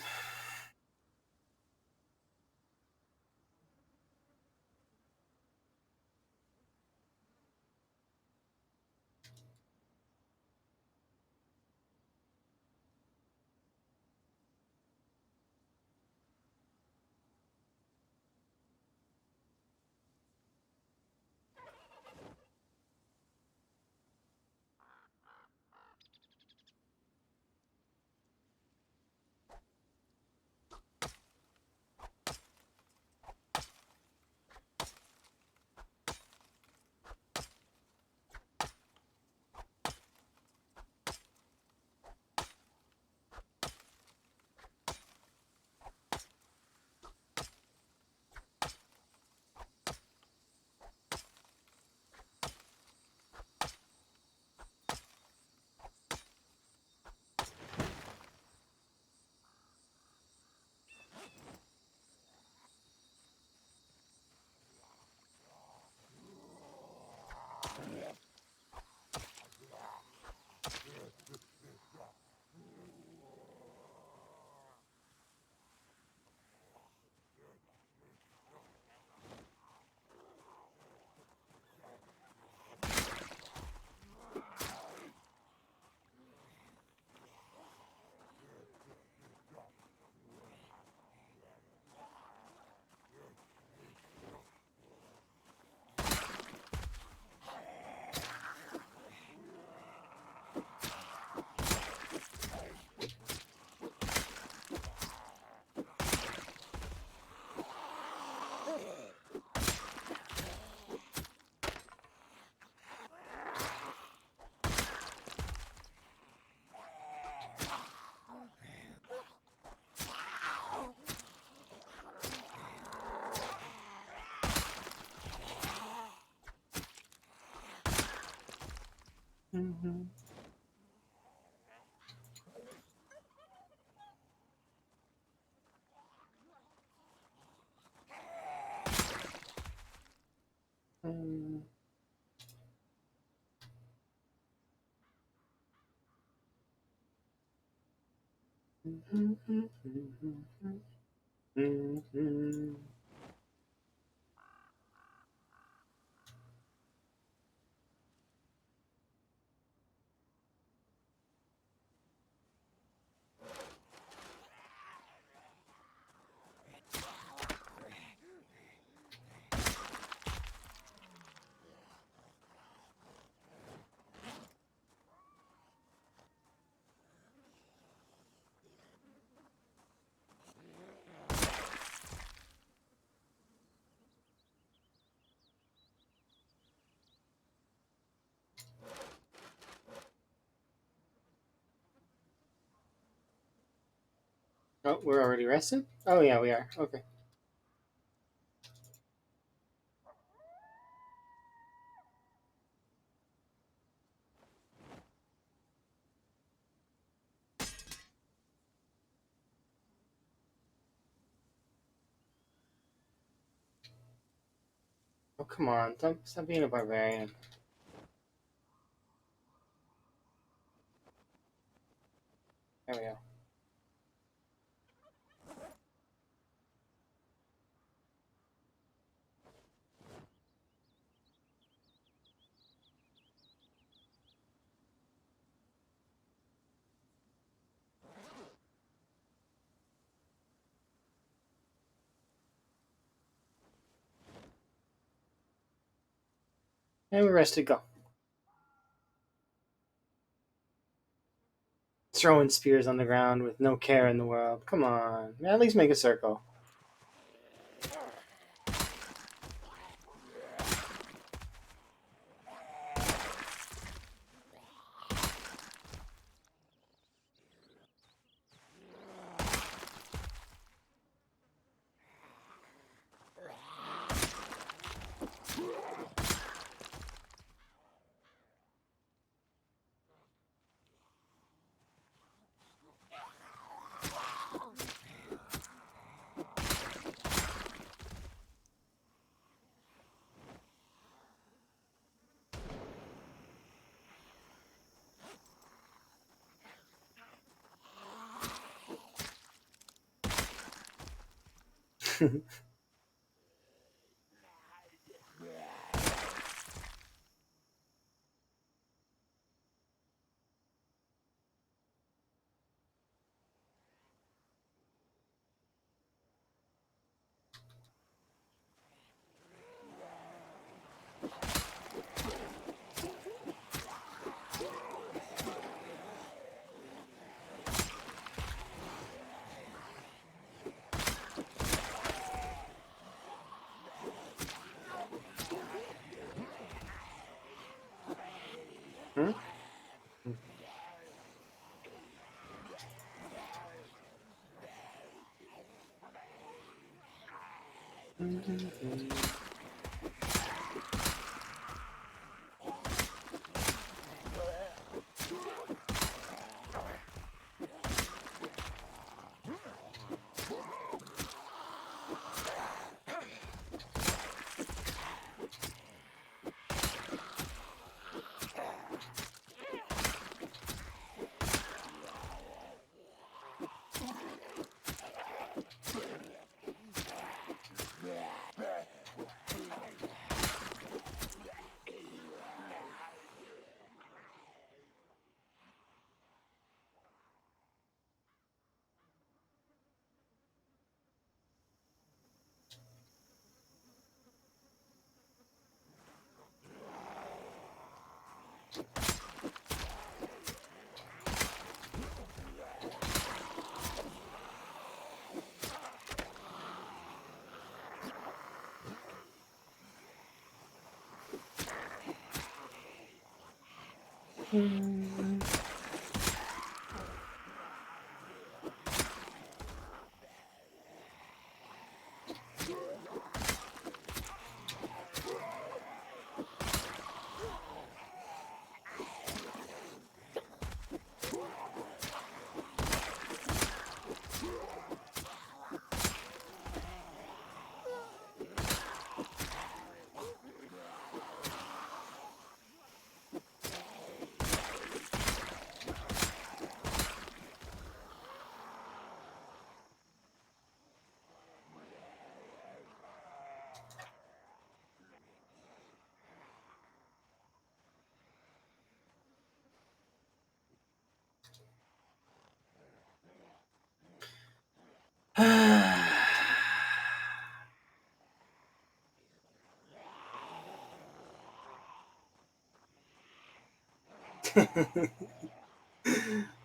Oh, we're already rested? Oh, yeah, we are. Okay. Oh, come on. Stop being a barbarian. There we go. And we're rested. Go. Throwing spears on the ground with no care in the world. Come on. At least make a circle. Hmm?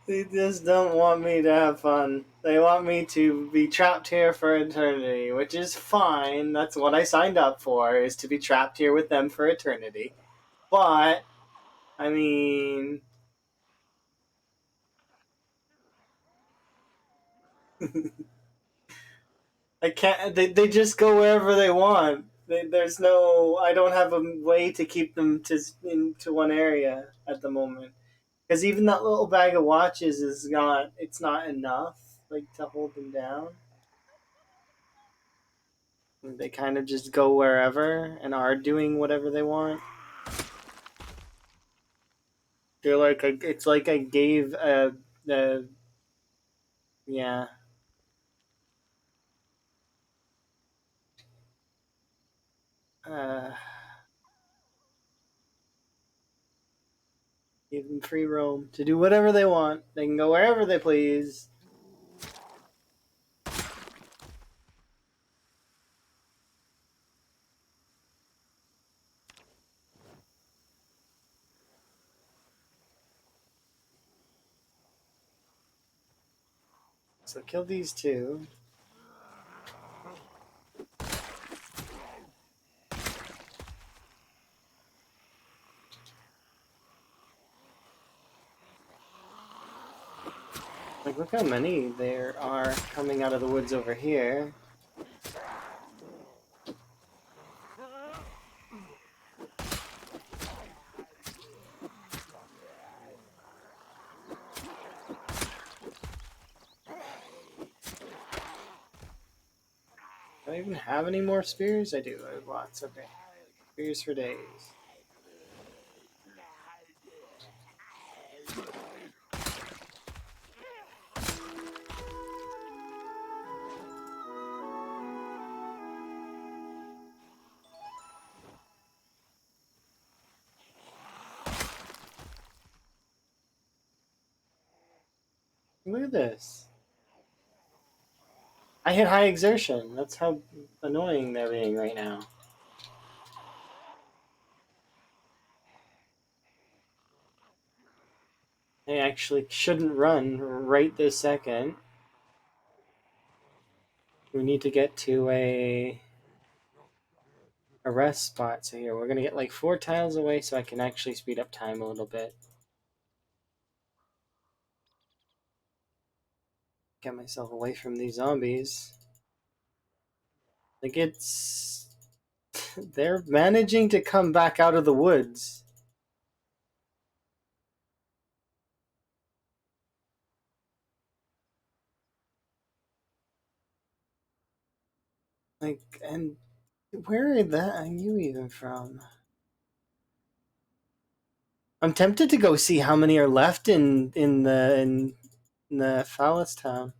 They just don't want me to have fun. They want me to be trapped here for eternity, which is fine. That's what I signed up for, is to be trapped here with them for eternity. But, I mean... I can't... They just go wherever they want. There's no... I don't have a way to keep them into one area at the moment. Because even that little bag of watches is not... It's not enough, like, to hold them down. They kind of just go wherever and are doing whatever they want. They're like it's like I gave the yeah. Uh, Give them free roam to do whatever they want. They can go wherever they please. So kill these two. Like, look how many there are coming out of the woods over here. Do I even have any more spears? I do. I have lots. Okay. Spears for days. Look at this. I hit high exertion. That's how annoying they're being right now. I actually shouldn't run right this second. We need to get to a rest spot. So here, we're going to get like 4 tiles away so I can actually speed up time a little bit. Get myself away from these zombies. Like, it's... They're managing to come back out of the woods. Like, and where are you even from? I'm tempted to go see how many are left in the Phallus town.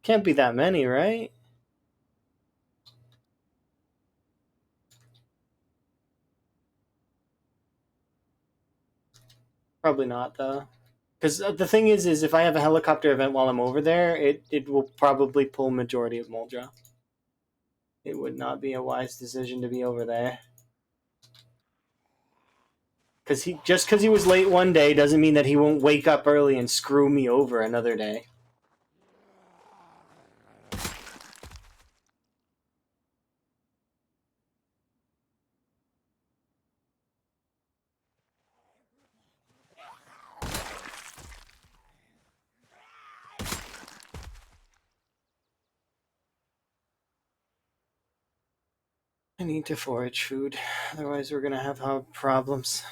Can't be that many, right? Probably not, though. Because the thing is if I have a helicopter event while I'm over there, it will probably pull majority of Muldra. It would not be a wise decision to be over there. Because because he was late one day doesn't mean that he won't wake up early and screw me over another day. I need to forage food, otherwise we're gonna have problems.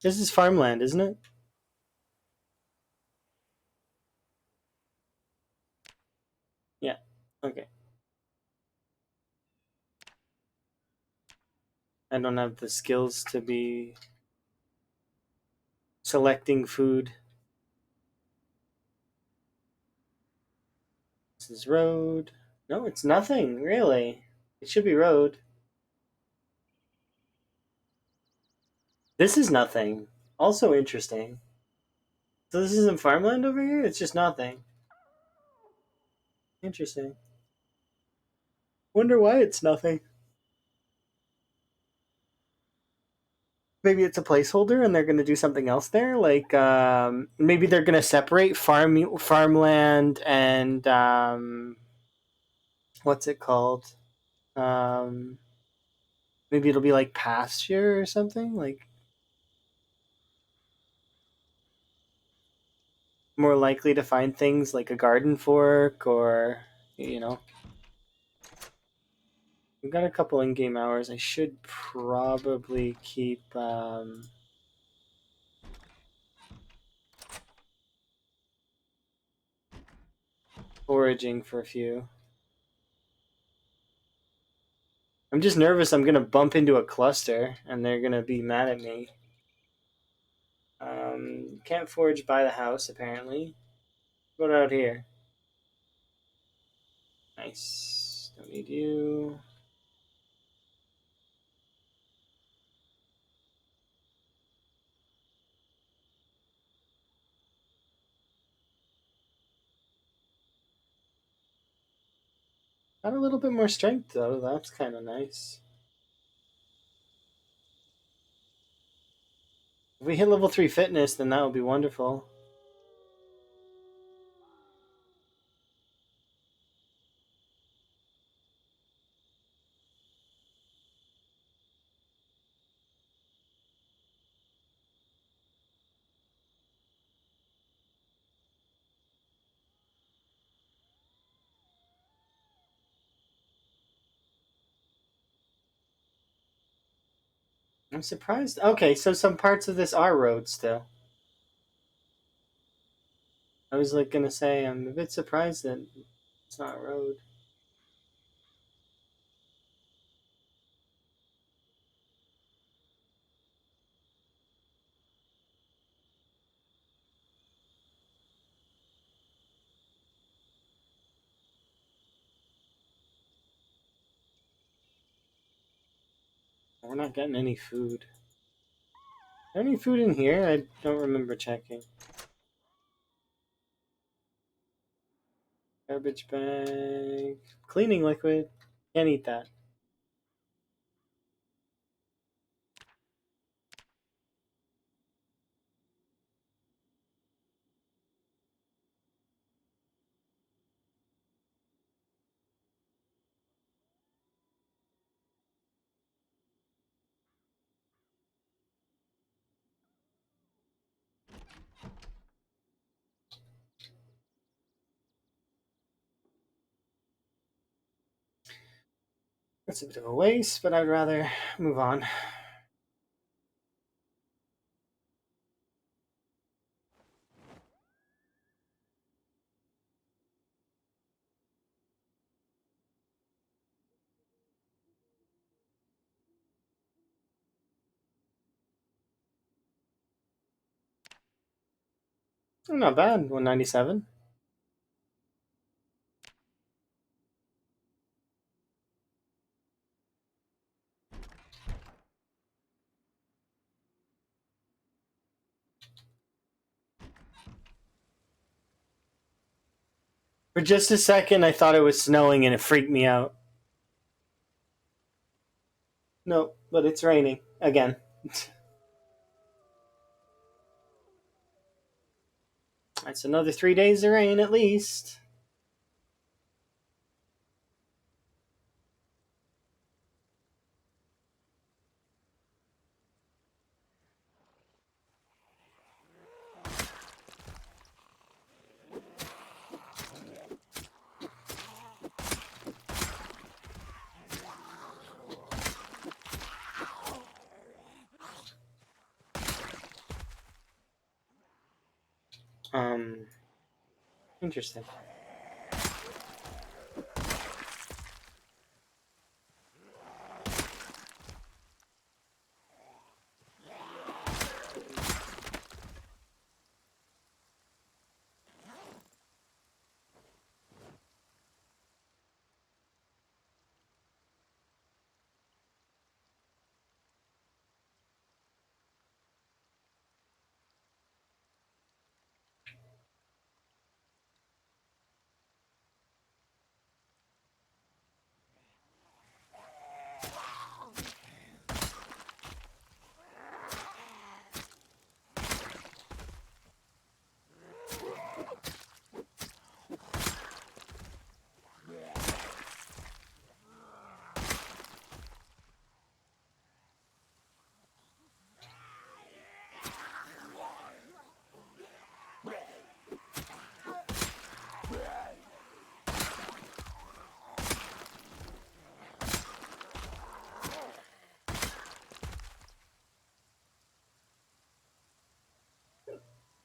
This is farmland, isn't it? Yeah. Okay. I don't have the skills to be selecting food. This is road. No, it's nothing, really. It should be road. This is nothing. Also interesting. So this isn't farmland over here? It's just nothing. Interesting. Wonder why it's nothing. Maybe it's a placeholder and they're going to do something else there. Like maybe they're going to separate farmland and what's it called? Um, Maybe it'll be like pasture or something. Like more likely to find things like a garden fork or you know. We've got a couple in-game hours. I should probably keep foraging for a few. I'm just nervous I'm gonna bump into a cluster and they're gonna be mad at me. Can't forage by the house apparently. What out here? Nice. Don't need you. Got a little bit more strength though. That's kind of nice. If we hit level 3 fitness, then that would be wonderful. I'm surprised. Okay, so some parts of this are road still. I was like gonna say I'm a bit surprised that it's not road. We're not getting any food. Any food in here? I don't remember checking. Garbage bag. Cleaning liquid. Can't eat that. That's a bit of a waste, but I'd rather move on. Oh, not bad. 197. For just a second, I thought it was snowing and it freaked me out. No, but it's raining again. That's another 3 days of rain at least. Interesting.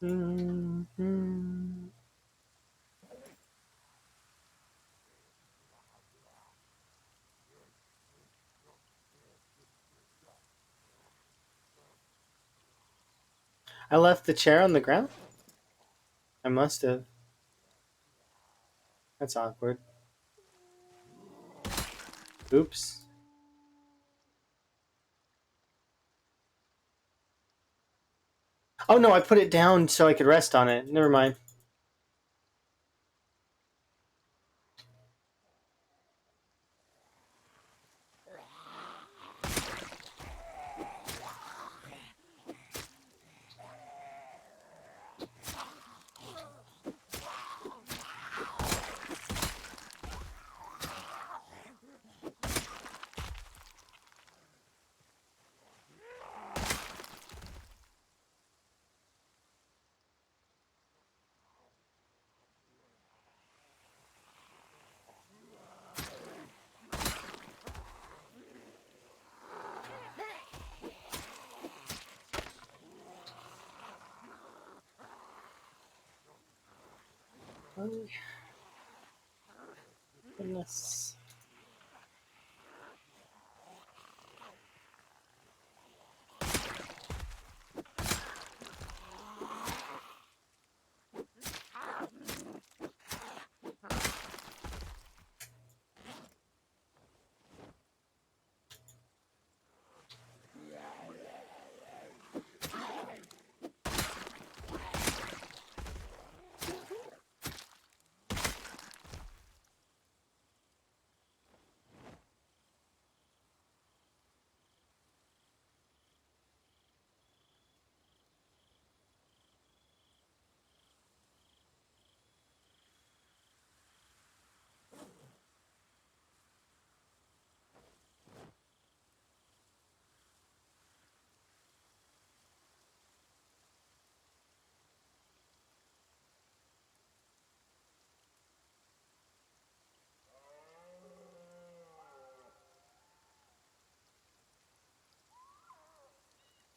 I left the chair on the ground? I must have. That's awkward. Oops. Oh no, I put it down so I could rest on it. Never mind. Oh, goodness.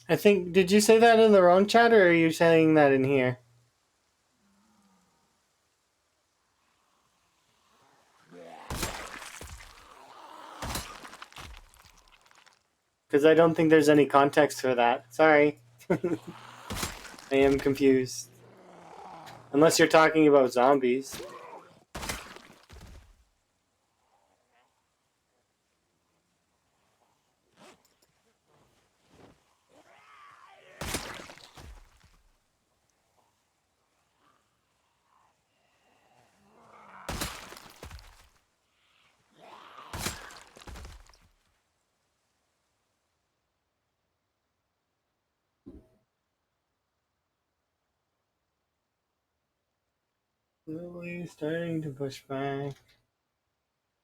I think, did you say that in the wrong chat or are you saying that in here? Because I don't think there's any context for that. Sorry. I am confused. Unless you're talking about zombies. Really starting to push back.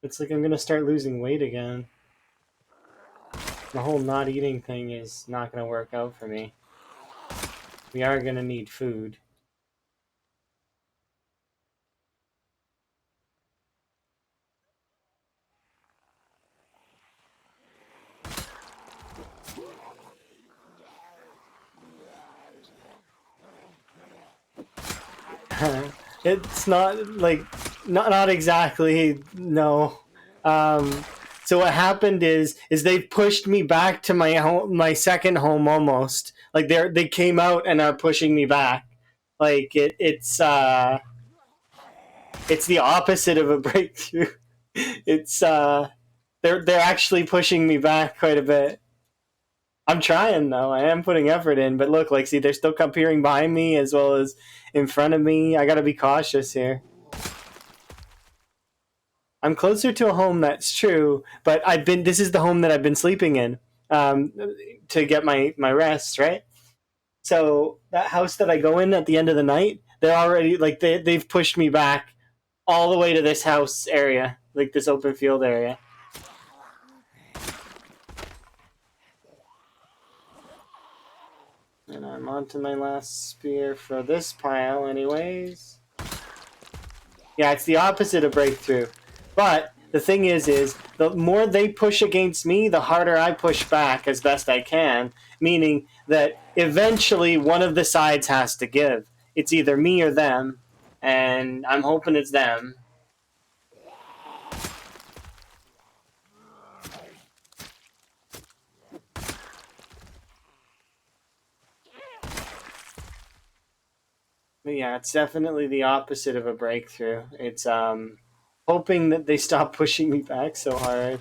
It's like I'm gonna start losing weight again. The whole not eating thing is not gonna work out for me. We are gonna need food. It's not like not exactly, no. So what happened is they pushed me back to my home, my second home almost. Like they came out and are pushing me back. Like it's the opposite of a breakthrough. It's they're actually pushing me back quite a bit. I'm trying though. I am putting effort in, but look, like, see, they're still appearing behind me as well as in front of me. I gotta be cautious here. I'm closer to a home, that's true, but I've been. This is the home that I've been sleeping in um, to get my rest, right? So that house that I go in at the end of the night, they're already like they've pushed me back all the way to this house area, like this open field area. And I'm on to my last spear for this pile, anyways. Yeah, it's the opposite of breakthrough. But the thing is the more they push against me, the harder I push back as best I can. Meaning that eventually one of the sides has to give. It's either me or them, and I'm hoping it's them. But yeah, it's definitely the opposite of a breakthrough. It's hoping that they stop pushing me back so hard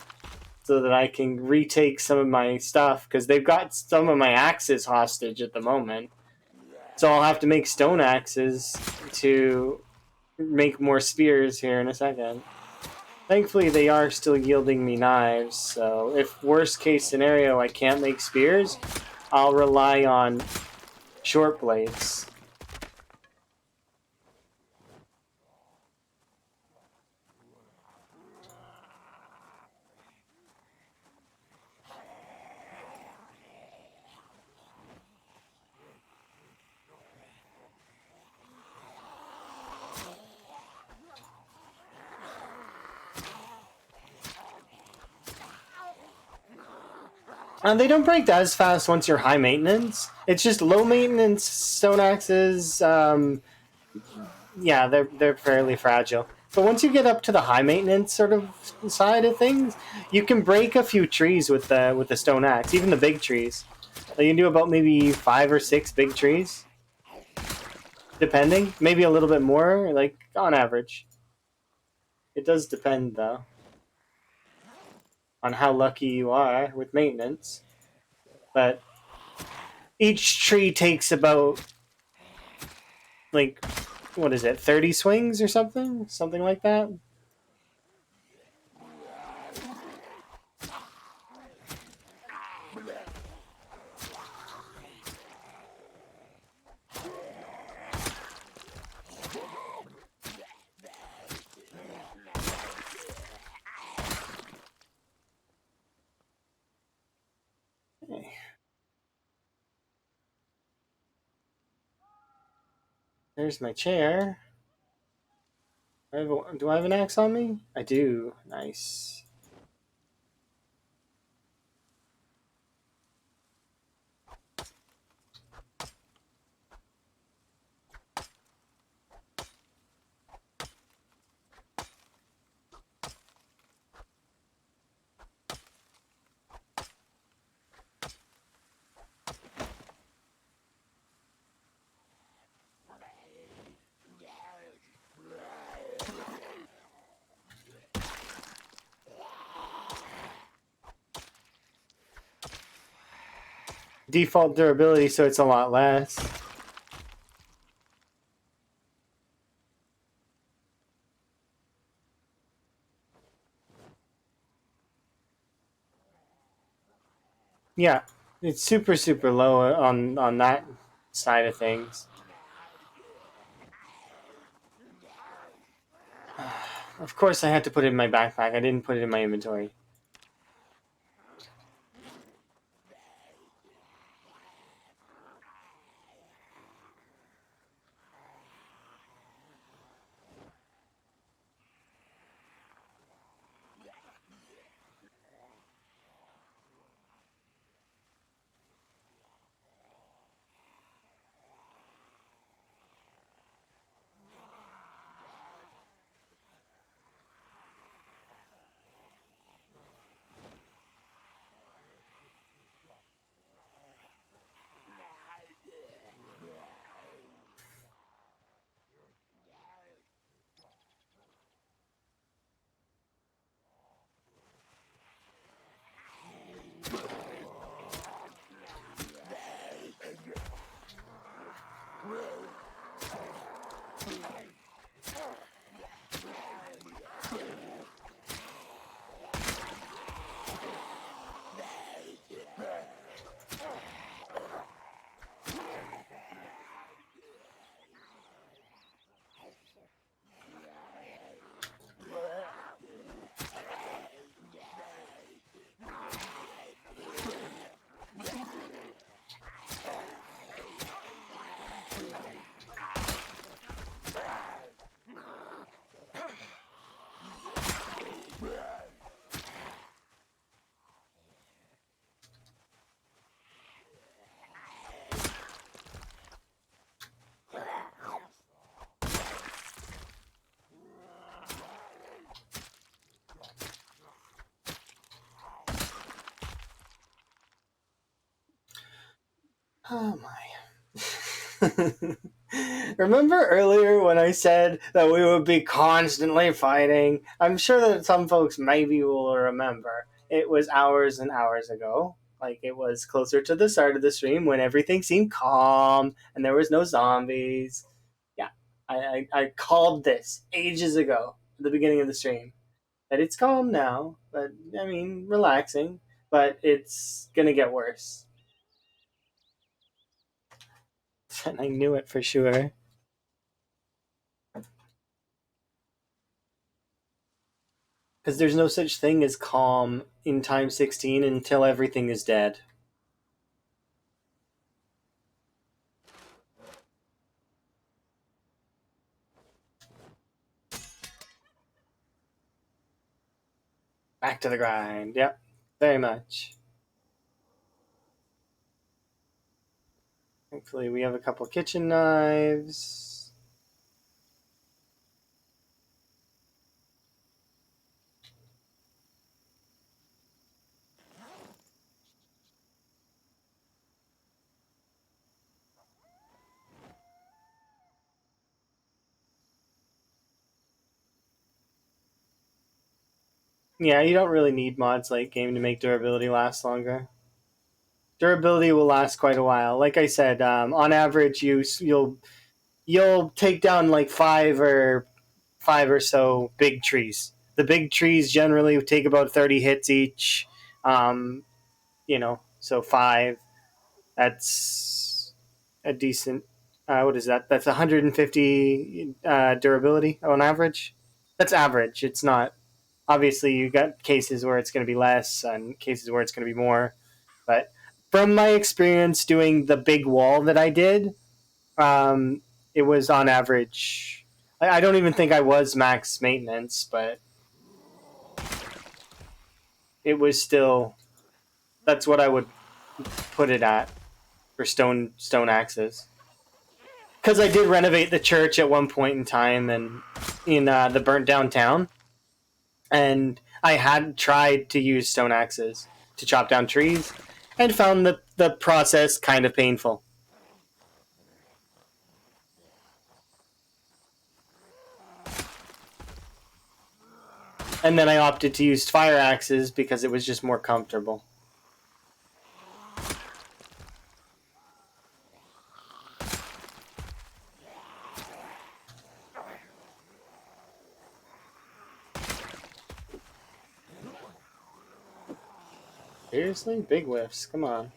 so that I can retake some of my stuff, because they've got some of my axes hostage at the moment. So I'll have to make stone axes to make more spears here in a second. Thankfully, they are still yielding me knives, so if worst case scenario I can't make spears, I'll rely on short blades. They don't break as fast once you're high maintenance. It's just low maintenance stone axes. Yeah, they're fairly fragile. But once you get up to the high maintenance sort of side of things, you can break a few trees with the stone axe, even the big trees. You can do about maybe 5 or 6 big trees, depending. Maybe a little bit more, like on average. It does depend though on how lucky you are with maintenance. But each tree takes about, like, what is it, 30 swings or something? Something like that? There's my chair. Do I have an axe on me? I do. Nice. Default durability, so it's a lot less. Yeah, it's super super low on that side of things. Of course, I had to put it in my backpack. I didn't put it in my inventory. Oh my. Remember earlier when I said that we would be constantly fighting? I'm sure that some folks maybe will remember. It was hours and hours ago. Like, it was closer to the start of the stream when everything seemed calm and there was no zombies. Yeah, I called this ages ago at the beginning of the stream. That it's calm now, but I mean, relaxing, but it's gonna get worse. And I knew it for sure. Because there's no such thing as calm in time 16 until everything is dead. Back to the grind. Yep, very much. Thankfully, we have a couple kitchen knives. Yeah, you don't really need mods late game to make durability last longer. Durability will last quite a while. Like I said, on average, you'll take down like five or so big trees. The big trees generally take about 30 hits each. Um, so five. That's a decent. What is that? That's 150 durability on average. That's average. It's not. Obviously, you got cases where it's going to be less and cases where it's going to be more. But from my experience doing the big wall that I did, um, it was on average. I don't even think I was max maintenance, but it was still. That's what I would put it at for stone axes. Because I did renovate the church at one point in time, and in the burnt down town, and I had tried to use stone axes to chop down trees, and found the process kind of painful. And then I opted to use fire axes because it was just more comfortable. Seriously? Big whiffs. Come on.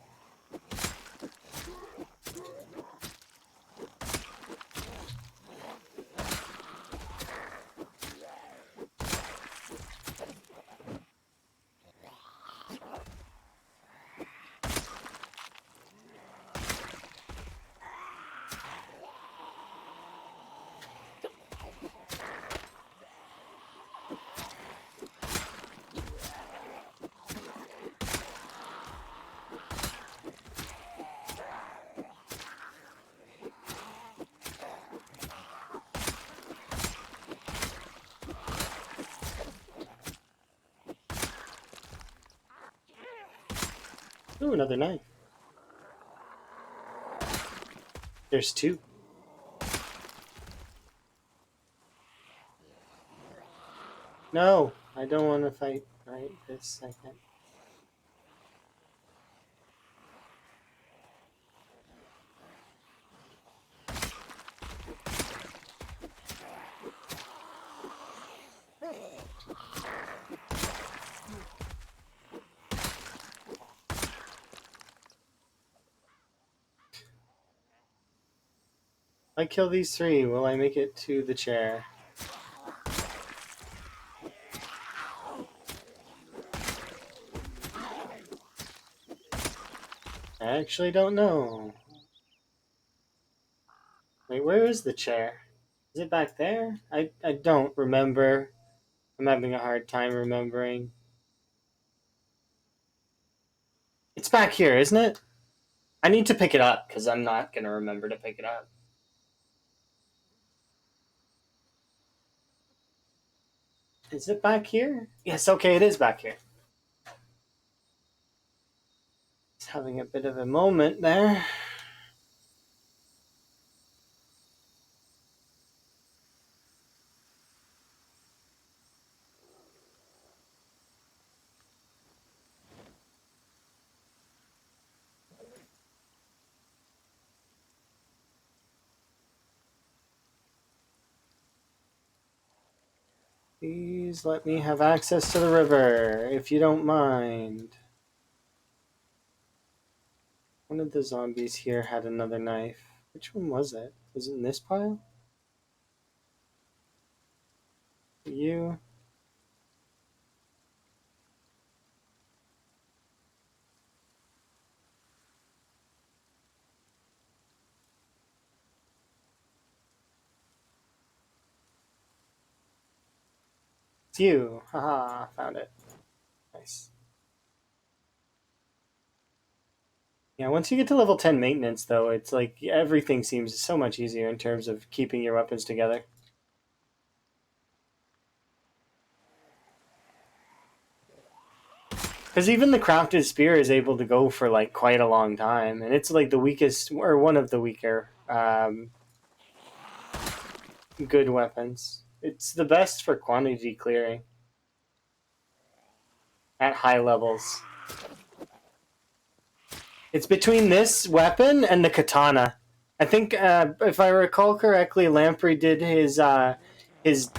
Ooh, another knife. There's two. No, I don't want to fight right this second. I kill these three. Will I make it to the chair? I actually don't know. Wait, where is the chair? Is it back there? I don't remember. I'm having a hard time remembering. It's back here, isn't it? I need to pick it up because I'm not going to remember to pick it up. Is it back here? Yes, okay, it is back here. Just having a bit of a moment there. Please let me have access to the river, if you don't mind. One of the zombies here had another knife. Which one was it? Was it in this pile? You? It's you. Haha, found it. Nice. Yeah, once you get to level 10 maintenance, though, it's like everything seems so much easier in terms of keeping your weapons together. Because even the crafted spear is able to go for like quite a long time, and it's like the weakest, or one of the weaker good weapons. It's the best for quantity clearing at high levels. It's between this weapon and the katana. I think, if I recall correctly, Lamprey did his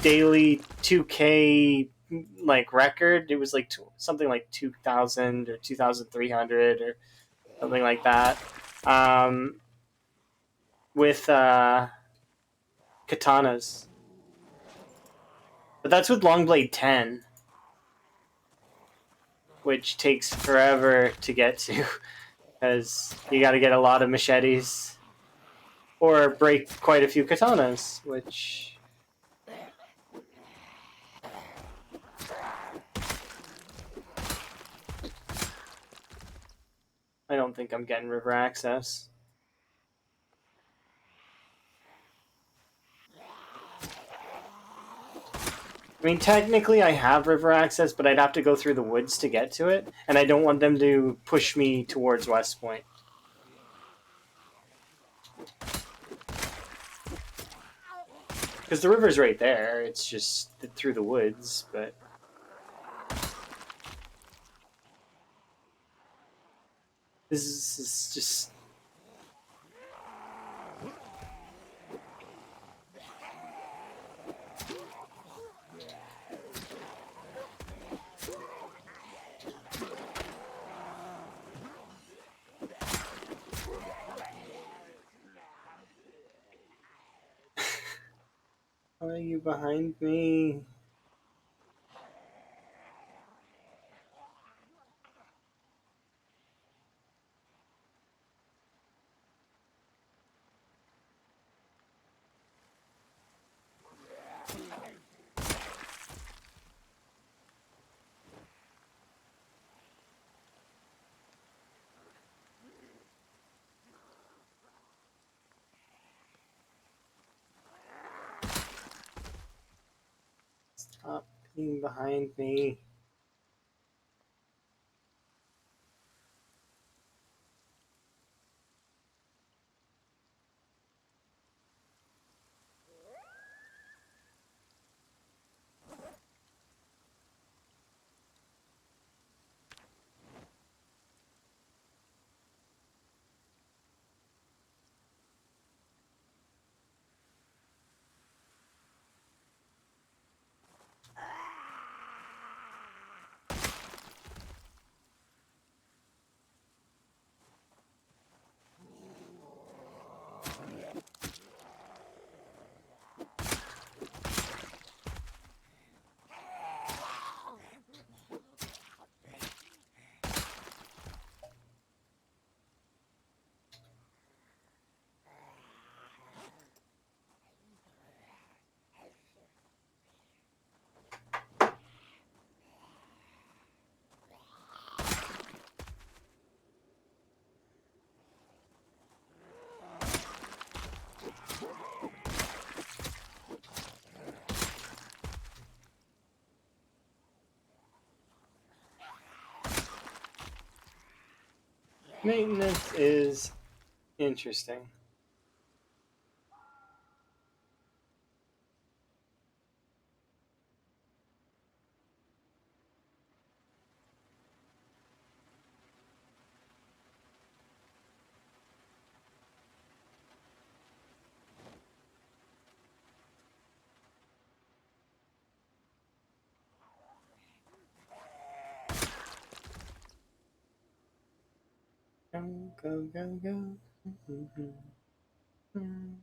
daily 2K like record. It was like something like 2,000 or 2,300 or something like that. With katanas, but that's with Longblade 10, which takes forever to get to because you got to get a lot of machetes or break quite a few katanas, which I don't think I'm getting river access. I mean, technically I have river access, but I'd have to go through the woods to get to it, and I don't want them to push me towards West Point. Because the river's right there, it's just through the woods, but... This is just... Are you behind me? Stop being behind me. Maintenance is interesting. Go, go, go, go. Mm-hmm.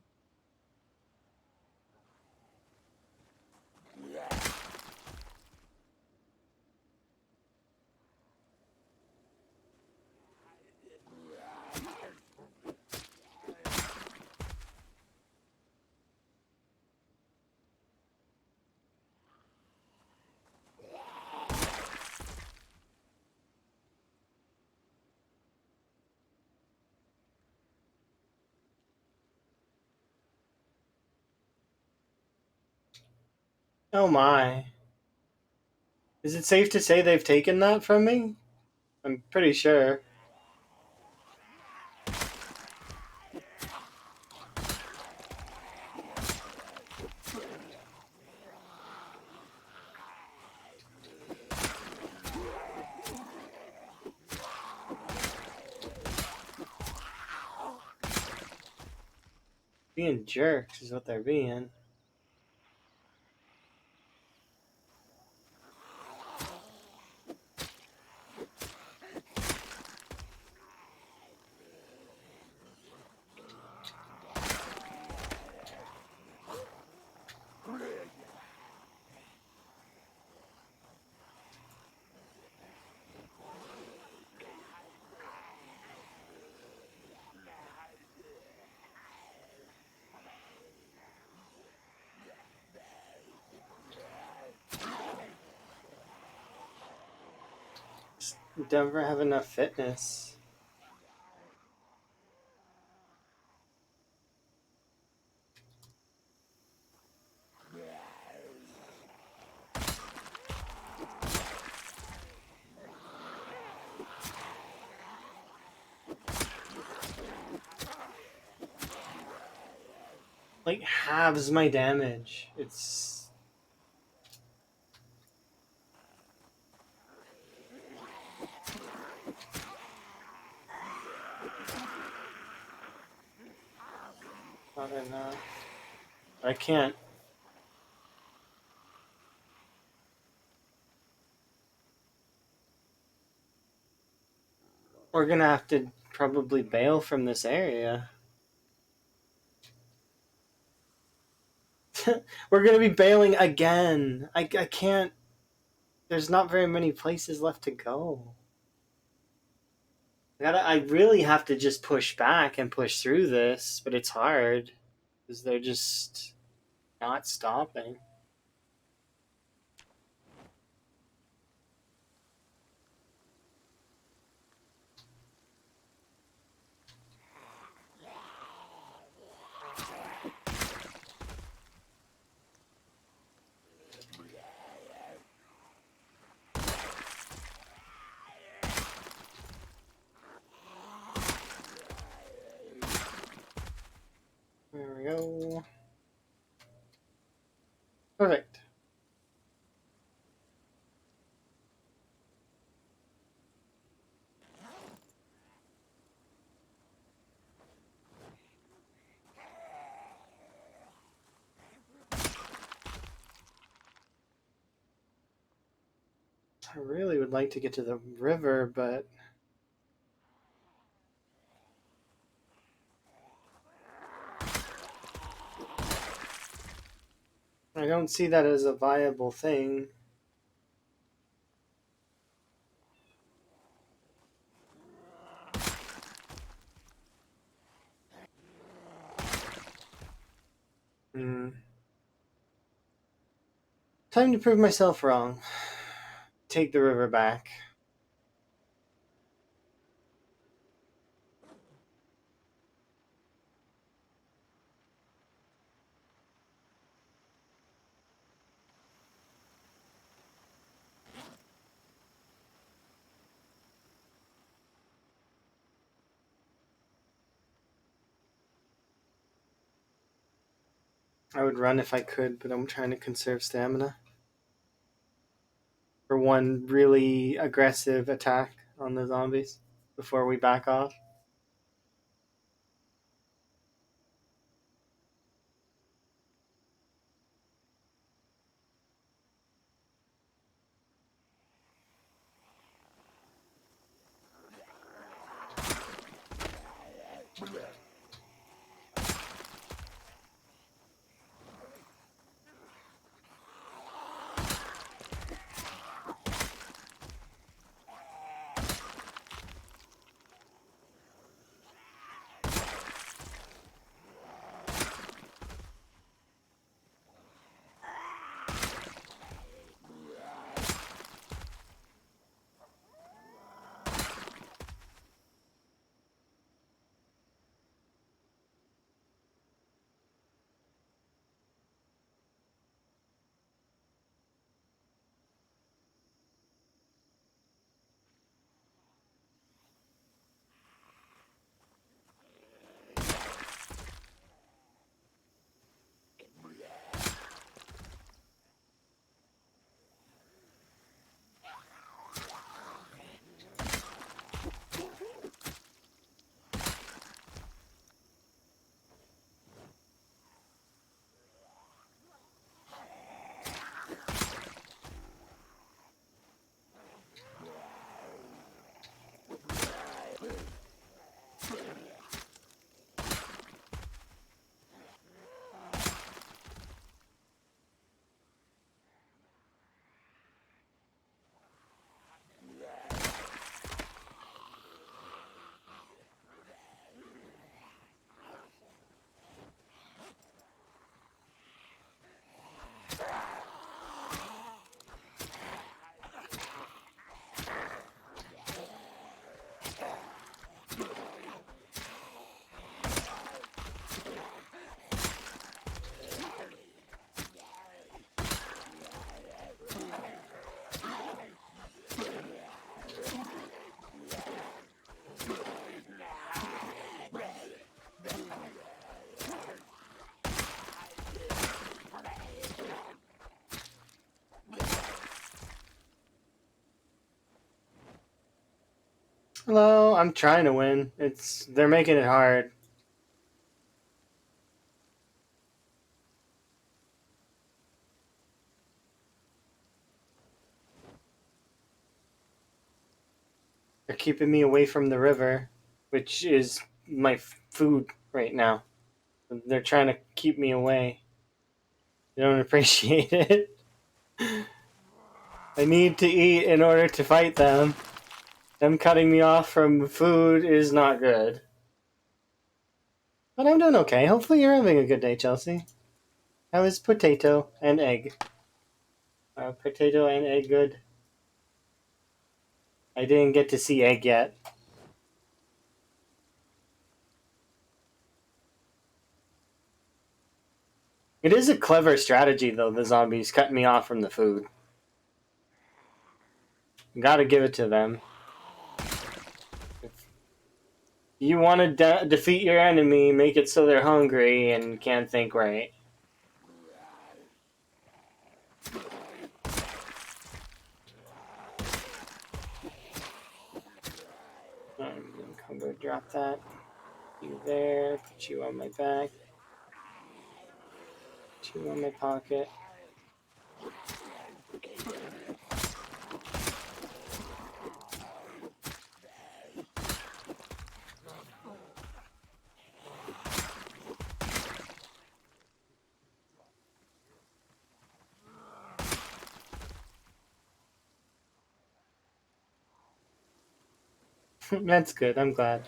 Oh my. Is it safe to say they've taken that from me? I'm pretty sure. Being jerks is what they're being. Never have enough fitness. Like halves my damage. It's not enough. I can't. We're gonna have to probably bail from this area. We're gonna be bailing again. I can't. There's not very many places left to go. I really have to just push back and push through this, but it's hard because they're just not stopping. There we go. Perfect. I really would like to get to the river, but I don't see that as a viable thing. Hmm. Time to prove myself wrong. Take the river back. I would run if I could, but I'm trying to conserve stamina for one really aggressive attack on the zombies before we back off. Hello, I'm trying to win. They're making it hard. They're keeping me away from the river, which is my food right now. They're trying to keep me away. They don't appreciate it. I need to eat in order to fight them. Them cutting me off from food is not good. But I'm doing okay. Hopefully you're having a good day, Chelsea. How is potato and egg? Potato and egg good? I didn't get to see egg yet. It is a clever strategy, though, the zombies cutting me off from the food. Gotta give it to them. If you want to defeat your enemy, make it so they're hungry and can't think right. I'm gonna go drop that. You there, put you on my back. Put you on my pocket. That's good, I'm glad.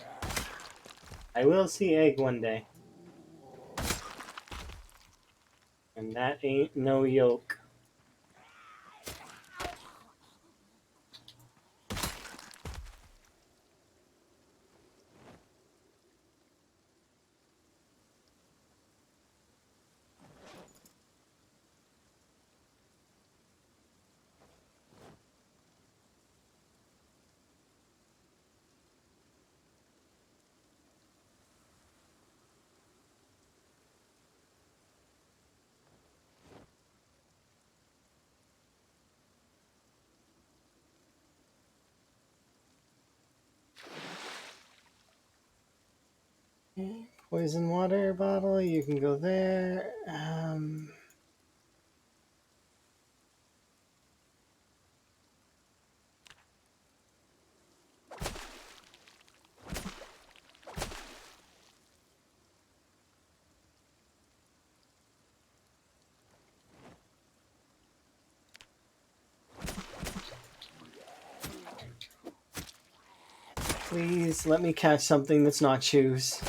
I will see egg one day. And that ain't no yolk. Poison water bottle, you can go there. Please let me catch something that's not shoes.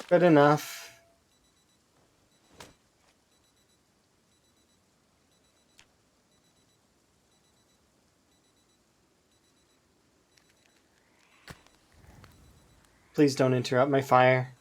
Good enough. Please don't interrupt my fire.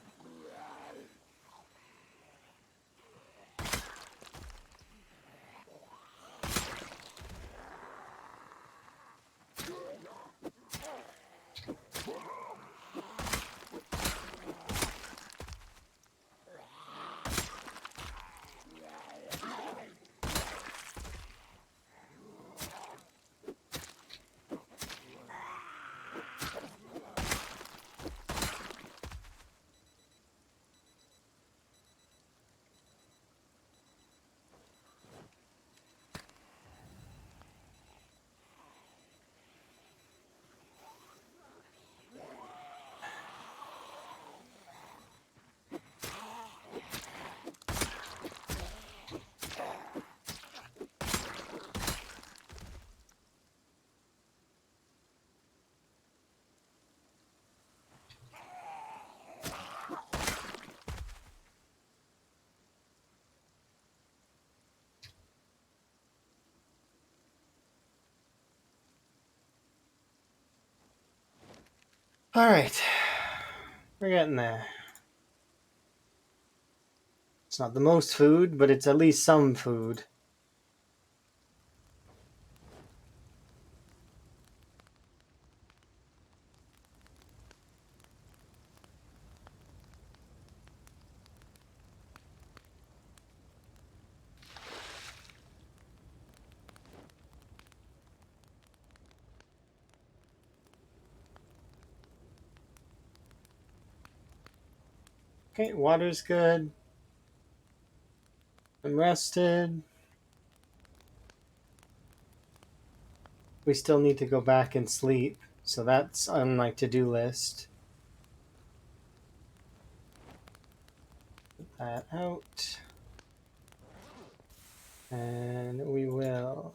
Alright. We're getting there. It's not the most food, but it's at least some food. Okay, water's good. I'm rested. We still need to go back and sleep, so that's on my to-do list. Put that out. And we will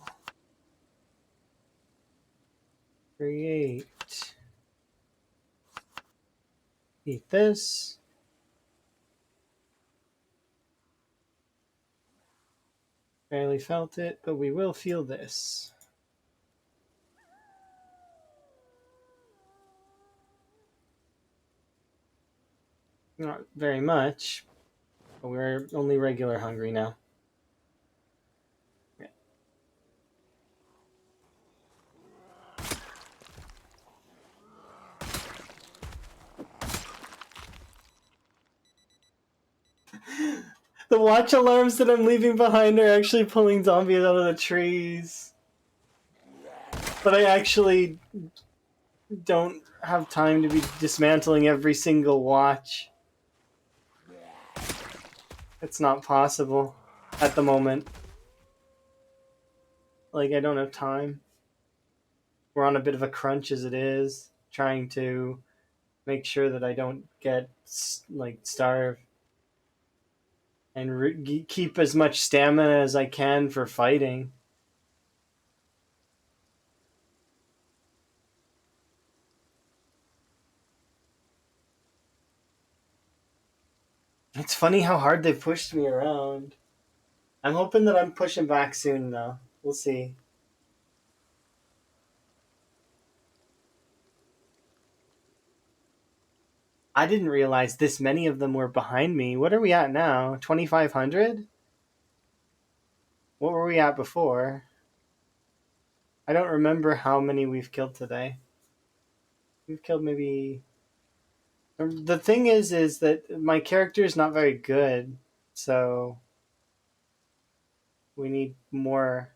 create, eat this. Barely felt it, but we will feel this. Not very much, but we're only regular hungry now. Yeah. The watch alarms that I'm leaving behind are actually pulling zombies out of the trees. But I actually don't have time to be dismantling every single watch. It's not possible at the moment. Like, I don't have time. We're on a bit of a crunch as it is, trying to make sure that I don't get, like, starved. And keep as much stamina as I can for fighting. It's funny how hard they've pushed me around. I'm hoping that I'm pushing back soon, though. We'll see. I didn't realize this many of them were behind me. What are we at now? 2,500? What were we at before? I don't remember how many we've killed today. We've killed maybe... The thing is that my character is not very good, so we need more.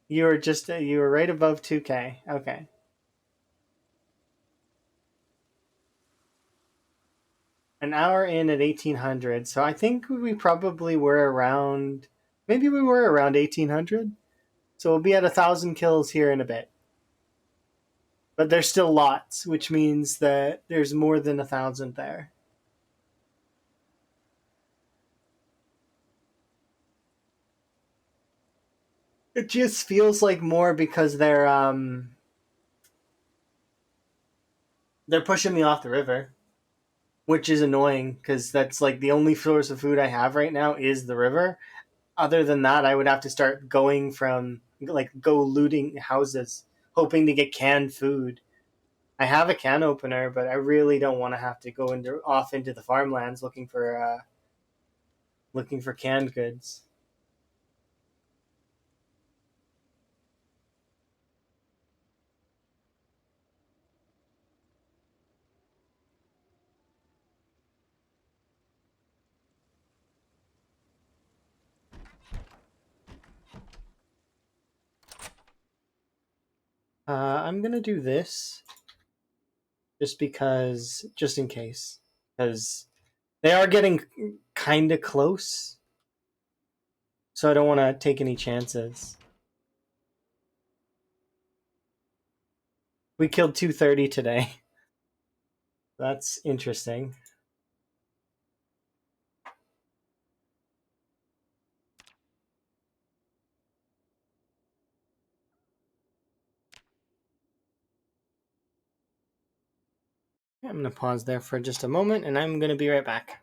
You were right above 2K. Okay. An hour in at 1,800, so I think we probably were around... Maybe we were around 1,800? So we'll be at 1,000 kills here in a bit. But there's still lots, which means that there's more than 1,000 there. It just feels like more because they're pushing me off the river, which is annoying because that's like the only source of food I have right now is the river. Other than that, I would have to start going from go looting houses, hoping to get canned food. I have a can opener, but I really don't want to have to go off into the farmlands looking for canned goods. I'm gonna do this just in case, because they are getting kind of close, so I don't want to take any chances. We killed 230 today. That's interesting. I'm going to pause there for just a moment, and I'm going to be right back.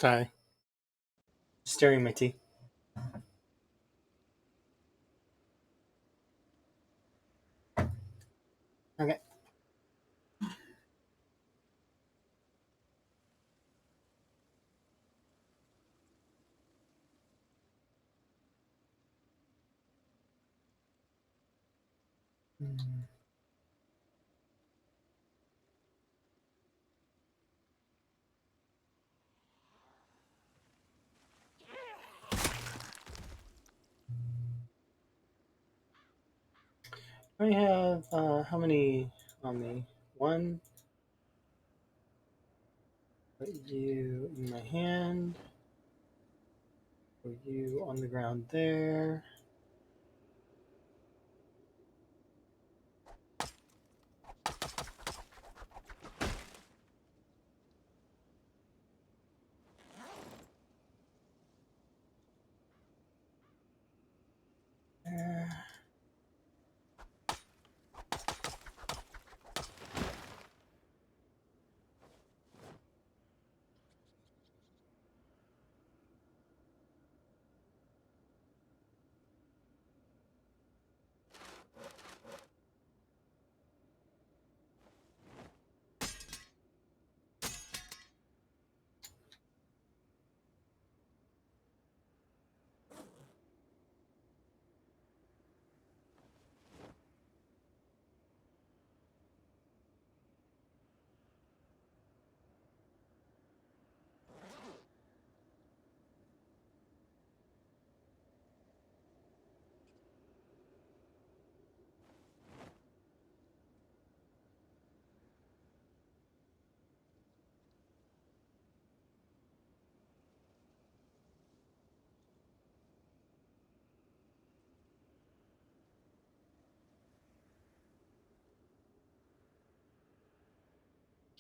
Sorry. Stirring my tea. Okay. I have how many on me? One. Put you in my hand. Put you on the ground there. There.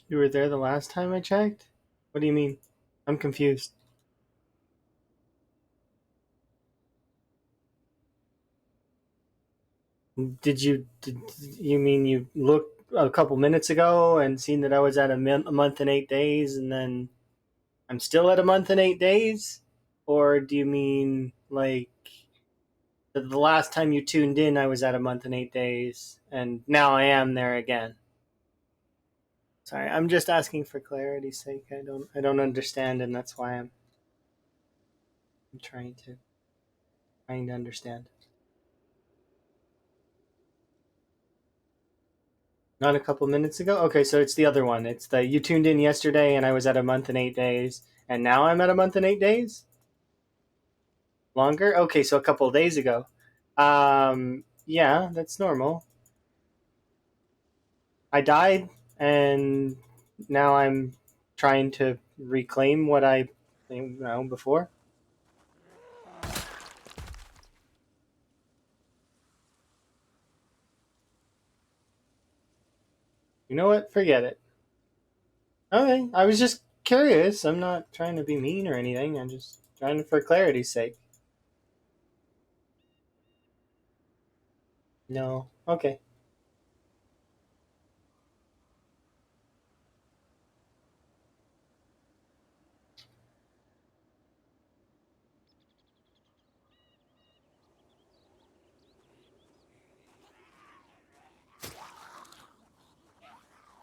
You were there the last time I checked? What do you mean? I'm confused. Did you mean you looked a couple minutes ago and seen that I was at a month and 8 days and then I'm still at a month and 8 days? Or do you mean like the last time you tuned in I was at a month and 8 days and now I am there again? Sorry, I'm just asking for clarity's sake. I don't understand, and that's why I'm trying to understand. Not a couple minutes ago? Okay, so it's the other one. It's the you tuned in yesterday and I was at a month and 8 days, and now I'm at a month and 8 days? Longer? Okay, so a couple of days ago. Yeah, that's normal. I died, and now I'm trying to reclaim what I before. You know what? Forget it. Okay, I was just curious. I'm not trying to be mean or anything. I'm just trying for clarity's sake. No. Okay.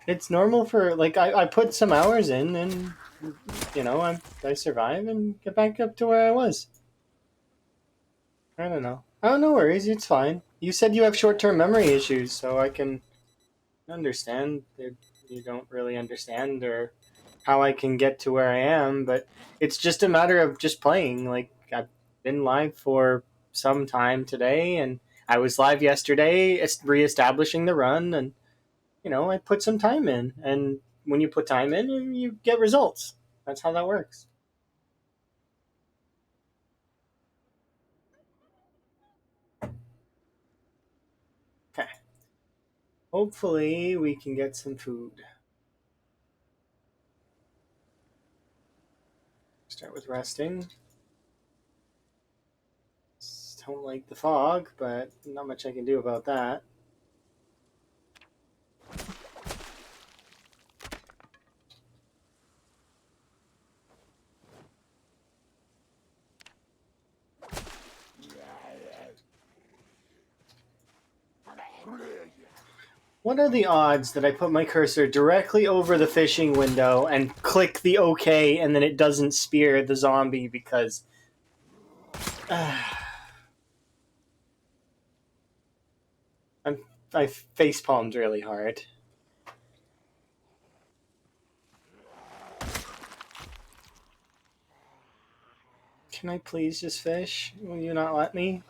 It's normal for like I put some hours in and I survive and get back up to where I was. I don't know. Oh, no worries. It's fine. You said you have short-term memory issues, so I can understand that you don't really understand or how I can get to where I am, but it's just a matter of just playing. Like I've been live for some time today, and I was live yesterday, reestablishing the run, and I put some time in, and when you put time in, you get results. That's how that works. Okay. Hopefully, we can get some food. Start with resting. Don't like the fog, but not much I can do about that. What are the odds that I put my cursor directly over the fishing window and click the OK and then it doesn't spear the zombie because... I facepalmed really hard. Can I please just fish? Will you not let me?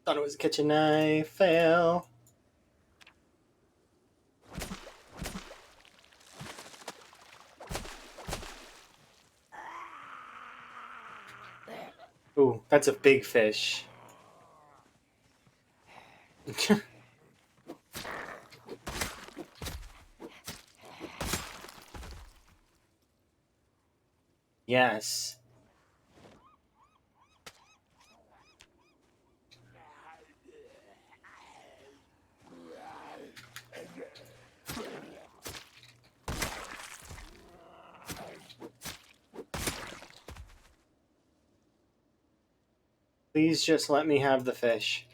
Thought it was a kitchen knife. Fail. Ooh, that's a big fish. Yes. Please just let me have the fish.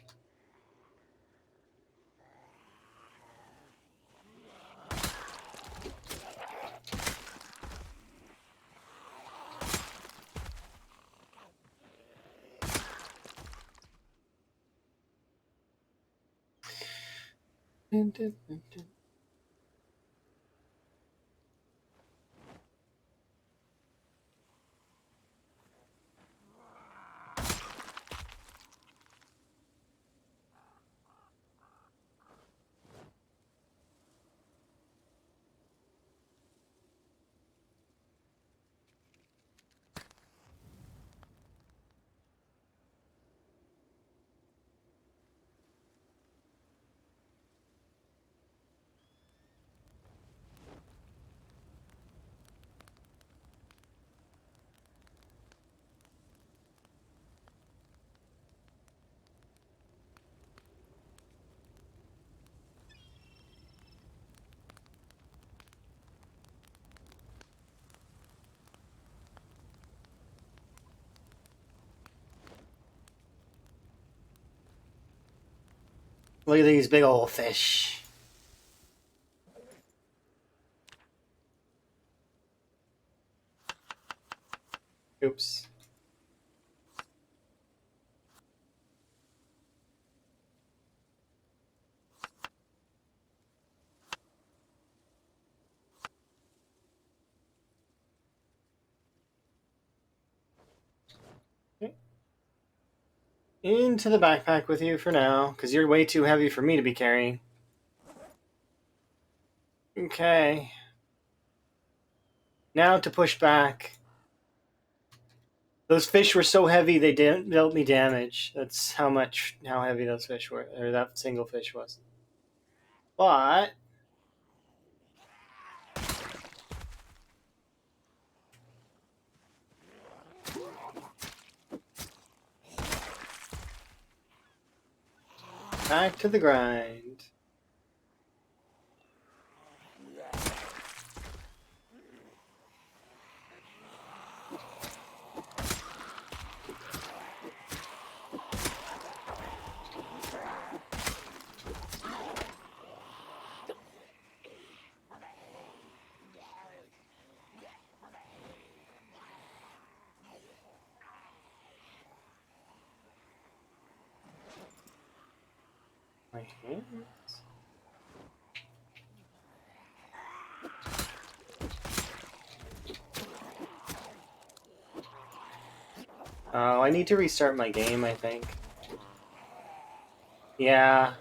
Look at these big old fish. Oops. Into the backpack with you for now, because you're way too heavy for me to be carrying. Okay. Now to push back. Those fish were so heavy they dealt me damage. That's how heavy those fish were, or that single fish was. But back to the grind. My hands. Oh, I need to restart my game, I think. Yeah.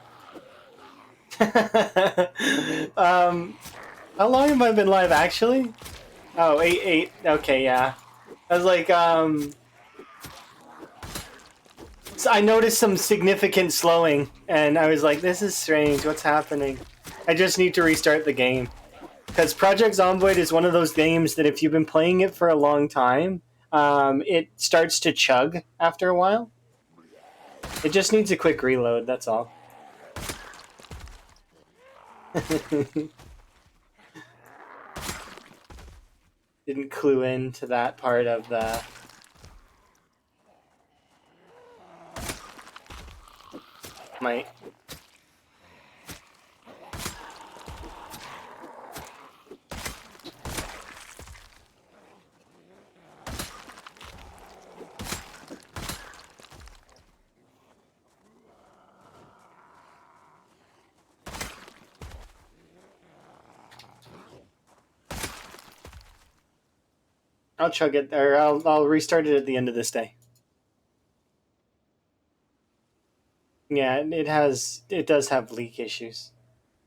How long have I been live, actually? Oh, 8. Okay, yeah. I was like, so I noticed some significant slowing, and I was like, this is strange. What's happening? I just need to restart the game. Because Project Zomboid is one of those games that if you've been playing it for a long time, it starts to chug after a while. It just needs a quick reload, that's all. Didn't clue into that part of the... my... I'll chug it, or I'll restart it at the end of this day. Yeah, it does have leak issues.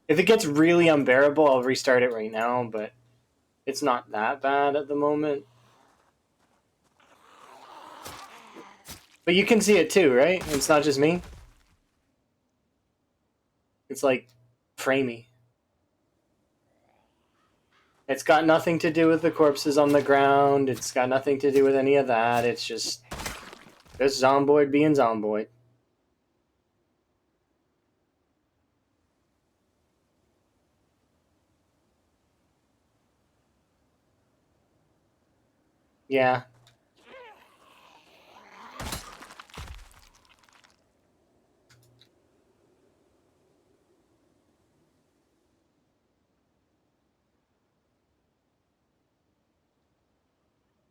If it gets really unbearable, I'll restart it right now, but it's not that bad at the moment. But you can see it too, right? It's not just me. It's like framey. It's got nothing to do with the corpses on the ground. It's got nothing to do with any of that. It's just Zomboid being Zomboid. Yeah.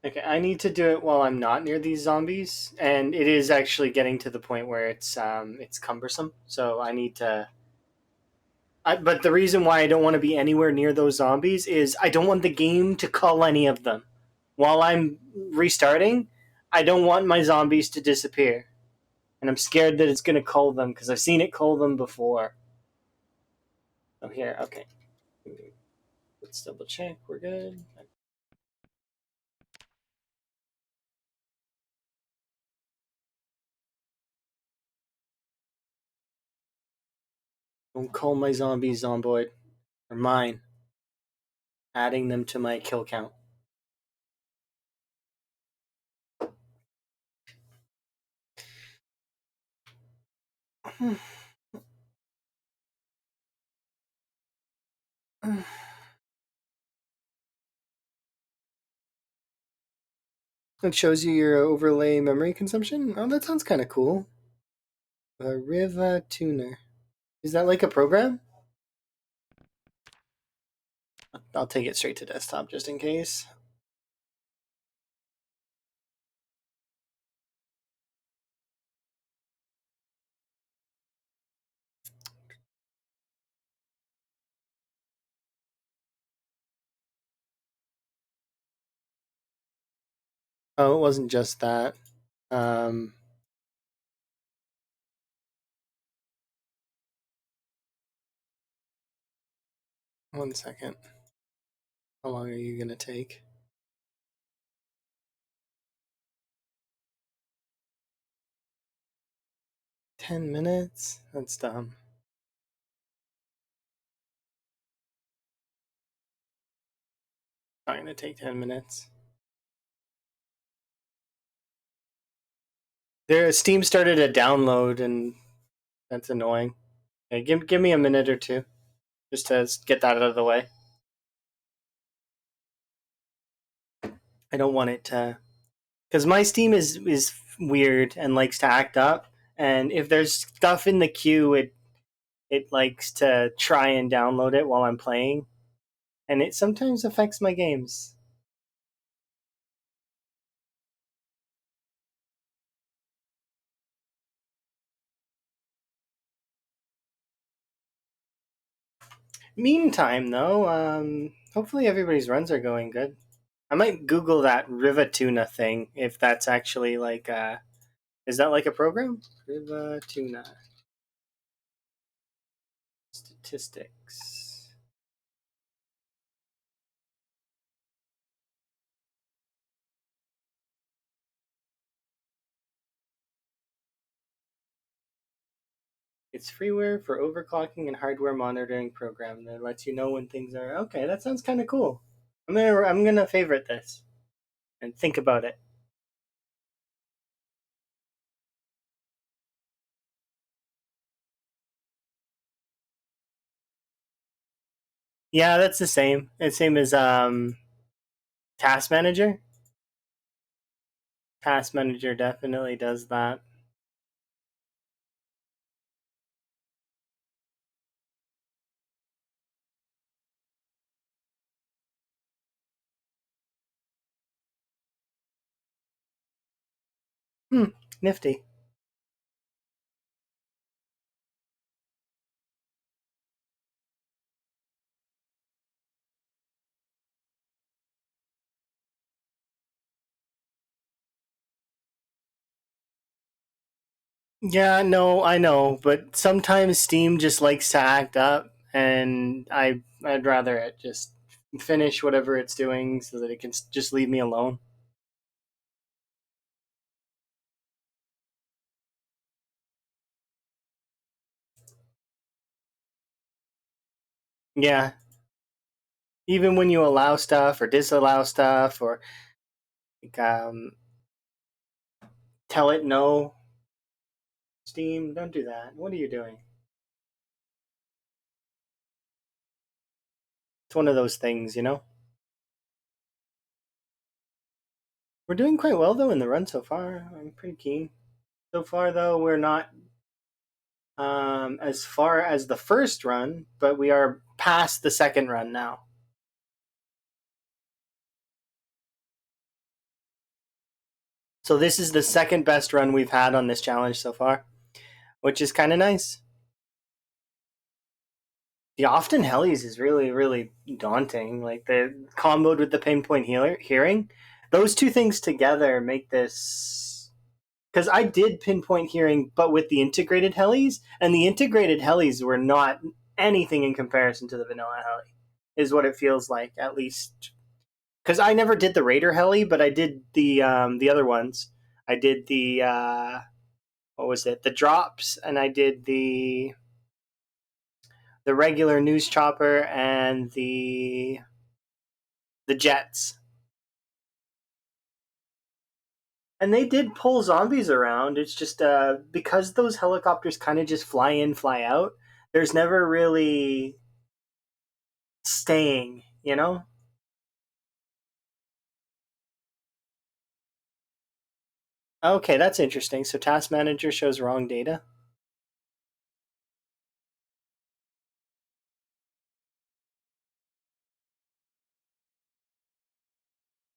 Okay, I need to do it while I'm not near these zombies, and it is actually getting to the point where it's cumbersome. So I need to. But the reason why I don't want to be anywhere near those zombies is I don't want the game to cull any of them. While I'm restarting, I don't want my zombies to disappear, and I'm scared that it's going to cull them because I've seen it cull them before. Oh, here, okay. Let's double check. We're good. Don't call my zombies Zomboid. They're mine. Adding them to my kill count. It shows you your overlay memory consumption. Oh, that sounds kind of cool. A Riva Tuner. Is that like a program? I'll take it straight to desktop just in case. Oh, it wasn't just that. Um, 1 second. How long are you gonna take? $10? That's dumb. Not gonna take 10 minutes. Steam started a download, and that's annoying. Okay, give me a minute or two just to get that out of the way. I don't want it to, because my Steam is weird and likes to act up. And if there's stuff in the queue, it likes to try and download it while I'm playing, and it sometimes affects my games. Meantime, though, hopefully everybody's runs are going good. I might Google that Rivatuna thing if that's actually like is that like a program? Rivatuna statistics. It's freeware for overclocking and hardware monitoring program that lets you know when things are okay. That sounds kind of cool. I'm gonna favorite this and think about it. Yeah, that's the same. It's same as Task Manager. Task Manager definitely does that. Hmm, nifty. Yeah, no, I know, but sometimes Steam just likes to act up, and I'd rather it just finish whatever it's doing so that it can just leave me alone. Yeah, even when you allow stuff or disallow stuff or like, tell it no, Steam, don't do that. What are you doing? It's one of those things, you know. We're doing quite well though in the run so far. I'm pretty keen. So far though, we're not as far as the first run, but we are past the second run now. So this is the second best run we've had on this challenge so far, which is kind of nice. The often Helis is really, really daunting. Like the comboed with the pinpoint hearing, those two things together make this. Because I did pinpoint hearing, but with the integrated Helis, and the integrated Helis were not anything in comparison to the vanilla Heli, is what it feels like, at least. Because I never did the Raider Heli, but I did the other ones. I did the what was it? The drops, and I did the regular news chopper and the jets. And they did pull zombies around. It's just because those helicopters kind of just fly in, fly out. There's never really staying, you know? Okay, that's interesting. So Task Manager shows wrong data.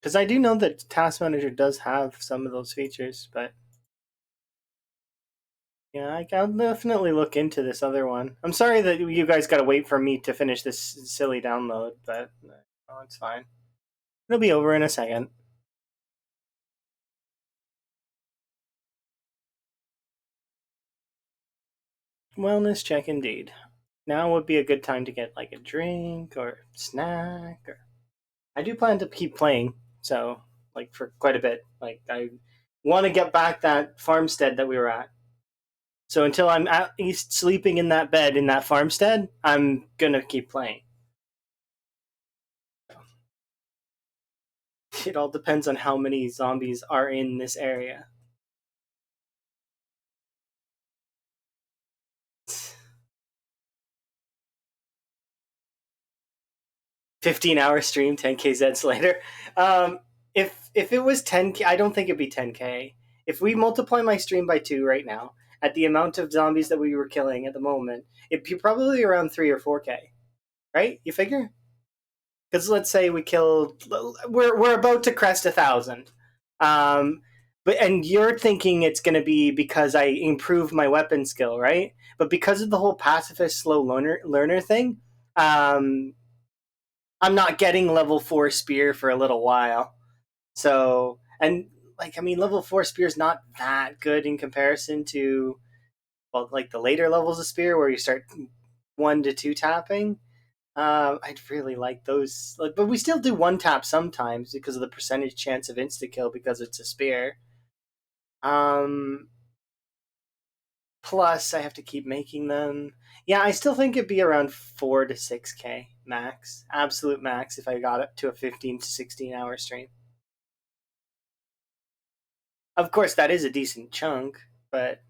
Because I do know that Task Manager does have some of those features, but yeah, I'll definitely look into this other one. I'm sorry that you guys got to wait for me to finish this silly download, but oh, it's fine. It'll be over in a second. Wellness check indeed. Now would be a good time to get like a drink or snack. Or I do plan to keep playing, so like for quite a bit. Like I want to get back that farmstead that we were at. So until I'm at least sleeping in that bed in that farmstead, I'm gonna keep playing. It all depends on how many zombies are in this area. 15-hour stream, 10k Zeds later. If it was 10k, I don't think it'd be 10k. If we multiply my stream by two right now, at the amount of zombies that we were killing at the moment, it'd be probably around 3 or 4k. Right? You figure? Because let's say we killed, we're about to crest 1,000. But and you're thinking it's going to be because I improved my weapon skill, right? But because of the whole pacifist slow learner thing, um, I'm not getting level 4 spear for a little while. So, and like, I mean, level 4 spear is not that good in comparison to, well, like the later levels of spear where you start 1 to 2 tapping. I'd really like those, like, but we still do one tap sometimes because of the percentage chance of insta kill because it's a spear. Um, Plus, I have to keep making them. Yeah, I still think it'd be around 4 to 6K max, absolute max, if I got it to a 15 to 16 hour stream. Of course, that is a decent chunk, but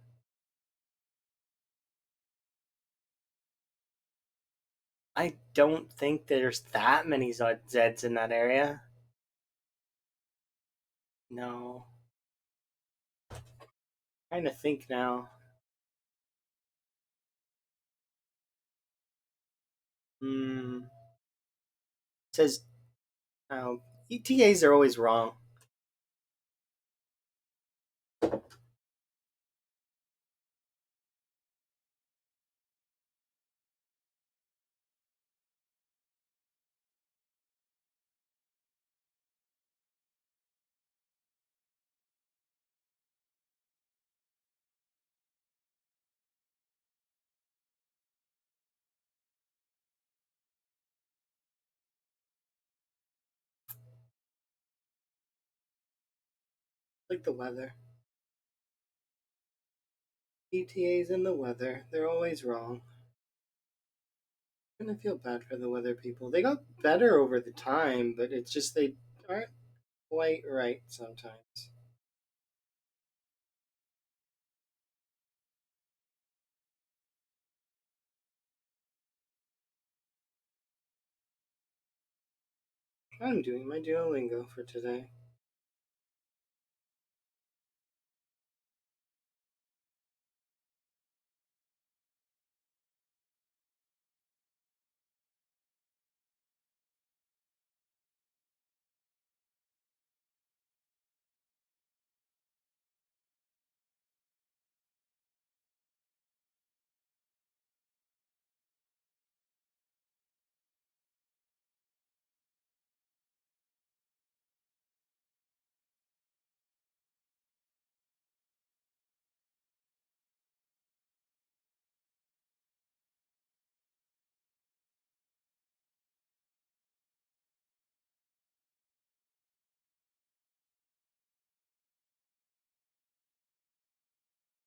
I don't think there's that many Zeds in that area. No. Trying to think now. Hmm. It says, oh, ETAs are always wrong. Like the weather. ETAs and the weather, they're always wrong. I'm gonna feel bad for the weather people. They got better over the time, but it's just they aren't quite right sometimes. I'm doing my Duolingo for today.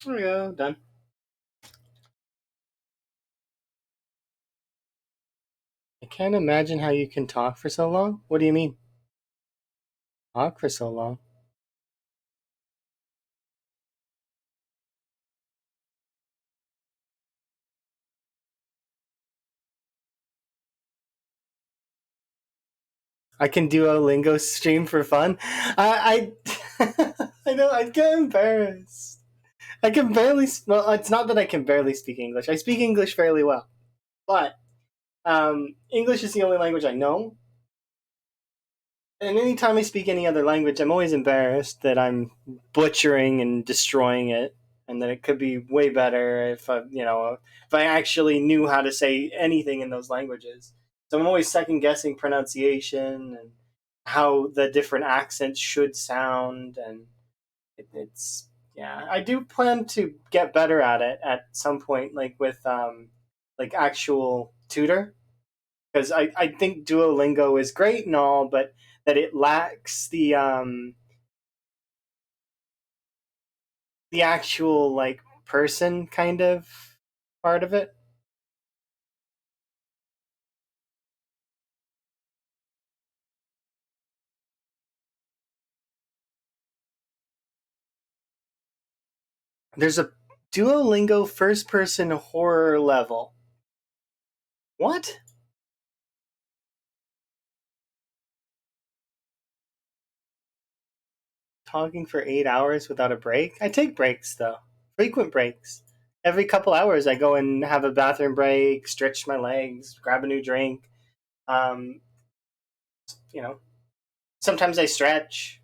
There we go, done. I can't imagine how you can talk for so long. What do you mean? Talk for so long? I can Duolingo stream for fun. I know I get embarrassed. I can barely. Well, it's not that I can barely speak English. I speak English fairly well, but English is the only language I know. And anytime I speak any other language, I'm always embarrassed that I'm butchering and destroying it, and that it could be way better if I actually knew how to say anything in those languages. So I'm always second guessing pronunciation and how the different accents should sound, and it's yeah. I do plan to get better at it at some point, like with like actual tutor, because I think Duolingo is great and all, but that it lacks the actual like person kind of part of it. There's a Duolingo first person horror level. What? Talking for 8 hours without a break? I take breaks though. Frequent breaks. Every couple hours I go and have a bathroom break, stretch my legs, grab a new drink. Um, you know, sometimes I stretch.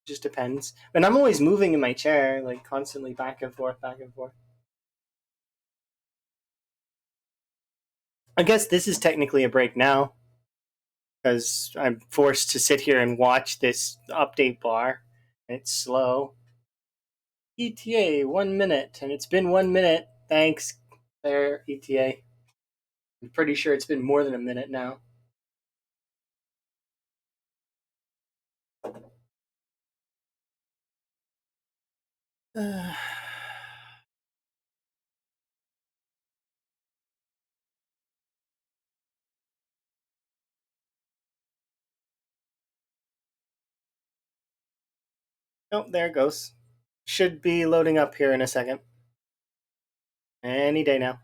Just depends. And I'm always moving in my chair, like constantly back and forth, back and forth. I guess this is technically a break now because I'm forced to sit here and watch this update bar. It's slow. ETA 1 minute, and it's been 1 minute. Thanks, there, ETA. I'm pretty sure it's been more than a minute now. Oh, there it goes. Should be loading up here in a second. Any day now.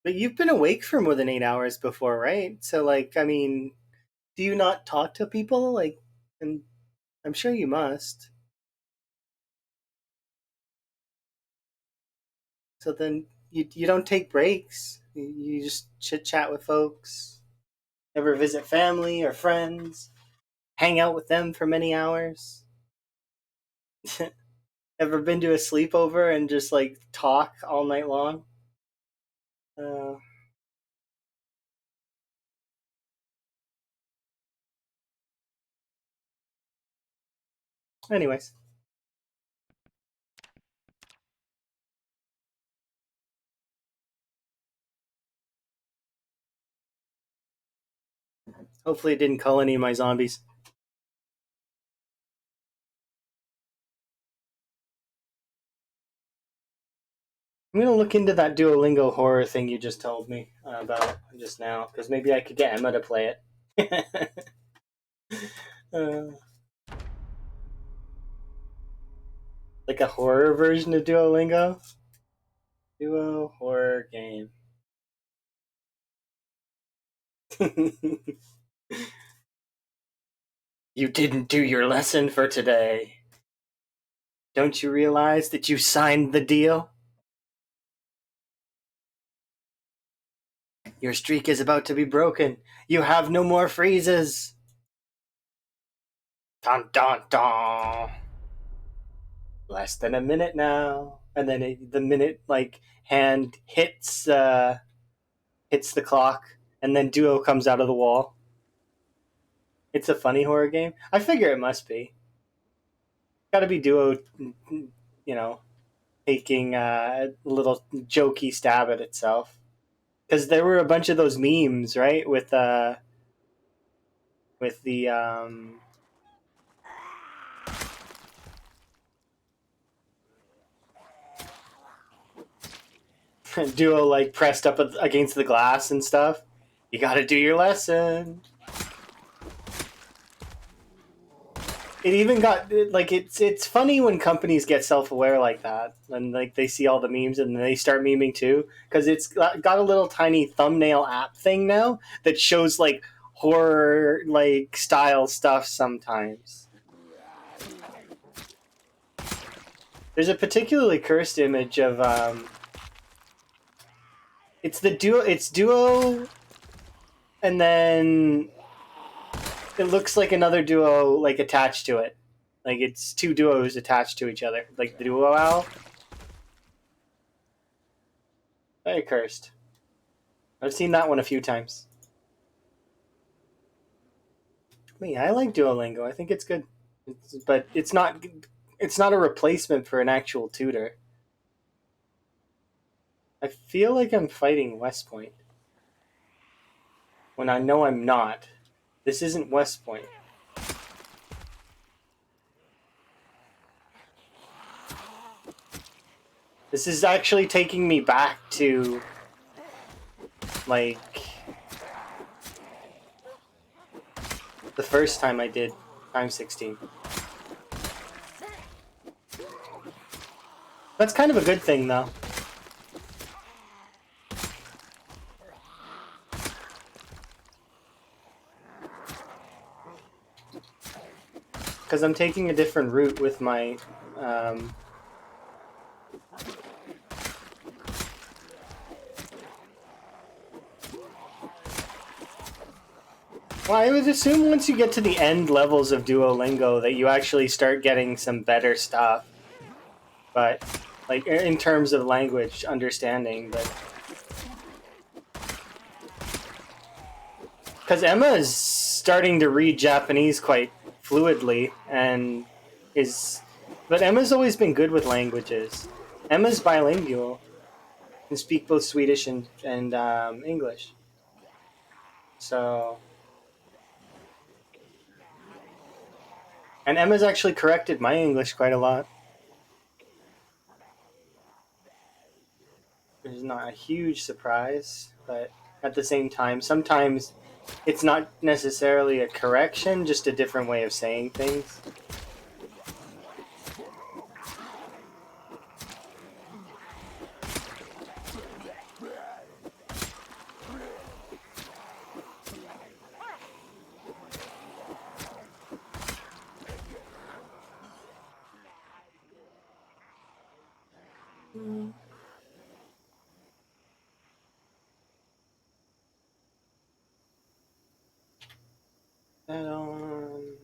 But you've been awake for more than 8 hours before, right? So, like, I mean, do you not talk to people? Like, and I'm sure you must. So then you don't take breaks. You just chit chat with folks. Ever visit family or friends? Hang out with them for many hours? Ever been to a sleepover and just like talk all night long? Uh, anyways, hopefully it didn't call any of my zombies. I'm gonna look into that Duolingo horror thing you just told me about just now, because maybe I could get Emma to play it. uh, like a horror version of Duolingo. Duo horror game. You didn't do your lesson for today. Don't you realize that you signed the deal? Your streak is about to be broken. You have no more freezes. Dun dun dun. Less than a minute now, and then the minute like hand hits the clock, and then Duo comes out of the wall. It's a funny horror game. I figure it must be. Got to be Duo, you know, taking a little jokey stab at itself. Because there were a bunch of those memes, right, with the Duo like pressed up against the glass and stuff. You got to do your lesson. It even got like it's funny when companies get self-aware like that and like they see all the memes and they start memeing too, because it's got a little tiny thumbnail app thing now that shows like horror like style stuff sometimes. There's a particularly cursed image of it's Duo, and then it looks like another Duo like attached to it. Like it's two Duos attached to each other, like the Duo Owl. Very cursed. I've seen that one a few times. Me, I like Duolingo. I think it's good, but it's not a replacement for an actual tutor. I feel like I'm fighting West Point when I know I'm not. This isn't West Point. This is actually taking me back to like the first time I did x16. That's kind of a good thing though. Because I'm taking a different route with my well, I would assume once you get to the end levels of Duolingo that you actually start getting some better stuff. But, like, in terms of language understanding, but... Because Emma is starting to read Japanese quite fluidly, and is... But Emma's always been good with languages. Emma's bilingual, can speak both Swedish and English. So... And Emma's actually corrected my English quite a lot. Which is not a huge surprise, but at the same time, sometimes it's not necessarily a correction, just a different way of saying things. That on.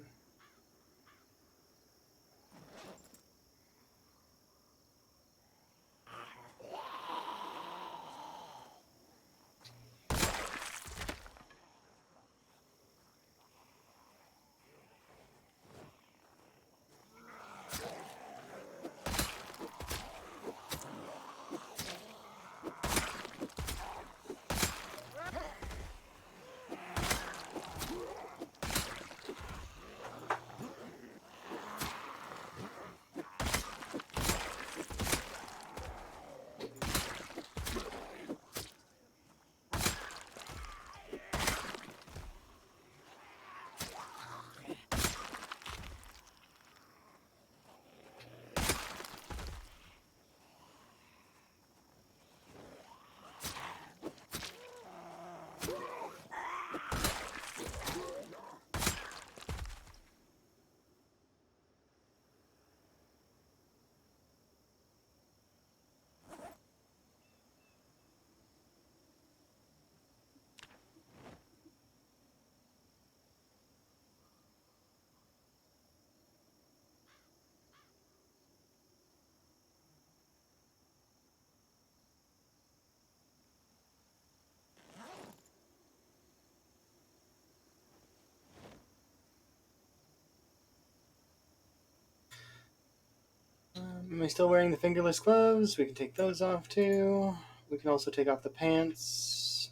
Am I still wearing the fingerless gloves? We can take those off too. We can also take off the pants.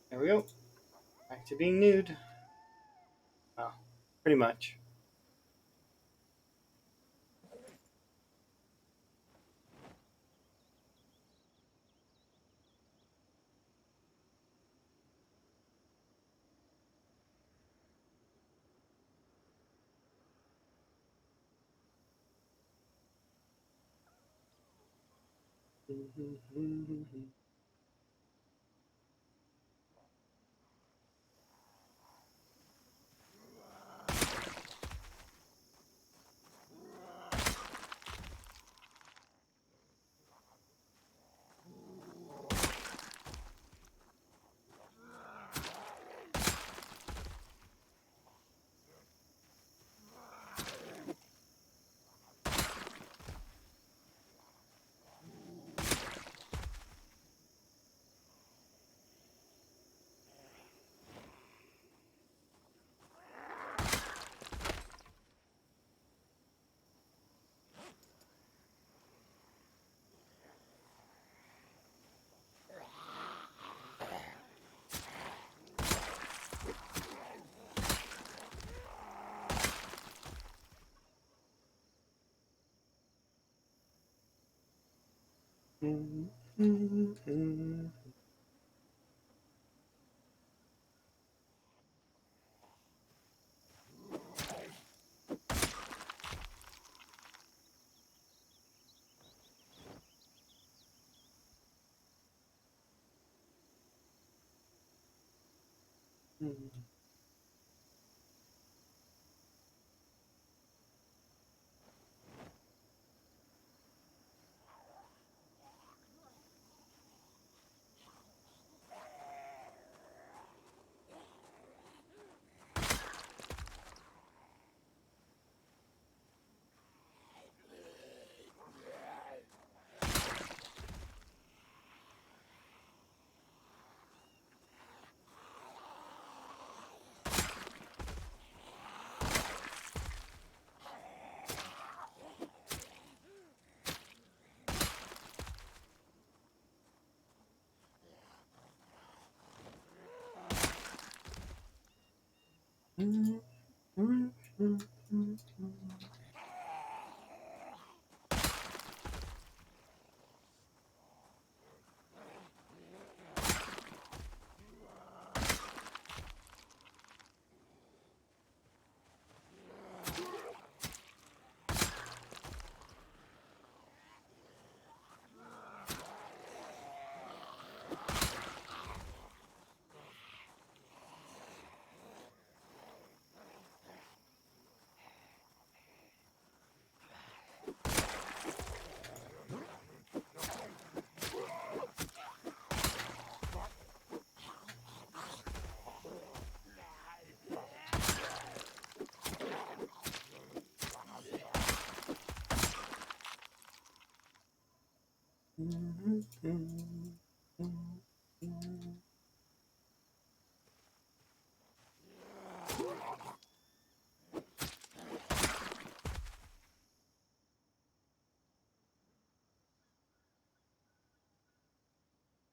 There we go. Back to being nude. Well, pretty much.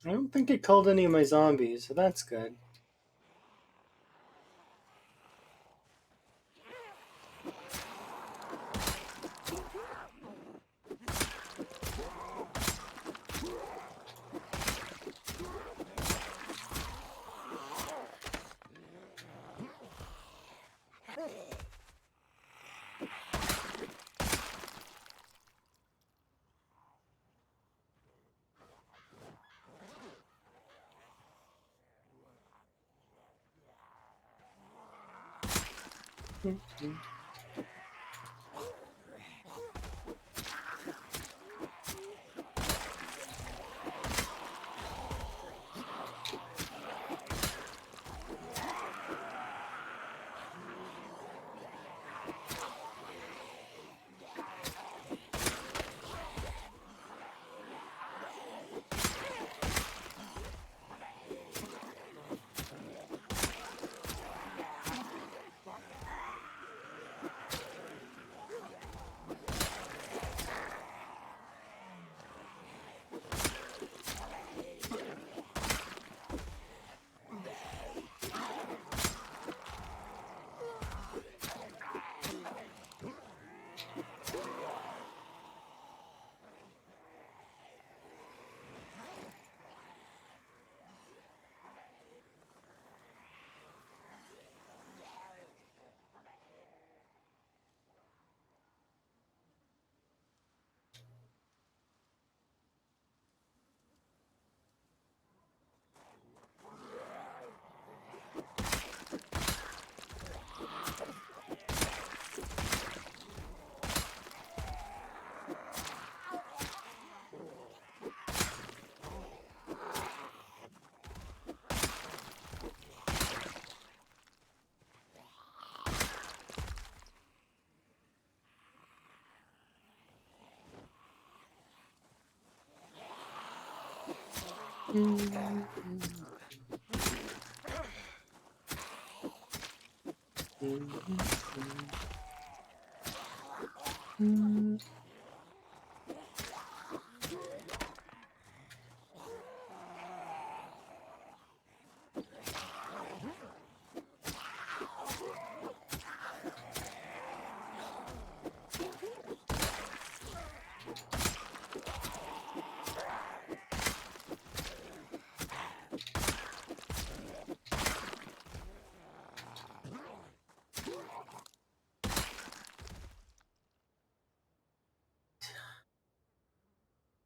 I don't think it killed any of my zombies, so that's good.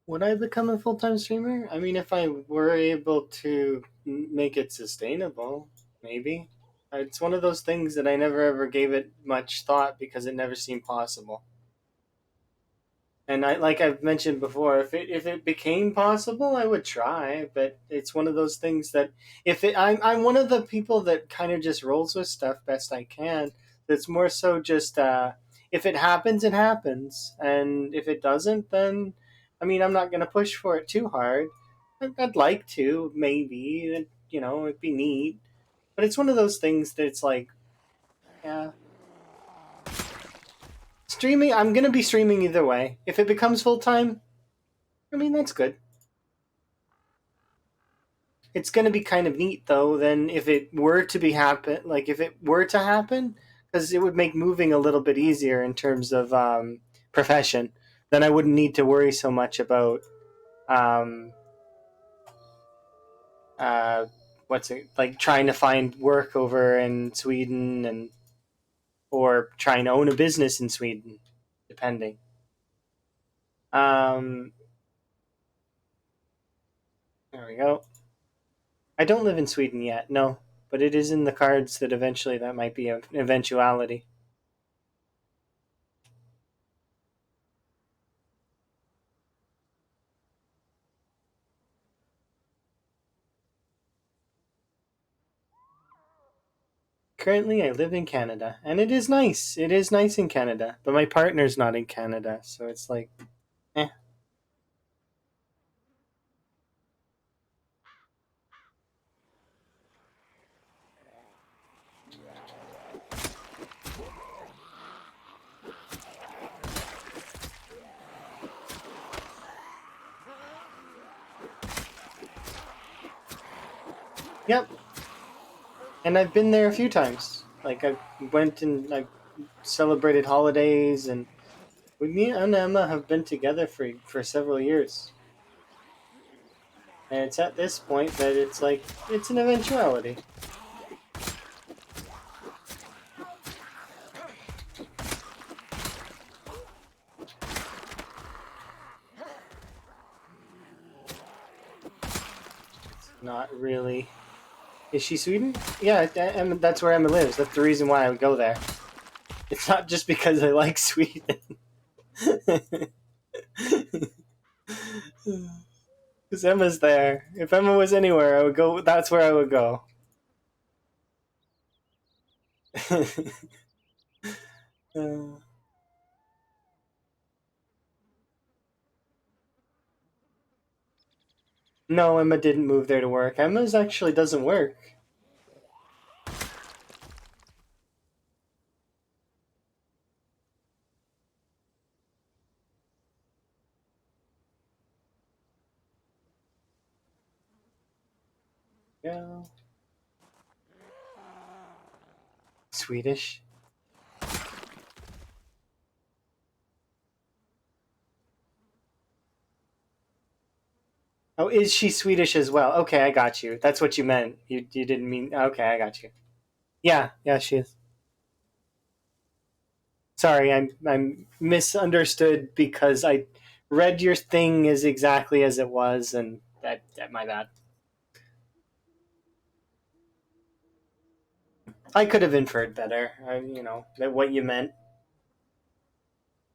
Would I become a full time streamer? I mean, if I were able to make it sustainable, maybe. It's one of those things that I never ever gave it much thought because it never seemed possible. And I, like I've mentioned before, if it became possible, I would try. But it's one of those things that if it, I'm one of the people that kind of just rolls with stuff best I can. It's more so just if it happens, it happens, and if it doesn't, then I mean I'm not gonna push for it too hard. I'd like to maybe, it'd be neat, but it's one of those things that it's like, yeah, streaming. I'm gonna be streaming either way. If it becomes full time, I mean that's good. It's going to be kind of neat though. Then if it were to be happen, like if it were to happen, because it would make moving a little bit easier in terms of profession. Then I wouldn't need to worry so much about um, uh, what's it like trying to find work over in Sweden and or trying to own a business in Sweden, depending. Um, there we go. I don't live in Sweden yet, no, but it is in the cards that eventually that might be an eventuality. Currently, I live in Canada, and it is nice. It is nice in Canada, but my partner's not in Canada, so it's like, eh. Yep, and I've been there a few times. Like I went and I celebrated holidays, and me and Emma have been together for several years. And it's at this point that it's like it's an eventuality. It's not really. Is she Sweden? Yeah, Emma, that's where Emma lives. That's the reason why I would go there. It's not just because I like Sweden. Because Emma's there. If Emma was anywhere, I would go. That's where I would go. Uh, no, Emma didn't move there to work. Emma's actually doesn't work. Yeah. Swedish. Oh, is she Swedish as well? Okay, I got you. That's what you meant. You didn't mean. Okay, I got you. Yeah, yeah, she is. Sorry, I'm misunderstood because I read your thing as exactly as it was, and that my bad. I could have inferred better. That what you meant.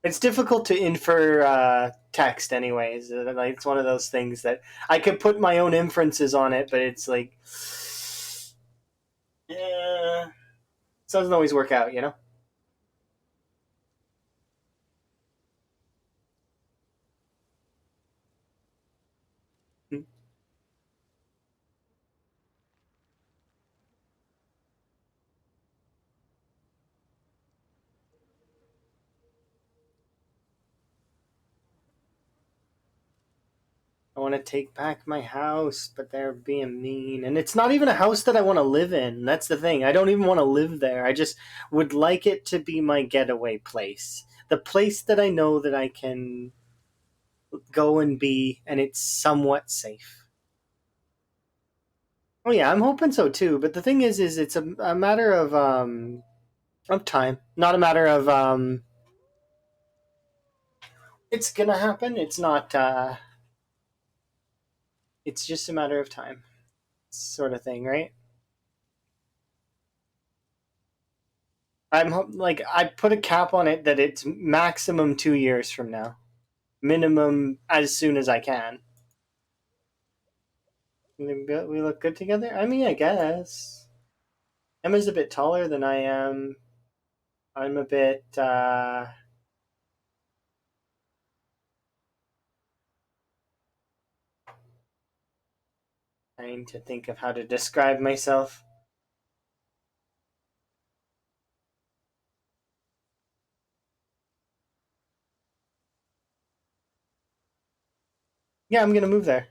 It's difficult to infer text, anyways. Like it's one of those things that I could put my own inferences on it, but it's like, yeah, it doesn't always work out, you know. I want to take back my house, but they're being mean. And it's not even a house that I want to live in. That's the thing. I don't even want to live there. I just would like it to be my getaway place. The place that I know that I can go and be, and it's somewhat safe. Oh yeah, I'm hoping so too. But the thing is it's a matter of time, not a matter of it's gonna happen. It's not. It's just a matter of time, sort of thing, right? like I put a cap on it that it's maximum 2 years from now, minimum as soon as I can. We look good together. I mean, I guess Emma's a bit taller than I am. I'm a bit. Trying to think of how to describe myself. Yeah, I'm gonna move there.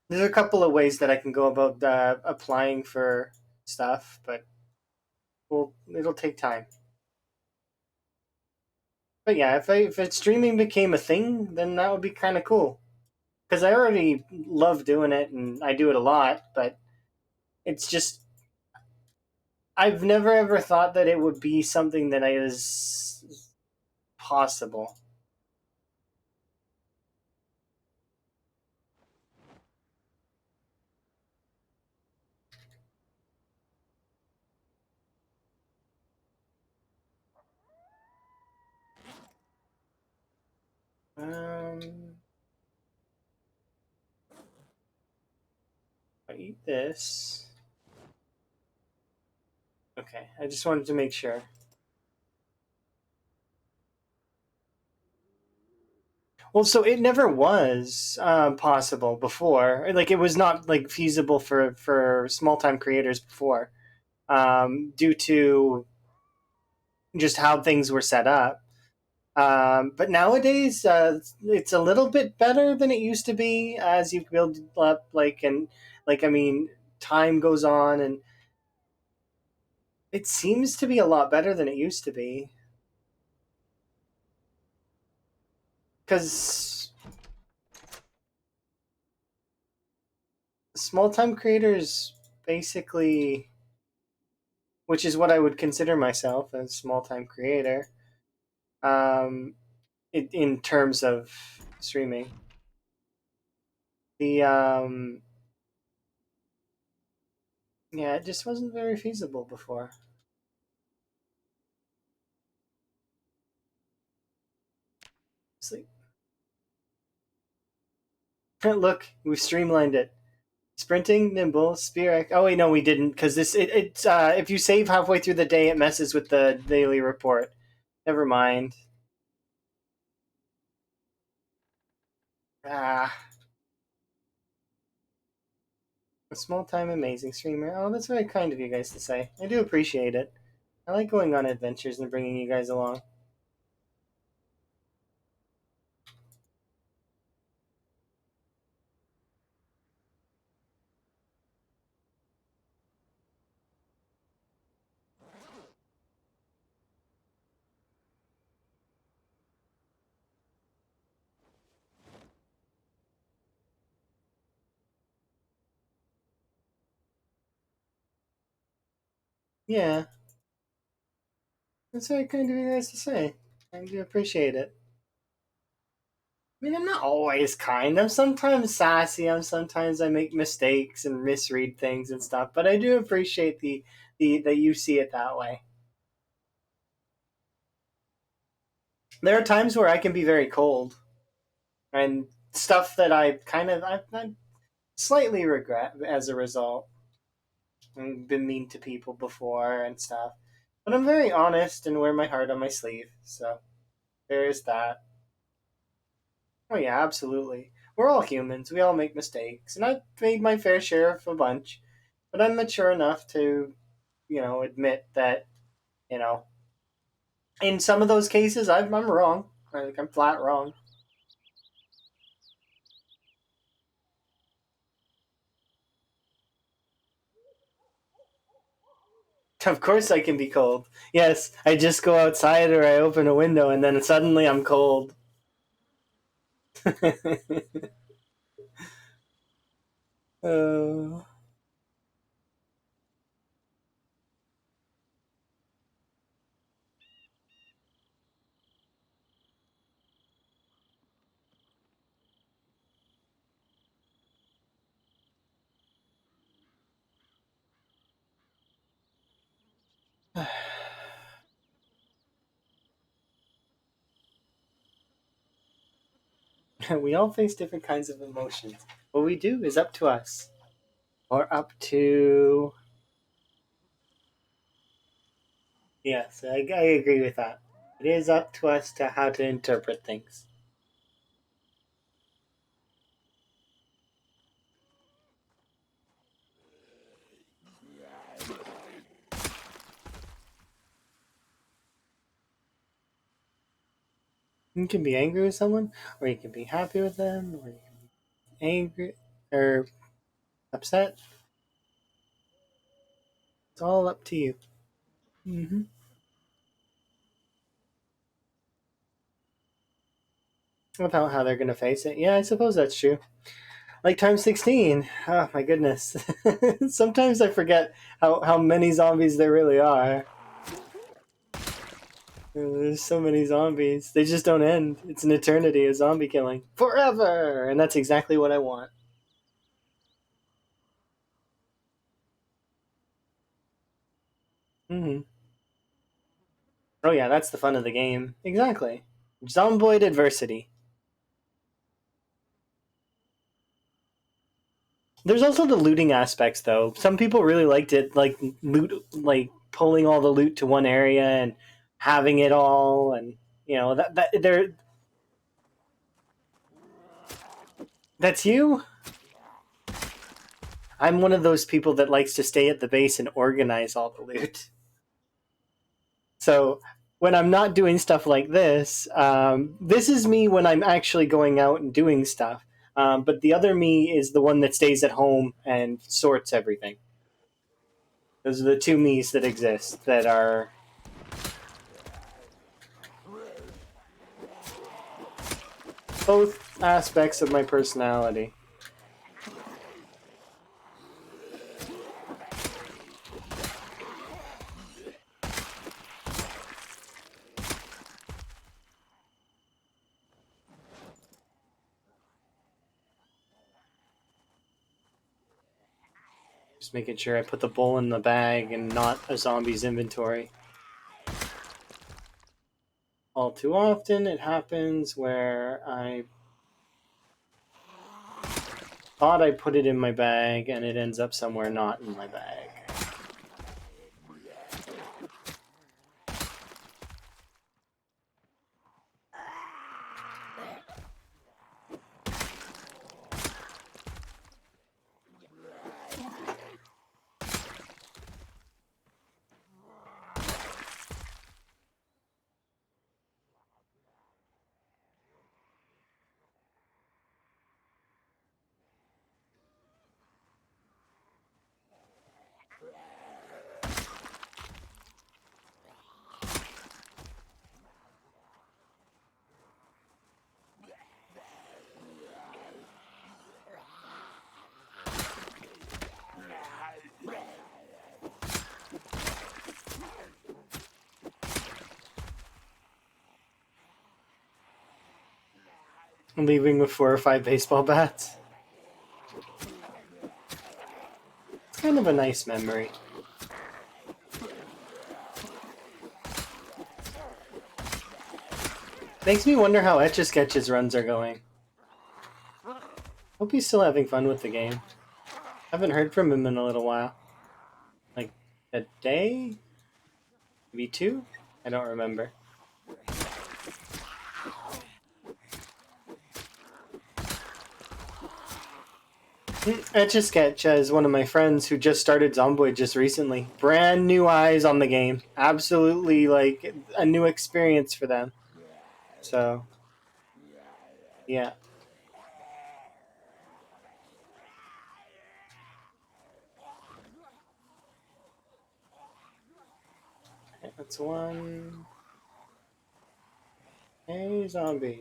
There's a couple of ways that I can go about applying for stuff, but well, it'll take time. But yeah, if streaming became a thing, then that would be kind of cool. Because I already love doing it and I do it a lot, but it's just I've never ever thought that it would be something that is possible. Um, I eat this. Okay, I just wanted to make sure. Well, so it never was possible before. Like it was not like feasible for small time creators before, due to just how things were set up. But nowadays, it's a little bit better than it used to be as you build up, like I mean, time goes on, and it seems to be a lot better than it used to be. Because small time creators basically, which is what I would consider myself a small time creator, um, in terms of streaming, the yeah, it just wasn't very feasible before. It's like, look, we've streamlined it. Sprinting, nimble, spear. Oh wait, no, we didn't because it's if you save halfway through the day, it messes with the daily report. Never mind. Ah, a small time amazing streamer. Oh, that's very kind of you guys to say. I do appreciate it. I like going on adventures and bringing you guys along. Yeah, that's very kind of you guys to say. I do appreciate it. I mean, I'm not always kind. I'm sometimes sassy. Sometimes I make mistakes and misread things and stuff. But I do appreciate the that you see it that way. There are times where I can be very cold and stuff that I slightly regret as a result. I've been mean to people before and stuff, but I'm very honest and wear my heart on my sleeve. So there's that. Oh yeah, absolutely. We're all humans. We all make mistakes, and I've made my fair share of a bunch. But I'm mature enough to, admit that, you know, in some of those cases, I'm wrong. Like I'm flat wrong. Of course, I can be cold. Yes, I just go outside or I open a window, and then suddenly I'm cold. uh, we all face different kinds of emotions. What we do is up to us, or up to. Yes, I agree with that. It is up to us to how to interpret things. You can be angry with someone, or you can be happy with them, or you can be angry or upset. It's all up to you. Hmm. About how they're gonna face it. Yeah, I suppose that's true. Like times 16. Oh my goodness. Sometimes I forget how many zombies there really are. There's so many zombies. They just don't end. It's an eternity of zombie killing. Forever! And that's exactly what I want. Hmm. Oh yeah, that's the fun of the game. Exactly. Zomboid adversity. There's also the looting aspects though. Some people really liked it, like loot, like pulling all the loot to one area and having it all, and that there. That's you. I'm one of those people that likes to stay at the base and organize all the loot. So when I'm not doing stuff like this. This is me when I'm actually going out and doing stuff. But the other me is the one that stays at home and sorts everything. Those are the two me's that exist that are both aspects of my personality. Just making sure I put the bowl in the bag and not a zombie's inventory. All too often it happens where I thought I put it in my bag and it ends up somewhere not in my bag. I'm leaving with 4 or 5 baseball bats. It's kind of a nice memory. Makes me wonder how Etch-a-Sketch's runs are going. Hope he's still having fun with the game. Haven't heard from him in a little while. Like a day? Maybe 2? I don't remember. Etch-a-Sketch is one of my friends who just started Zomboid just recently. Brand new eyes on the game. Absolutely like a new experience for them. So, yeah. Okay, that's one. Hey, zombies.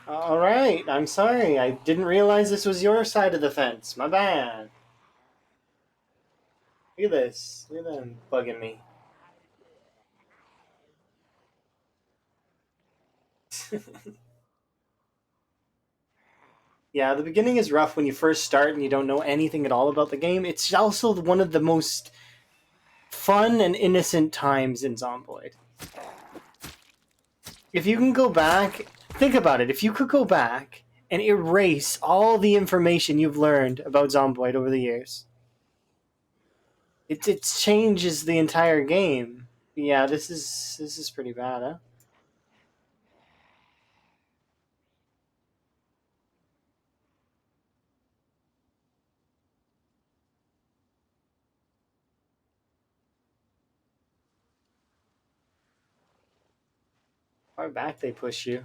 Alright, I'm sorry. I didn't realize this was your side of the fence. My bad. Look at this. Look at them bugging me. Yeah, the beginning is rough when you first start and you don't know anything at all about the game. It's also one of the most fun and innocent times in Zomboid. If you can go back, think about it. If you could go back and erase all the information you've learned about Zomboid over the years, it changes the entire game. Yeah, this is pretty bad, huh? Far back they push you.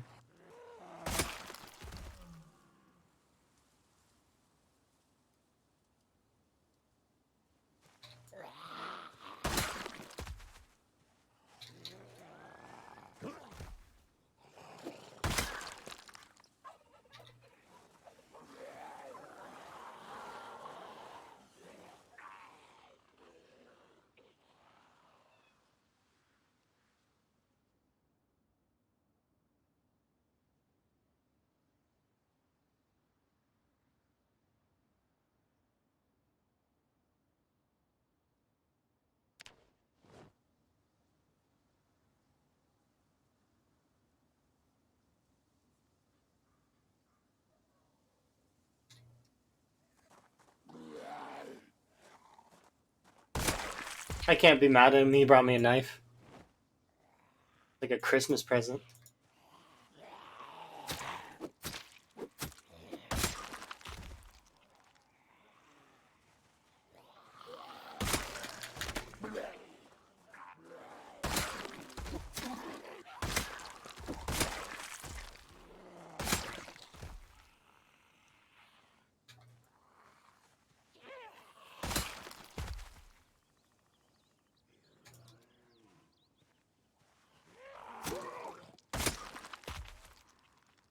I can't be mad at him. He brought me a knife. Like a Christmas present.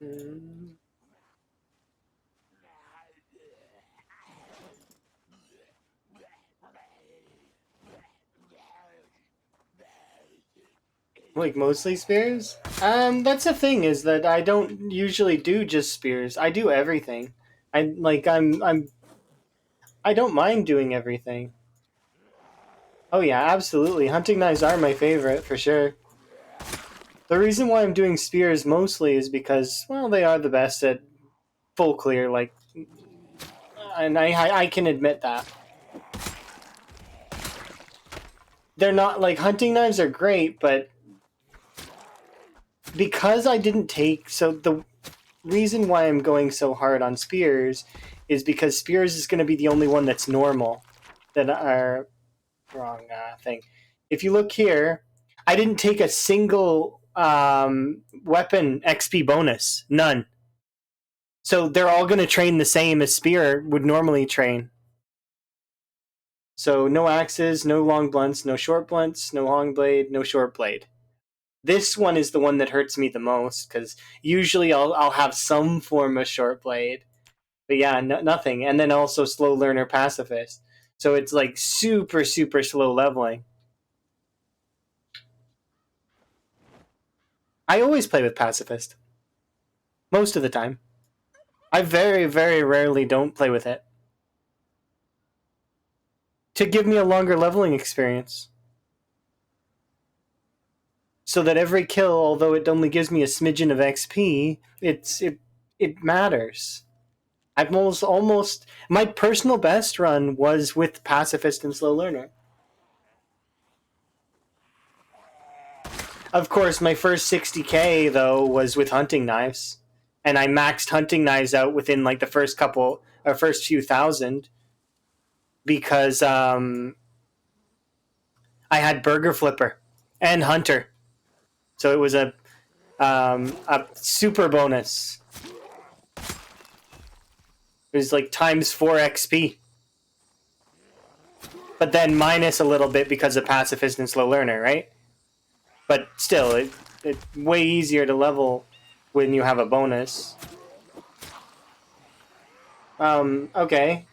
Mm. Like mostly spears? That's the thing, is that I don't usually do just spears. I do everything. I don't mind doing everything. Oh yeah, absolutely. Hunting knives are my favorite for sure. The reason why I'm doing spears mostly is because, well, they are the best at full clear, like, and I can admit that. They're not, like, hunting knives are great, but because I didn't take, so the reason why I'm going so hard on spears is because spears is going to be the only one that's normal. That are wrong thing. If you look here, I didn't take a single weapon XP bonus. None. So they're all going to train the same as spear would normally train. So no axes, no long blunts, no short blunts, no long blade, no short blade. This one is the one that hurts me the most because usually I'll have some form of short blade, but yeah, nothing. And then also slow learner pacifist, so it's like super slow leveling. I always play with pacifist most of the time. I very rarely don't play with it to give me a longer leveling experience. So that every kill, although it only gives me a smidgen of XP, it matters. I've almost my personal best run was with pacifist and slow learner. Of course, my first 60k though was with hunting knives, and I maxed hunting knives out within like the first few thousand because I had burger flipper and hunter, so it was a super bonus. It was like times 4 XP. But then minus a little bit because of pacifist and slow learner, right? But still, it's way easier to level when you have a bonus. Okay.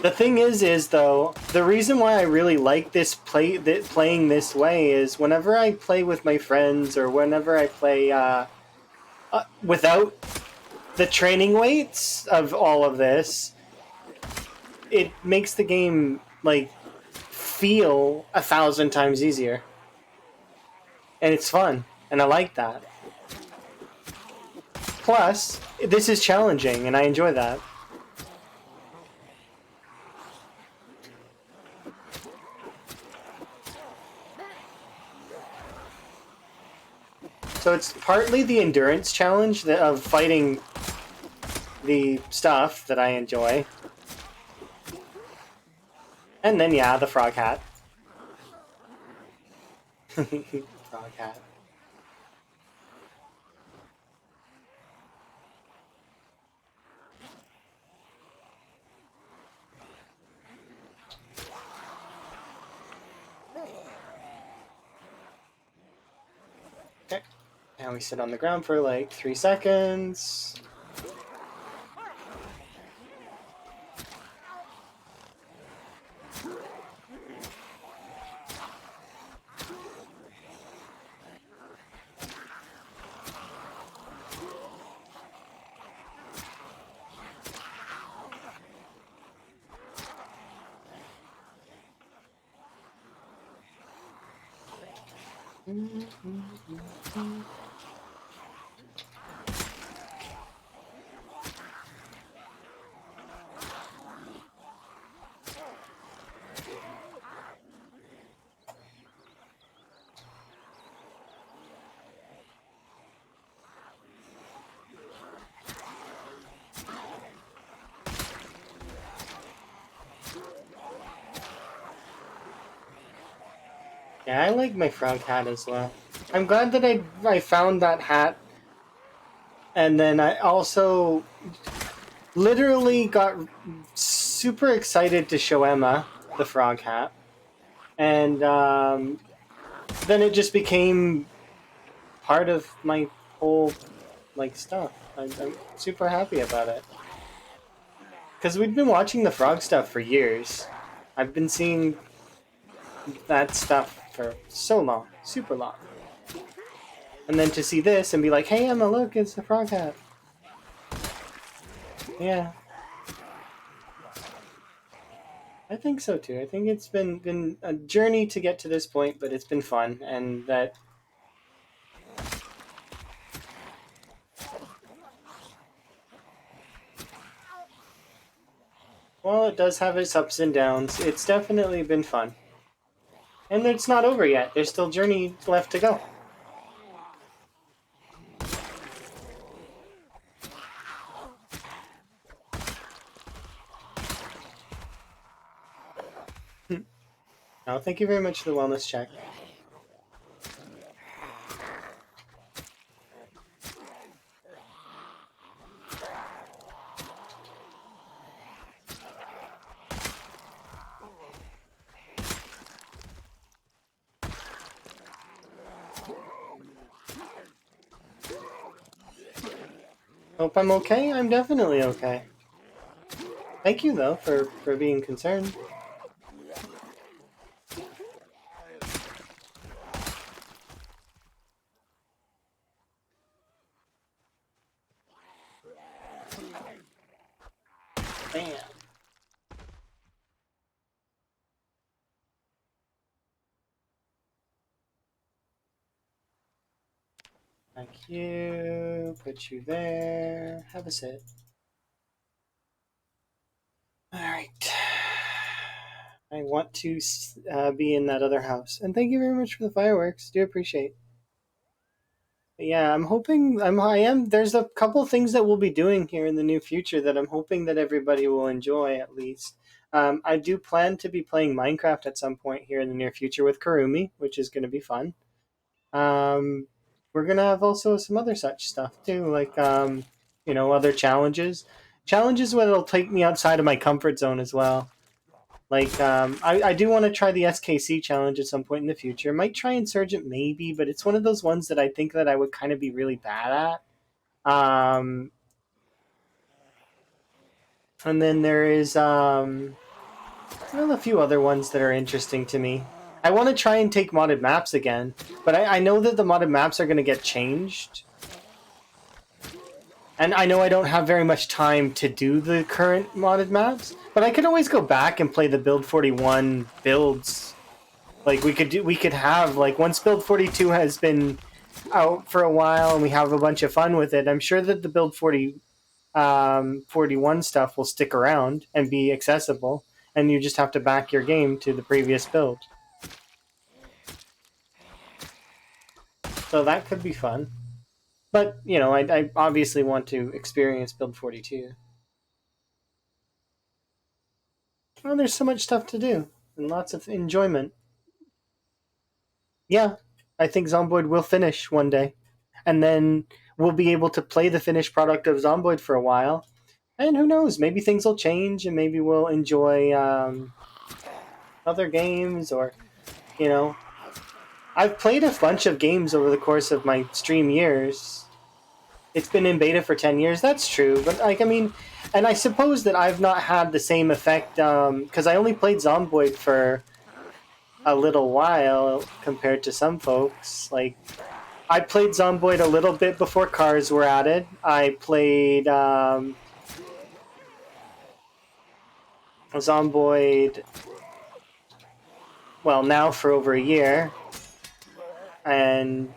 The thing is though, the reason why I really like playing this way is whenever I play with my friends or whenever I play without the training weights of all of this, it makes the game like feel 1,000 times easier, and it's fun, and I like that. Plus, this is challenging, and I enjoy that. So it's partly the endurance challenge of fighting the stuff that I enjoy. And then, yeah, the frog hat. Frog hat. Okay. Now we sit on the ground for like 3 seconds. Yeah, I like my frog hat as well. I'm glad that I found that hat, and then I also literally got super excited to show Emma the frog hat, and then it just became part of my whole like stuff. I'm super happy about it because we've been watching the frog stuff for years. I've been seeing that stuff for so long, super long, and then to see this and be like, "Hey Emma, look, it's the frog hat." Yeah, I think so too. I think it's been a journey to get to this point, but it's been fun, and that. While it does have its ups and downs, it's definitely been fun. And it's not over yet. There's still journey left to go. Oh, thank you very much for the wellness check. Hope I'm okay. I'm definitely okay. Thank you, though, for being concerned. Bam. Thank you. Put you there. Have a sit. Alright. I want to be in that other house. And thank you very much for the fireworks. Do appreciate. But yeah, I'm hoping I am there's a couple things that we'll be doing here in the near future that I'm hoping that everybody will enjoy at least. I do plan to be playing Minecraft at some point here in the near future with Karumi, which is going to be fun. Um, we're gonna have also some other such stuff too, like other challenges where it'll take me outside of my comfort zone as well. Like I do want to try the SKC challenge at some point in the future. Might try Insurgent maybe, but it's one of those ones that I think that I would kind of be really bad at. And then there is well, a few other ones that are interesting to me. I want to try and take modded maps again, but I know that the modded maps are going to get changed. And I know I don't have very much time to do the current modded maps, but I could always go back and play the Build 41 builds. Like we could have like once Build 42 has been out for a while and we have a bunch of fun with it. I'm sure that the Build 41 stuff will stick around and be accessible, and you just have to back your game to the previous build. So that could be fun. But, I obviously want to experience Build 42. Well, there's so much stuff to do and lots of enjoyment. Yeah, I think Zomboid will finish one day. And then we'll be able to play the finished product of Zomboid for a while. And who knows, maybe things will change and maybe we'll enjoy other games or, I've played a bunch of games over the course of my stream years. It's been in beta for 10 years, that's true. But, and I suppose that I've not had the same effect, because I only played Zomboid for a little while compared to some folks. Like, I played Zomboid a little bit before cars were added. I played Zomboid, well, now for over a year. And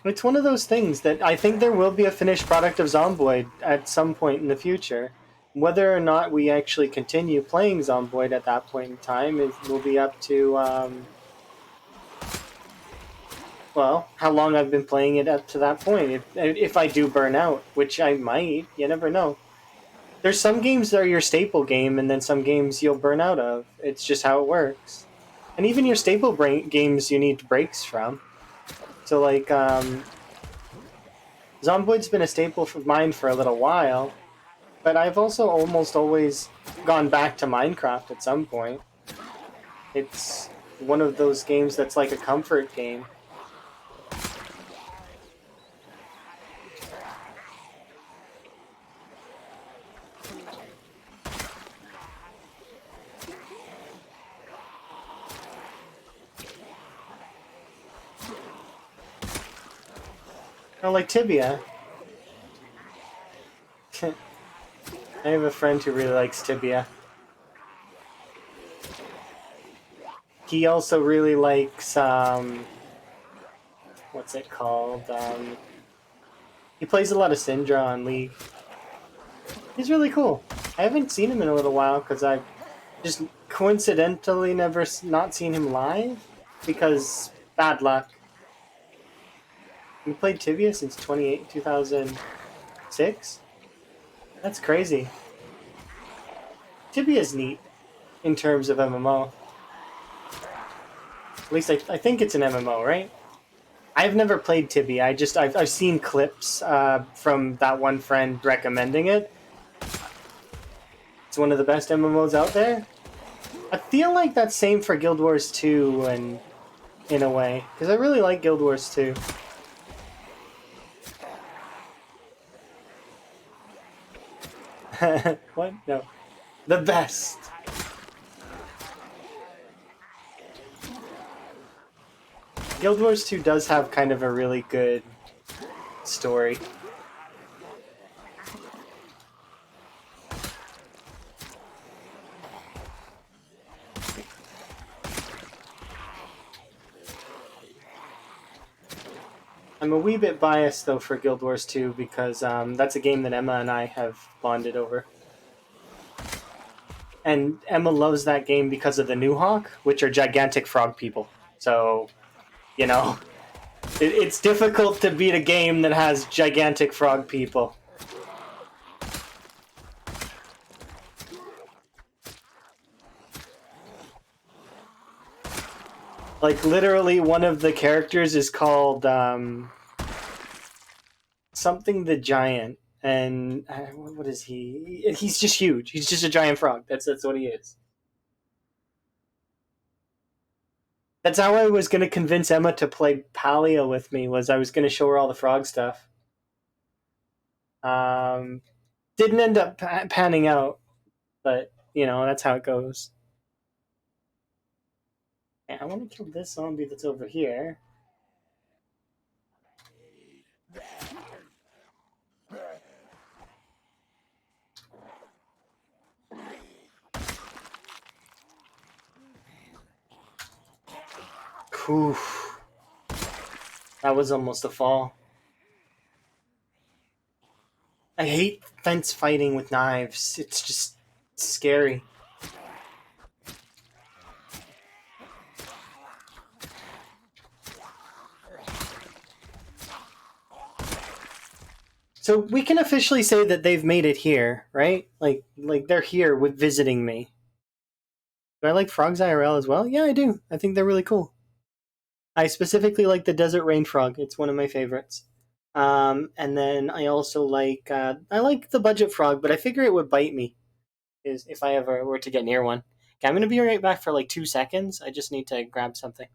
it's one of those things that I think there will be a finished product of Zomboid at some point in the future. Whether or not we actually continue playing Zomboid at that point in time will be up to Well, how long I've been playing it up to that point. If I do burn out, which I might, you never know. There's some games that are your staple game, and then some games you'll burn out of. It's just how it works. And even your staple games, you need breaks from. So, like, Zomboid's been a staple of mine for a little while, but I've also almost always gone back to Minecraft at some point. It's one of those games that's like a comfort game. Oh, like Tibia. I have a friend who really likes Tibia. He also really likes what's it called? He plays a lot of Syndra on League. He's really cool. I haven't seen him in a little while because I've just coincidentally never not seen him live because bad luck. We played Tibia since 2006. That's crazy. Tibia's neat in terms of MMO. At least I think it's an MMO, right? I've never played Tibia. I've seen clips from that one friend recommending it. It's one of the best MMOs out there. I feel like that's same for Guild Wars 2 and in a way because I really like Guild Wars 2. What? No. The best. Guild Wars 2 does have kind of a really good story. I'm a wee bit biased though for Guild Wars 2 because that's a game that Emma and I have bonded over. And Emma loves that game because of the New Hawk, which are gigantic frog people. So, you know, it's difficult to beat a game that has gigantic frog people. Like, literally, one of the characters is called something the Giant. And what is he? He's just huge. He's just a giant frog. That's what he is. That's how I was going to convince Emma to play Paleo with me. Was I was going to show her all the frog stuff. Um, didn't end up panning out, but you know that's how it goes. And I want to kill this zombie that's over here. Oof. That was almost a fall. I hate fence fighting with knives. It's just scary. So we can officially say that they've made it here, right? Like they're here with visiting me. Do I like frogs IRL as well? Yeah, I do. I think they're really cool. I specifically like the desert rain frog. It's one of my favorites. And then I like the budget frog, but I figure it would bite me is if I ever were to get near one. Okay, I'm gonna be right back for like 2 seconds. I just need to grab something.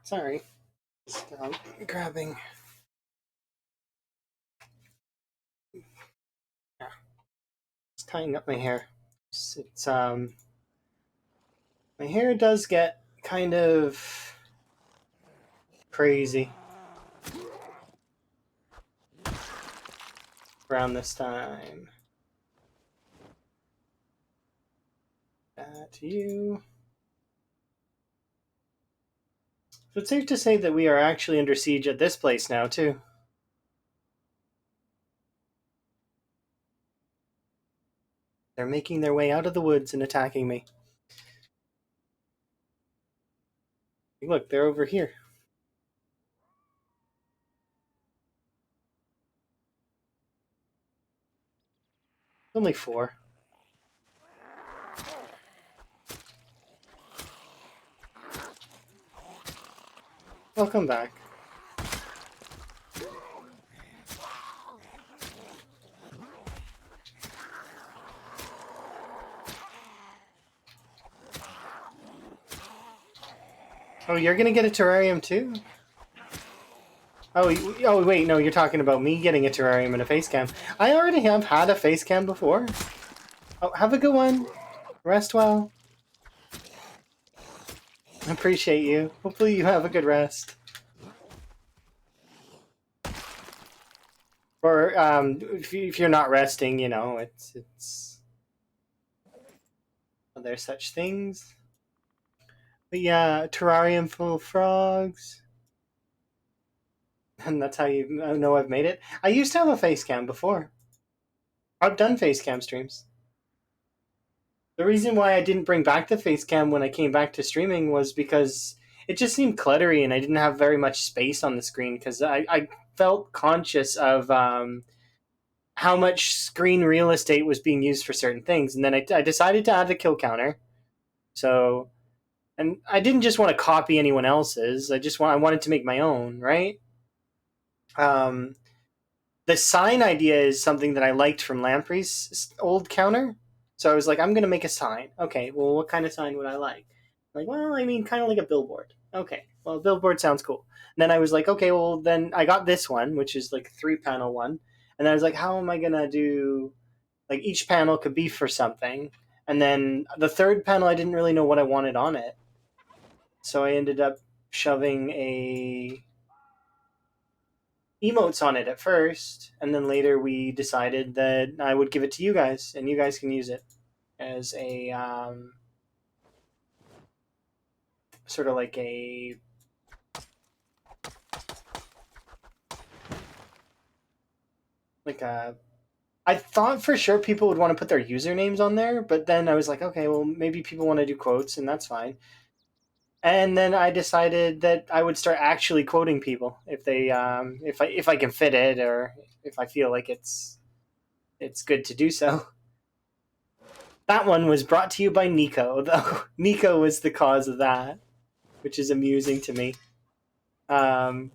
Sorry, just grabbing tying up my hair. It's my hair does get kind of crazy around this time. To you. So it's safe to say that we are actually under siege at this place now, too. They're making their way out of the woods and attacking me. Look, they're over here. Only 4. Welcome back. Oh, you're gonna get a terrarium too? Oh, wait, no, you're talking about me getting a terrarium and a face cam. I already have had a face cam before. Oh, have a good one. Rest well. I appreciate you. Hopefully you have a good rest. Or if you're not resting, you know, it's are there such things? But yeah, terrarium full of frogs. And that's how you know I've made it. I used to have a face cam before. I've done face cam streams. The reason why I didn't bring back the face cam when I came back to streaming was because it just seemed cluttery and I didn't have very much space on the screen because I felt conscious of how much screen real estate was being used for certain things. And then I decided to add the kill counter. So, and I didn't just want to copy anyone else's. I wanted to make my own, right? Um, the sign idea is something that I liked from Lamprey's old counter. So I was like, I'm going to make a sign. Okay, well, what kind of sign would I like? Like, well, I mean, kind of like a billboard. Okay, well, billboard sounds cool. And then I was like, okay, well, then I got this one, which is like a 3-panel one. And I was like, how am I going to do, like, each panel could be for something. And then the third panel, I didn't really know what I wanted on it. So I ended up shoving a emotes on it at first, and then later we decided that I would give it to you guys, and you guys can use it as a sort of like a like a. I thought for sure people would want to put their usernames on there, but then I was like, okay, well maybe people want to do quotes, and that's fine. And then I decided that I would start actually quoting people if they if I can fit it or if I feel like it's good to do so. That one was brought to you by Nico, though. Nico was the cause of that, which is amusing to me. Because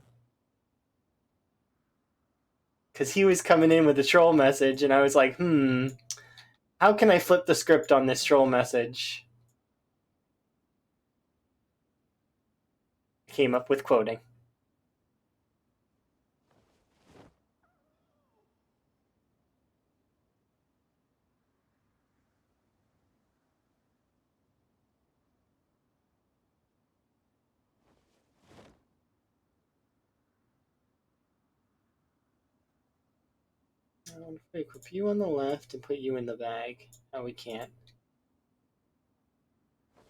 he was coming in with a troll message, and I was like, how can I flip the script on this troll message? I came up with quoting. If we equip you on the left and put you in the bag. Oh, we can't.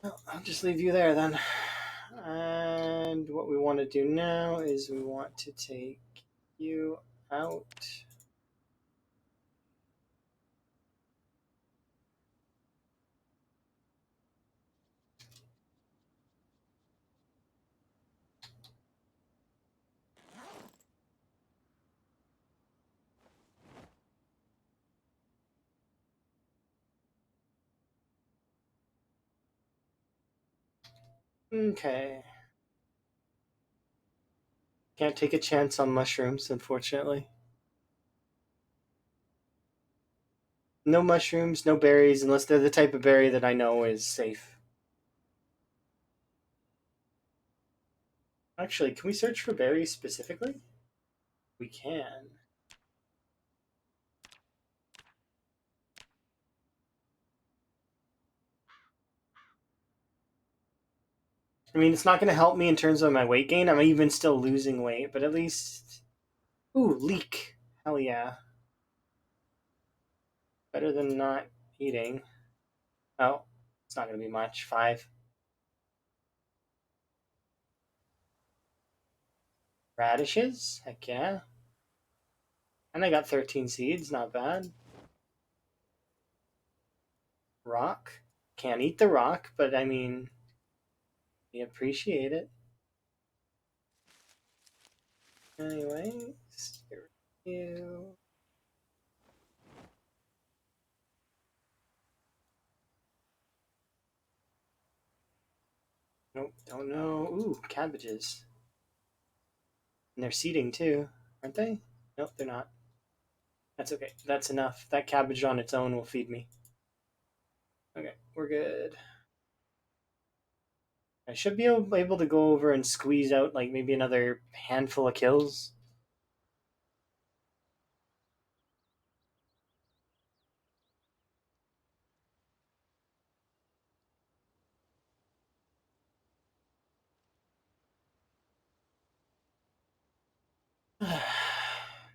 Well, I'll just leave you there then. And what we want to do now is we want to take you out. Okay. Can't take a chance on mushrooms, unfortunately. No mushrooms, no berries, unless they're the type of berry that I know is safe. Actually, can we search for berries specifically? We can. I mean, it's not going to help me in terms of my weight gain. I'm even still losing weight, but at least... Ooh, leek. Hell yeah. Better than not eating. Oh, it's not going to be much. 5. Radishes? Heck yeah. And I got 13 seeds, not bad. Rock? Can't eat the rock, but I mean, we appreciate it. Anyways, here you. Nope, don't know. Ooh, cabbages. And they're seeding too, aren't they? Nope, they're not. That's okay. That's enough. That cabbage on its own will feed me. Okay, we're good. I should be able to go over and squeeze out like maybe another handful of kills.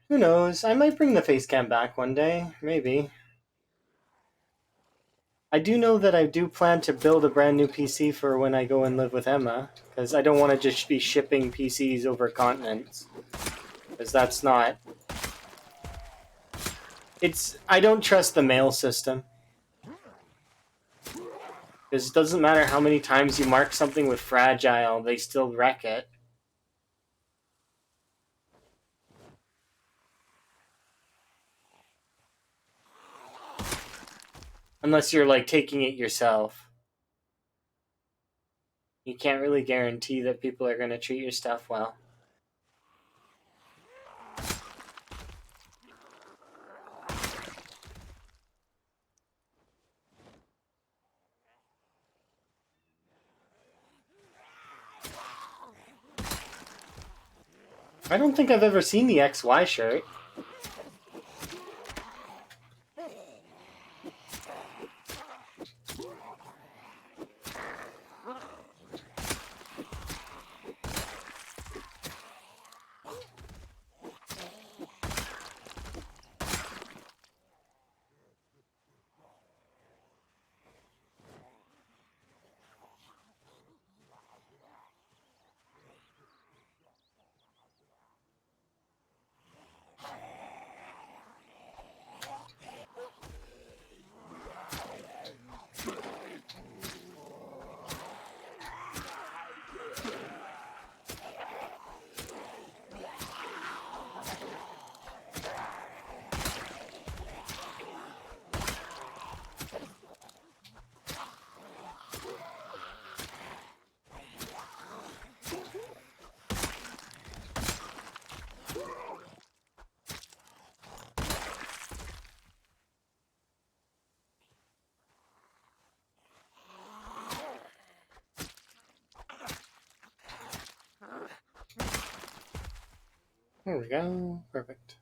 Who knows? I might bring the face cam back one day. Maybe. I do know that I do plan to build a brand new PC for when I go and live with Emma, because I don't want to just be shipping PCs over continents. Because that's not... I don't trust the mail system. Because it doesn't matter how many times you mark something with fragile, they still wreck it. Unless you're like taking it yourself. You can't really guarantee that people are going to treat your stuff well. I don't think I've ever seen the XY shirt. There we go. Perfect.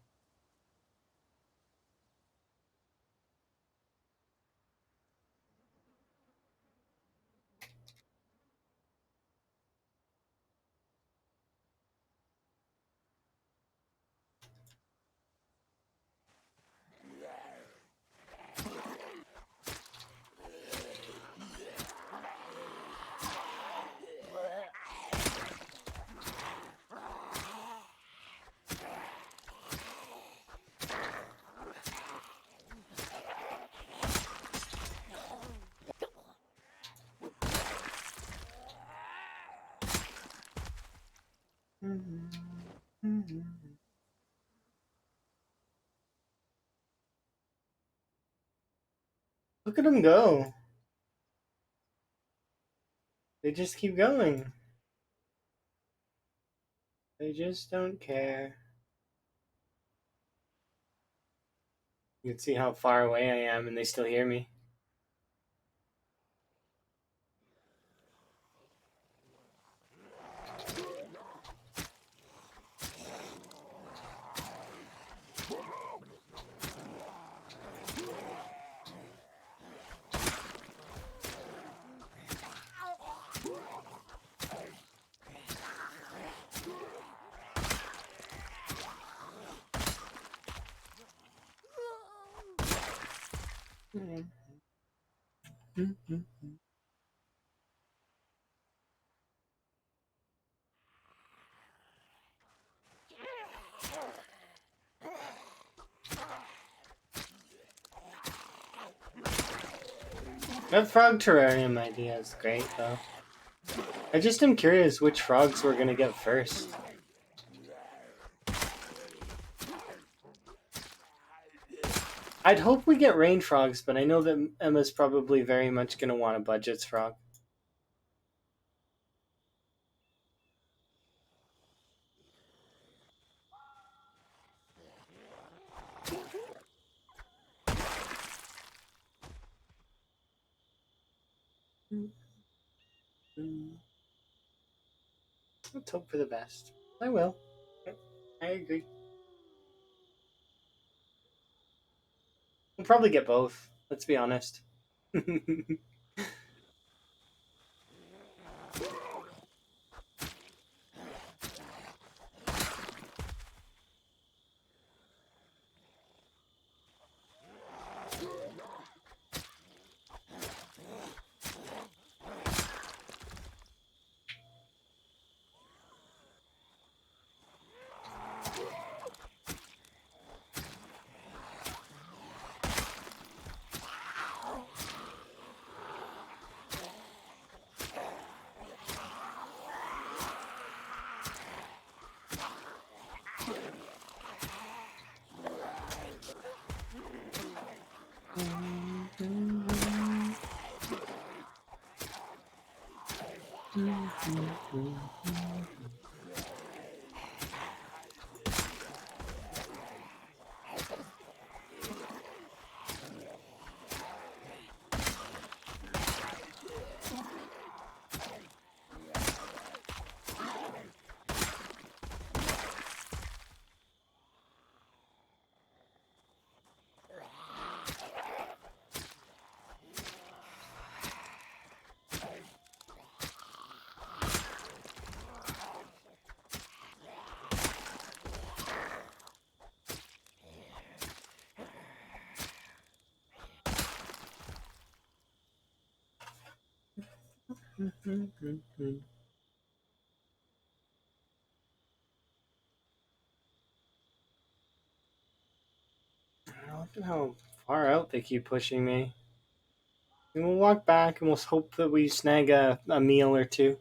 Look at them go. They just keep going. They just don't care. You can see how far away I am and they still hear me. That frog terrarium idea is great, though. I just am curious which frogs we're gonna get first. I'd hope we get rain frogs, but I know that Emma's probably very much gonna want a budgets frog. Let's hope for the best. I will. I agree. We'll probably get both. Let's be honest. Look at how far out they keep pushing me. And we'll walk back and we'll hope that we snag a meal or two.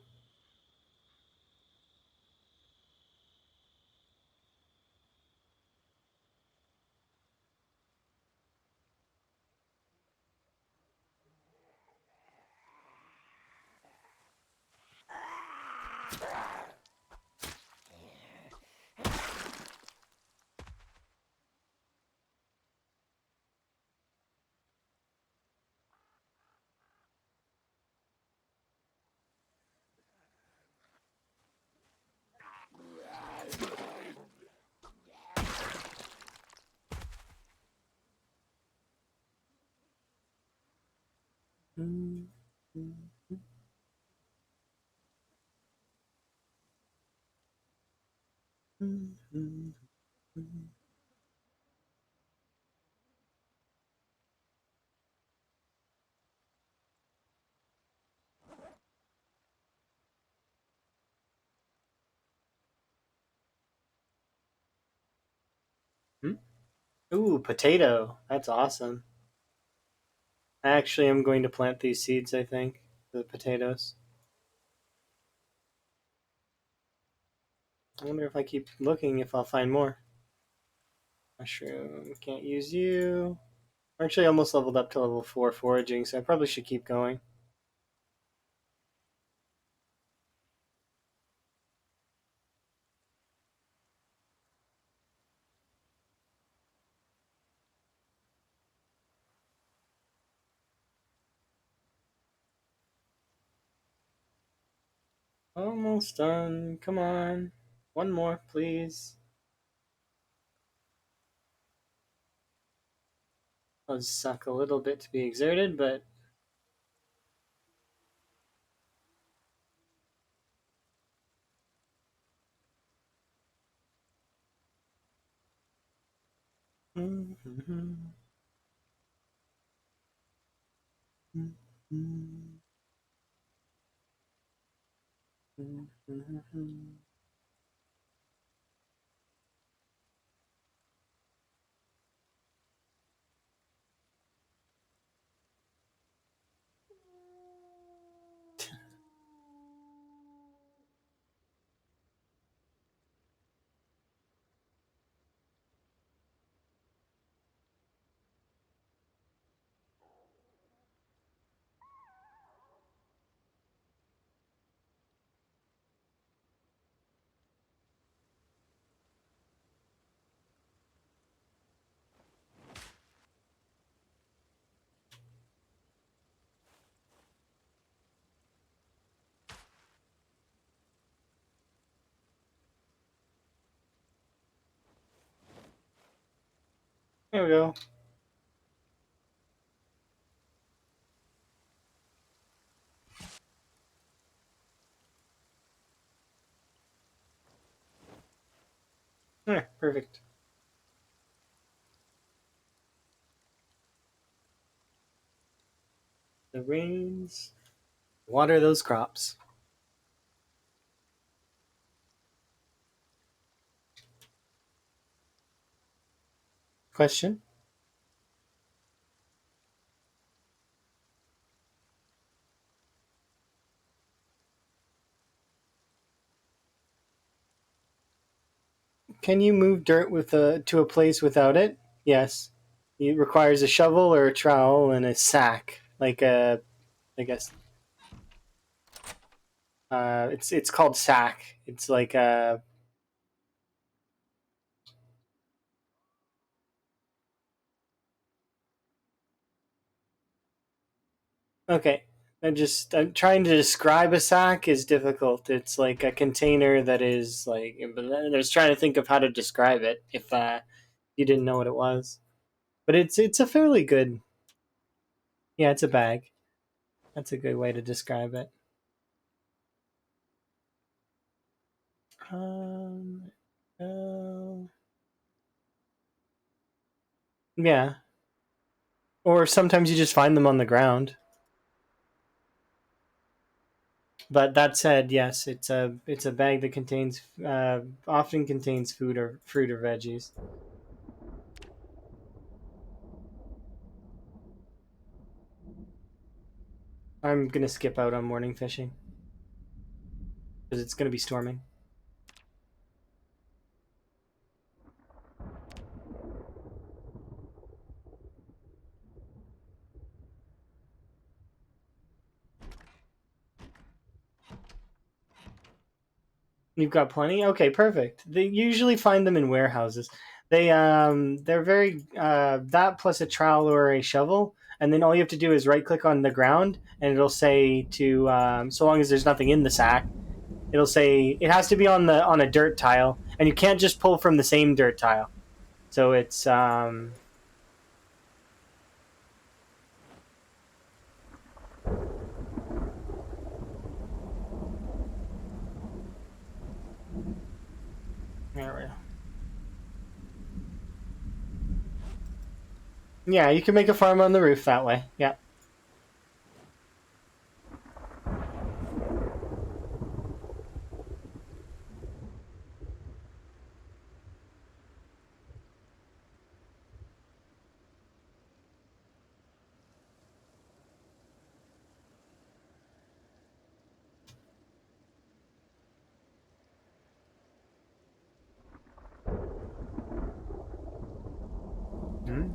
Ooh, potato. That's awesome. Actually, I'm going to plant these seeds, I think, the potatoes. I wonder if I keep looking if I'll find more. Mushroom, can't use you. We're actually almost leveled up to level 4 foraging, so I probably should keep going. Almost done. Come on. One more, please. Does suck a little bit to be exerted, but There we go. There, perfect. The rains water those crops. Question? Can you move dirt with to a place without it? Yes. It requires a shovel or a trowel and a sack, like a, I guess. It's called sack. It's like a. Okay. I'm trying to describe a sack is difficult. It's like a container that is like. I was trying to think of how to describe it if you didn't know what it was. But it's a fairly good. Yeah, it's a bag. That's a good way to describe it. Um, uh, yeah. Or sometimes you just find them on the ground. But that said, yes, it's a bag that contains often contains food or fruit or veggies. I'm gonna skip out on morning fishing because it's gonna be storming. You've got plenty. Okay, perfect. They usually find them in warehouses. They're very that plus a trowel or a shovel, and then all you have to do is right click on the ground, and it'll say to so long as there's nothing in the sack, it'll say it has to be on a dirt tile, and you can't just pull from the same dirt tile. So it's there we go. Yeah, you can make a farm on the roof that way. Yeah. Hmm.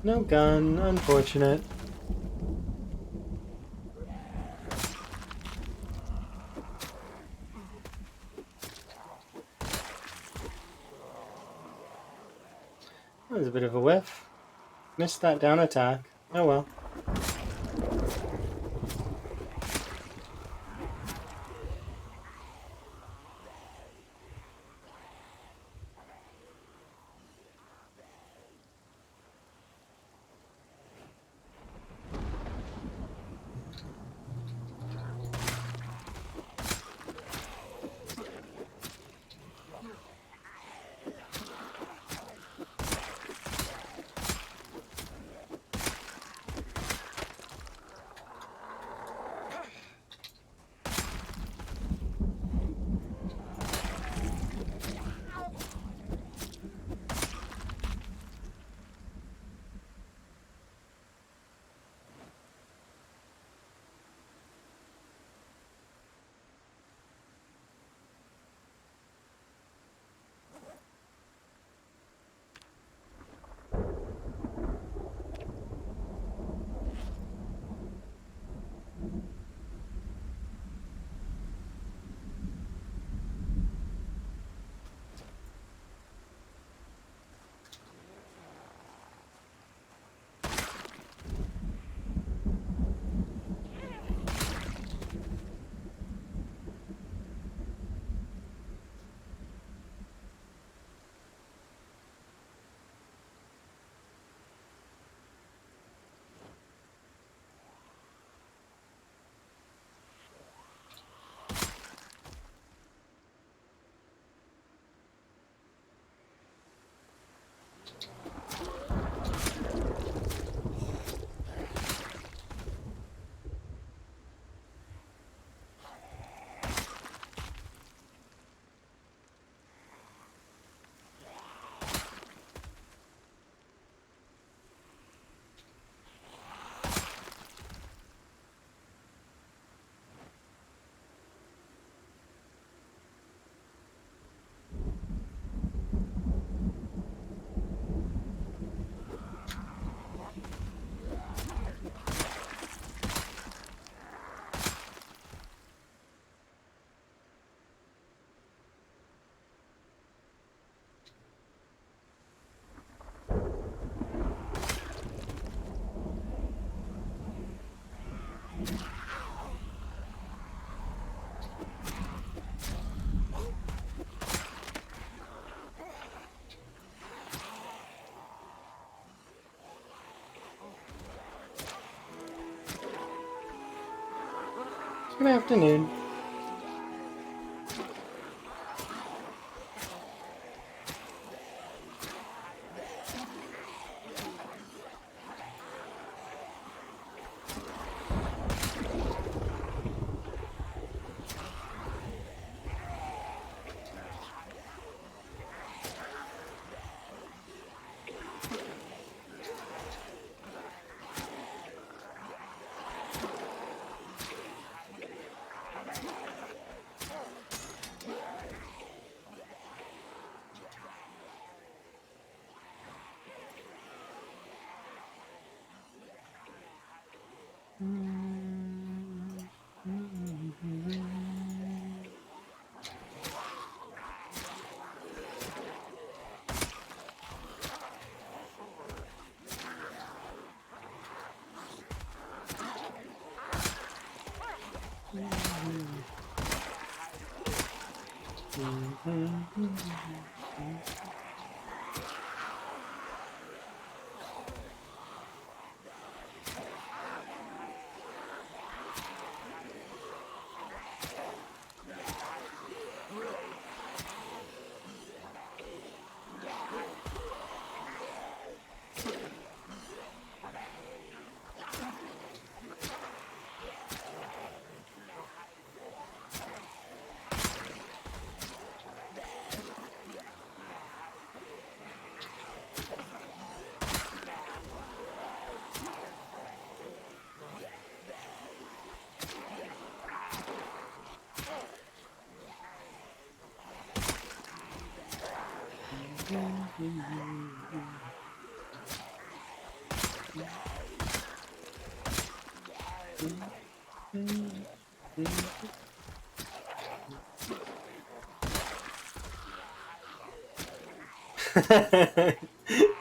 No gun, unfortunate. That was a bit of a whiff. Missed that down attack. Oh well. Good afternoon.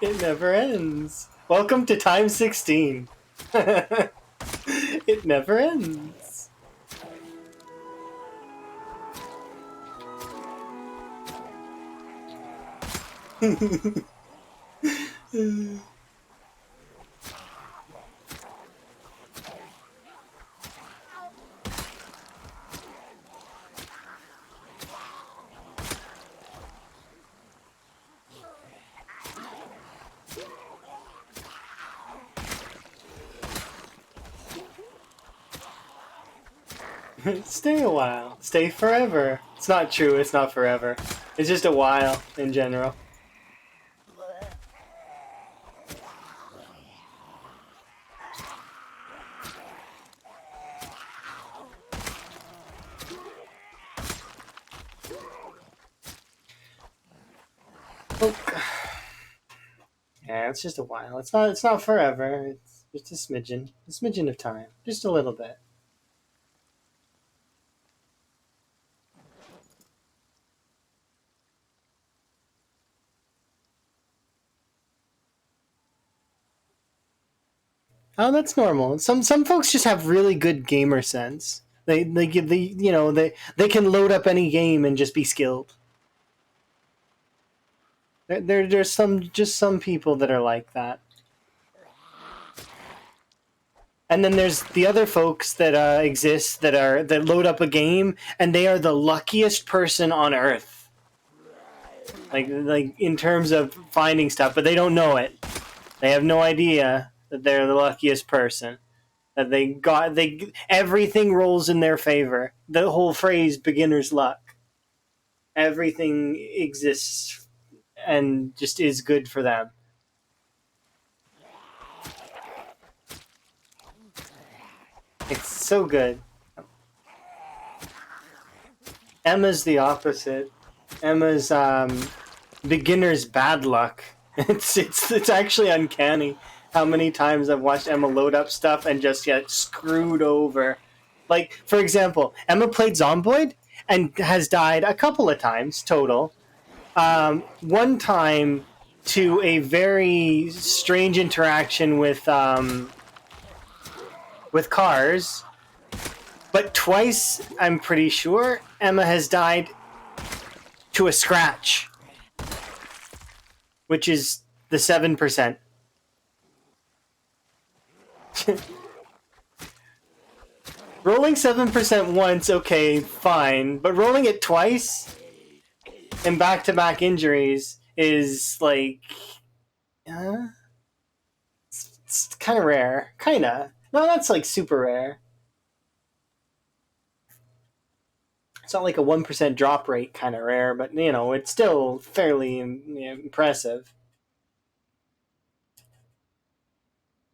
It never ends. Welcome to time 16. It never ends. Stay a while. Stay forever. It's not true, it's not forever. It's just a while in general. Oh. Yeah, it's just a while. It's not forever. It's just a smidgen of time. Just a little bit. Oh, that's normal. Some folks just have really good gamer sense. They give the they can load up any game and just be skilled. There's some people that are like that, and then there's the other folks that exist that load up a game and they are the luckiest person on earth. Like in terms of finding stuff, but they don't know it. They have no idea that they're the luckiest person. That they everything rolls in their favor. The whole phrase "beginner's luck." Everything exists and just is good for them. It's so good. Emma's the opposite. Emma's beginner's bad luck. It's actually uncanny how many times I've watched Emma load up stuff and just get screwed over. Like, for example, Emma played Zomboid and has died a couple of times total. One time to a very strange interaction with cars, but twice, I'm pretty sure, Emma has died to a scratch, which is the 7%. Rolling 7% once, okay, fine. But rolling it twice and back-to-back injuries is like... it's kind of rare. Kinda. No, that's like super rare. It's not like a 1% drop rate kind of rare, but you know, it's still fairly impressive.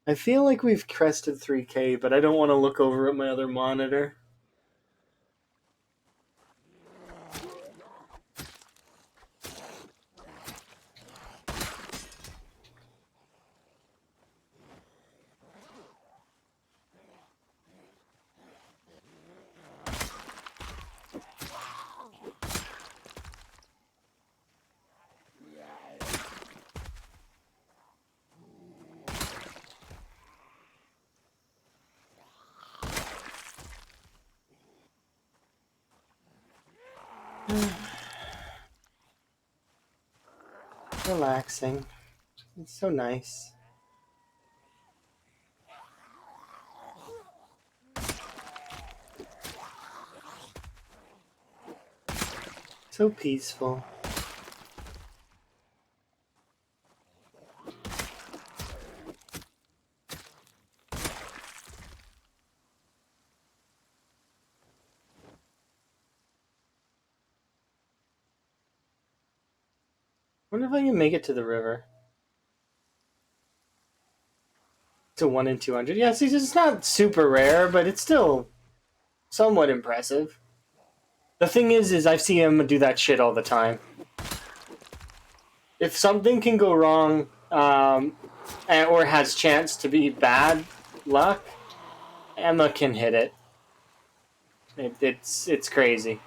I feel like we've crested 3K, but I don't want to look over at my other monitor. Relaxing. It's so nice. So peaceful. Wonder if I can make it to the river. To 1 in 200. Yeah, see, it's not super rare, but it's still somewhat impressive. The thing is I've seen him do that shit all the time. If something can go wrong, or has chance to be bad luck, Emma can hit it. It's crazy.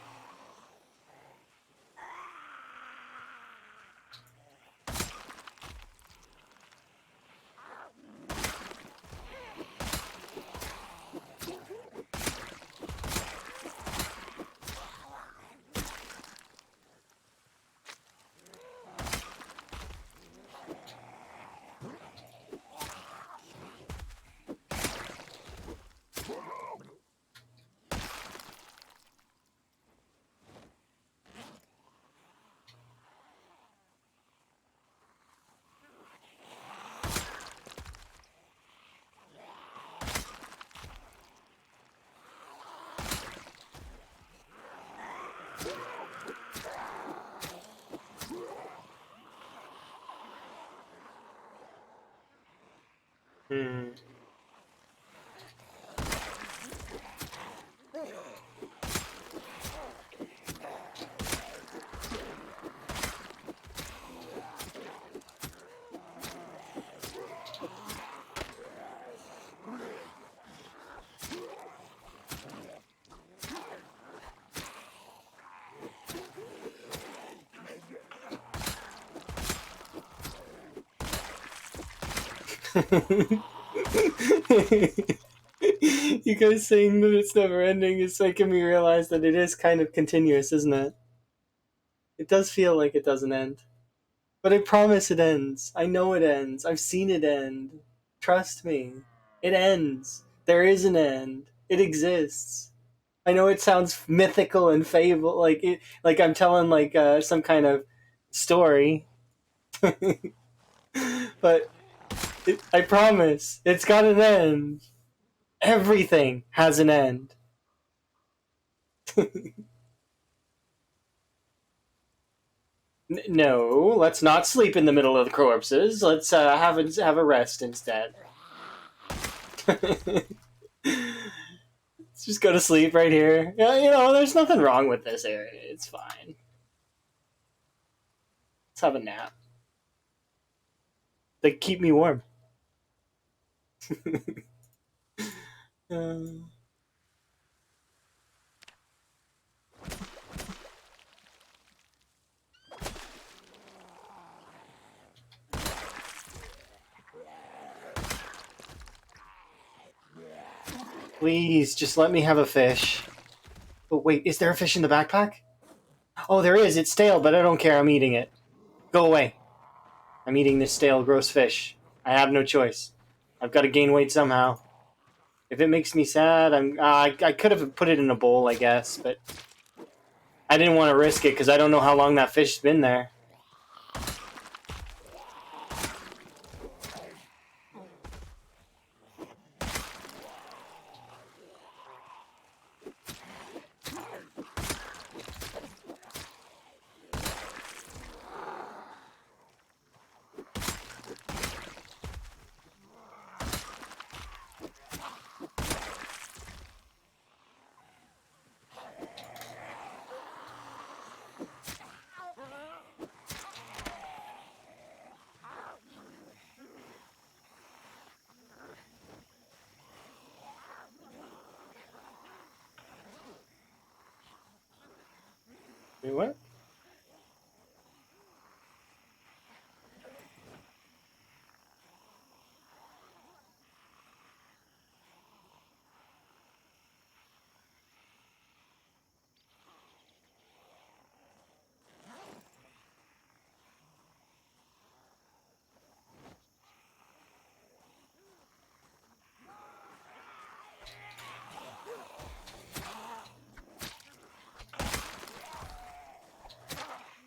Hmm. You guys saying that it's never ending is making me realize that it is kind of continuous, isn't it? It does feel like it doesn't end. But I promise it ends. I know it ends. I've seen it end. Trust me. It ends. There is an end. It exists. I know it sounds mythical and fable, like I'm telling some kind of story, but I promise it's got an end. Everything has an end. No, let's not sleep in the middle of the corpses. Let's have a rest instead. Let's just go to sleep right here. Yeah, you know, there's nothing wrong with this area. It's fine. Let's have a nap. They keep me warm. um, Please, just let me have a fish. Oh, wait, is there a fish in the backpack? Oh, there is. It's stale, but I don't care. I'm eating it. Go away. I'm eating this stale, gross fish. I have no choice. I've got to gain weight somehow. If it makes me sad, I could have put it in a bowl, I guess, but I didn't want to risk it because I don't know how long that fish's been there. Wait, what?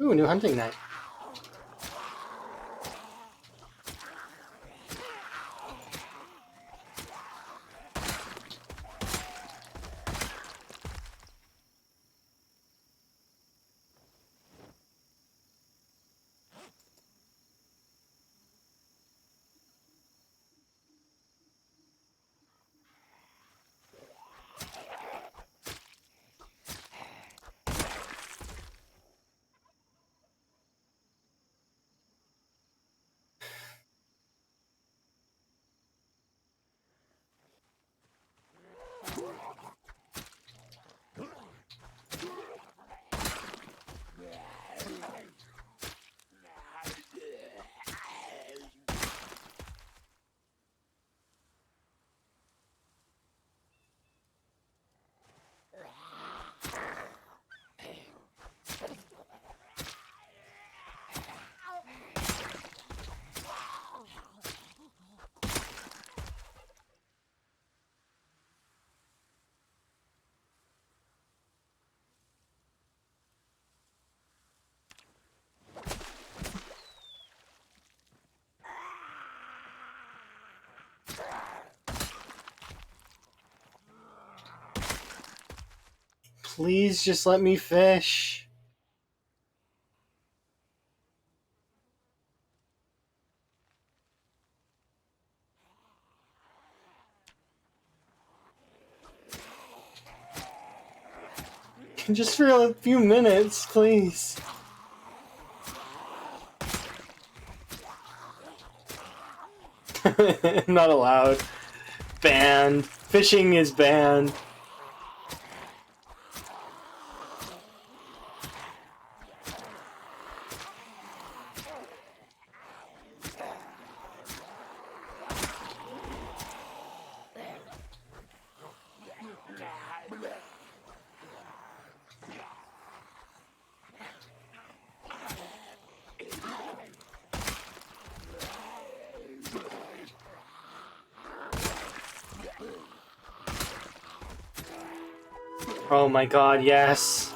Ooh, new hunting knife. Please just let me fish. Just for a few minutes, please. Not allowed. Banned. Fishing is banned. Oh my god, yes.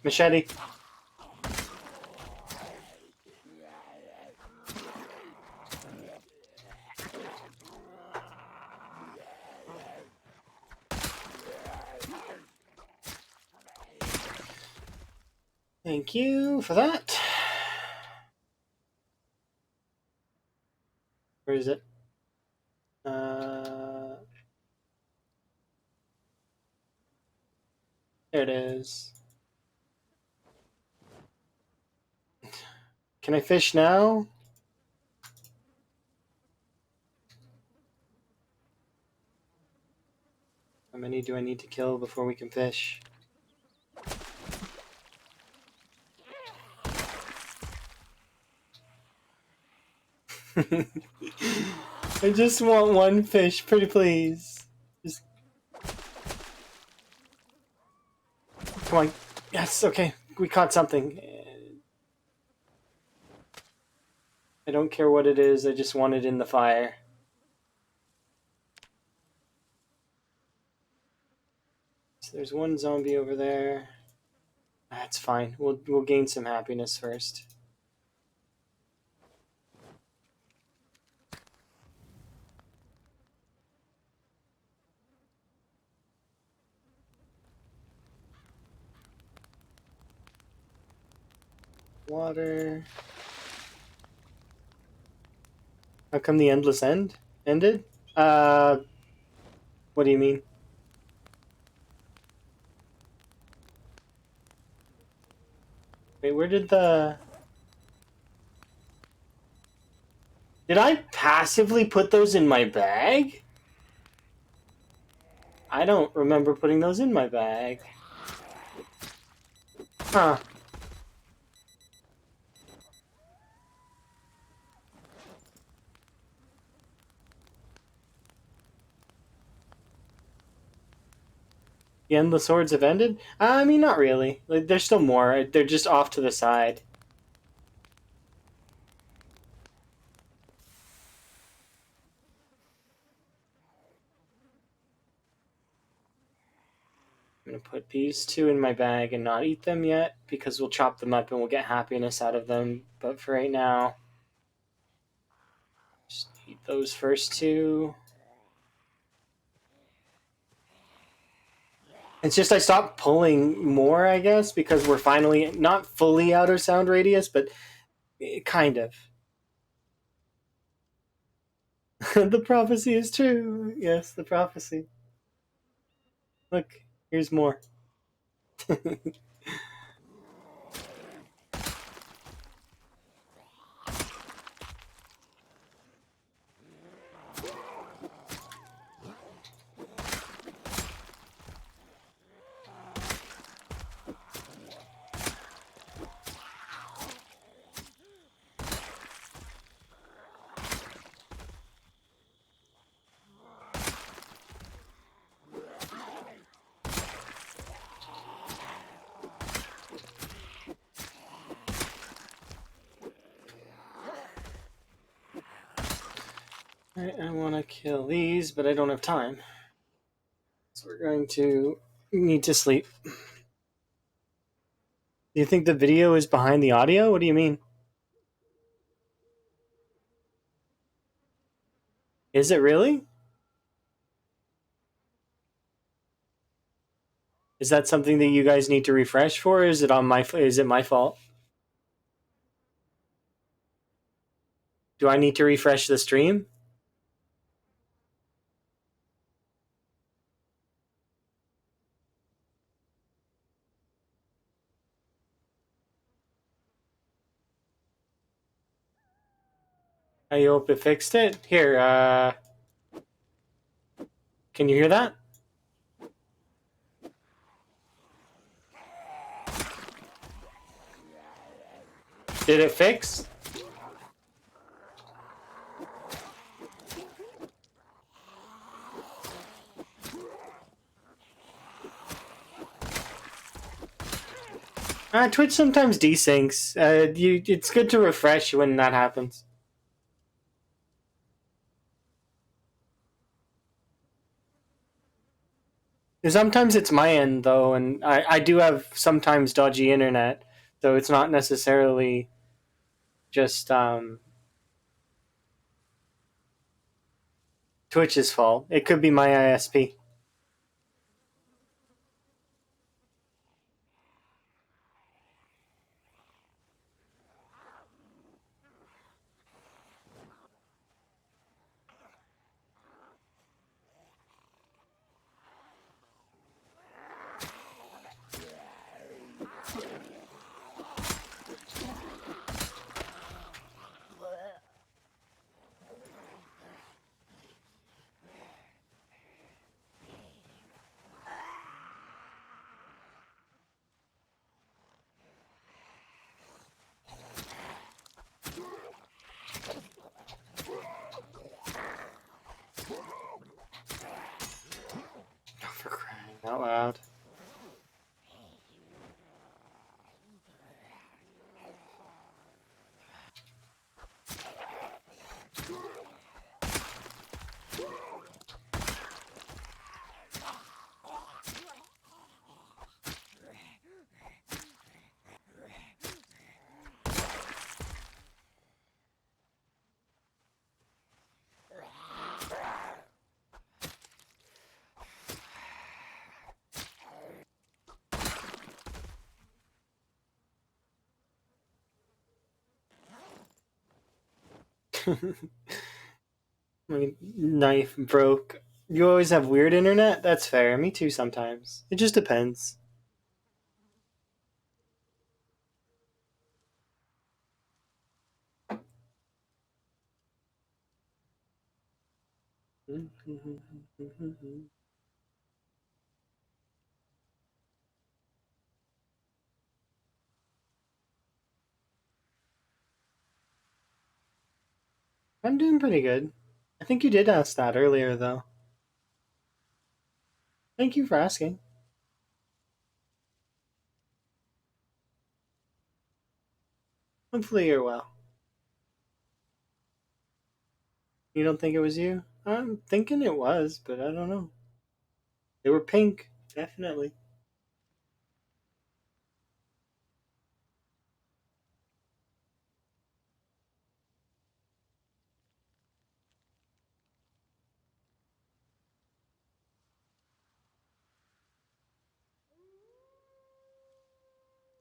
Machete. Thank you for that. Where is it? There it is. Can I fish now? How many do I need to kill before we can fish? I just want one fish, pretty please. Just... Come on. Yes, okay. We caught something. I don't care what it is, I just want it in the fire. So there's one zombie over there. That's fine. We'll gain some happiness first. Water. How come the endless end ended? What do you mean? Wait, where did the... Did I passively put those in my bag? I don't remember putting those in my bag. Huh. The endless swords have ended? I mean, not really. Like, there's still more. They're just off to the side. I'm going to put these two in my bag and not eat them yet, because we'll chop them up and we'll get happiness out of them. But for right now, just eat those first two. It's just I stopped pulling more, I guess, because we're finally not fully out of sound radius, but kind of. The prophecy is true. Yes, the prophecy. Look, here's more. Alright, I want to kill these, but I don't have time. So we're going to need to sleep. Do you think the video is behind the audio? What do you mean? Is it really? Is that something that you guys need to refresh for? Or is it my fault? Do I need to refresh the stream? I hope it fixed it. Here, can you hear that? Did it fix? Twitch sometimes desyncs. It's good to refresh when that happens. Sometimes it's my end, though, and I do have sometimes dodgy internet, so it's not necessarily just Twitch's fault. It could be my ISP. My knife broke. You always have weird internet? That's fair. Me too sometimes. It just depends. I'm doing pretty good. I think you did ask that earlier, though. Thank you for asking. Hopefully you're well. You don't think it was you? I'm thinking it was, but I don't know. They were pink, definitely.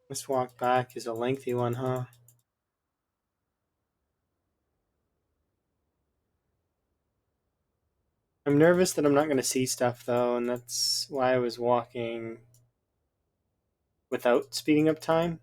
This walk back is a lengthy one, huh? I'm nervous that I'm not going to see stuff, though, and that's why I was walking without speeding up time.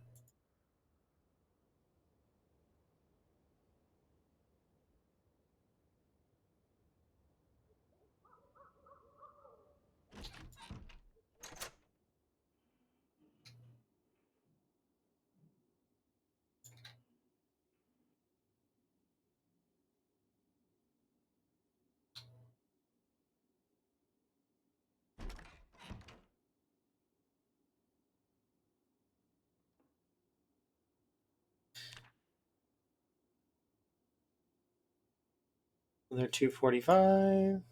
They're 245.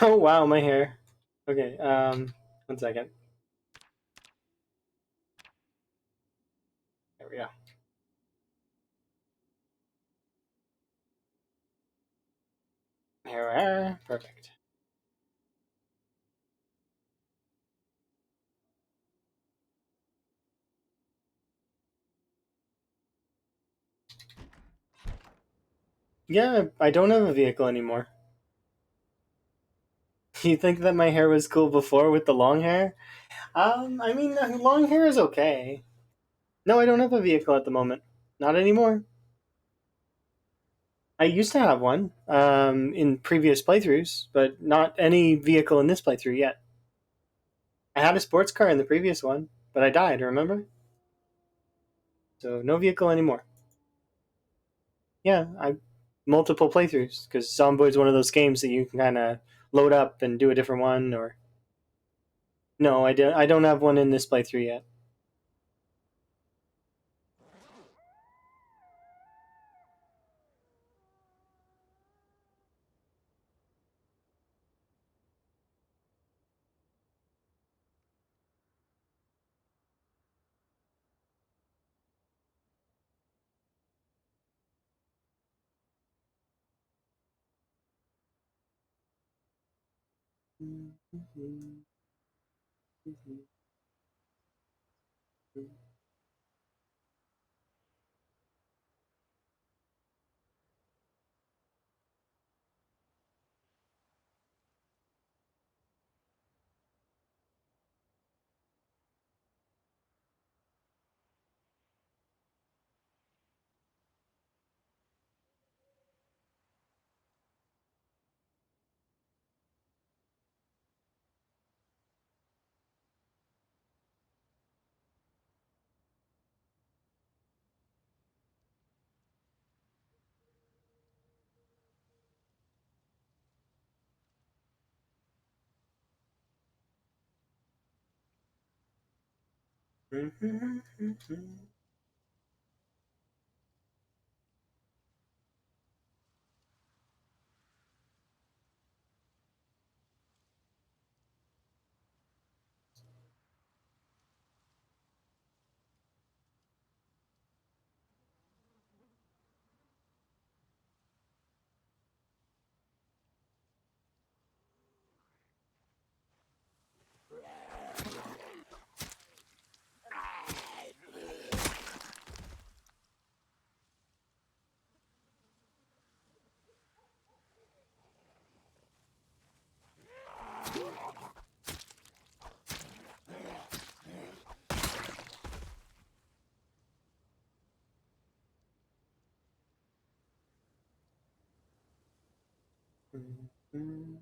Oh wow, my hair. Okay, 1 second. There we go. Here we are. Perfect. Yeah, I don't have a vehicle anymore. You think that my hair was cool before with the long hair? I mean, long hair is okay. No, I don't have a vehicle at the moment. Not anymore. I used to have one in previous playthroughs, but not any vehicle in this playthrough yet. I had a sports car in the previous one, but I died, remember? So no vehicle anymore. Yeah, I multiple playthroughs because Zomboid's one of those games that you can kind of load up and do a different one. Or no, I don't. I don't have one in this playthrough yet. Mm.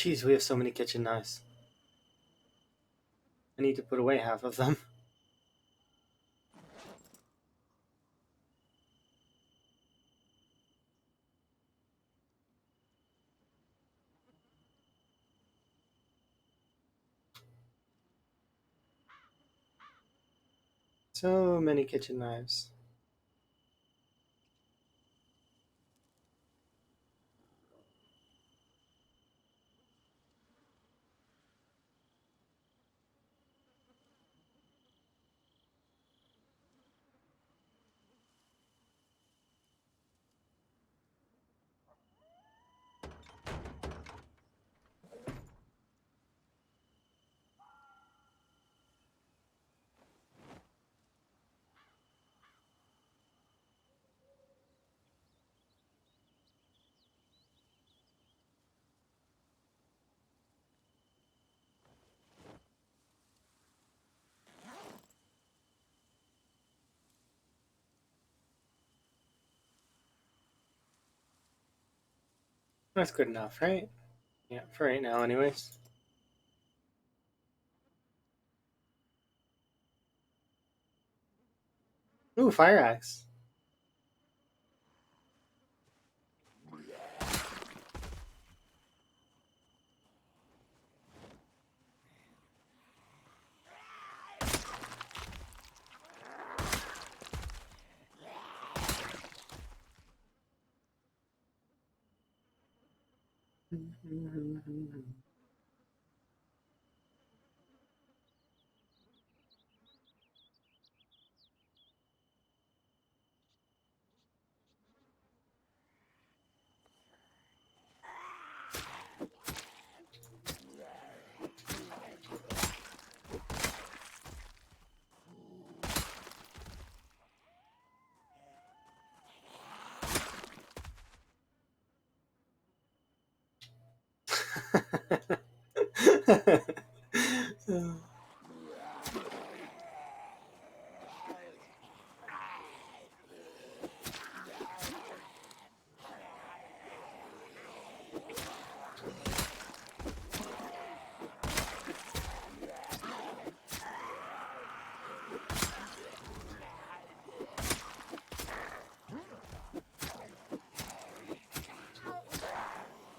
Jeez, we have so many kitchen knives. I need to put away half of them. So many kitchen knives. That's good enough, right? Yeah, for right now anyways. Ooh, fire axe.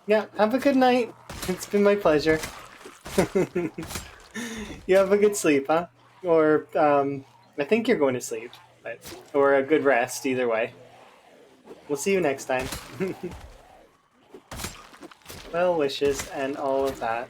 Yeah, have a good night. It's been my pleasure. You have a good sleep, huh? Or, I think you're going to sleep, but, or a good rest, either way. We'll see you next time. Well wishes and all of that.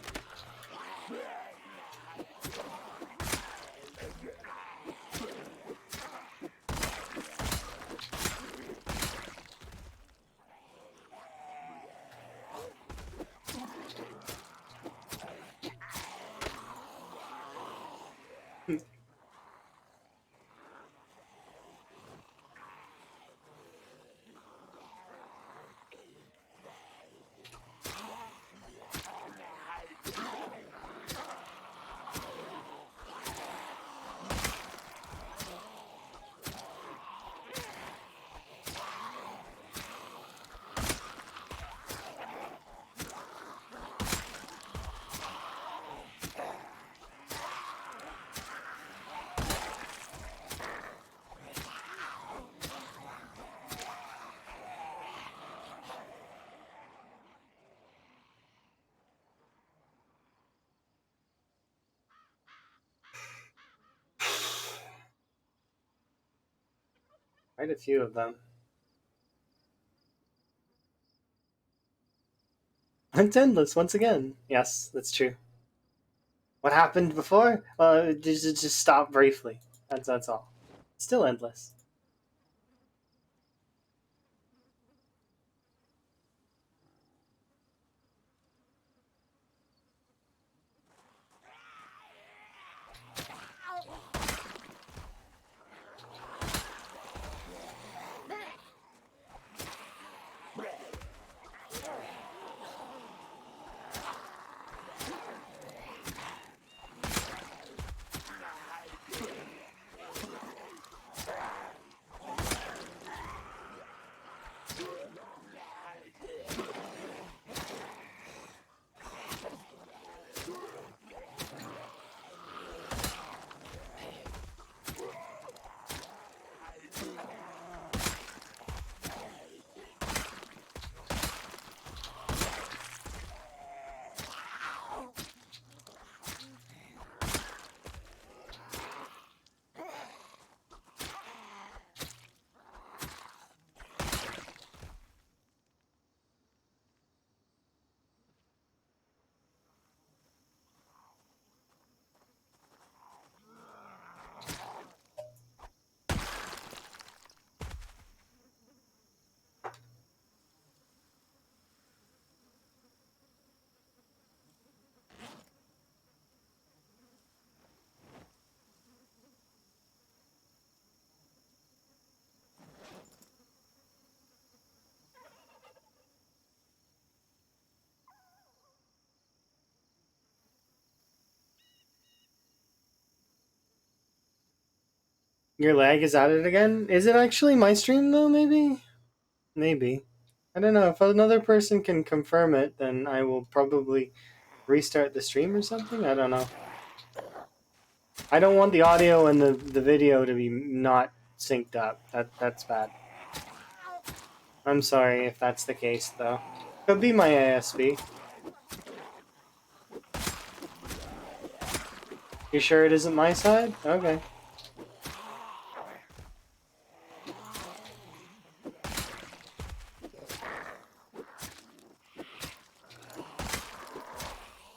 Quite a few of them. It's endless once again. Yes, that's true. What happened before? It just stopped briefly. That's all. It's still endless. Your lag is at it again? Is it actually my stream though, maybe? Maybe. I don't know. If another person can confirm it, then I will probably restart the stream or something. I don't know. I don't want the audio and the video to be not synced up. That's bad. I'm sorry if that's the case though. Could be my ASB. You sure it isn't my side? Okay.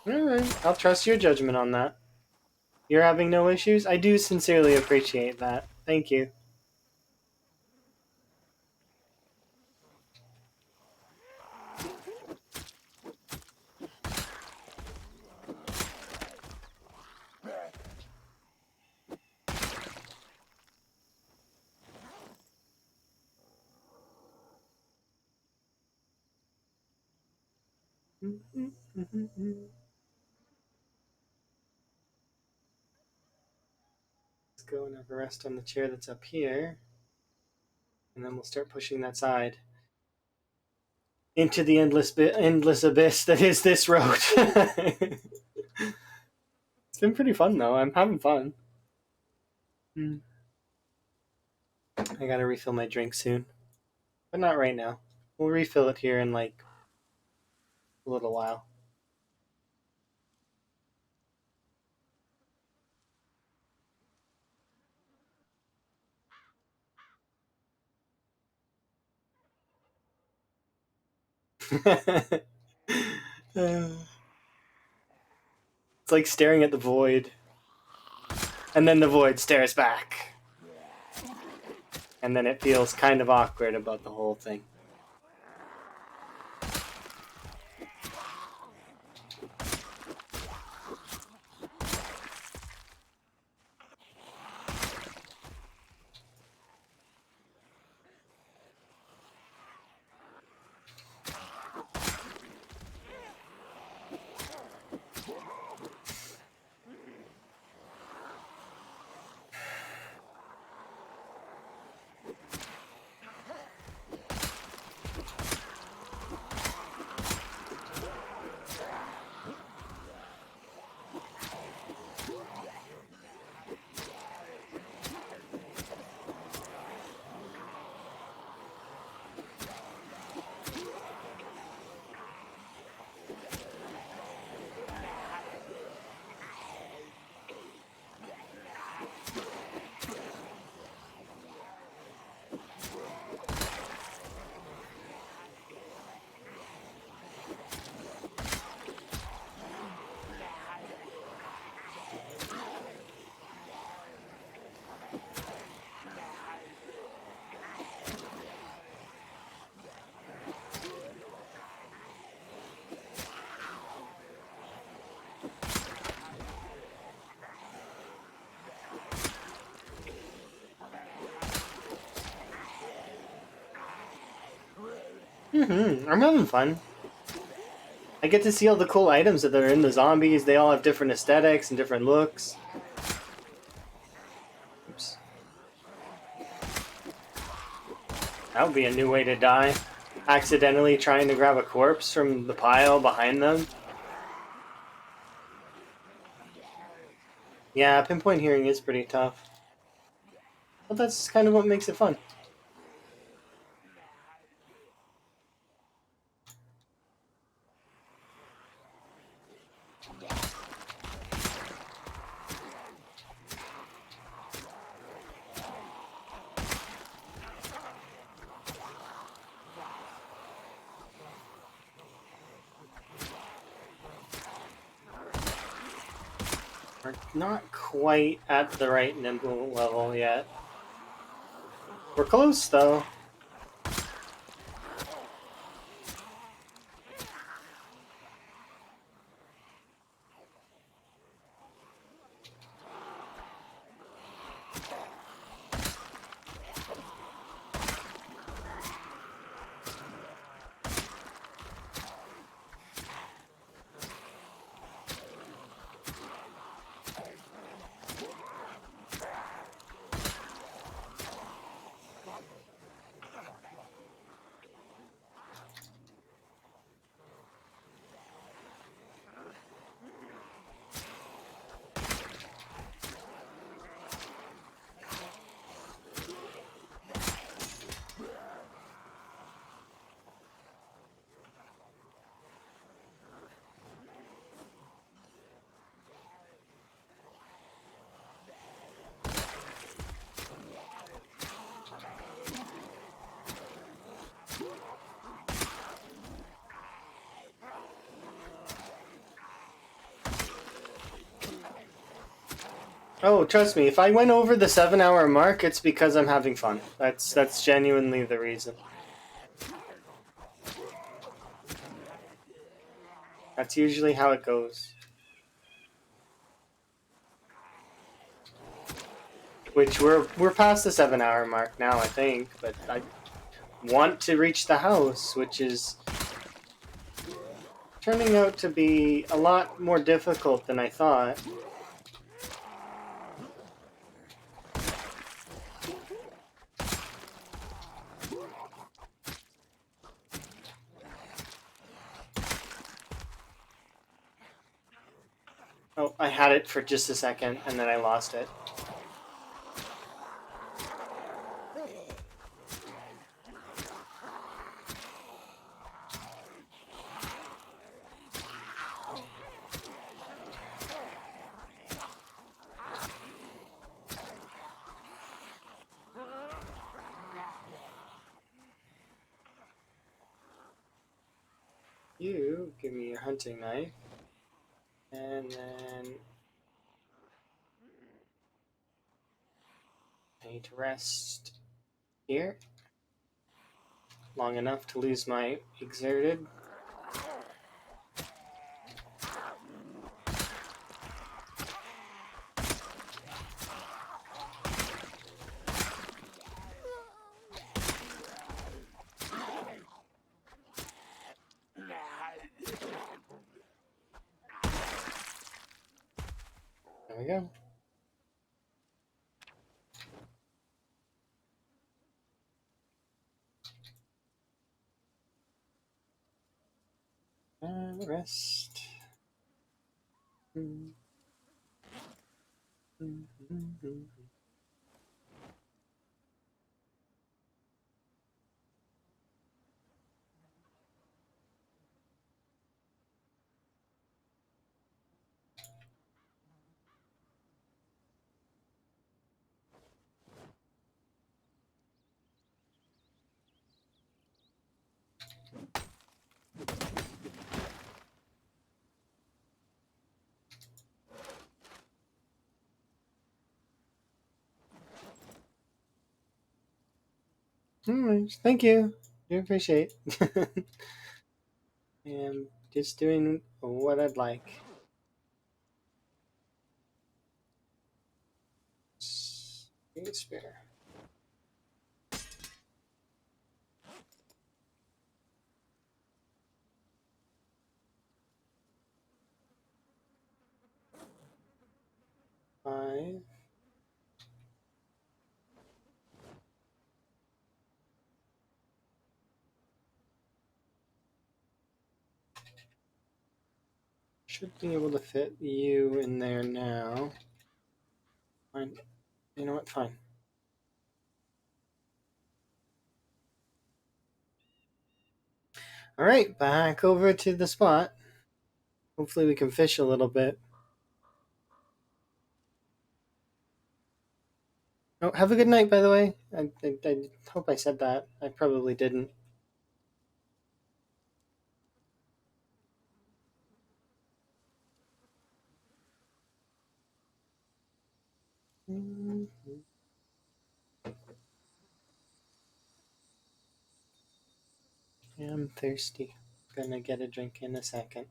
Alright, I'll trust your judgment on that. You're having no issues? I do sincerely appreciate that. Thank you. Let's go and have a rest on the chair that's up here. And then we'll start pushing that side into the endless abyss that is this road. It's been pretty fun though. I'm having fun. I gotta refill my drink soon, but not right now. We'll refill it here in like a little while. It's like staring at the void, and then the void stares back, and then it feels kind of awkward about the whole thing. I'm having fun. I get to see all the cool items that are in the zombies. They all have different aesthetics and different looks. Oops. That would be a new way to die. Accidentally trying to grab a corpse from the pile behind them. Yeah, pinpoint hearing is pretty tough. But that's kind of what makes it fun. We're not quite at the right nimble level yet. We're close, though. Oh, trust me, if I went over the 7-hour mark, it's because I'm having fun. That's genuinely the reason. That's usually how it goes. Which we're past the 7-hour mark now, I think, but I want to reach the house, which is turning out to be a lot more difficult than I thought. Oh, I had it for just a second, and then I lost it. You give me your hunting knife, and then I need to rest here long enough to lose my exerted. There we go. Rest. Thank you. Do appreciate. I'm just doing what I'd like. Spare. 5. Should be able to fit you in there now. Fine. You know what? Fine. All right, back over to the spot. Hopefully we can fish a little bit. Oh, have a good night, by the way. I hope I said that. I probably didn't. I'm thirsty. Gonna get a drink in a second.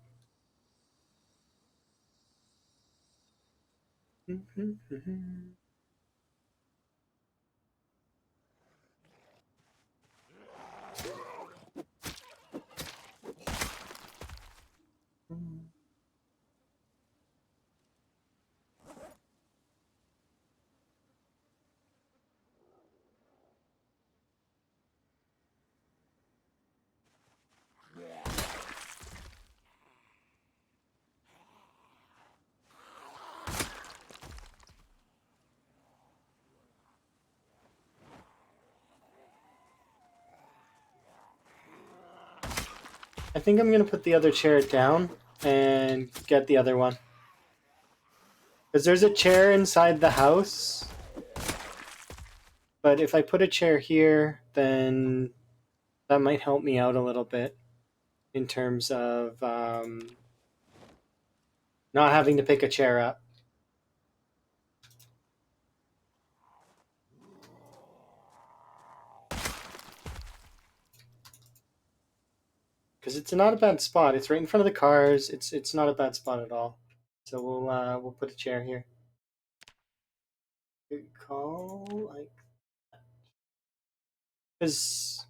I think I'm gonna put the other chair down and get the other one. Because there's a chair inside the house. But if I put a chair here, then that might help me out a little bit in terms of not having to pick a chair up. Because it's not a bad spot. It's right in front of the cars. It's not a bad spot at all. So we'll put a chair here. Good call. Like, because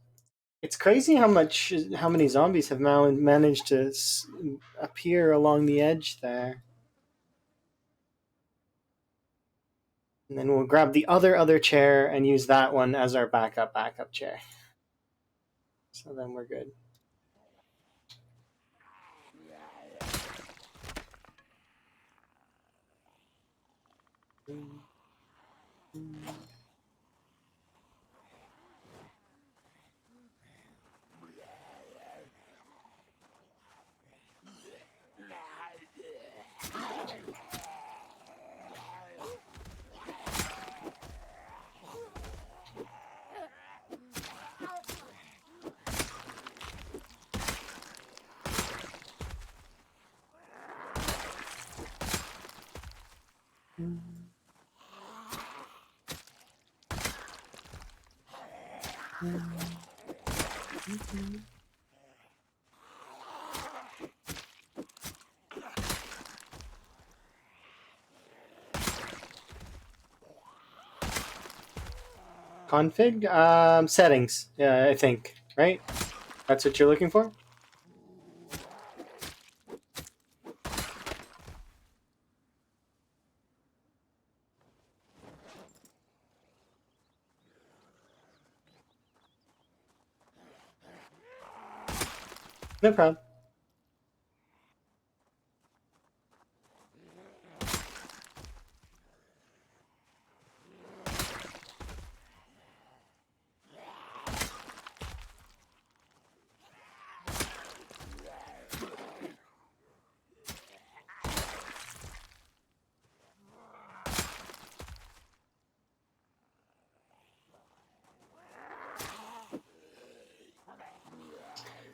it's crazy how many zombies have managed to appear along the edge there. And then we'll grab the other chair and use that one as our backup chair. So then we're good. Config? Settings, yeah, I think, right? That's what you're looking for? No problem.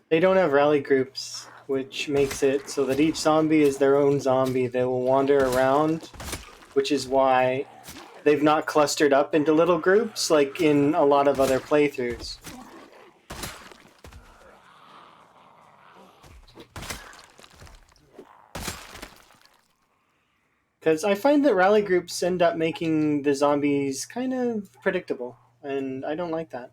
They don't have rally groups, which makes it so that each zombie is their own zombie. They will wander around, which is why they've not clustered up into little groups like in a lot of other playthroughs. Because I find that rally groups end up making the zombies kind of predictable, and I don't like that.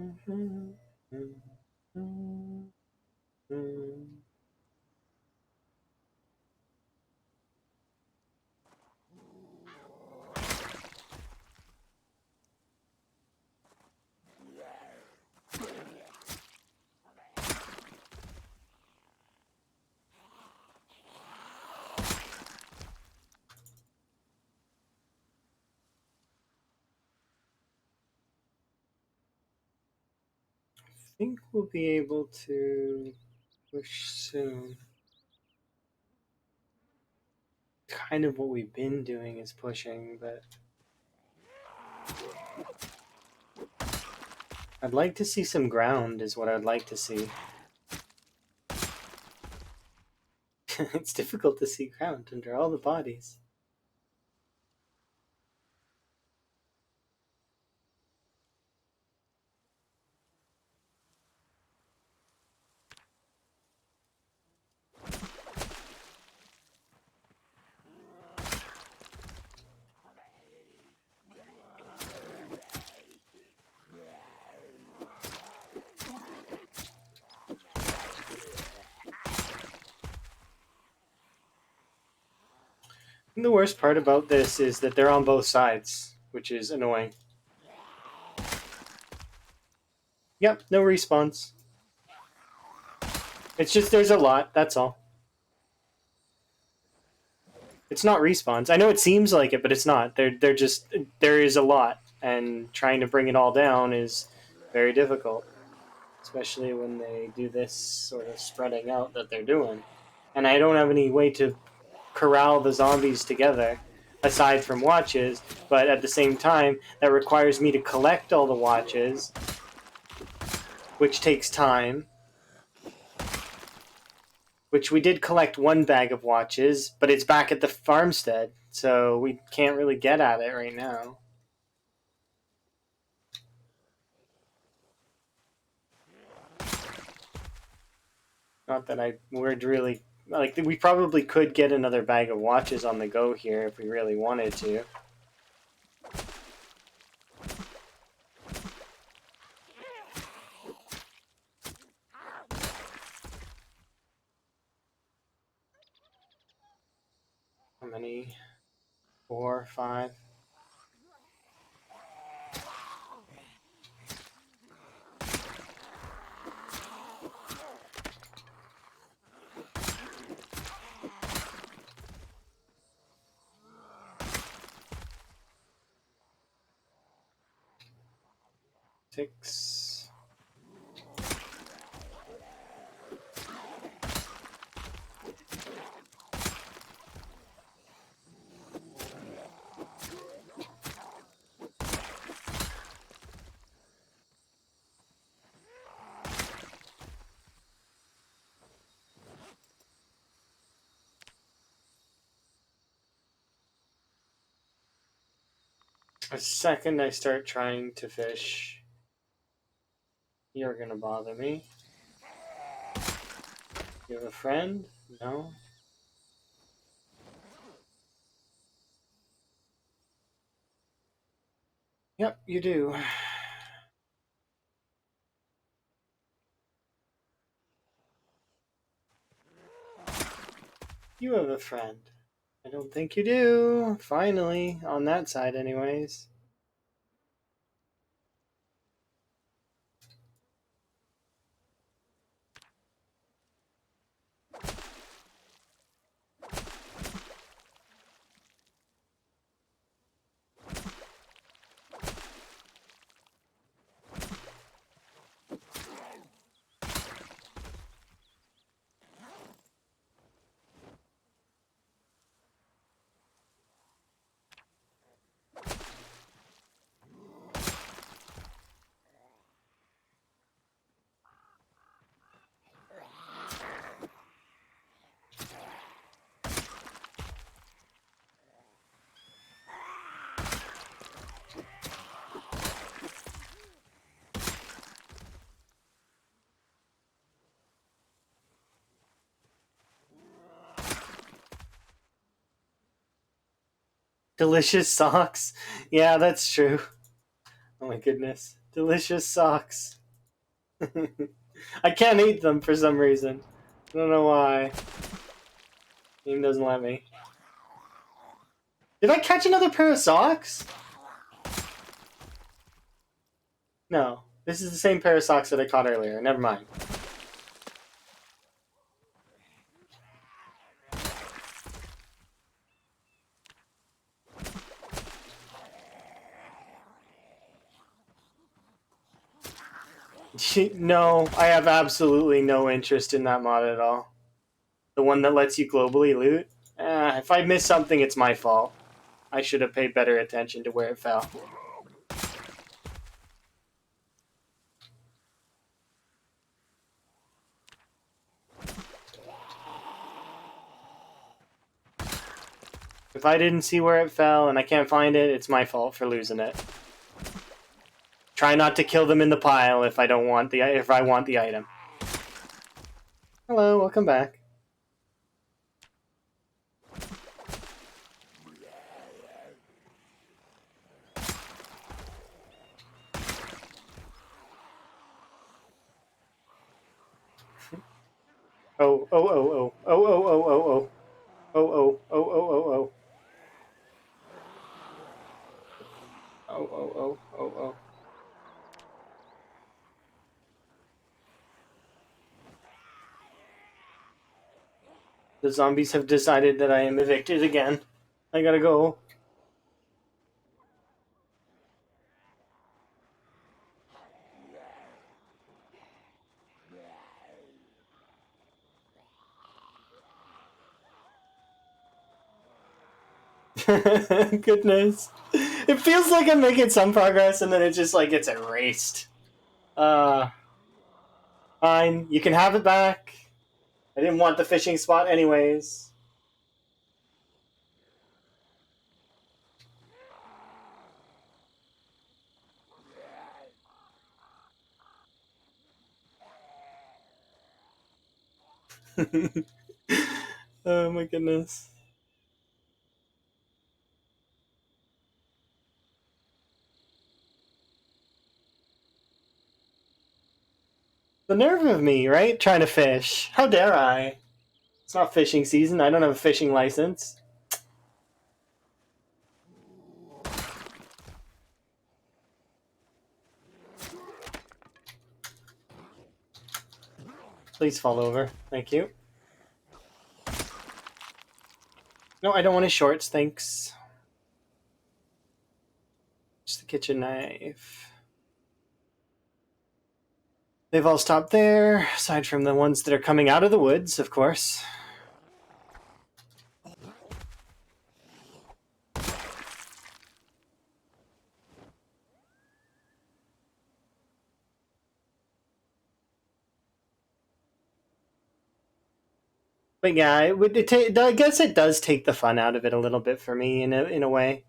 I think we'll be able to push soon. Kind of what we've been doing is pushing, but I'd like to see some ground is what I'd like to see. It's difficult to see ground under all the bodies. And the worst part about this is that they're on both sides, which is annoying. Yep, no respawns. It's just there's a lot, that's all. It's not respawns. I know it seems like it, but it's not. They're just there is a lot, and trying to bring it all down is very difficult, especially when they do this sort of spreading out that they're doing. And I don't have any way to corral the zombies together aside from watches, but at the same time that requires me to collect all the watches, which takes time. Which we did collect one bag of watches, but it's back at the farmstead, so we can't really get at it right now. Not that I would really like. We probably could get another bag of watches on the go here if we really wanted to. How many? 4, 5. Six. The second I start trying to fish, you're gonna bother me. You have a friend? No? Yep, you do. You have a friend. I don't think you do. Finally, on that side anyways. Delicious socks. Yeah, that's true. Oh my goodness. Delicious socks. I can't eat them for some reason. I don't know why. Game doesn't let me. Did I catch another pair of socks? No. This is the same pair of socks that I caught earlier. Never mind. No, I have absolutely no interest in that mod at all. The one that lets you globally loot? If I miss something, it's my fault. I should have paid better attention to where it fell. If I didn't see where it fell and I can't find it, it's my fault for losing it. Try not to kill them in the pile if I want the item. Hello, welcome back. Oh, oh, oh, oh, oh, oh, oh, oh, oh, oh, oh, oh, oh, oh, oh. Oh, oh, oh, oh, oh. The zombies have decided that I am evicted again. I gotta go. Goodness. It feels like I'm making some progress and then it just like gets erased. Fine. You can have it back. I didn't want the fishing spot anyways. Oh my goodness. The nerve of me, right? Trying to fish. How dare I? It's not fishing season. I don't have a fishing license. Please fall over. Thank you. No, I don't want his shorts, thanks. Just the kitchen knife. They've all stopped there, aside from the ones that are coming out of the woods, of course. But yeah, I guess it does take the fun out of it a little bit for me in a way.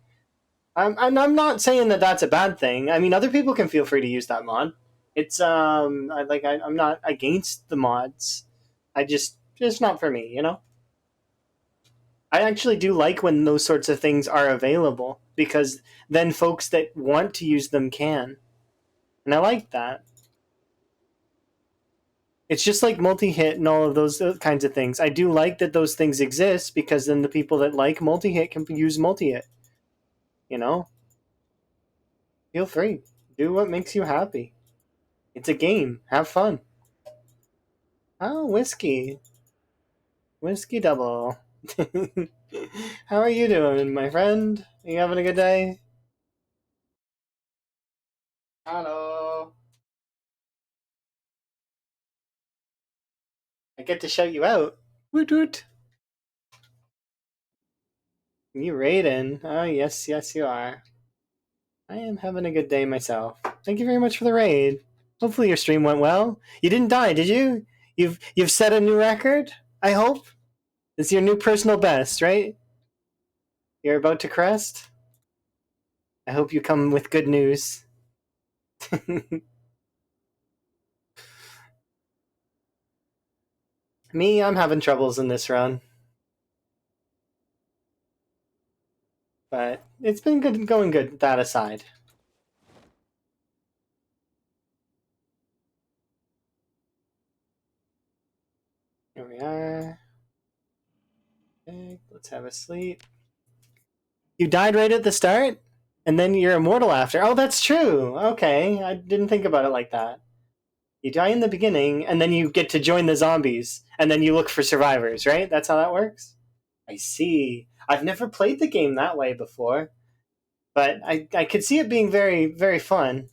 I'm not saying that that's a bad thing. I mean, other people can feel free to use that mod. It's I'm not against the mods. Just not for me, you know. I actually do like when those sorts of things are available because then folks that want to use them can, and I like that. It's just like multi-hit and all of those kinds of things. I do like that those things exist because then the people that like multi-hit can use multi-hit. You know, feel free, do what makes you happy. It's a game. Have fun. Oh, whiskey double. How are you doing, my friend? Are you having a good day? Hello. I get to shout you out. Woot woot. You Raiden. Oh, yes, yes, you are. I am having a good day myself. Thank you very much for the raid. Hopefully your stream went well. You didn't die, did you? You've set a new record. I hope it's your new personal best, right? You're about to crest. I hope you come with good news. Me, I'm having troubles in this run, but it's been good going good. That aside. let's have a sleep. You died right at the start? And then you're immortal after. Oh, that's true. Okay, I didn't think about it like that. You die in the beginning, and then you get to join the zombies, and then you look for survivors, right? That's how that works? I see. I've never played the game that way before, but I could see it being very, very fun.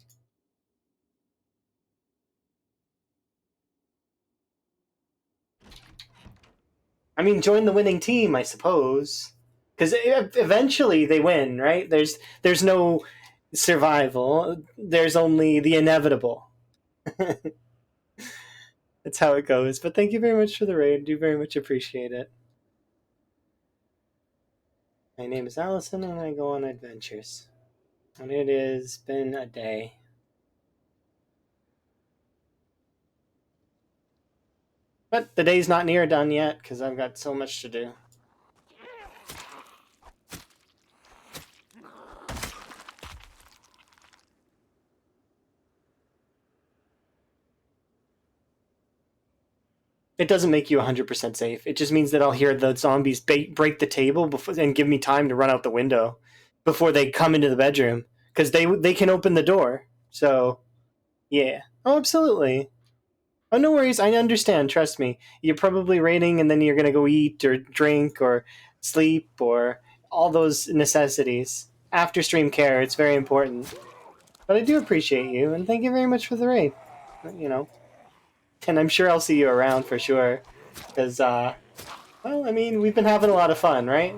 I mean, join the winning team, I suppose. Because eventually they win, right? There's no survival. There's only the inevitable. That's how it goes. But thank you very much for the raid. Do very much appreciate it. My name is Allison, and I go on adventures. And it has been a day. But the day's not near done yet, because I've got so much to do. It doesn't make you 100% safe. It just means that I'll hear the zombies break the table and give me time to run out the window before they come into the bedroom. Because they can open the door. So, yeah. Oh, absolutely. Oh, no worries. I understand. Trust me. You're probably raiding and then you're going to go eat or drink or sleep or all those necessities. After stream care, it's very important. But I do appreciate you, and thank you very much for the raid. You know. And I'm sure I'll see you around for sure. Because, well, I mean, we've been having a lot of fun, right?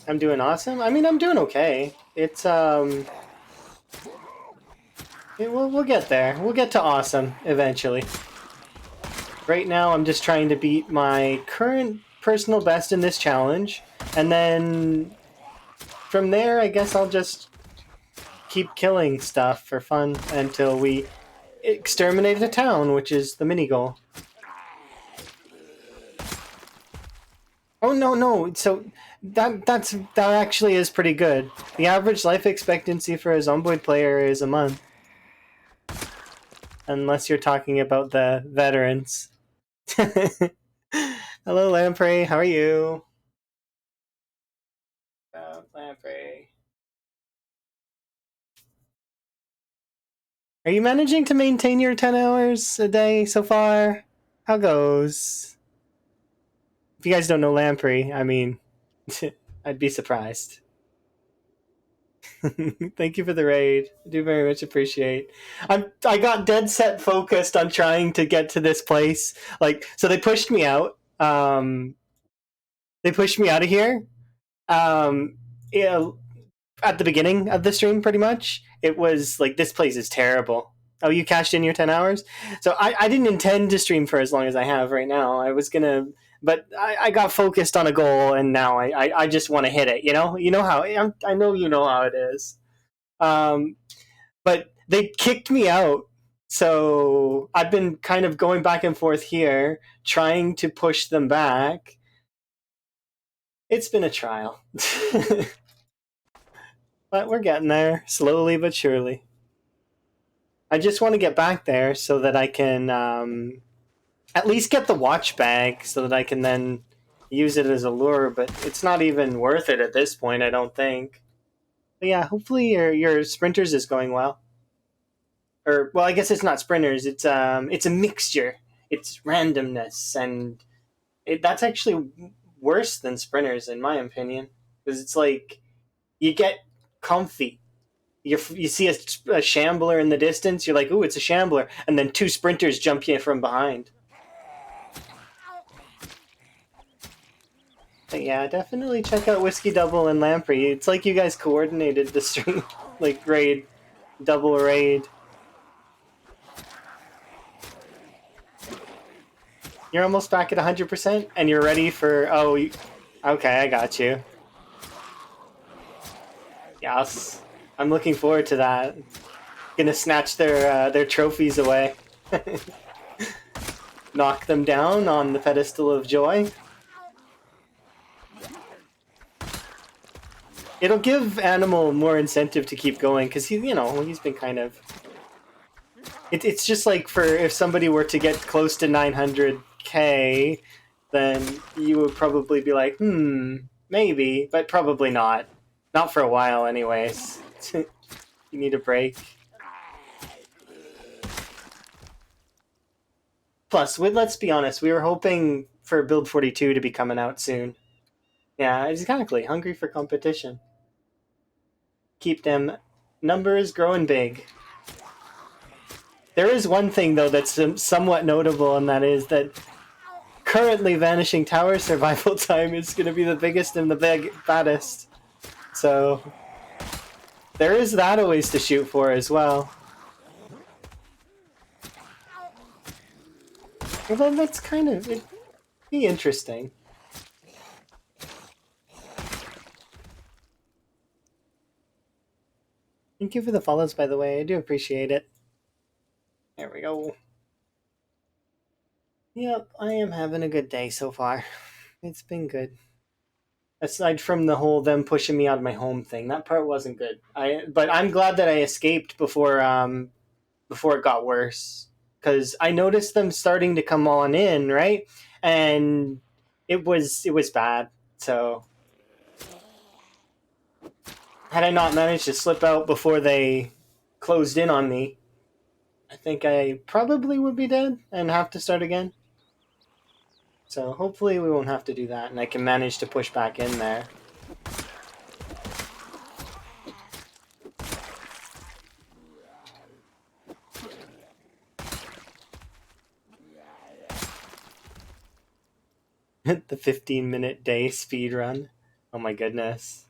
I'm doing awesome. I mean, I'm doing okay. It's we'll get there. We'll get to awesome eventually. Right now, I'm just trying to beat my current personal best in this challenge, and then from there, I guess I'll just keep killing stuff for fun until we exterminate the town, which is the mini goal. Oh no! So that actually is pretty good. The average life expectancy for a Zomboid player is a month, unless you're talking about the veterans. Hello, Lamprey. How are you? Lamprey. Are you managing to maintain your 10 hours a day so far? How goes? If you guys don't know Lamprey, I mean, I'd be surprised. Thank you for the raid. I do very much appreciate. I got dead set focused on trying to get to this place. Like, so they pushed me out. They pushed me out of here. Yeah, at the beginning of the stream, pretty much, it was like, this place is terrible. Oh, you cashed in your 10 hours? So I didn't intend to stream for as long as I have right now. I was gonna, but I got focused on a goal, and now I just want to hit it, you know? You know how, I know you know how it is. But they kicked me out, so I've been kind of going back and forth here, trying to push them back. It's been a trial. But we're getting there, slowly but surely. I just want to get back there so that I can at least get the watch bag so that I can then use it as a lure, but it's not even worth it at this point, I don't think. But yeah, hopefully your sprinters is going well. Or, well, I guess it's not sprinters, it's a mixture. It's randomness, and that's actually worse than sprinters, in my opinion. Because it's like, you get comfy. You see a shambler in the distance, you're like, ooh, it's a shambler, and then two sprinters jump you from behind. But yeah, definitely check out Whiskey Double and Lamprey. It's like you guys coordinated the stream, like raid, double raid. You're almost back at 100%, and you're ready for, okay, I got you. Yes. I'm looking forward to that. Gonna snatch their trophies away. Knock them down on the pedestal of joy. It'll give Animal more incentive to keep going because he's been kind of. It's just like for if somebody were to get close to 900k, then you would probably be like, maybe, but probably not. Not for a while, anyways. You need a break. Plus, let's be honest, we were hoping for Build 42 to be coming out soon. Yeah, exactly. Hungry for competition. Keep them numbers growing big. There is one thing, though, that's somewhat notable, and that is that currently Vanishing Tower survival time is going to be the biggest and the baddest. So there is that always to shoot for as well. Although that's kind of... it'd be interesting. Thank you for the follows, by the way. I do appreciate it. There we go. Yep, I am having a good day so far. It's been good. Aside from the whole them pushing me out of my home thing, that part wasn't good. But I'm glad that I escaped before it got worse. Because I noticed them starting to come on in, right? And it was bad. So had I not managed to slip out before they closed in on me, I think I probably would be dead and have to start again. So hopefully we won't have to do that, and I can manage to push back in there. The 15-minute day speed run. Oh my goodness.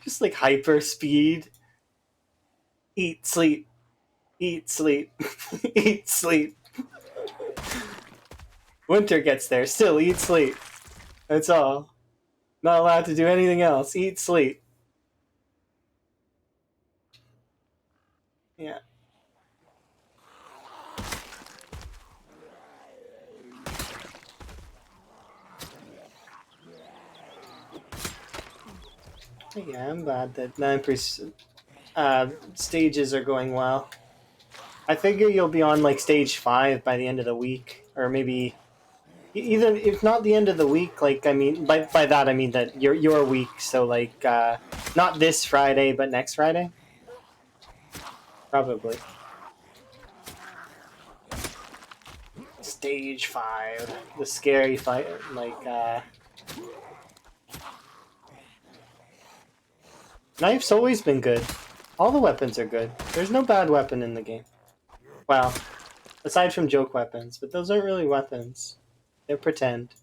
Just like hyper speed. Eat, sleep. Eat, sleep. Eat, sleep. Winter gets there. Still eat, sleep. That's all. Not allowed to do anything else. Eat, sleep. Yeah. Yeah, I'm glad that 9% stages are going well. I figure you'll be on like stage 5 by the end of the week, or maybe either if not the end of the week. Like I mean, by that I mean that your week. So like not this Friday, but next Friday, probably. Stage 5, the scary fight, like. Knife's always been good. All the weapons are good. There's no bad weapon in the game. Well, aside from joke weapons, but those aren't really weapons. They're pretend.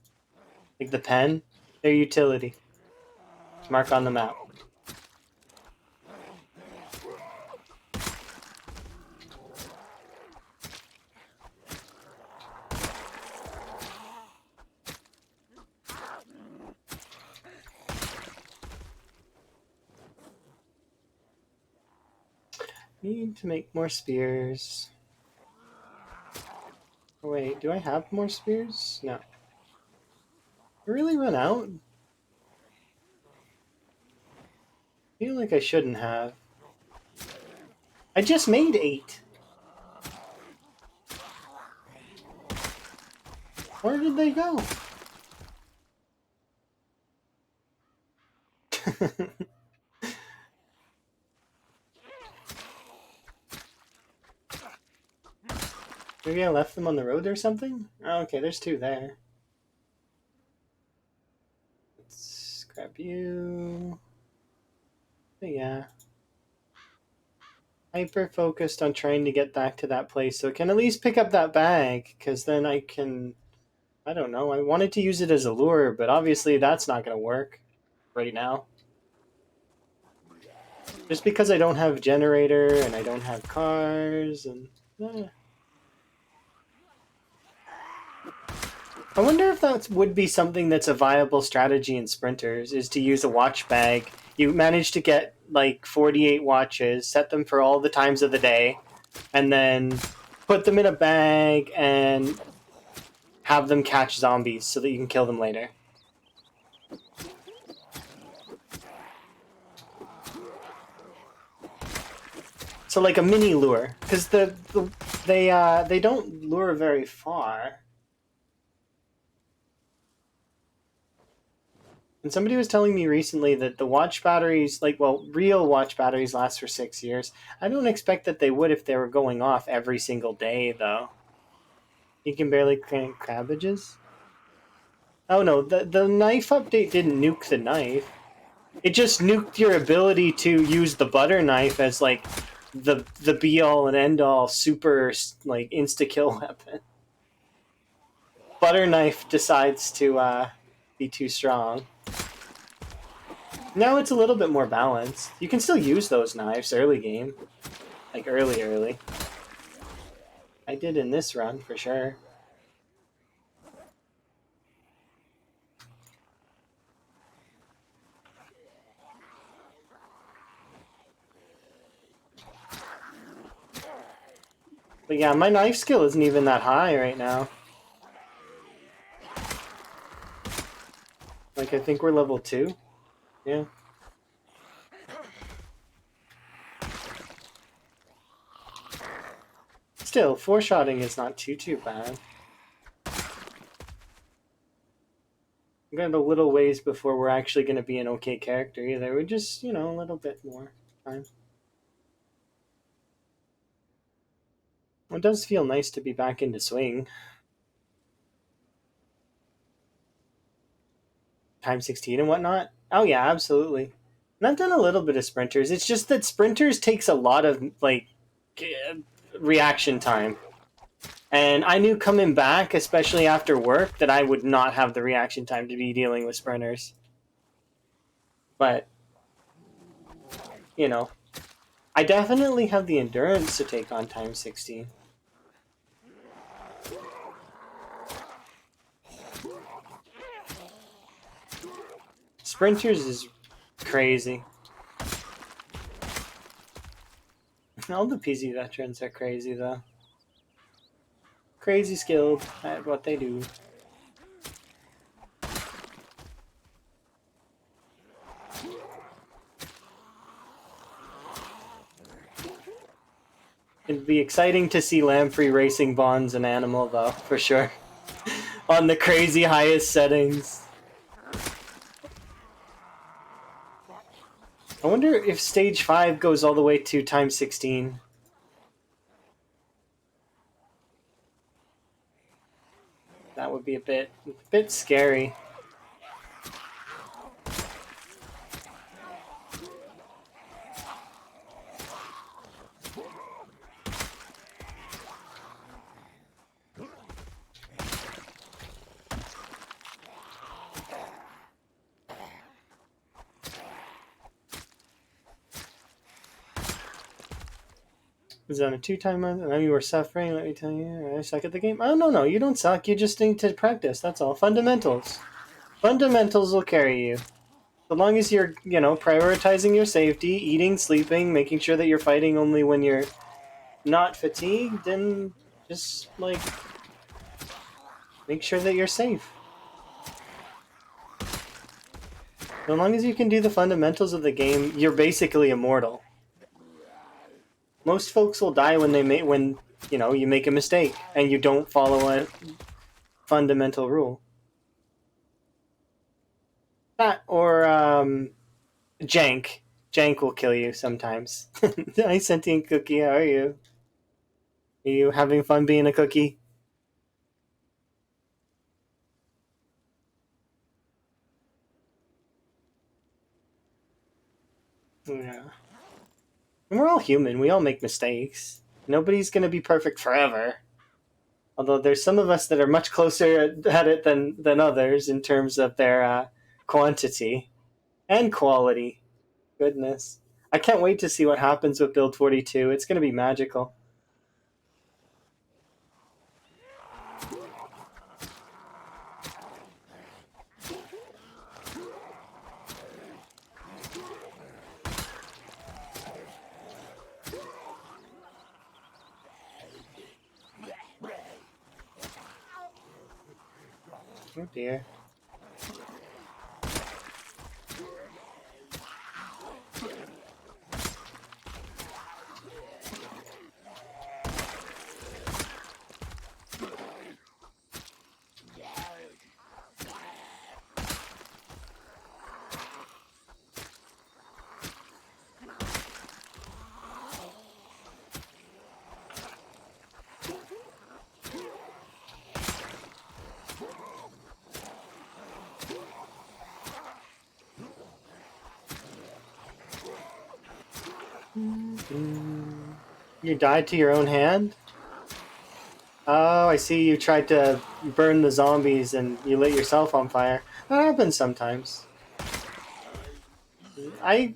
Like the pen, they're utility. Mark on the map. Need to make more spears. Oh, wait, do I have more spears? No. I really run out? I feel like I shouldn't have. I just made 8. Where did they go? Maybe I left them on the road or something? Oh, okay, there's 2 there. Let's grab you. But yeah. Hyper focused on trying to get back to that place so I can at least pick up that bag, because then I can... I don't know, I wanted to use it as a lure, but obviously that's not going to work right now. Just because I don't have generator and I don't have cars and... I wonder if that would be something that's a viable strategy in sprinters, is to use a watch bag. You manage to get like 48 watches, set them for all the times of the day, and then put them in a bag and have them catch zombies so that you can kill them later. So like a mini lure, because they don't lure very far. And somebody was telling me recently that the watch batteries, like, well, real watch batteries last for 6 years. I don't expect that they would if they were going off every single day, though. You can barely crank cabbages? Oh no, the knife update didn't nuke the knife. It just nuked your ability to use the butter knife as, like, the be-all and end-all super, like, insta-kill weapon. Butter knife decides to be too strong. Now it's a little bit more balanced. You can still use those knives early game. Like, early. I did in this run, for sure. But yeah, my knife skill isn't even that high right now. Like, I think we're level 2. Yeah. Still, 4-shotting is not too bad. We got a little ways before we're actually going to be an okay character either. We just, a little bit more time. It does feel nice to be back into swing. Time 16 and whatnot. Oh yeah, absolutely. And I've done a little bit of sprinters. It's just that sprinters takes a lot of, like, reaction time. And I knew coming back, especially after work, that I would not have the reaction time to be dealing with sprinters. But, I definitely have the endurance to take on time 16. Sprinters is crazy. All the PZ veterans are crazy, though. Crazy skilled at what they do. It'd be exciting to see Lamprey racing Bonds and Animal, though, for sure. On the crazy highest settings. I wonder if stage 5 goes all the way to time 16. That would be a bit scary. Is that a 2-time? I know you were suffering. Let me tell you, I suck at the game. Oh no, you don't suck. You just need to practice. That's all. Fundamentals. Fundamentals will carry you. So long as you're, prioritizing your safety, eating, sleeping, making sure that you're fighting only when you're not fatigued, and just, like, make sure that you're safe. So long as you can do the fundamentals of the game, you're basically immortal. Most folks will die when you make a mistake and you don't follow a fundamental rule. That or jank. Jank will kill you sometimes. Hi, sentient cookie. How are you? Are you having fun being a cookie? Yeah. And we're all human. We all make mistakes. Nobody's going to be perfect forever. Although there's some of us that are much closer at it than others in terms of their quantity and quality. Goodness. I can't wait to see what happens with Build 42. It's going to be magical. Oh dear. You died to your own hand? Oh, I see you tried to burn the zombies and you lit yourself on fire. That happens sometimes. I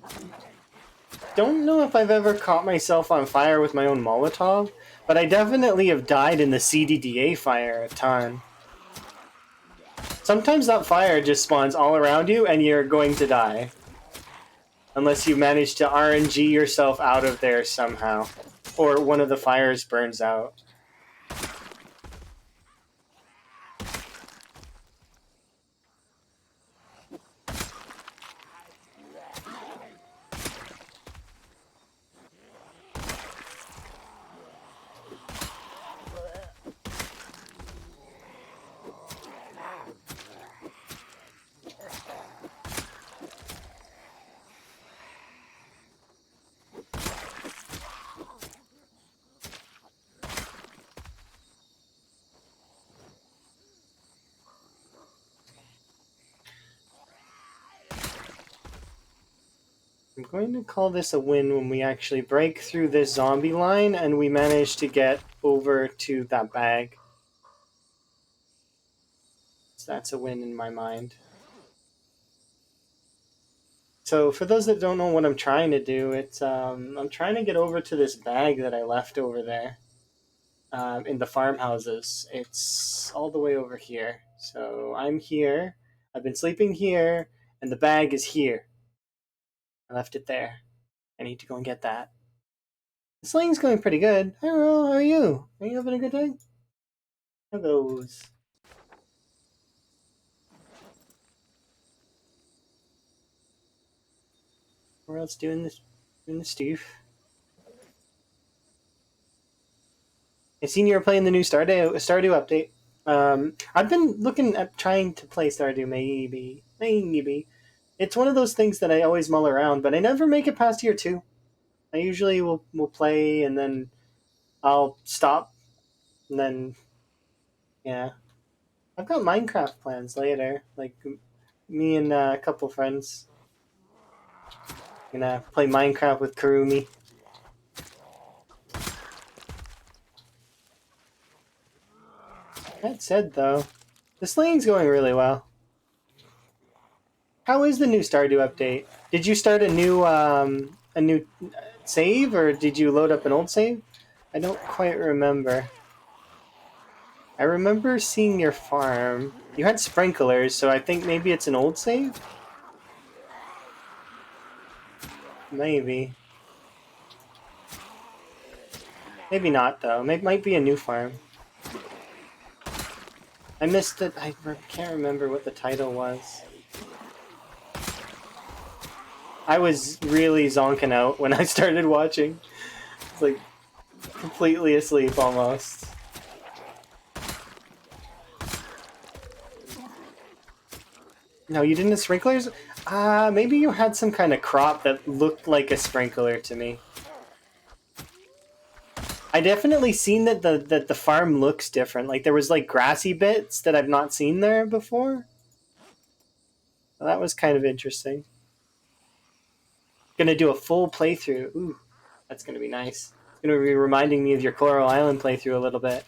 don't know if I've ever caught myself on fire with my own Molotov, but I definitely have died in the CDDA fire a ton. Sometimes that fire just spawns all around you and you're going to die. Unless you manage to RNG yourself out of there somehow. Or one of the fires burns out. I'm going to call this a win when we actually break through this zombie line and we manage to get over to that bag. So that's a win in my mind. So for those that don't know what I'm trying to do, it's I'm trying to get over to this bag that I left over there in the farmhouses. It's all the way over here. So I'm here. I've been sleeping here, and the bag is here. I left it there. I need to go and get that. The sling's going pretty good. Hi, Earl. How are you? Are you having a good day? How goes? Where else doing this? Doing the Steve? I seen you were playing the new Stardew update. I've been looking at trying to play Stardew. Maybe. It's one of those things that I always mull around, but I never make it past year 2. I usually will play and then I'll stop, and then yeah. I've got Minecraft plans later. Like me and a couple friends gonna play Minecraft with Karumi. That said, though, the sling's going really well. How is the new Stardew update? Did you start a new save, or did you load up an old save? I don't quite remember. I remember seeing your farm. You had sprinklers, so I think maybe it's an old save? Maybe. Maybe not, though. It might be a new farm. I missed it. I can't remember what the title was. I was really zonking out when I started watching. It's like completely asleep almost. No, you didn't have sprinklers? Maybe you had some kind of crop that looked like a sprinkler to me. I definitely seen that the farm looks different. Like there was like grassy bits that I've not seen there before. Well, that was kind of interesting. Gonna do a full playthrough. Ooh, that's gonna be nice. It's gonna be reminding me of your Coral Island playthrough a little bit.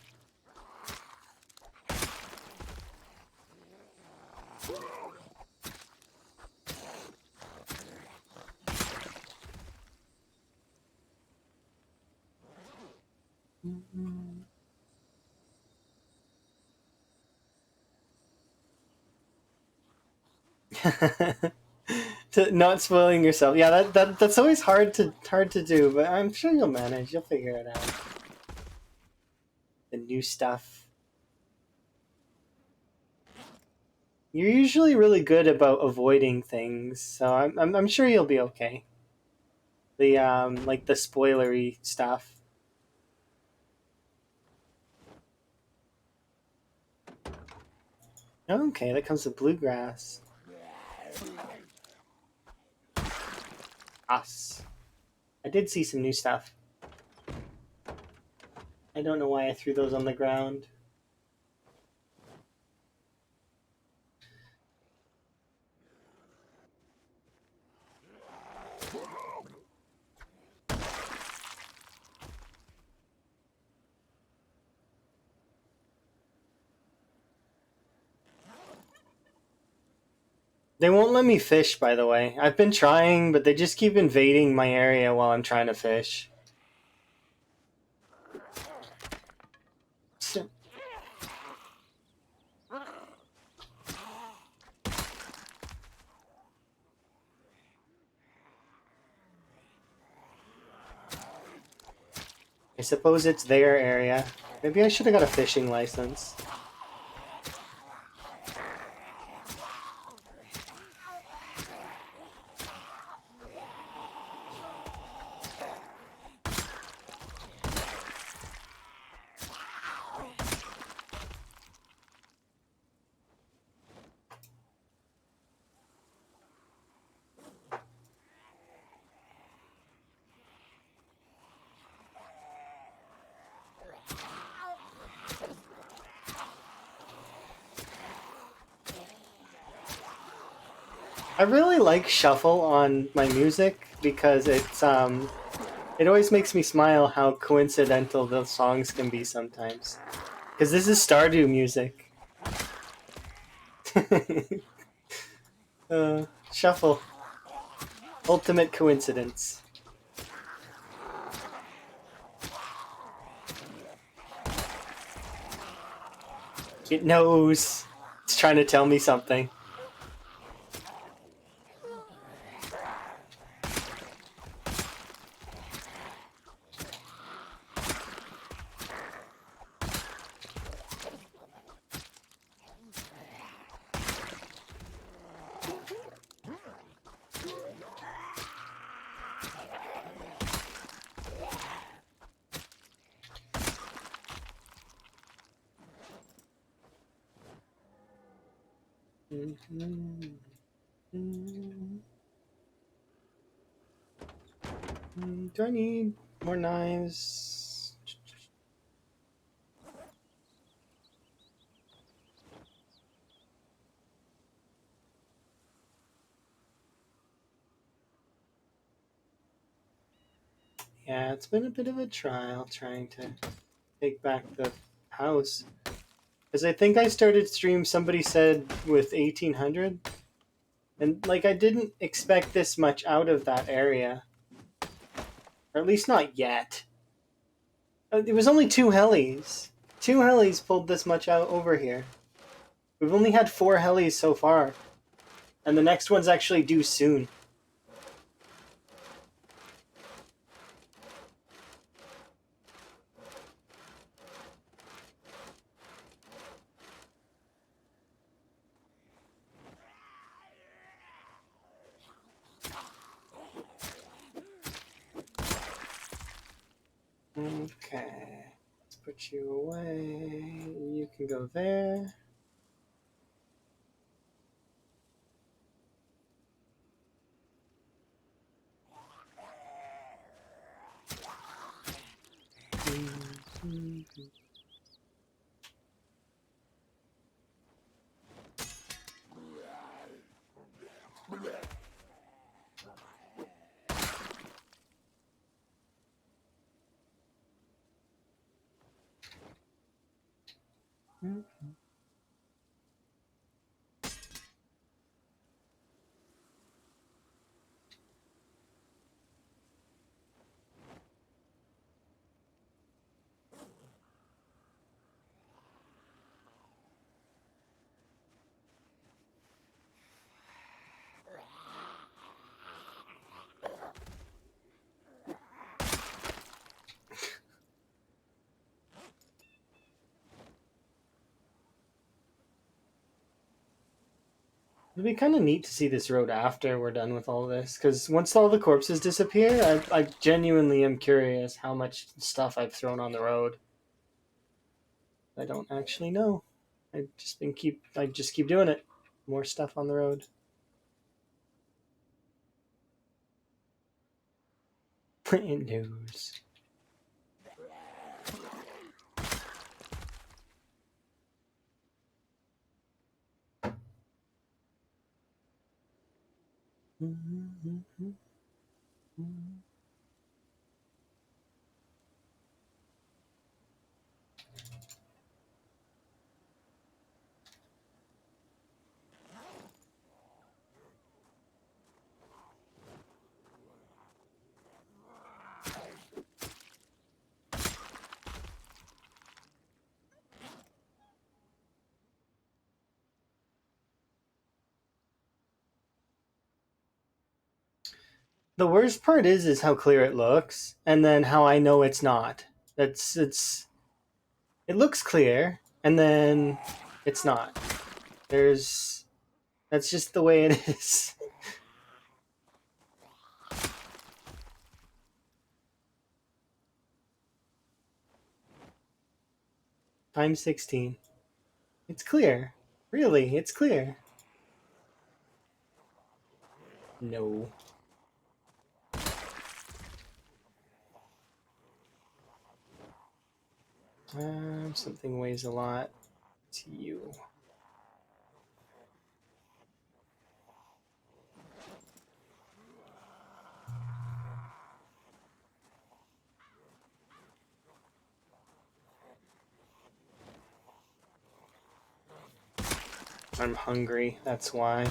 Not spoiling yourself. Yeah, that's always hard to do, but I'm sure you'll manage. You'll figure it out. The new stuff. You're usually really good about avoiding things, so I'm sure you'll be okay. The like the spoilery stuff. Okay, that comes with bluegrass. Us. I did see some new stuff. I don't know why I threw those on the ground. They won't let me fish, by the way. I've been trying, but they just keep invading my area while I'm trying to fish. So, I suppose it's their area. Maybe I should have got a fishing license. I really like shuffle on my music because it always makes me smile how coincidental the songs can be sometimes. Because this is Stardew music. Shuffle. Ultimate coincidence. It knows. It's trying to tell me something. Do I need more knives? Yeah, it's been a bit of a trial trying to take back the house. Because I think I started stream, somebody said, with 1800. And, like, I didn't expect this much out of that area. Or at least not yet. It was only 2 helis. 2 helis pulled this much out over here. We've only had 4 helis so far. And the next one's actually due soon. Okay. Let's put you away. You can go there. It'd be kind of neat to see this road after we're done with all this, because once all the corpses disappear, I genuinely am curious how much stuff I've thrown on the road. I don't actually know. I just keep doing it. More stuff on the road. It knows. The worst part is how clear it looks, and then how I know it's not. It looks clear, and then it's not. That's just the way it is. Time 16. It's clear. Really, it's clear. No. Something weighs a lot. It's you. I'm hungry, that's why.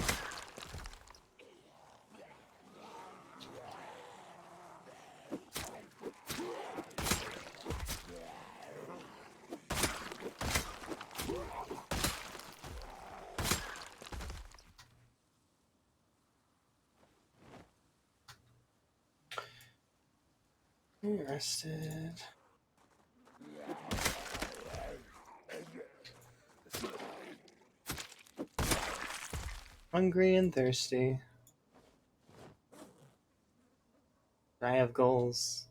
Rested. Hungry and thirsty. I have goals.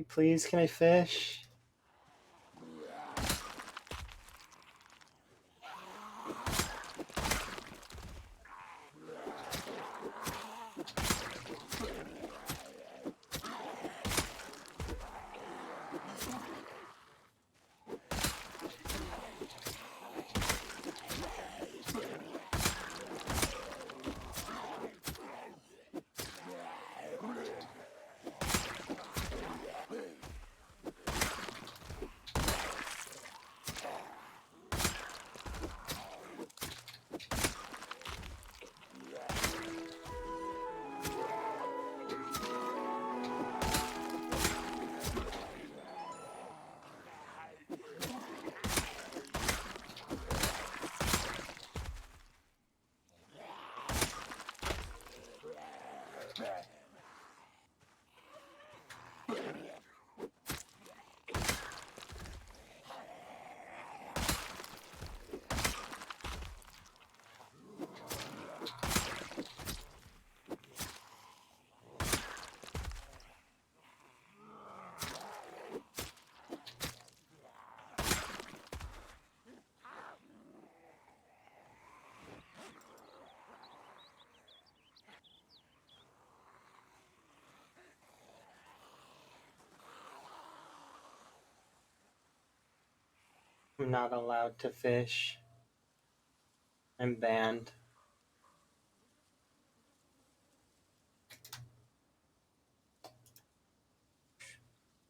Please, can I fish? I'm not allowed to fish. I'm banned.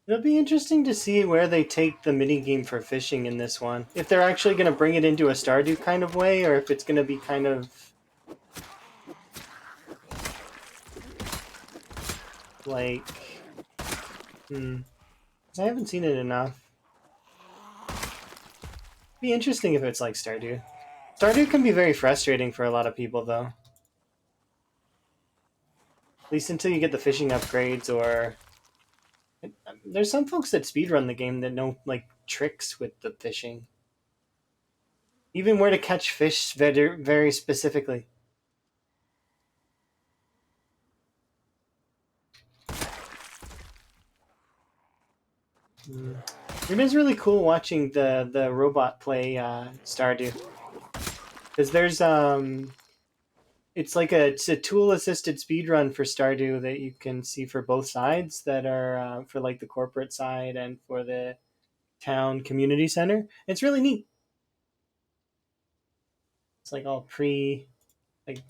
It'll be interesting to see where they take the minigame for fishing in this one. If they're actually going to bring it into a Stardew kind of way, or if it's going to be kind of like... I haven't seen it enough. It'd be interesting if it's like Stardew. Stardew can be very frustrating for a lot of people, though. At least until you get the fishing upgrades, or there's some folks that speedrun the game that know like tricks with the fishing, even where to catch fish very, very specifically. It is really cool watching the robot play Stardew, because there's it's a tool assisted speedrun for Stardew that you can see for both sides, that are for like the corporate side and for the town community center. It's really neat. It's like all pre, like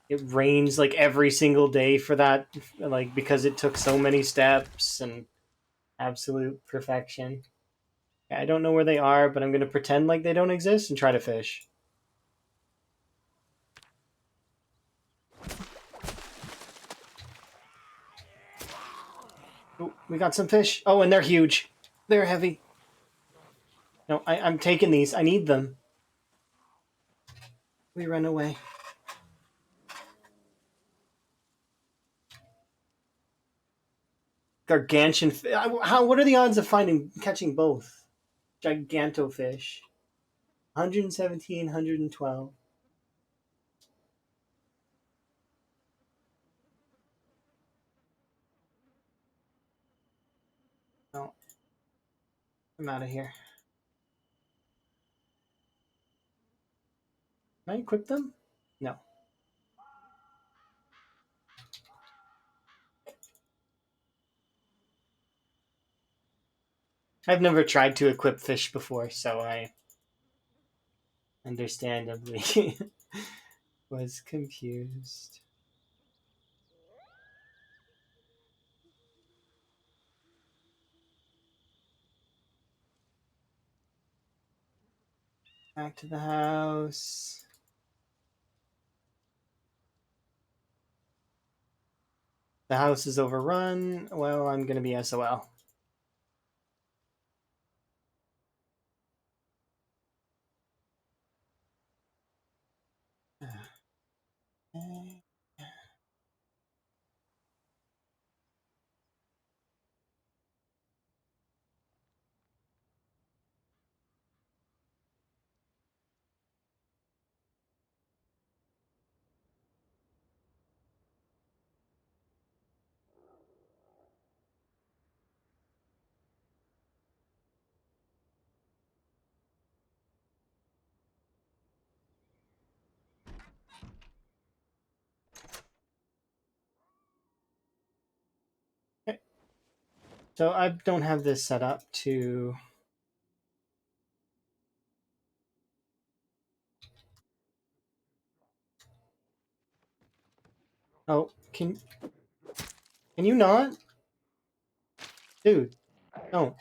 it rains like every single day for that, like because it took so many steps and absolute perfection. I don't know where they are, but I'm gonna pretend like they don't exist and try to fish. Ooh, we got some fish. Oh, and they're huge. They're heavy. No, I'm taking these. I need them. We run away. Gargantuan. How? What are the odds of catching both? Giganto fish. 117, 112. No, I'm out of here. Can I equip them? No. I've never tried to equip fish before, so I understandably was confused. Back to the house. The house is overrun. Well, I'm gonna be SOL. Okay. So I don't have this set up to. Oh, can you not, dude? No.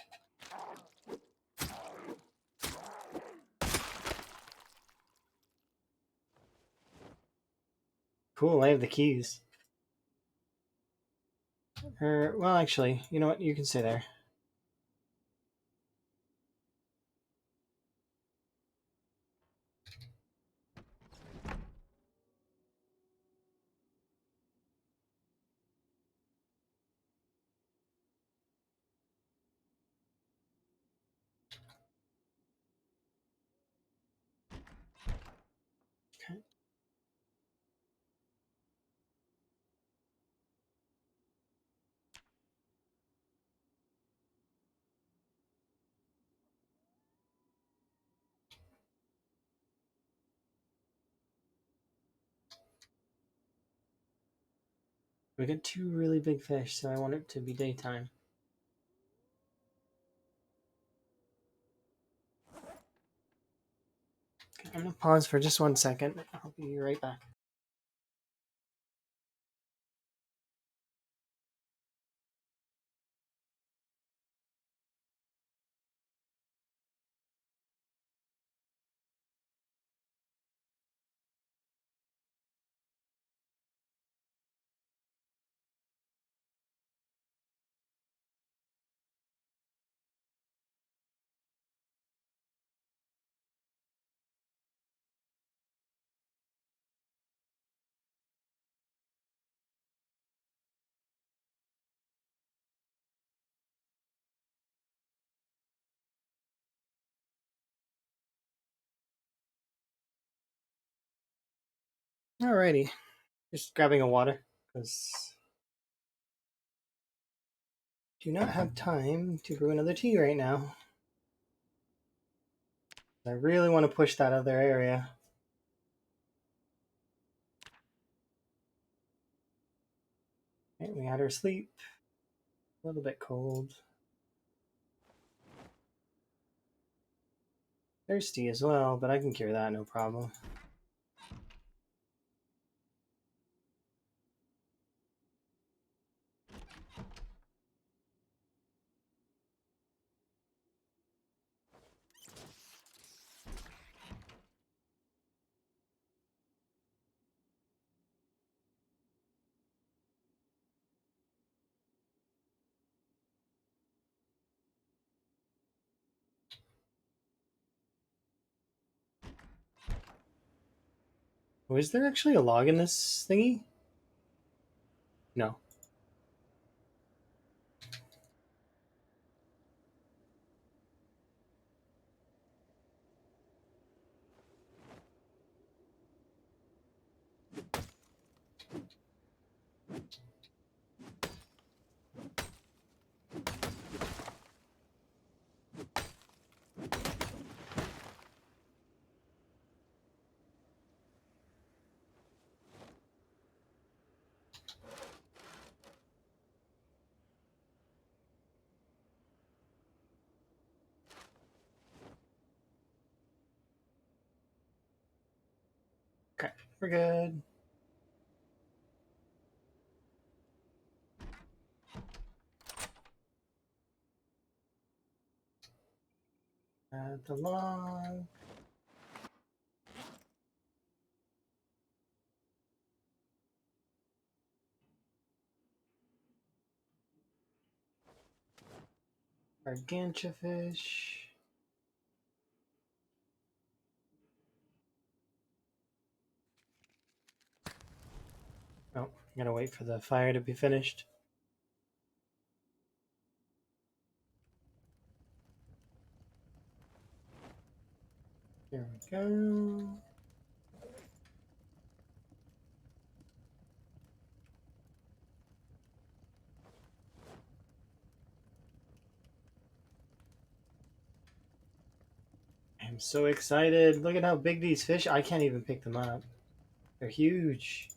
Cool. I have the keys. Well, actually, you know what? You can stay there. Okay. We got two really big fish, so I want it to be daytime. Okay, I'm gonna pause for just 1 second. I'll be right back. Alrighty, just grabbing a water because do not have time to brew another tea right now. I really want to push that other area. Okay, we had her sleep. A little bit cold. Thirsty as well, but I can cure that, no problem. Oh, is there actually a log in this thingy? No. Okay, we're good. Add the log. Gargantua fish. Oh, I gotta wait for the fire to be finished. There we go. I'm so excited. Look at how big these fish. I can't even pick them up. They're huge.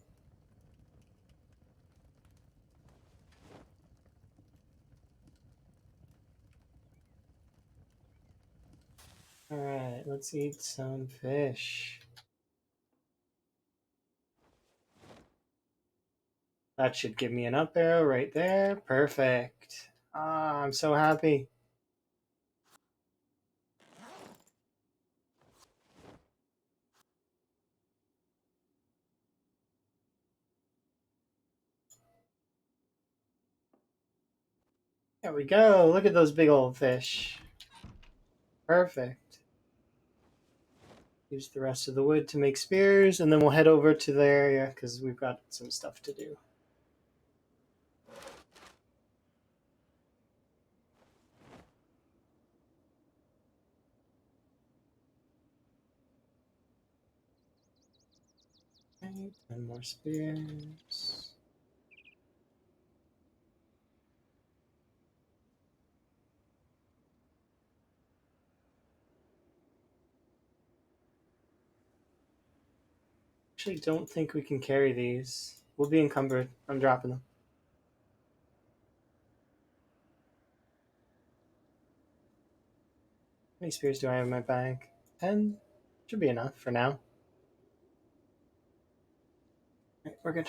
Alright, let's eat some fish. That should give me an up arrow right there. Perfect. Ah, I'm so happy. There we go. Look at those big old fish. Perfect. Use the rest of the wood to make spears, and then we'll head over to the area because we've got some stuff to do. Okay, 10 more spears. Actually, don't think we can carry these. We'll be encumbered. I'm dropping them. How many spears do I have in my bag? 10? Should be enough for now. Right, we're good.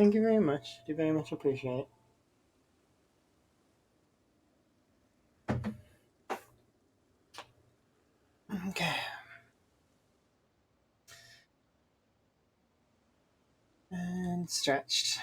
thank you very much. I do very much appreciate it. Okay. And stretched.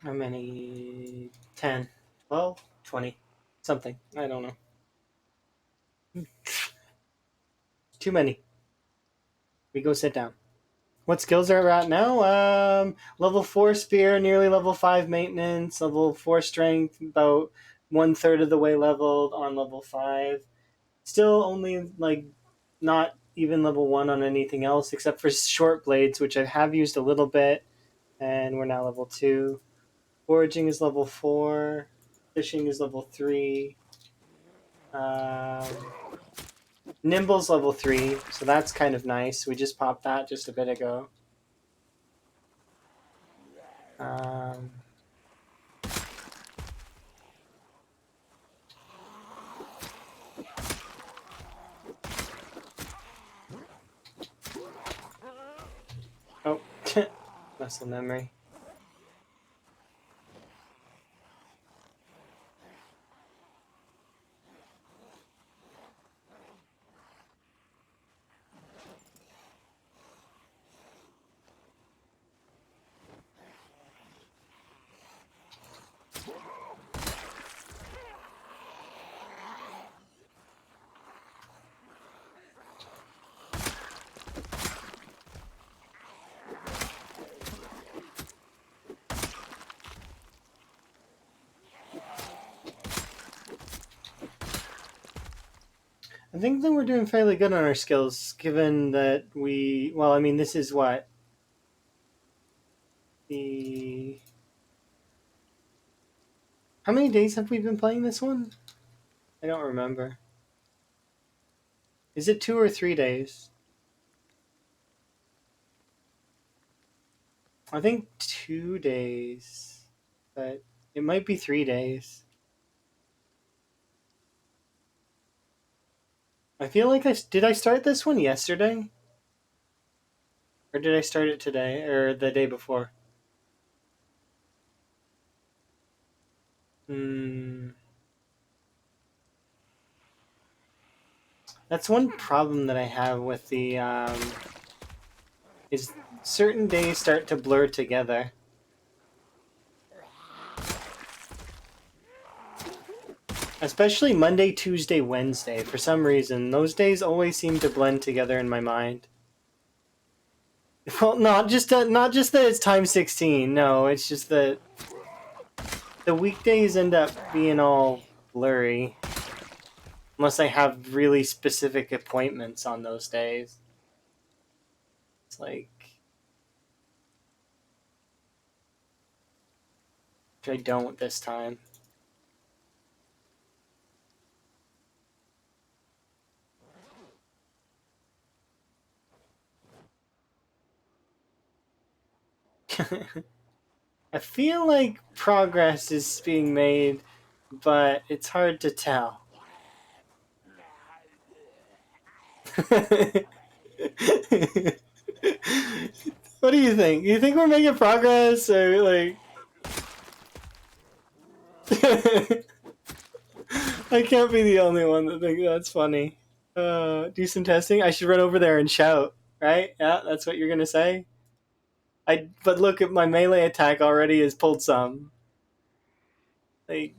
How many? 10, 12, 20, something. I don't know. Too many. We go sit down. What skills are we at now? Level 4 spear, nearly level 5 maintenance, level 4 strength, about 1/3 of the way leveled on level 5. Still only like not even level 1 on anything else except for short blades, which I have used a little bit, and we're now level 2. Foraging is level 4. Fishing is level 3. Um, Nimble's level 3, so that's kind of nice. We just popped that just a bit ago. Um, oh, muscle memory. I think that we're doing fairly good on our skills, given that we. Well, I mean, this is what the. How many days have we been playing this one? I don't remember. Is it 2 or 3 days? I think 2 days, but it might be 3 days. I feel like did I start this one yesterday, or did I start it today or the day before? Hmm. That's one problem that I have with the is certain days start to blur together. Especially Monday, Tuesday, Wednesday. For some reason, those days always seem to blend together in my mind. Well, not just that it's time 16. No, it's just that the weekdays end up being all blurry. Unless I have really specific appointments on those days. It's like, which I don't this time. I feel like progress is being made, but it's hard to tell. What do you think? You think we're making progress, or like? I can't be the only one that thinks that's funny. Do some testing. I should run over there and shout. right? Yeah, that's what you're gonna say. But look at my melee attack already has pulled some. Like,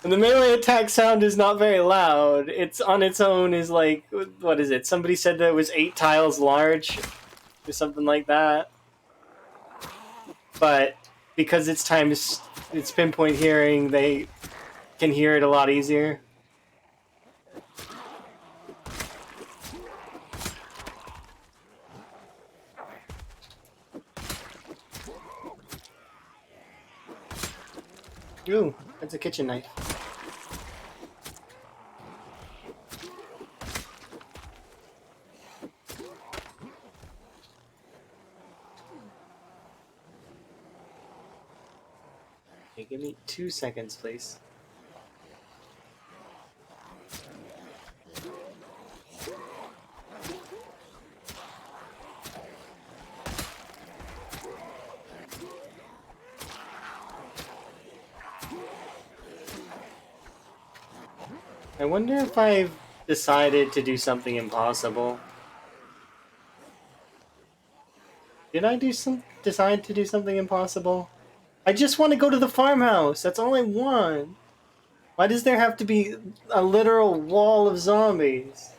and the melee attack sound is not very loud. It's on its own is like, what is it? Somebody said that it was 8 tiles large or something like that. But because it's pinpoint hearing, they can hear it a lot easier. Ooh, that's a kitchen knife. Okay, give me 2 seconds, please. I wonder if I've decided to do something impossible. Did I decide to do something impossible? I just want to go to the farmhouse. That's all I want. Why does there have to be a literal wall of zombies?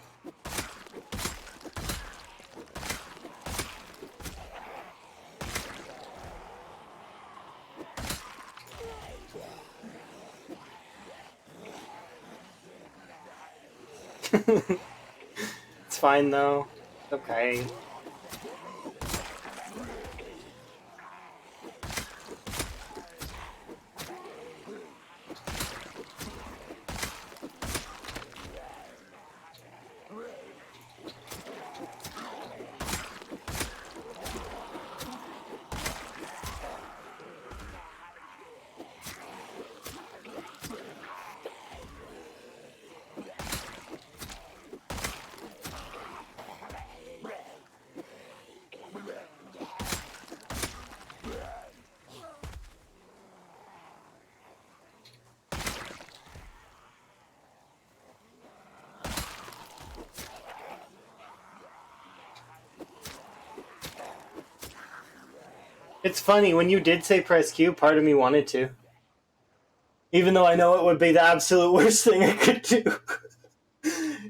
It's fine though. Okay. It's funny, when you did say press Q, part of me wanted to. Even though I know it would be the absolute worst thing I could do.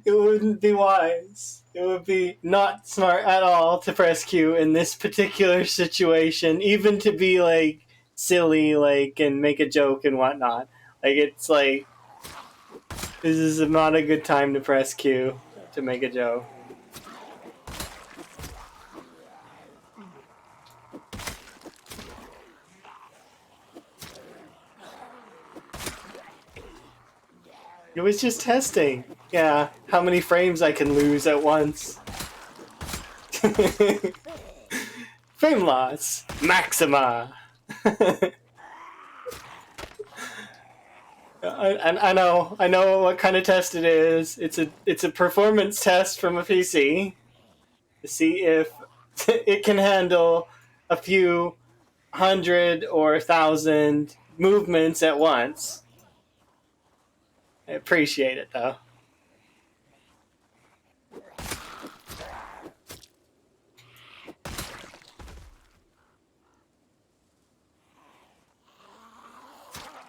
It wouldn't be wise. It would be not smart at all to press Q in this particular situation, even to be like silly, like, and make a joke and whatnot. Like, it's like, this is not a good time to press Q to make a joke. It was just testing. Yeah, how many frames I can lose at once. Frame loss. Maxima. I know what kind of test it is. It's a performance test from a PC to see if it can handle a few hundred or thousand movements at once. I appreciate it though.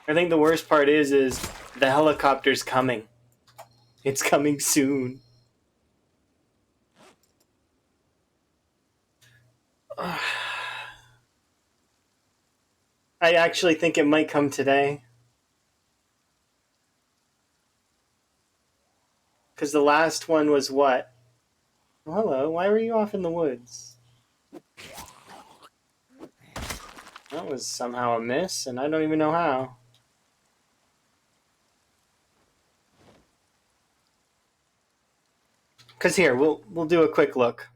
I think the worst part is the helicopter's coming. It's coming soon. I actually think it might come today. Because the last one was what? Oh, hello, why were you off in the woods? That was somehow a miss, and I don't even know how. Because here, we'll do a quick look.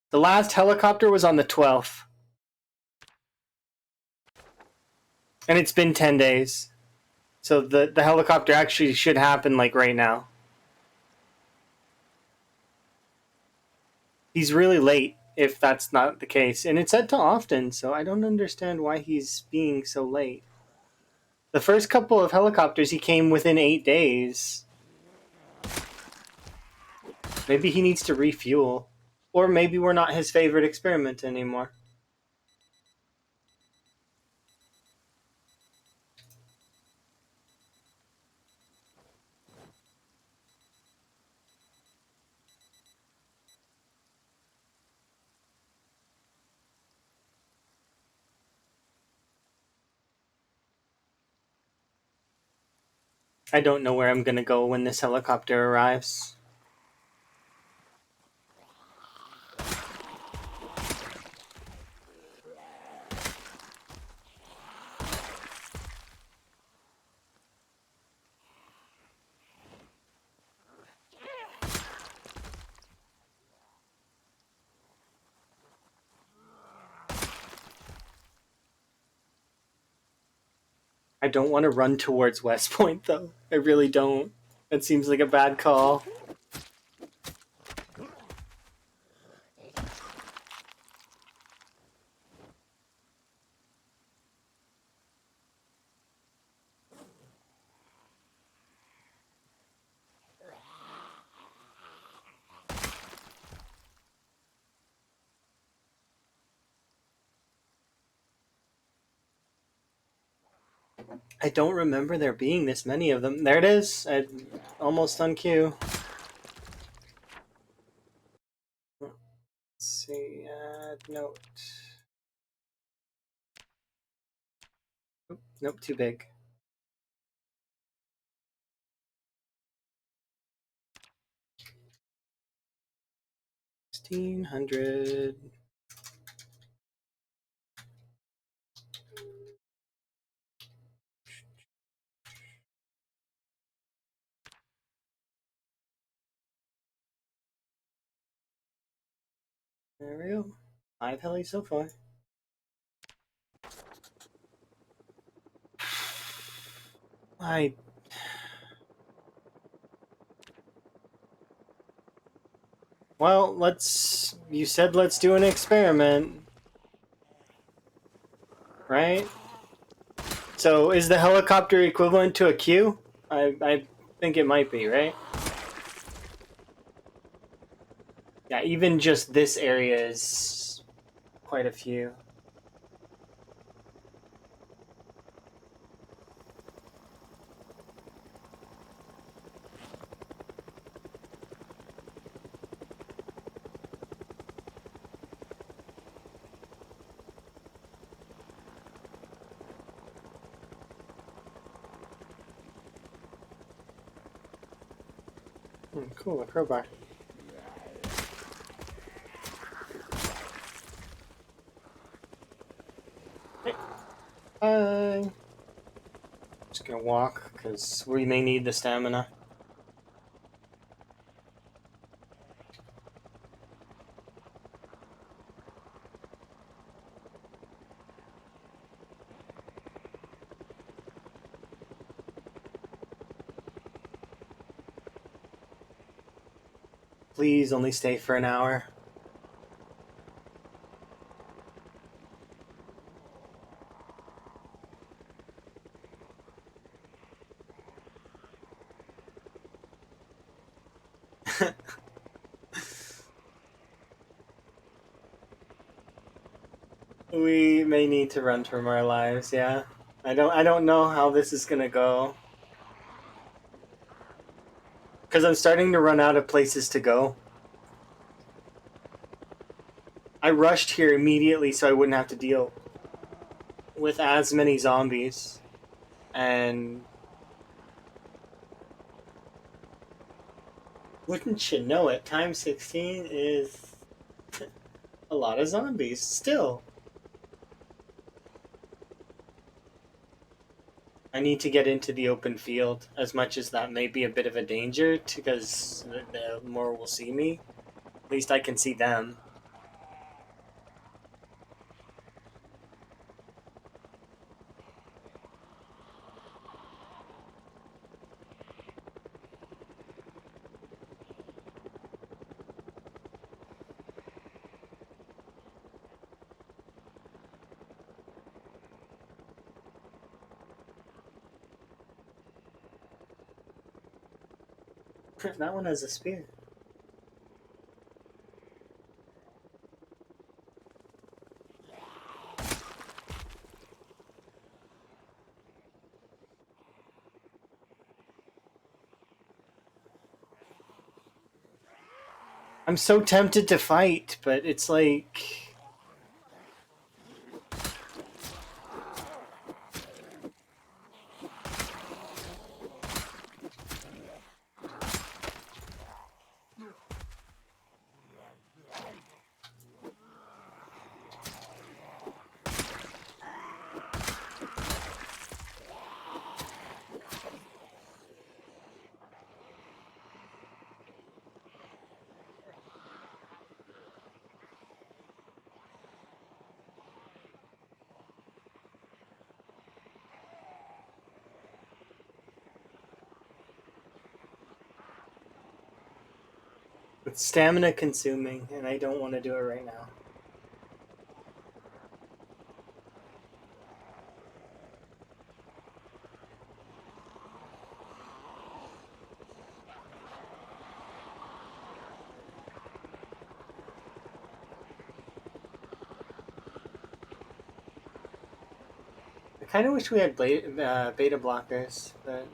The last helicopter was on the 12th. And it's been 10 days. So the helicopter actually should happen like right now. He's really late if that's not the case. And it's said to often, so I don't understand why he's being so late. The first couple of helicopters, he came within 8 days. Maybe he needs to refuel. Or maybe we're not his favorite experiment anymore. I don't know where I'm gonna go when this helicopter arrives. I don't want to run towards West Point, though. I really don't. That seems like a bad call. I don't remember there being this many of them. There it is. Almost on cue. Let's see. Add note. Nope, too big. 1600. There we go. 5 helis so far. Well, you said let's do an experiment. Right? So is the helicopter equivalent to a queue? I think it might be, right? Yeah, even just this area is quite a few. Cool, a crowbar. Hey. Bye. Just gonna walk, because we may need the stamina. Please only stay for an hour. We may need to run from our lives, yeah. I don't know how this is gonna go. Because I'm starting to run out of places to go. I rushed here immediately so I wouldn't have to deal with as many zombies. And wouldn't you know it, time 16 is a lot of zombies still. I need to get into the open field, as much as that may be a bit of a danger, because the more will see me. At least I can see them. That one has a spear. I'm so tempted to fight, but it's like... It's stamina consuming, and I don't want to do it right now. I kind of wish we had beta blockers, but...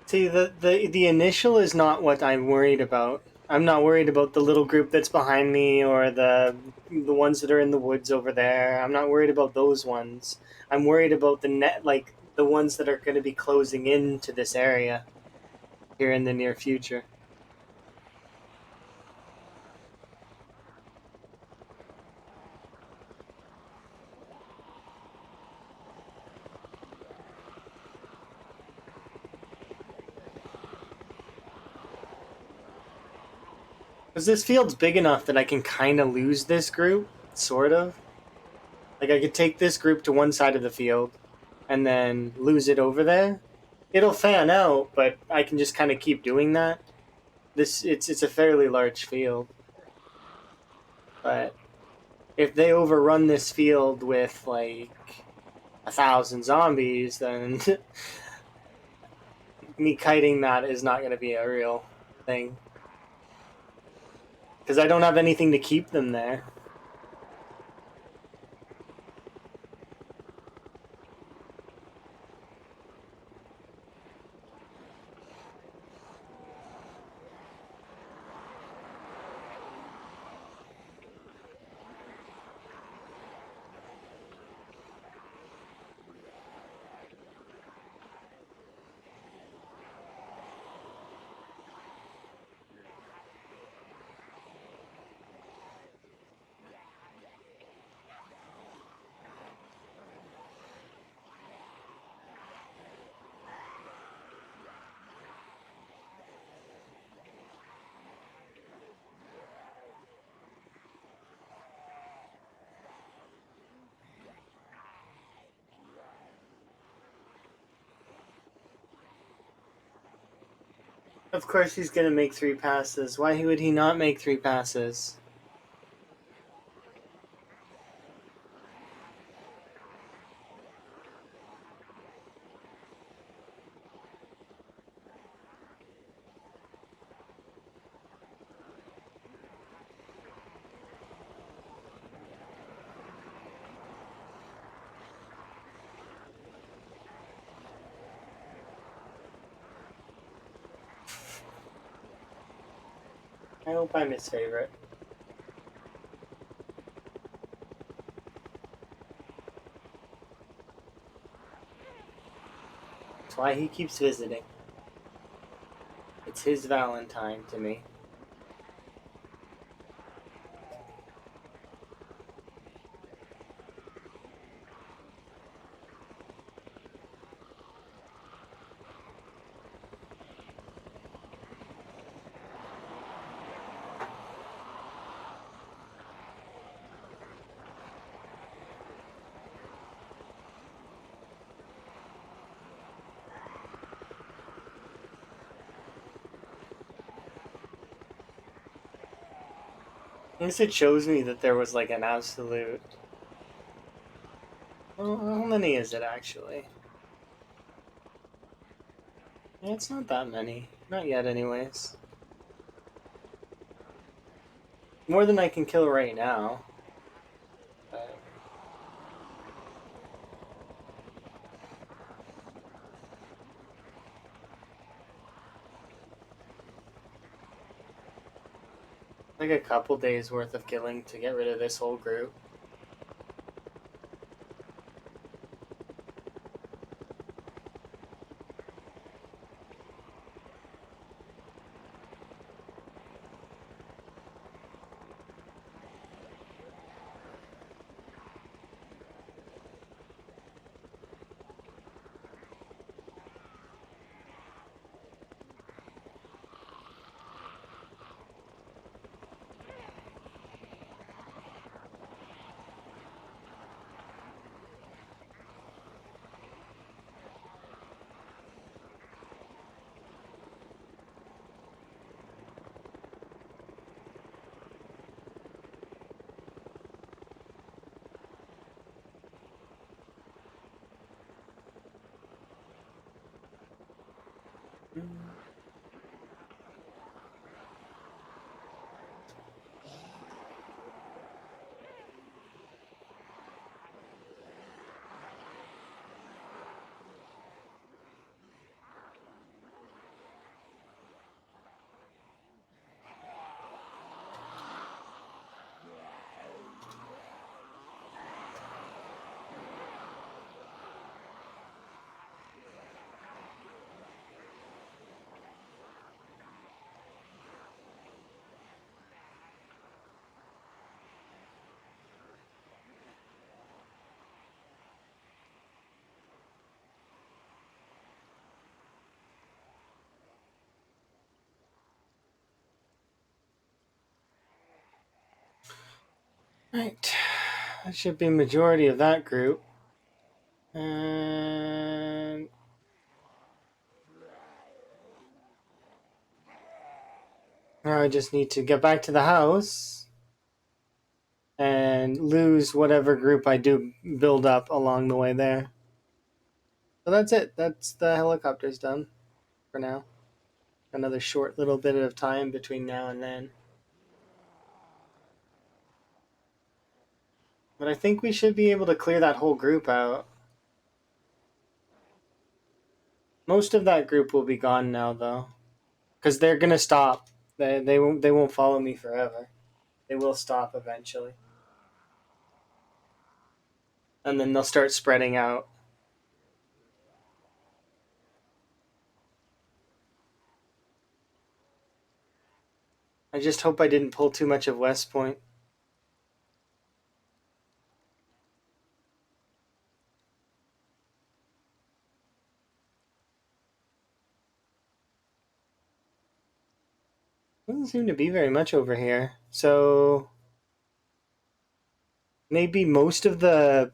See, the initial is not what I'm worried about. I'm not worried about the little group that's behind me or the ones that are in the woods over there. I'm not worried about those ones. I'm worried about like the ones that are going to be closing into this area here in the near future. Because this field's big enough that I can kind of lose this group, sort of. Like I could take this group to one side of the field and then lose it over there. It'll fan out, but I can just kind of keep doing that. It's a fairly large field. But if they overrun this field with like 1,000 zombies, then me kiting that is not going to be a real thing. Because I don't have anything to keep them there. Of course he's going to make 3 passes. Why would he not make 3 passes? I hope I'm his favorite. That's why he keeps visiting. It's his Valentine to me. At least it shows me that there was like an absolute. Well, how many is it actually? Yeah, it's not that many. Not yet, anyways. More than I can kill right now. But like a couple days worth of killing to get rid of this whole group. Right. That should be majority of that group. And now I just need to get back to the house and lose whatever group I do build up along the way there. So that's it. That's the helicopters done for now. Another short little bit of time between now and then. But I think we should be able to clear that whole group out. Most of that group will be gone now, though, because they're gonna stop. They won't follow me forever. They will stop eventually, and then they'll start spreading out. I just hope I didn't pull too much of West Point. Doesn't seem to be very much over here. So maybe most of the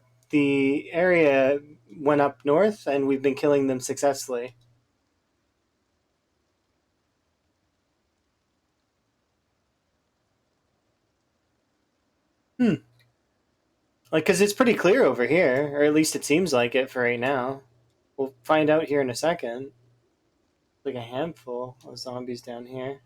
area went up north, and we've been killing them successfully. Hmm. Like, because it's pretty clear over here, or at least it seems like it for right now. We'll find out here in a second. Like a handful of zombies down here.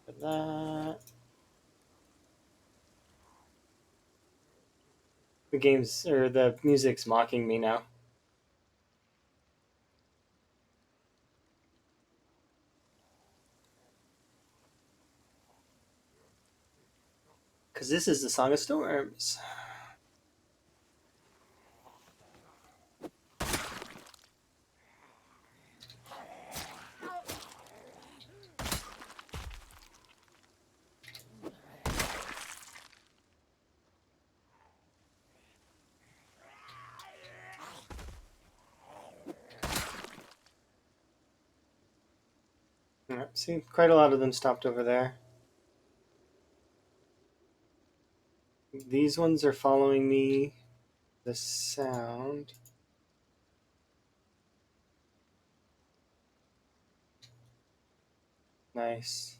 But that. The game's, or the music's mocking me now. Because this is the Song of Storms. Yeah, see, quite a lot of them stopped over there. These ones are following me. The sound. Nice.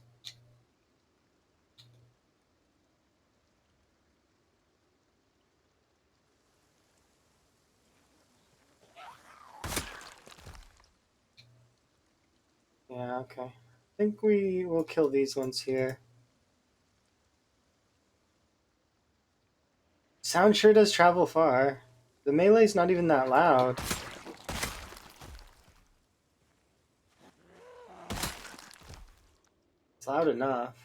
Yeah, okay. I think we will kill these ones here. Sound sure does travel far. The melee's not even that loud. It's loud enough.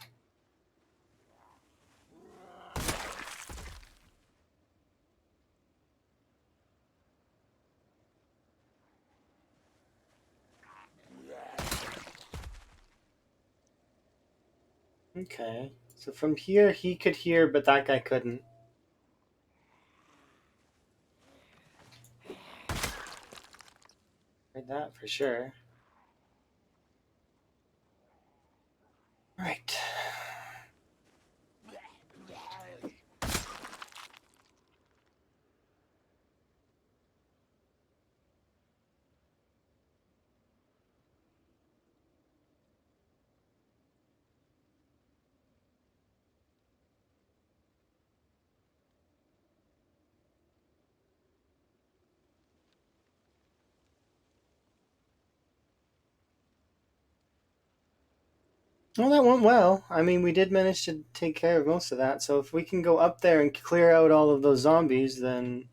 Okay. So from here, he could hear, but that guy couldn't. Heard that for sure. Right. Well, that went well. I mean, we did manage to take care of most of that. So if we can go up there and clear out all of those zombies, then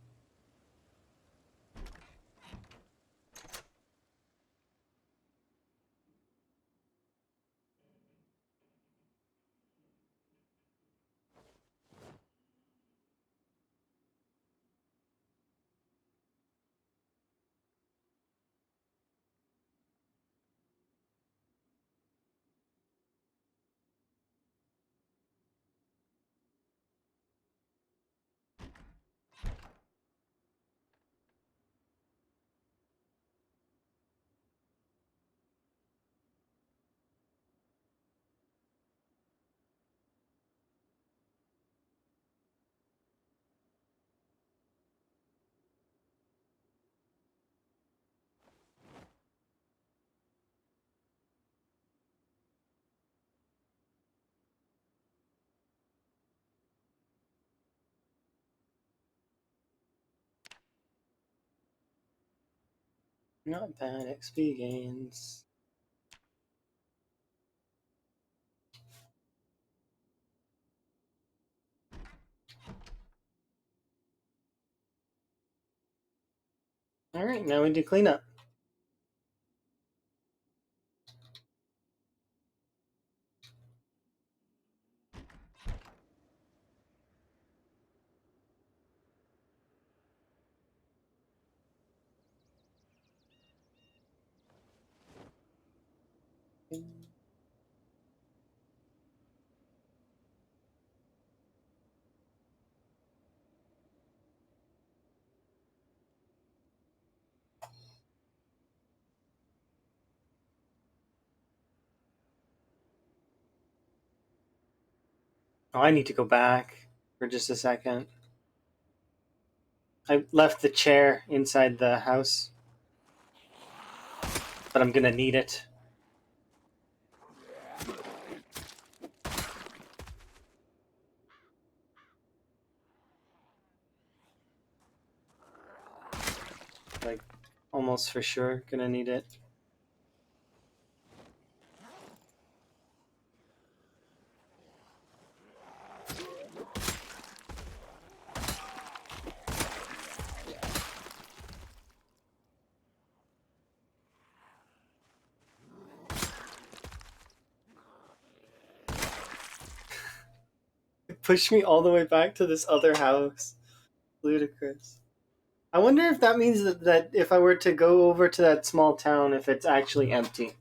not bad XP gains. All right, now we do cleanup. Oh, I need to go back for just a second. I left the chair inside the house, but I'm gonna need it. Like, almost for sure, gonna need it. Push me all the way back to this other house. Ludicrous. I wonder if that means that if I were to go over to that small town, if it's actually empty.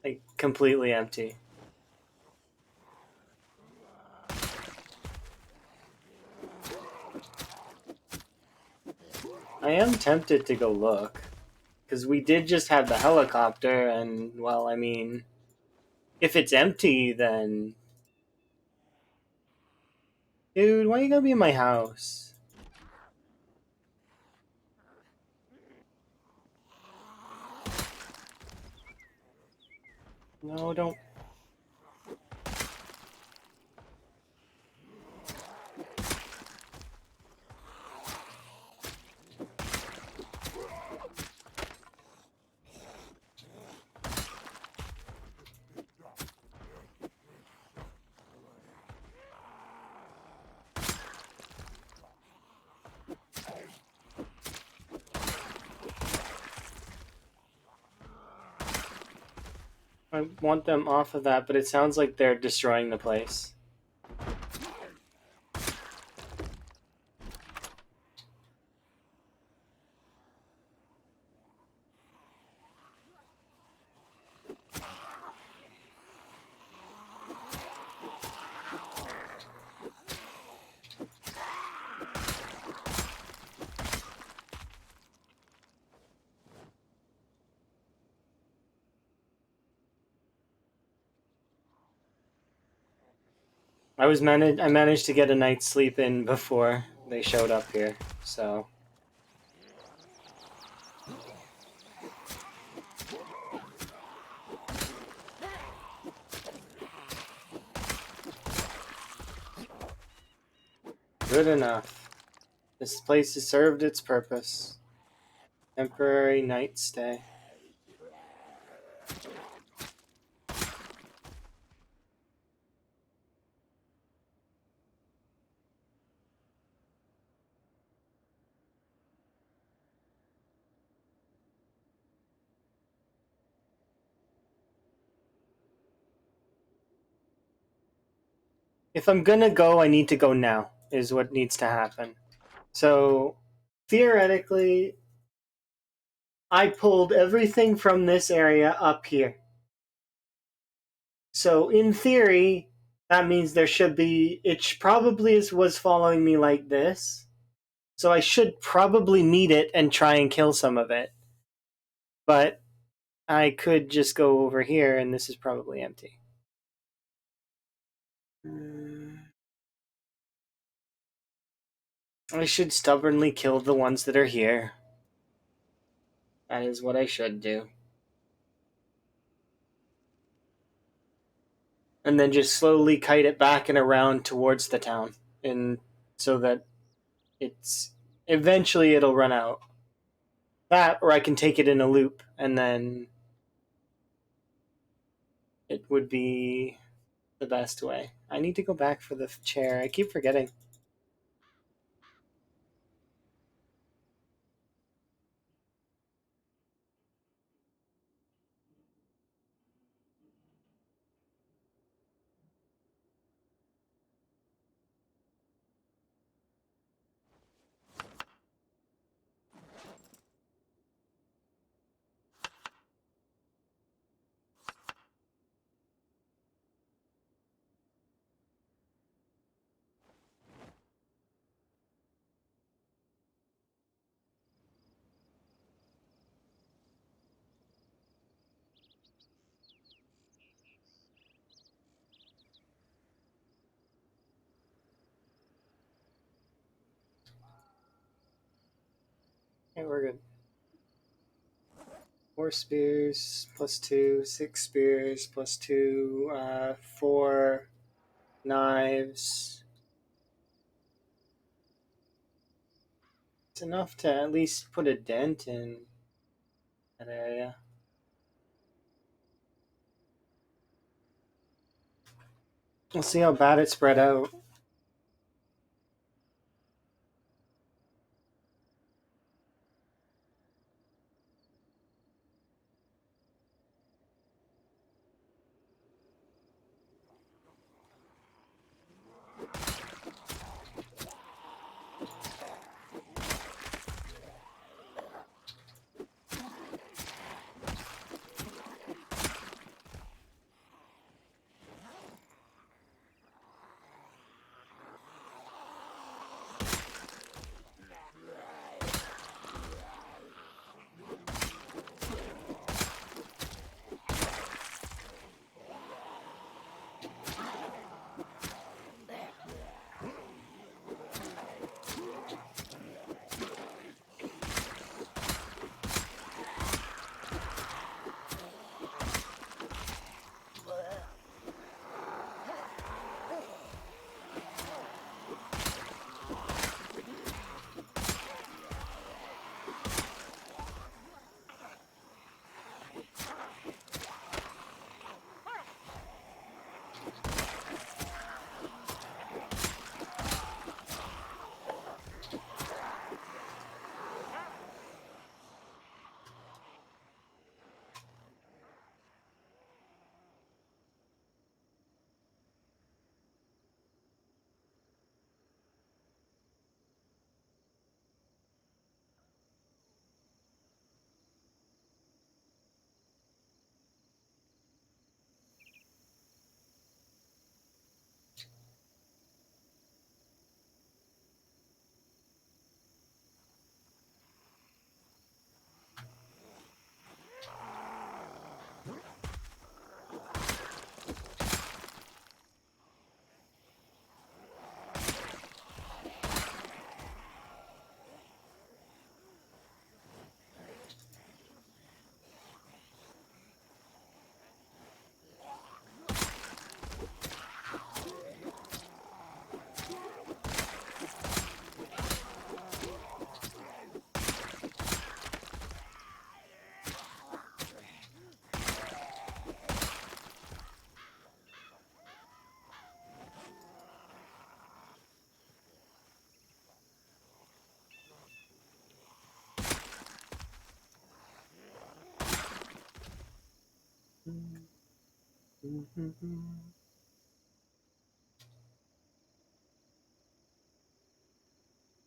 Like, completely empty. I am tempted to go look. Because we did just have the helicopter, and, well, I mean, if it's empty, then. Dude, why you gotta be in my house? No, don't. I want them off of that, but it sounds like they're destroying the place. I managed to get a night's sleep in before they showed up here, so. Good enough. This place has served its purpose. Temporary night stay. If I'm gonna go, I need to go now, is what needs to happen. So, theoretically, I pulled everything from this area up here. So, in theory, that means there should be. Probably was following me like this. So, I should probably meet it and try and kill some of it. But I could just go over here, and this is probably empty. I should stubbornly kill the ones that are here. That is what I should do. And then just slowly kite it back and around towards the town, and so that it's eventually it'll run out. That, or I can take it in a loop, and then it would be the best way. I need to go back for the chair. I keep forgetting. Okay, we're good. 4 spears plus 2, 6 spears plus 2, 4 knives. It's enough to at least put a dent in that area. We'll see how bad it spread out.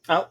Oh.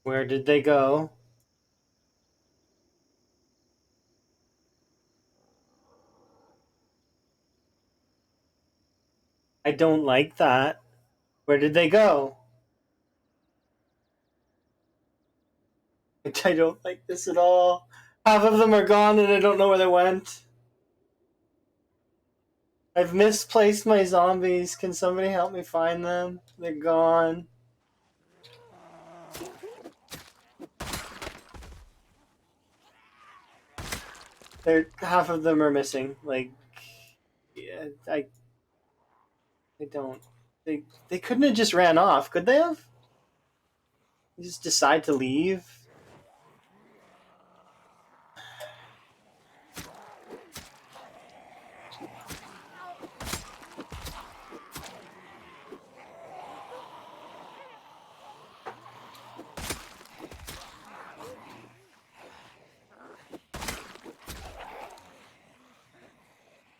Where did they go? I don't like that. Where did they go? I don't like this at all. Half of them are gone and I don't know where they went. I've misplaced my zombies. Can somebody help me find them? They're gone. Half of them are missing. Like, yeah, I don't. They couldn't have just ran off, could they have? They just decide to leave.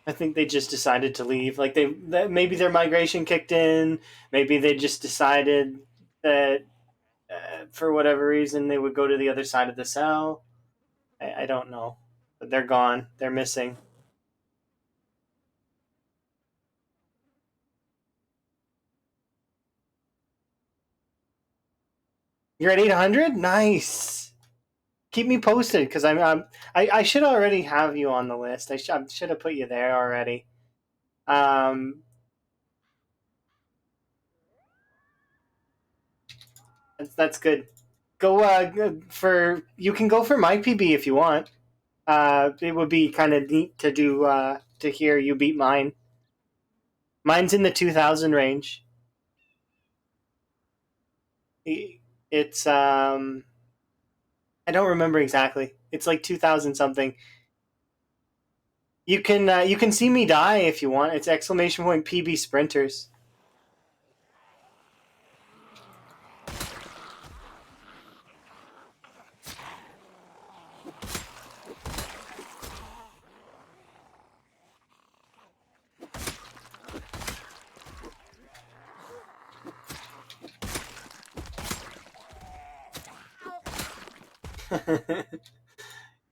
I think they just decided to leave. Like maybe their migration kicked in. Maybe they just decided that for whatever reason they would go to the other side of the cell. I don't know, but they're gone. They're missing. You're at 800. Nice. Keep me posted because I should already have you on the list. I should have put you there already. That's good. Go for you can go for my PB if you want. It would be kind of neat to do to hear you beat mine. Mine's in the 2000 range. It's I don't remember exactly. It's like 2000 something. You can see me die if you want. It's exclamation point PB sprinters.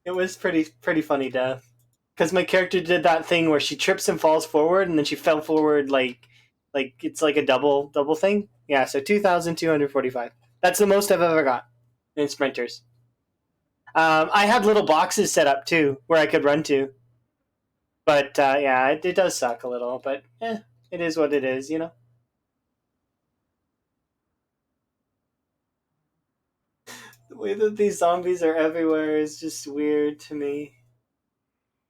It was pretty funny death because my character did that thing where she trips and falls forward and then she fell forward like it's like a double thing. Yeah, so 2245. That's the most I've ever got in sprinters. I had little boxes set up too where I could run to, but yeah, it does suck a little, but it is what it is, you know. The way that these zombies are everywhere is just weird to me.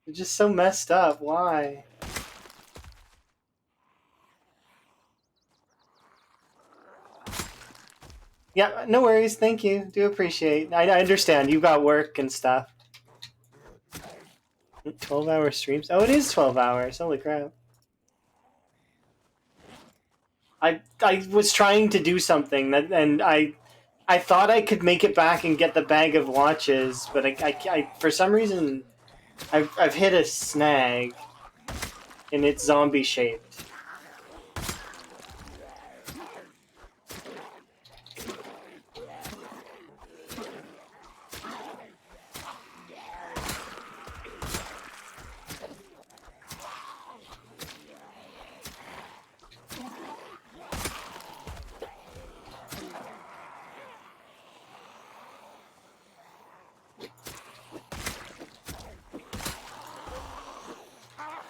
They're just so messed up. Why? Yeah, no worries. Thank you. Do appreciate. I understand. You got work and stuff. 12-hour streams. Oh, it is 12 hours. Holy crap. I was trying to do something and I thought I could make it back and get the bag of watches, but I for some reason I've hit a snag and it's zombie shaped.